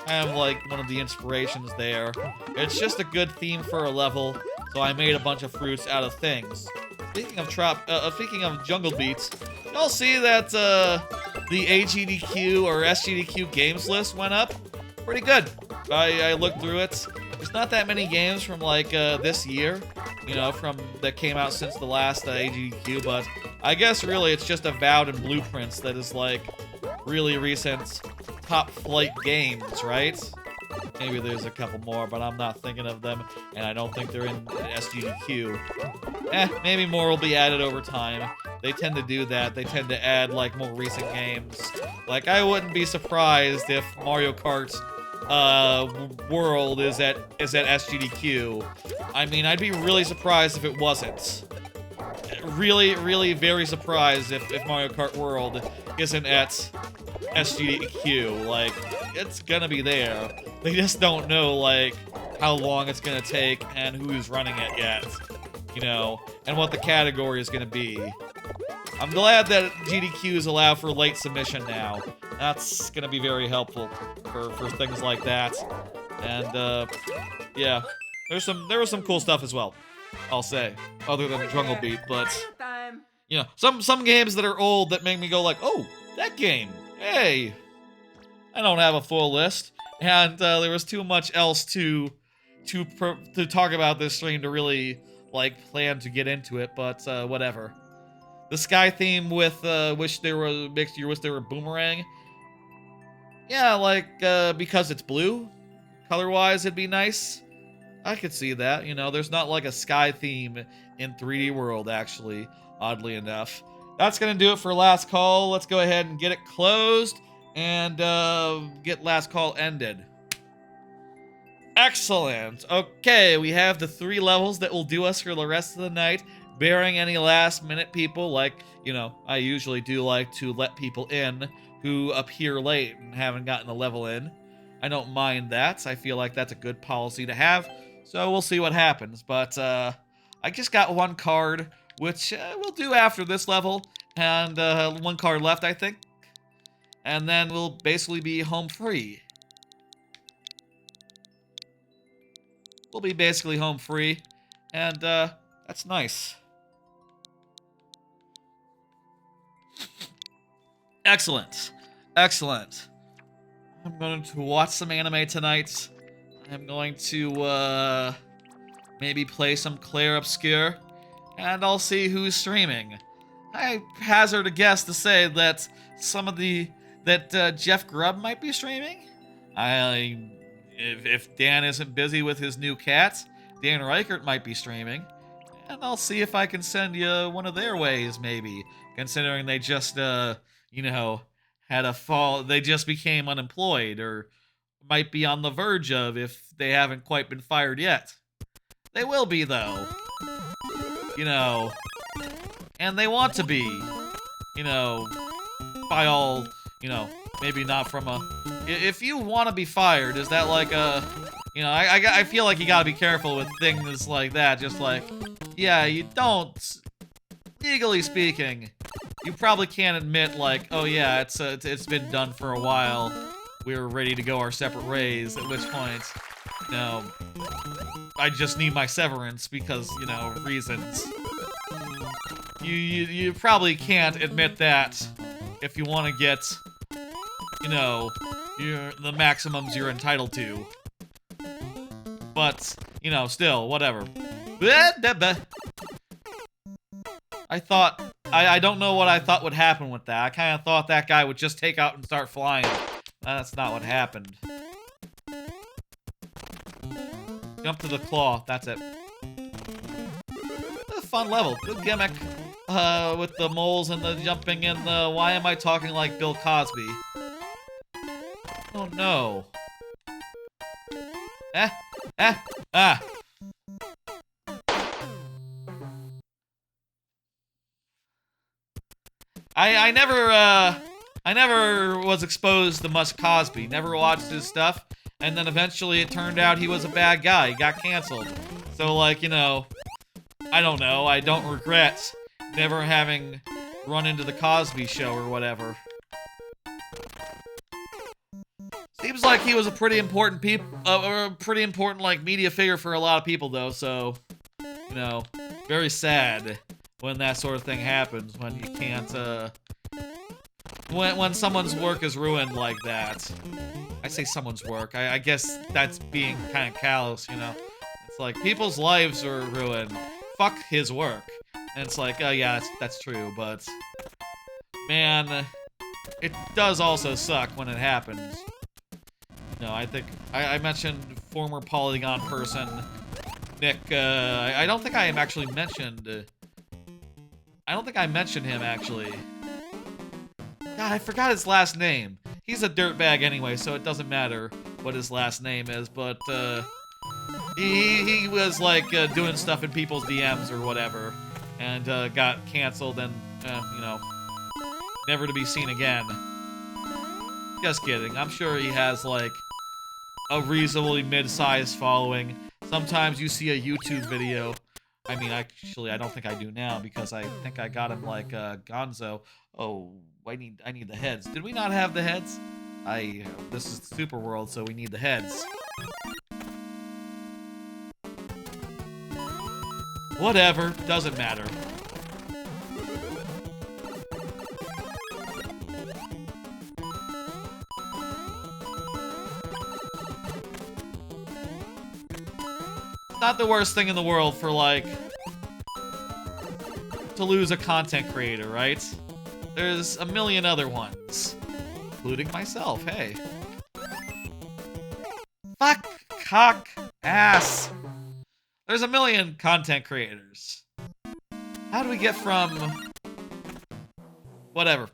Kind of, like, one of the inspirations there. It's just a good theme for a level, so I made a bunch of fruits out of things. Speaking of Jungle Beats, y'all see that, the AGDQ or SGDQ games list went up? Pretty good. I looked through it. There's not that many games from, like, this year, you know, that came out since the last AGDQ, but I guess really it's just Avowed and Blueprints that is, like, really recent top flight games, right? Maybe there's a couple more, but I'm not thinking of them, and I don't think they're in SGDQ. Maybe more will be added over time. They tend to do that. They tend to add, like, more recent games. Like, I wouldn't be surprised if Mario Kart World is at SGDQ. I mean, I'd be really surprised if it wasn't. Really, really very surprised if Mario Kart World isn't at SGDQ. Like, it's gonna be there. They just don't know, like, how long it's gonna take and who's running it yet. You know, and what the category is gonna be. I'm glad that GDQs allow for late submission now. That's gonna be very helpful for things like that. And, yeah. There was some cool stuff as well, I'll say. Other than Jungle Beat, but... you know, some games that are old that make me go like, oh, that game, hey! I don't have a full list. And, there was too much else to talk about this stream to really, like, plan to get into it, but, whatever. The sky theme with, wish there were mixed, you wish there were boomerang. Yeah, like, because it's blue, color-wise, it'd be nice. I could see that, you know, there's not, like, a sky theme in 3D World, actually, oddly enough. That's gonna do it for Last Call. Let's go ahead and get it closed, and, get Last Call ended. Excellent! Okay, we have the 3 levels that will do us for the rest of the night, bearing any last-minute people, like, you know, I usually do like to let people in who appear late and haven't gotten a level in. I don't mind that. I feel like that's a good policy to have, so we'll see what happens. But, I just got 1 card, which we'll do after this level, and 1 card left, I think. And then we'll basically be home free. We'll be basically home free, and that's nice. Excellent. Excellent. I'm going to watch some anime tonight. I'm going to, maybe play some Clair Obscur, and I'll see who's streaming. I hazard a guess to say that Jeff Grubb might be streaming. If Dan isn't busy with his new cat, Dan Reichert might be streaming. And I'll see if I can send you one of their ways, maybe. Considering they just, you know, had a fall, they just became unemployed, or might be on the verge of if they haven't quite been fired yet. They will be, though. You know, and they want to be, you know, by all, you know, maybe not from a... If you want to be fired, is that like a... You know, I feel like you gotta be careful with things like that, just like... Yeah, you don't... Legally speaking, you probably can't admit, like, oh yeah, it's been done for a while. We're ready to go our separate ways, at which point, you know, I just need my severance because, you know, reasons. You probably can't admit that if you want to get, you know, the maximums you're entitled to. But, you know, still, whatever. I don't know what I thought would happen with that. I kind of thought that guy would just take out and start flying. That's not what happened. Jump to the claw, that's it. What the fun level. Good gimmick. With the moles and the jumping and the... Why am I talking like Bill Cosby? Oh no. Ah. I never was exposed to Mus Cosby. Never watched his stuff. And then eventually it turned out he was a bad guy. He got canceled. So, like, you know, I don't know. I don't regret never having run into the Cosby Show or whatever. Seems like he was a pretty important like media figure for a lot of people though. So, you know, very sad when that sort of thing happens. When you can't, when someone's work is ruined like that. I say someone's work. I guess that's being kind of callous, you know. It's like people's lives are ruined. Fuck his work. And it's like, oh yeah, that's true, but man, it does also suck when it happens. No, I think I mentioned former Polygon person Nick. I don't think I am actually mentioned. I don't think I mentioned him actually. God, I forgot his last name. He's a dirtbag anyway, so it doesn't matter what his last name is. But he was like doing stuff in people's DMs or whatever, and got canceled and you know, never to be seen again. Just kidding. I'm sure he has like a reasonably mid-sized following. Sometimes you see a YouTube video. I mean, actually, I don't think I do now because I think I got him like Gonzo. Oh, I need the heads. Did we not have the heads? This is Super World, so we need the heads. Whatever, doesn't matter. Not the worst thing in the world for, like, to lose a content creator, right? There's a million other ones. Including myself, hey. Fuck, cock, ass. There's a million content creators. How do we get from... whatever.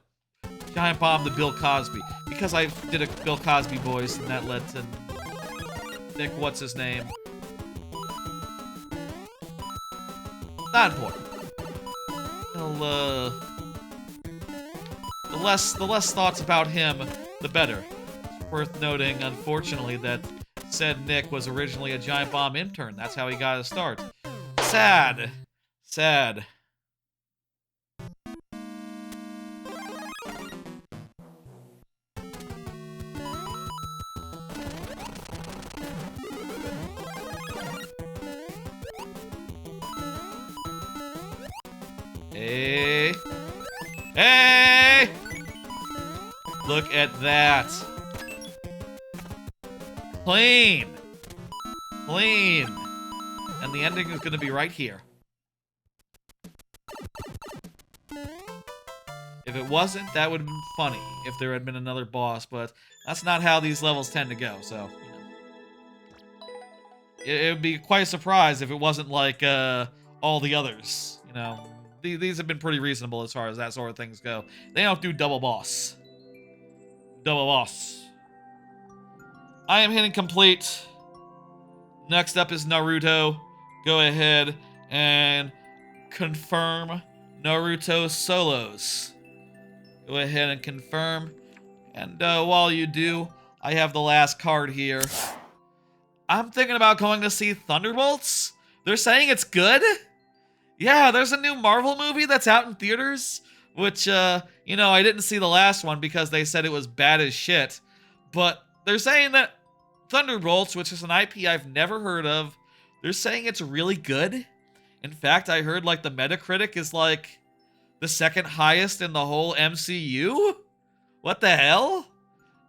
Giant Bomb to Bill Cosby? Because I did a Bill Cosby voice and that led to... Nick, what's his name? Not important. Well, the less thoughts about him, the better. It's worth noting, unfortunately, that said Nick was originally a Giant Bomb intern. That's how he got his start. Sad. Sad. Hey. Hey! Look at that. Clean. Clean. And the ending is going to be right here. If it wasn't, that would have been funny if there had been another boss, but that's not how these levels tend to go, so, you know. It would be quite a surprise if it wasn't like all the others, you know. These have been pretty reasonable as far as that sort of things go. They don't do double boss. Double boss. I am hitting complete. Next up is Naruto. Go ahead and confirm Naruto solos. Go ahead and confirm. And while you do, I have the last card here. I'm thinking about going to see Thunderbolts. They're saying it's good. Yeah, there's a new Marvel movie that's out in theaters, which, you know, I didn't see the last one because they said it was bad as shit. But they're saying that Thunderbolts, which is an IP I've never heard of, they're saying it's really good. In fact, I heard, like, the Metacritic is, like, the second highest in the whole MCU? What the hell?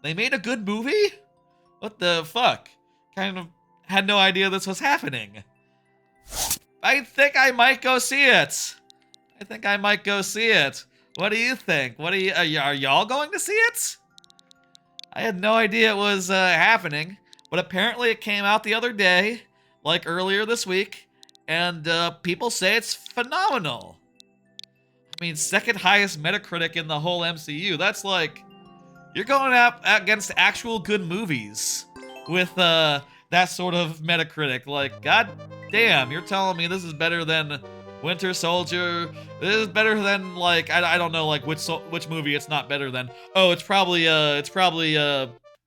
They made a good movie? What the fuck? Kind of had no idea this was happening. I think I might go see it. I think I might go see it. What do you think? What do you, are y'all going to see it? I had no idea it was happening, but apparently it came out the other day, like earlier this week, and people say it's phenomenal. I mean, second highest Metacritic in the whole MCU. That's like, you're going up against actual good movies with that sort of Metacritic. Like, god damn, you're telling me this is better than Winter Soldier? This is better than, like, I don't know, like, which movie it's not better than. Oh, it's probably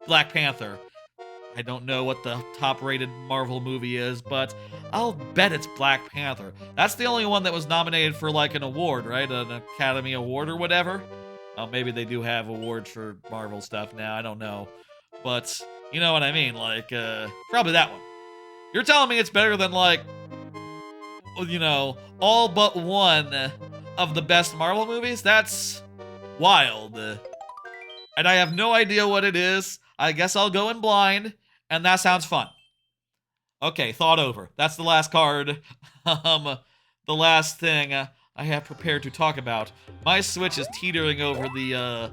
Black Panther. I don't know what the top-rated Marvel movie is, but I'll bet it's Black Panther. That's the only one that was nominated for, like, an award, right? An Academy Award or whatever. Oh, maybe they do have awards for Marvel stuff now. I don't know. But you know what I mean. Like, probably that one. You're telling me it's better than, like, you know, all but one of the best Marvel movies? That's wild. And I have no idea what it is. I guess I'll go in blind, and that sounds fun. Okay, thought over. That's the last card. The last thing I have prepared to talk about. My Switch is teetering over the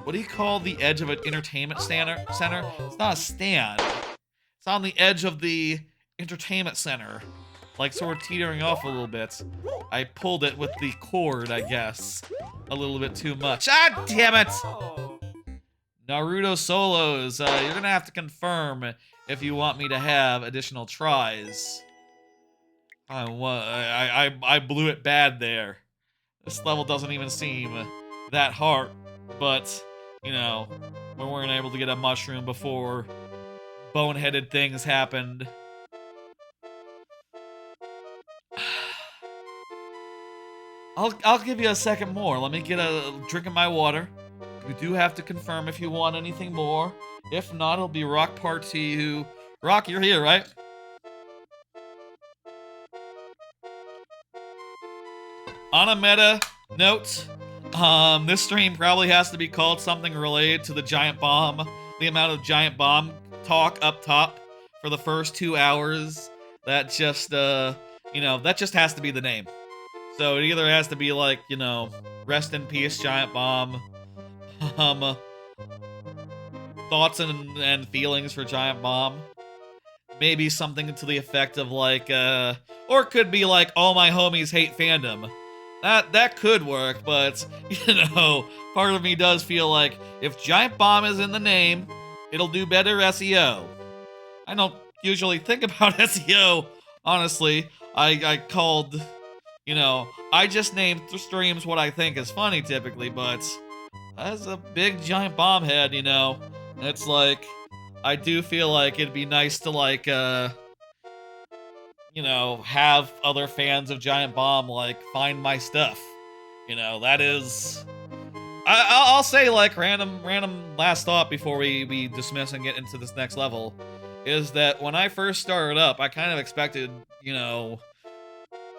what do you call the edge of an entertainment center? It's not a stand. It's on the edge of the entertainment center. Like, sort of teetering off a little bit. I pulled it with the cord, I guess. A little bit too much. Ah, damn it! Naruto solos. You're gonna have to confirm if you want me to have additional tries. I blew it bad there. This level doesn't even seem that hard, but, you know, we weren't able to get a mushroom before boneheaded things happened. I'll give you a second more. Let me get a drink of my water. You do have to confirm if you want anything more. If not, it'll be Rock Part 2. Rock, you're here, right? On a meta note, this stream probably has to be called something related to the Giant Bomb. The amount of Giant Bomb talk up top for the first 2 hours. That just, you know, that just has to be the name. So it either has to be like, you know, rest in peace, Giant Bomb. Thoughts and feelings for Giant Bomb. Maybe something to the effect of like, or it could be like, all my homies hate Fandom. That could work, but, you know, part of me does feel like if Giant Bomb is in the name, it'll do better SEO. I don't usually think about SEO, honestly. I called, you know, I just named the streams what I think is funny typically, but as a big Giant Bomb head, you know, it's like, I do feel like it'd be nice to, like, you know, have other fans of Giant Bomb, like, find my stuff. You know, that is... I'll say, like, random last thought before we dismiss and get into this next level, is that when I first started up, I kind of expected, you know...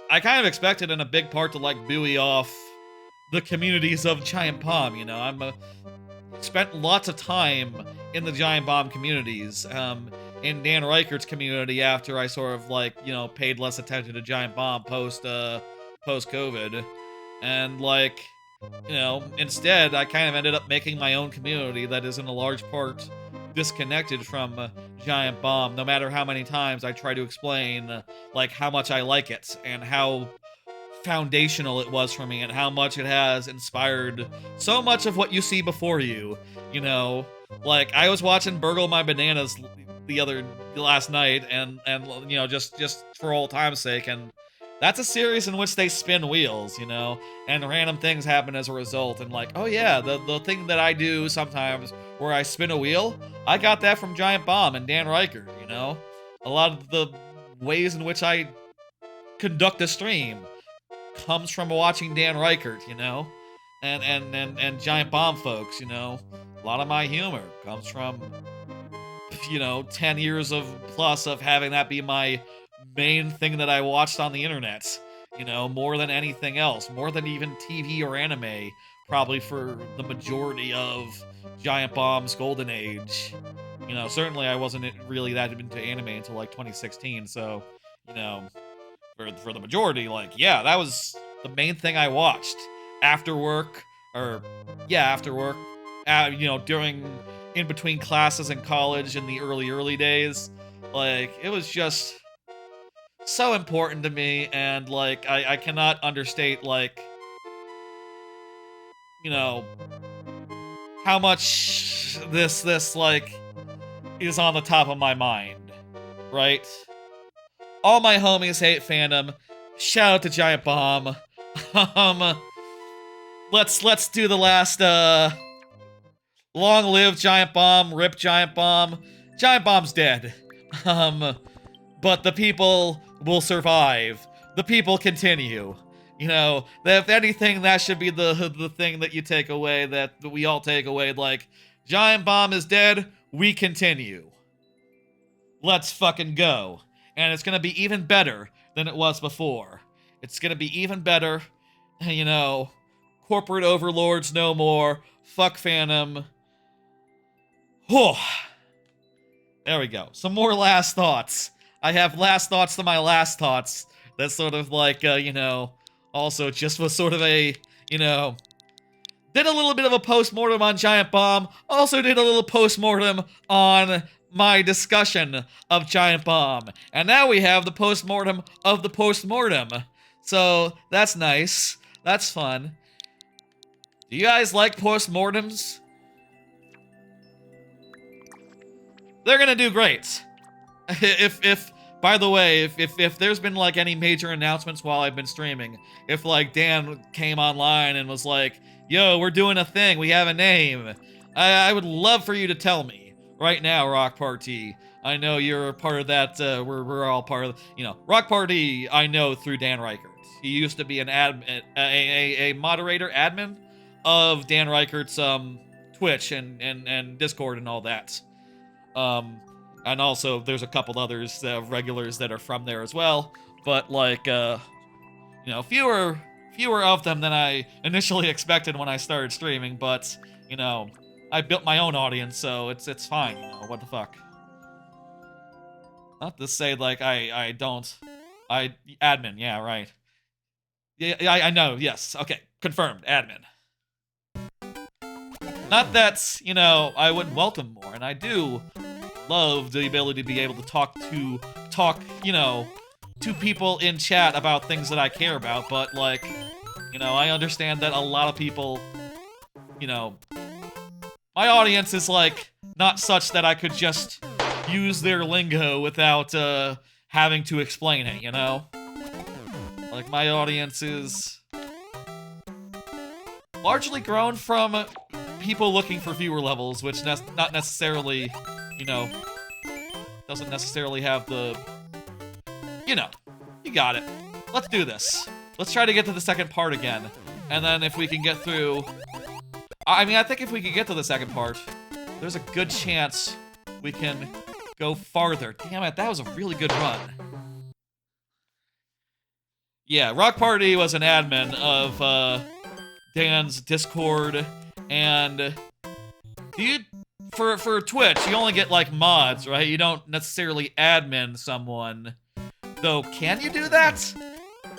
I kind of expected in a big part to, like, buoy off the communities of Giant Bomb, you know? I'm spent lots of time in the Giant Bomb communities, in Dan Reichert's community after I sort of, like, you know, paid less attention to Giant Bomb post-COVID. And, like, you know, instead, I kind of ended up making my own community that is in a large part disconnected from Giant Bomb, no matter how many times I try to explain, like, how much I like it, and how foundational it was for me, and how much it has inspired so much of what you see before you, you know? Like, I was watching Burgle My Bananas last night, and you know, just for old time's sake, and that's a series in which they spin wheels, you know, and random things happen as a result, and like, oh yeah, the thing that I do sometimes where I spin a wheel, I got that from Giant Bomb and Dan Reichert, you know? A lot of the ways in which I conduct a stream comes from watching Dan Reichert, you know? And Giant Bomb folks, you know? A lot of my humor comes from, you know, 10 years of plus of having that be my main thing that I watched on the internet, you know, more than anything else, more than even TV or anime, probably for the majority of Giant Bomb's golden age. You know, certainly I wasn't really that into anime until like 2016, so, you know, for the majority, like, yeah, that was the main thing I watched after work, or, yeah, after work, you know, during in between classes in college in the early days. Like, it was just so important to me, and like I cannot understate, like, you know, how much this like is on the top of my mind, right? All my homies hate Fandom. Shout out to Giant Bomb. Let's do the last long live Giant Bomb, rip Giant Bomb. Giant Bomb's dead. But the people will survive. The people continue. You know, if anything, that should be the thing that you take away, that we all take away. Like, Giant Bomb is dead, we continue. Let's fucking go. And it's gonna be even better than it was before. It's gonna be even better. You know, corporate overlords no more. Fuck Phantom. Whew. There we go. Some more last thoughts. I have last thoughts to my last thoughts. That's sort of like, you know, also just was sort of a, you know, did a little bit of a post-mortem on Giant Bomb. Also did a little post-mortem on my discussion of Giant Bomb. And now we have the post-mortem of the post-mortem. So that's nice. That's fun. Do you guys like post-mortems? They're gonna do great. If by the way, if there's been like any major announcements while I've been streaming, if like Dan came online and was like, yo, we're doing a thing, we have a name, I would love for you to tell me right now, Rock Party. I know you're a part of that, we're all part of, you know, Rock Party I know through Dan Reichert. He used to be an admin, a moderator, admin of Dan Reichert's Twitch and Discord and all that. And also there's a couple others, regulars that are from there as well, but like, you know, fewer of them than I initially expected when I started streaming, but, you know, I built my own audience, so it's fine, you know, what the fuck. Not to say, like, admin, yeah, right. Yeah, I know, yes, okay, confirmed, admin. Not that, you know, I wouldn't welcome more, and I do love the ability to be able to talk, you know, to people in chat about things that I care about, but, like, you know, I understand that a lot of people, you know, my audience is, like, not such that I could just use their lingo without, having to explain it, you know? Like, my audience is largely grown from people looking for viewer levels, which not necessarily, you know, doesn't necessarily have the, you know, you got it. Let's do this. Let's try to get to the second part again. And then if we can get through, I mean, I think if we can get to the second part, there's a good chance we can go farther. Damn it, that was a really good run. Yeah, Rock Party was an admin of Dan's Discord, and for Twitch, you only get like mods, right? You don't necessarily admin someone. Though, can you do that?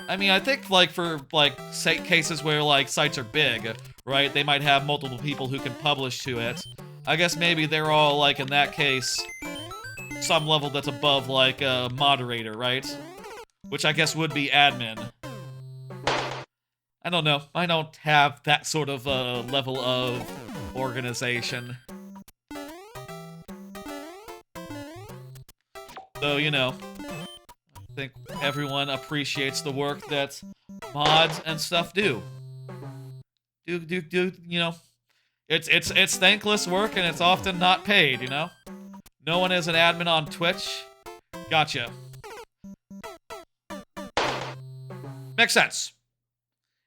I mean, I think like for like cases where like sites are big, right? They might have multiple people who can publish to it. I guess maybe they're all like in that case some level that's above like a moderator, right? Which I guess would be admin. I don't know. I don't have that sort of level of organization. So, you know, I think everyone appreciates the work that mods and stuff do. You know, it's thankless work and it's often not paid, you know? No one is an admin on Twitch. Gotcha. Makes sense.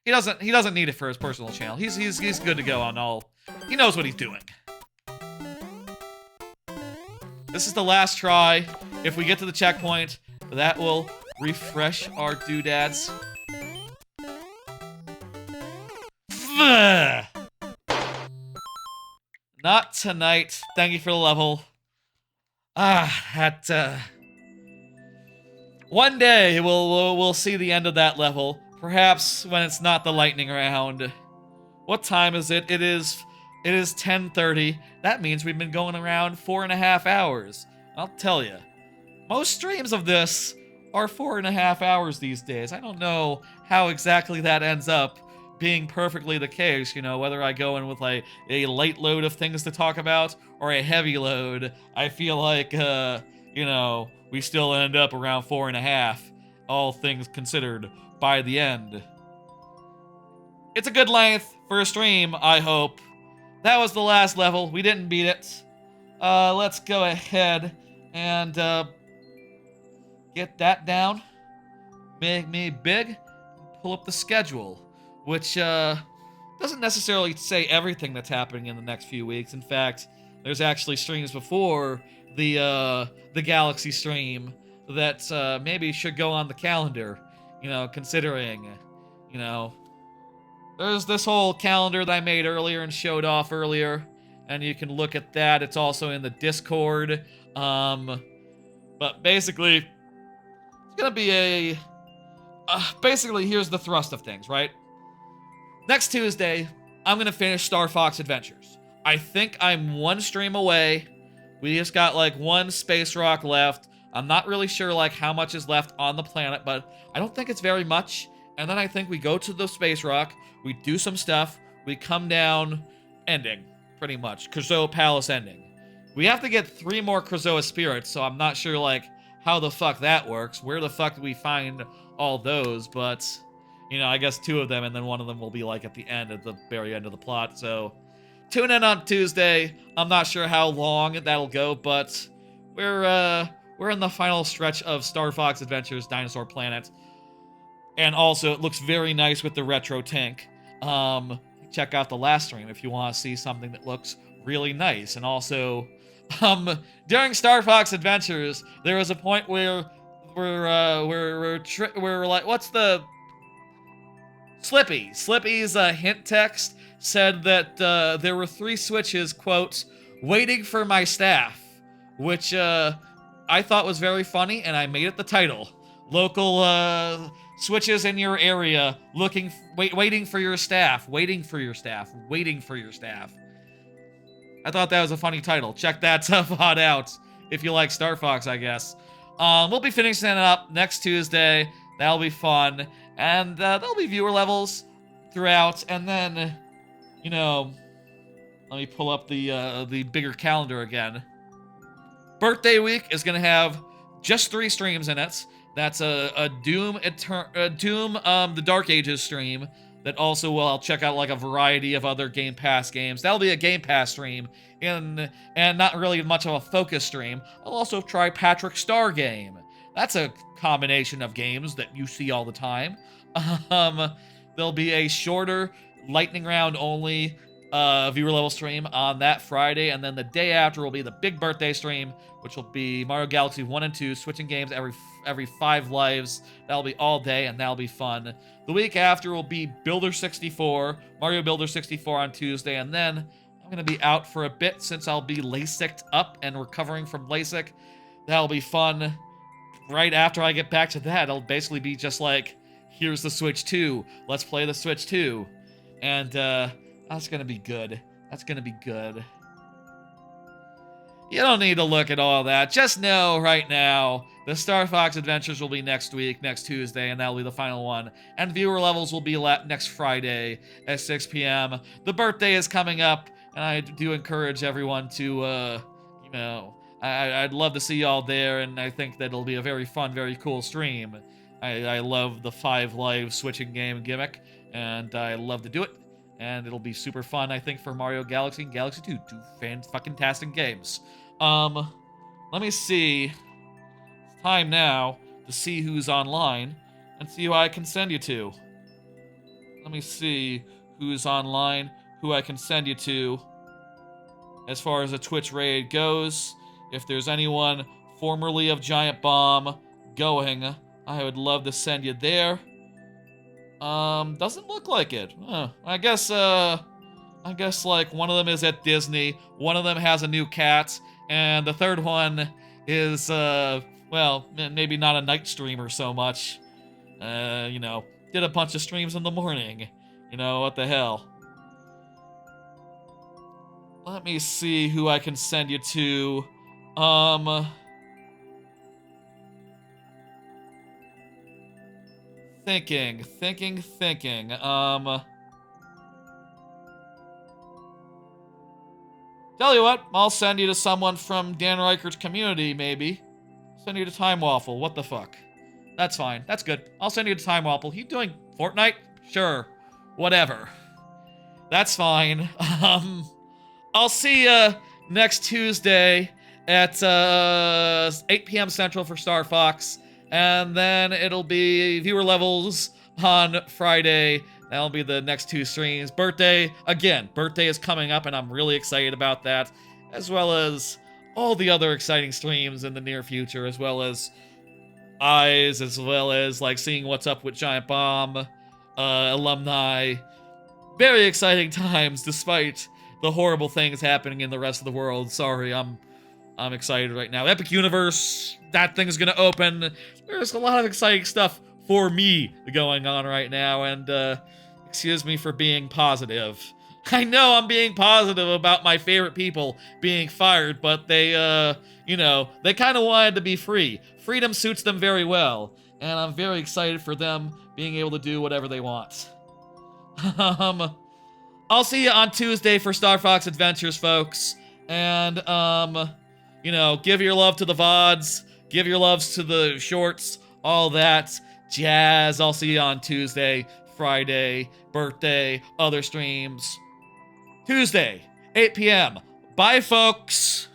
He doesn't need it for his personal channel. He's good to go on all. He knows what he's doing. This is the last try. If we get to the checkpoint, that will refresh our doodads. Not tonight. Thank you for the level. One day we'll see the end of that level. Perhaps when it's not the lightning round. What time is it? It is It is 10:30. That means we've been going around 4.5 hours. I'll tell you, most streams of this are 4.5 hours these days. I don't know how exactly that ends up being perfectly the case, whether I go in with like a light load of things to talk about or a heavy load. I feel like, we still end up around 4.5, all things considered, by the end. It's a good length for a stream, I hope. That was the last level. We didn't beat it. Let's go ahead and get that down. Make me big. Pull up the schedule, which doesn't necessarily say everything that's happening in the next few weeks. In fact, there's actually streams before the Galaxy stream that maybe should go on the calendar. Considering, there's this whole calendar that I made earlier and showed off earlier, and you can look at that. It's also in the Discord. But basically, it's gonna be basically, here's the thrust of things, right? Next Tuesday, I'm gonna finish Star Fox Adventures. I think I'm one stream away. We just got like one space rock left. I'm not really sure like how much is left on the planet, but I don't think it's very much. And then I think we go to the space rock, we do some stuff, we come down, ending, pretty much. Krazoa Palace ending. We have to get 3 more Krazoa spirits, so I'm not sure like how the fuck that works. Where the fuck do we find all those? But, I guess 2 of them, and then 1 of them will be like at the end, at the very end of the plot. So tune in on Tuesday. I'm not sure how long that'll go, but we're in the final stretch of Star Fox Adventures Dinosaur Planet. And also, it looks very nice with the retro tank. Check out the last stream if you want to see something that looks really nice. And also, during Star Fox Adventures, there was a point where we're like, what's the Slippy's hint text said that there were 3 switches, quote, waiting for my staff, which I thought was very funny, and I made it the title. Local switches in your area, waiting for your staff, waiting for your staff, waiting for your staff. I thought that was a funny title. Check that VOD out if you like Star Fox, I guess. We'll be finishing it up next Tuesday. That'll be fun. And there'll be viewer levels throughout. And then, let me pull up the bigger calendar again. Birthday week is going to have just 3 streams in it. That's a Doom, the Dark Ages stream. That also I'll check out like a variety of other Game Pass games. That'll be a Game Pass stream, and not really much of a focus stream. I'll also try Patrick's Star Game. That's a combination of games that you see all the time. There'll be a shorter lightning round only viewer level stream on that Friday, and then the day after will be the big birthday stream, which will be Mario Galaxy 1 and 2, switching games every 5 lives. That'll be all day, and that'll be fun. The week after will be Builder 64, Mario Builder 64 on Tuesday, and then I'm going to be out for a bit since I'll be LASIK'd up and recovering from LASIK. That'll be fun. Right after I get back to that, it'll basically be just like, here's the Switch 2. Let's play the Switch 2. And that's going to be good. That's going to be good. You don't need to look at all that. Just know right now, the Star Fox Adventures will be next week, next Tuesday, and that'll be the final one. And viewer levels will be next Friday at 6 p.m. The birthday is coming up, and I do encourage everyone to, I'd love to see y'all there, and I think that it'll be a very fun, very cool stream. I love the 5 live switching game Gimmick, and I love to do it. And it'll be super fun, I think, for Mario Galaxy and Galaxy 2. 2 fan-fucking-tastic games. Let me see. It's time now to see who's online and see who I can send you to. Let me see who's online, who I can send you to. As far as a Twitch raid goes, if there's anyone formerly of Giant Bomb going, I would love to send you there. Doesn't look like it. I guess like one of them is at Disney, one of them has a new cat, and the third one is, well, maybe not a night streamer so much. Did a bunch of streams in the morning. What the hell. let me see who I can send you to. Thinking. Tell you what, I'll send you to someone from Dan Reichert's community, maybe. Send you to Time Waffle. What the fuck? That's fine. That's good. I'll send you to Time Waffle. You doing Fortnite? Sure. Whatever. That's fine. I'll see ya next Tuesday at 8 p.m. Central for Star Fox. And then it'll be viewer levels on Friday. That'll be the next 2 streams. Birthday is coming up, and I'm really excited about that. As well as all the other exciting streams in the near future, as well as eyes, as well as like seeing what's up with Giant Bomb, alumni. Very exciting times, despite the horrible things happening in the rest of the world. Sorry, I'm excited right now. Epic Universe, that thing's gonna open. There's a lot of exciting stuff for me going on right now, and excuse me for being positive. I know I'm being positive about my favorite people being fired, but they, they kind of wanted to be free. Freedom suits them very well, and I'm very excited for them being able to do whatever they want. I'll see you on Tuesday for Star Fox Adventures, folks. And, give your love to the VODs, give your loves to the shorts, all that jazz. I'll see you on Tuesday, Friday, birthday, other streams. Tuesday, 8 p.m. Bye, folks.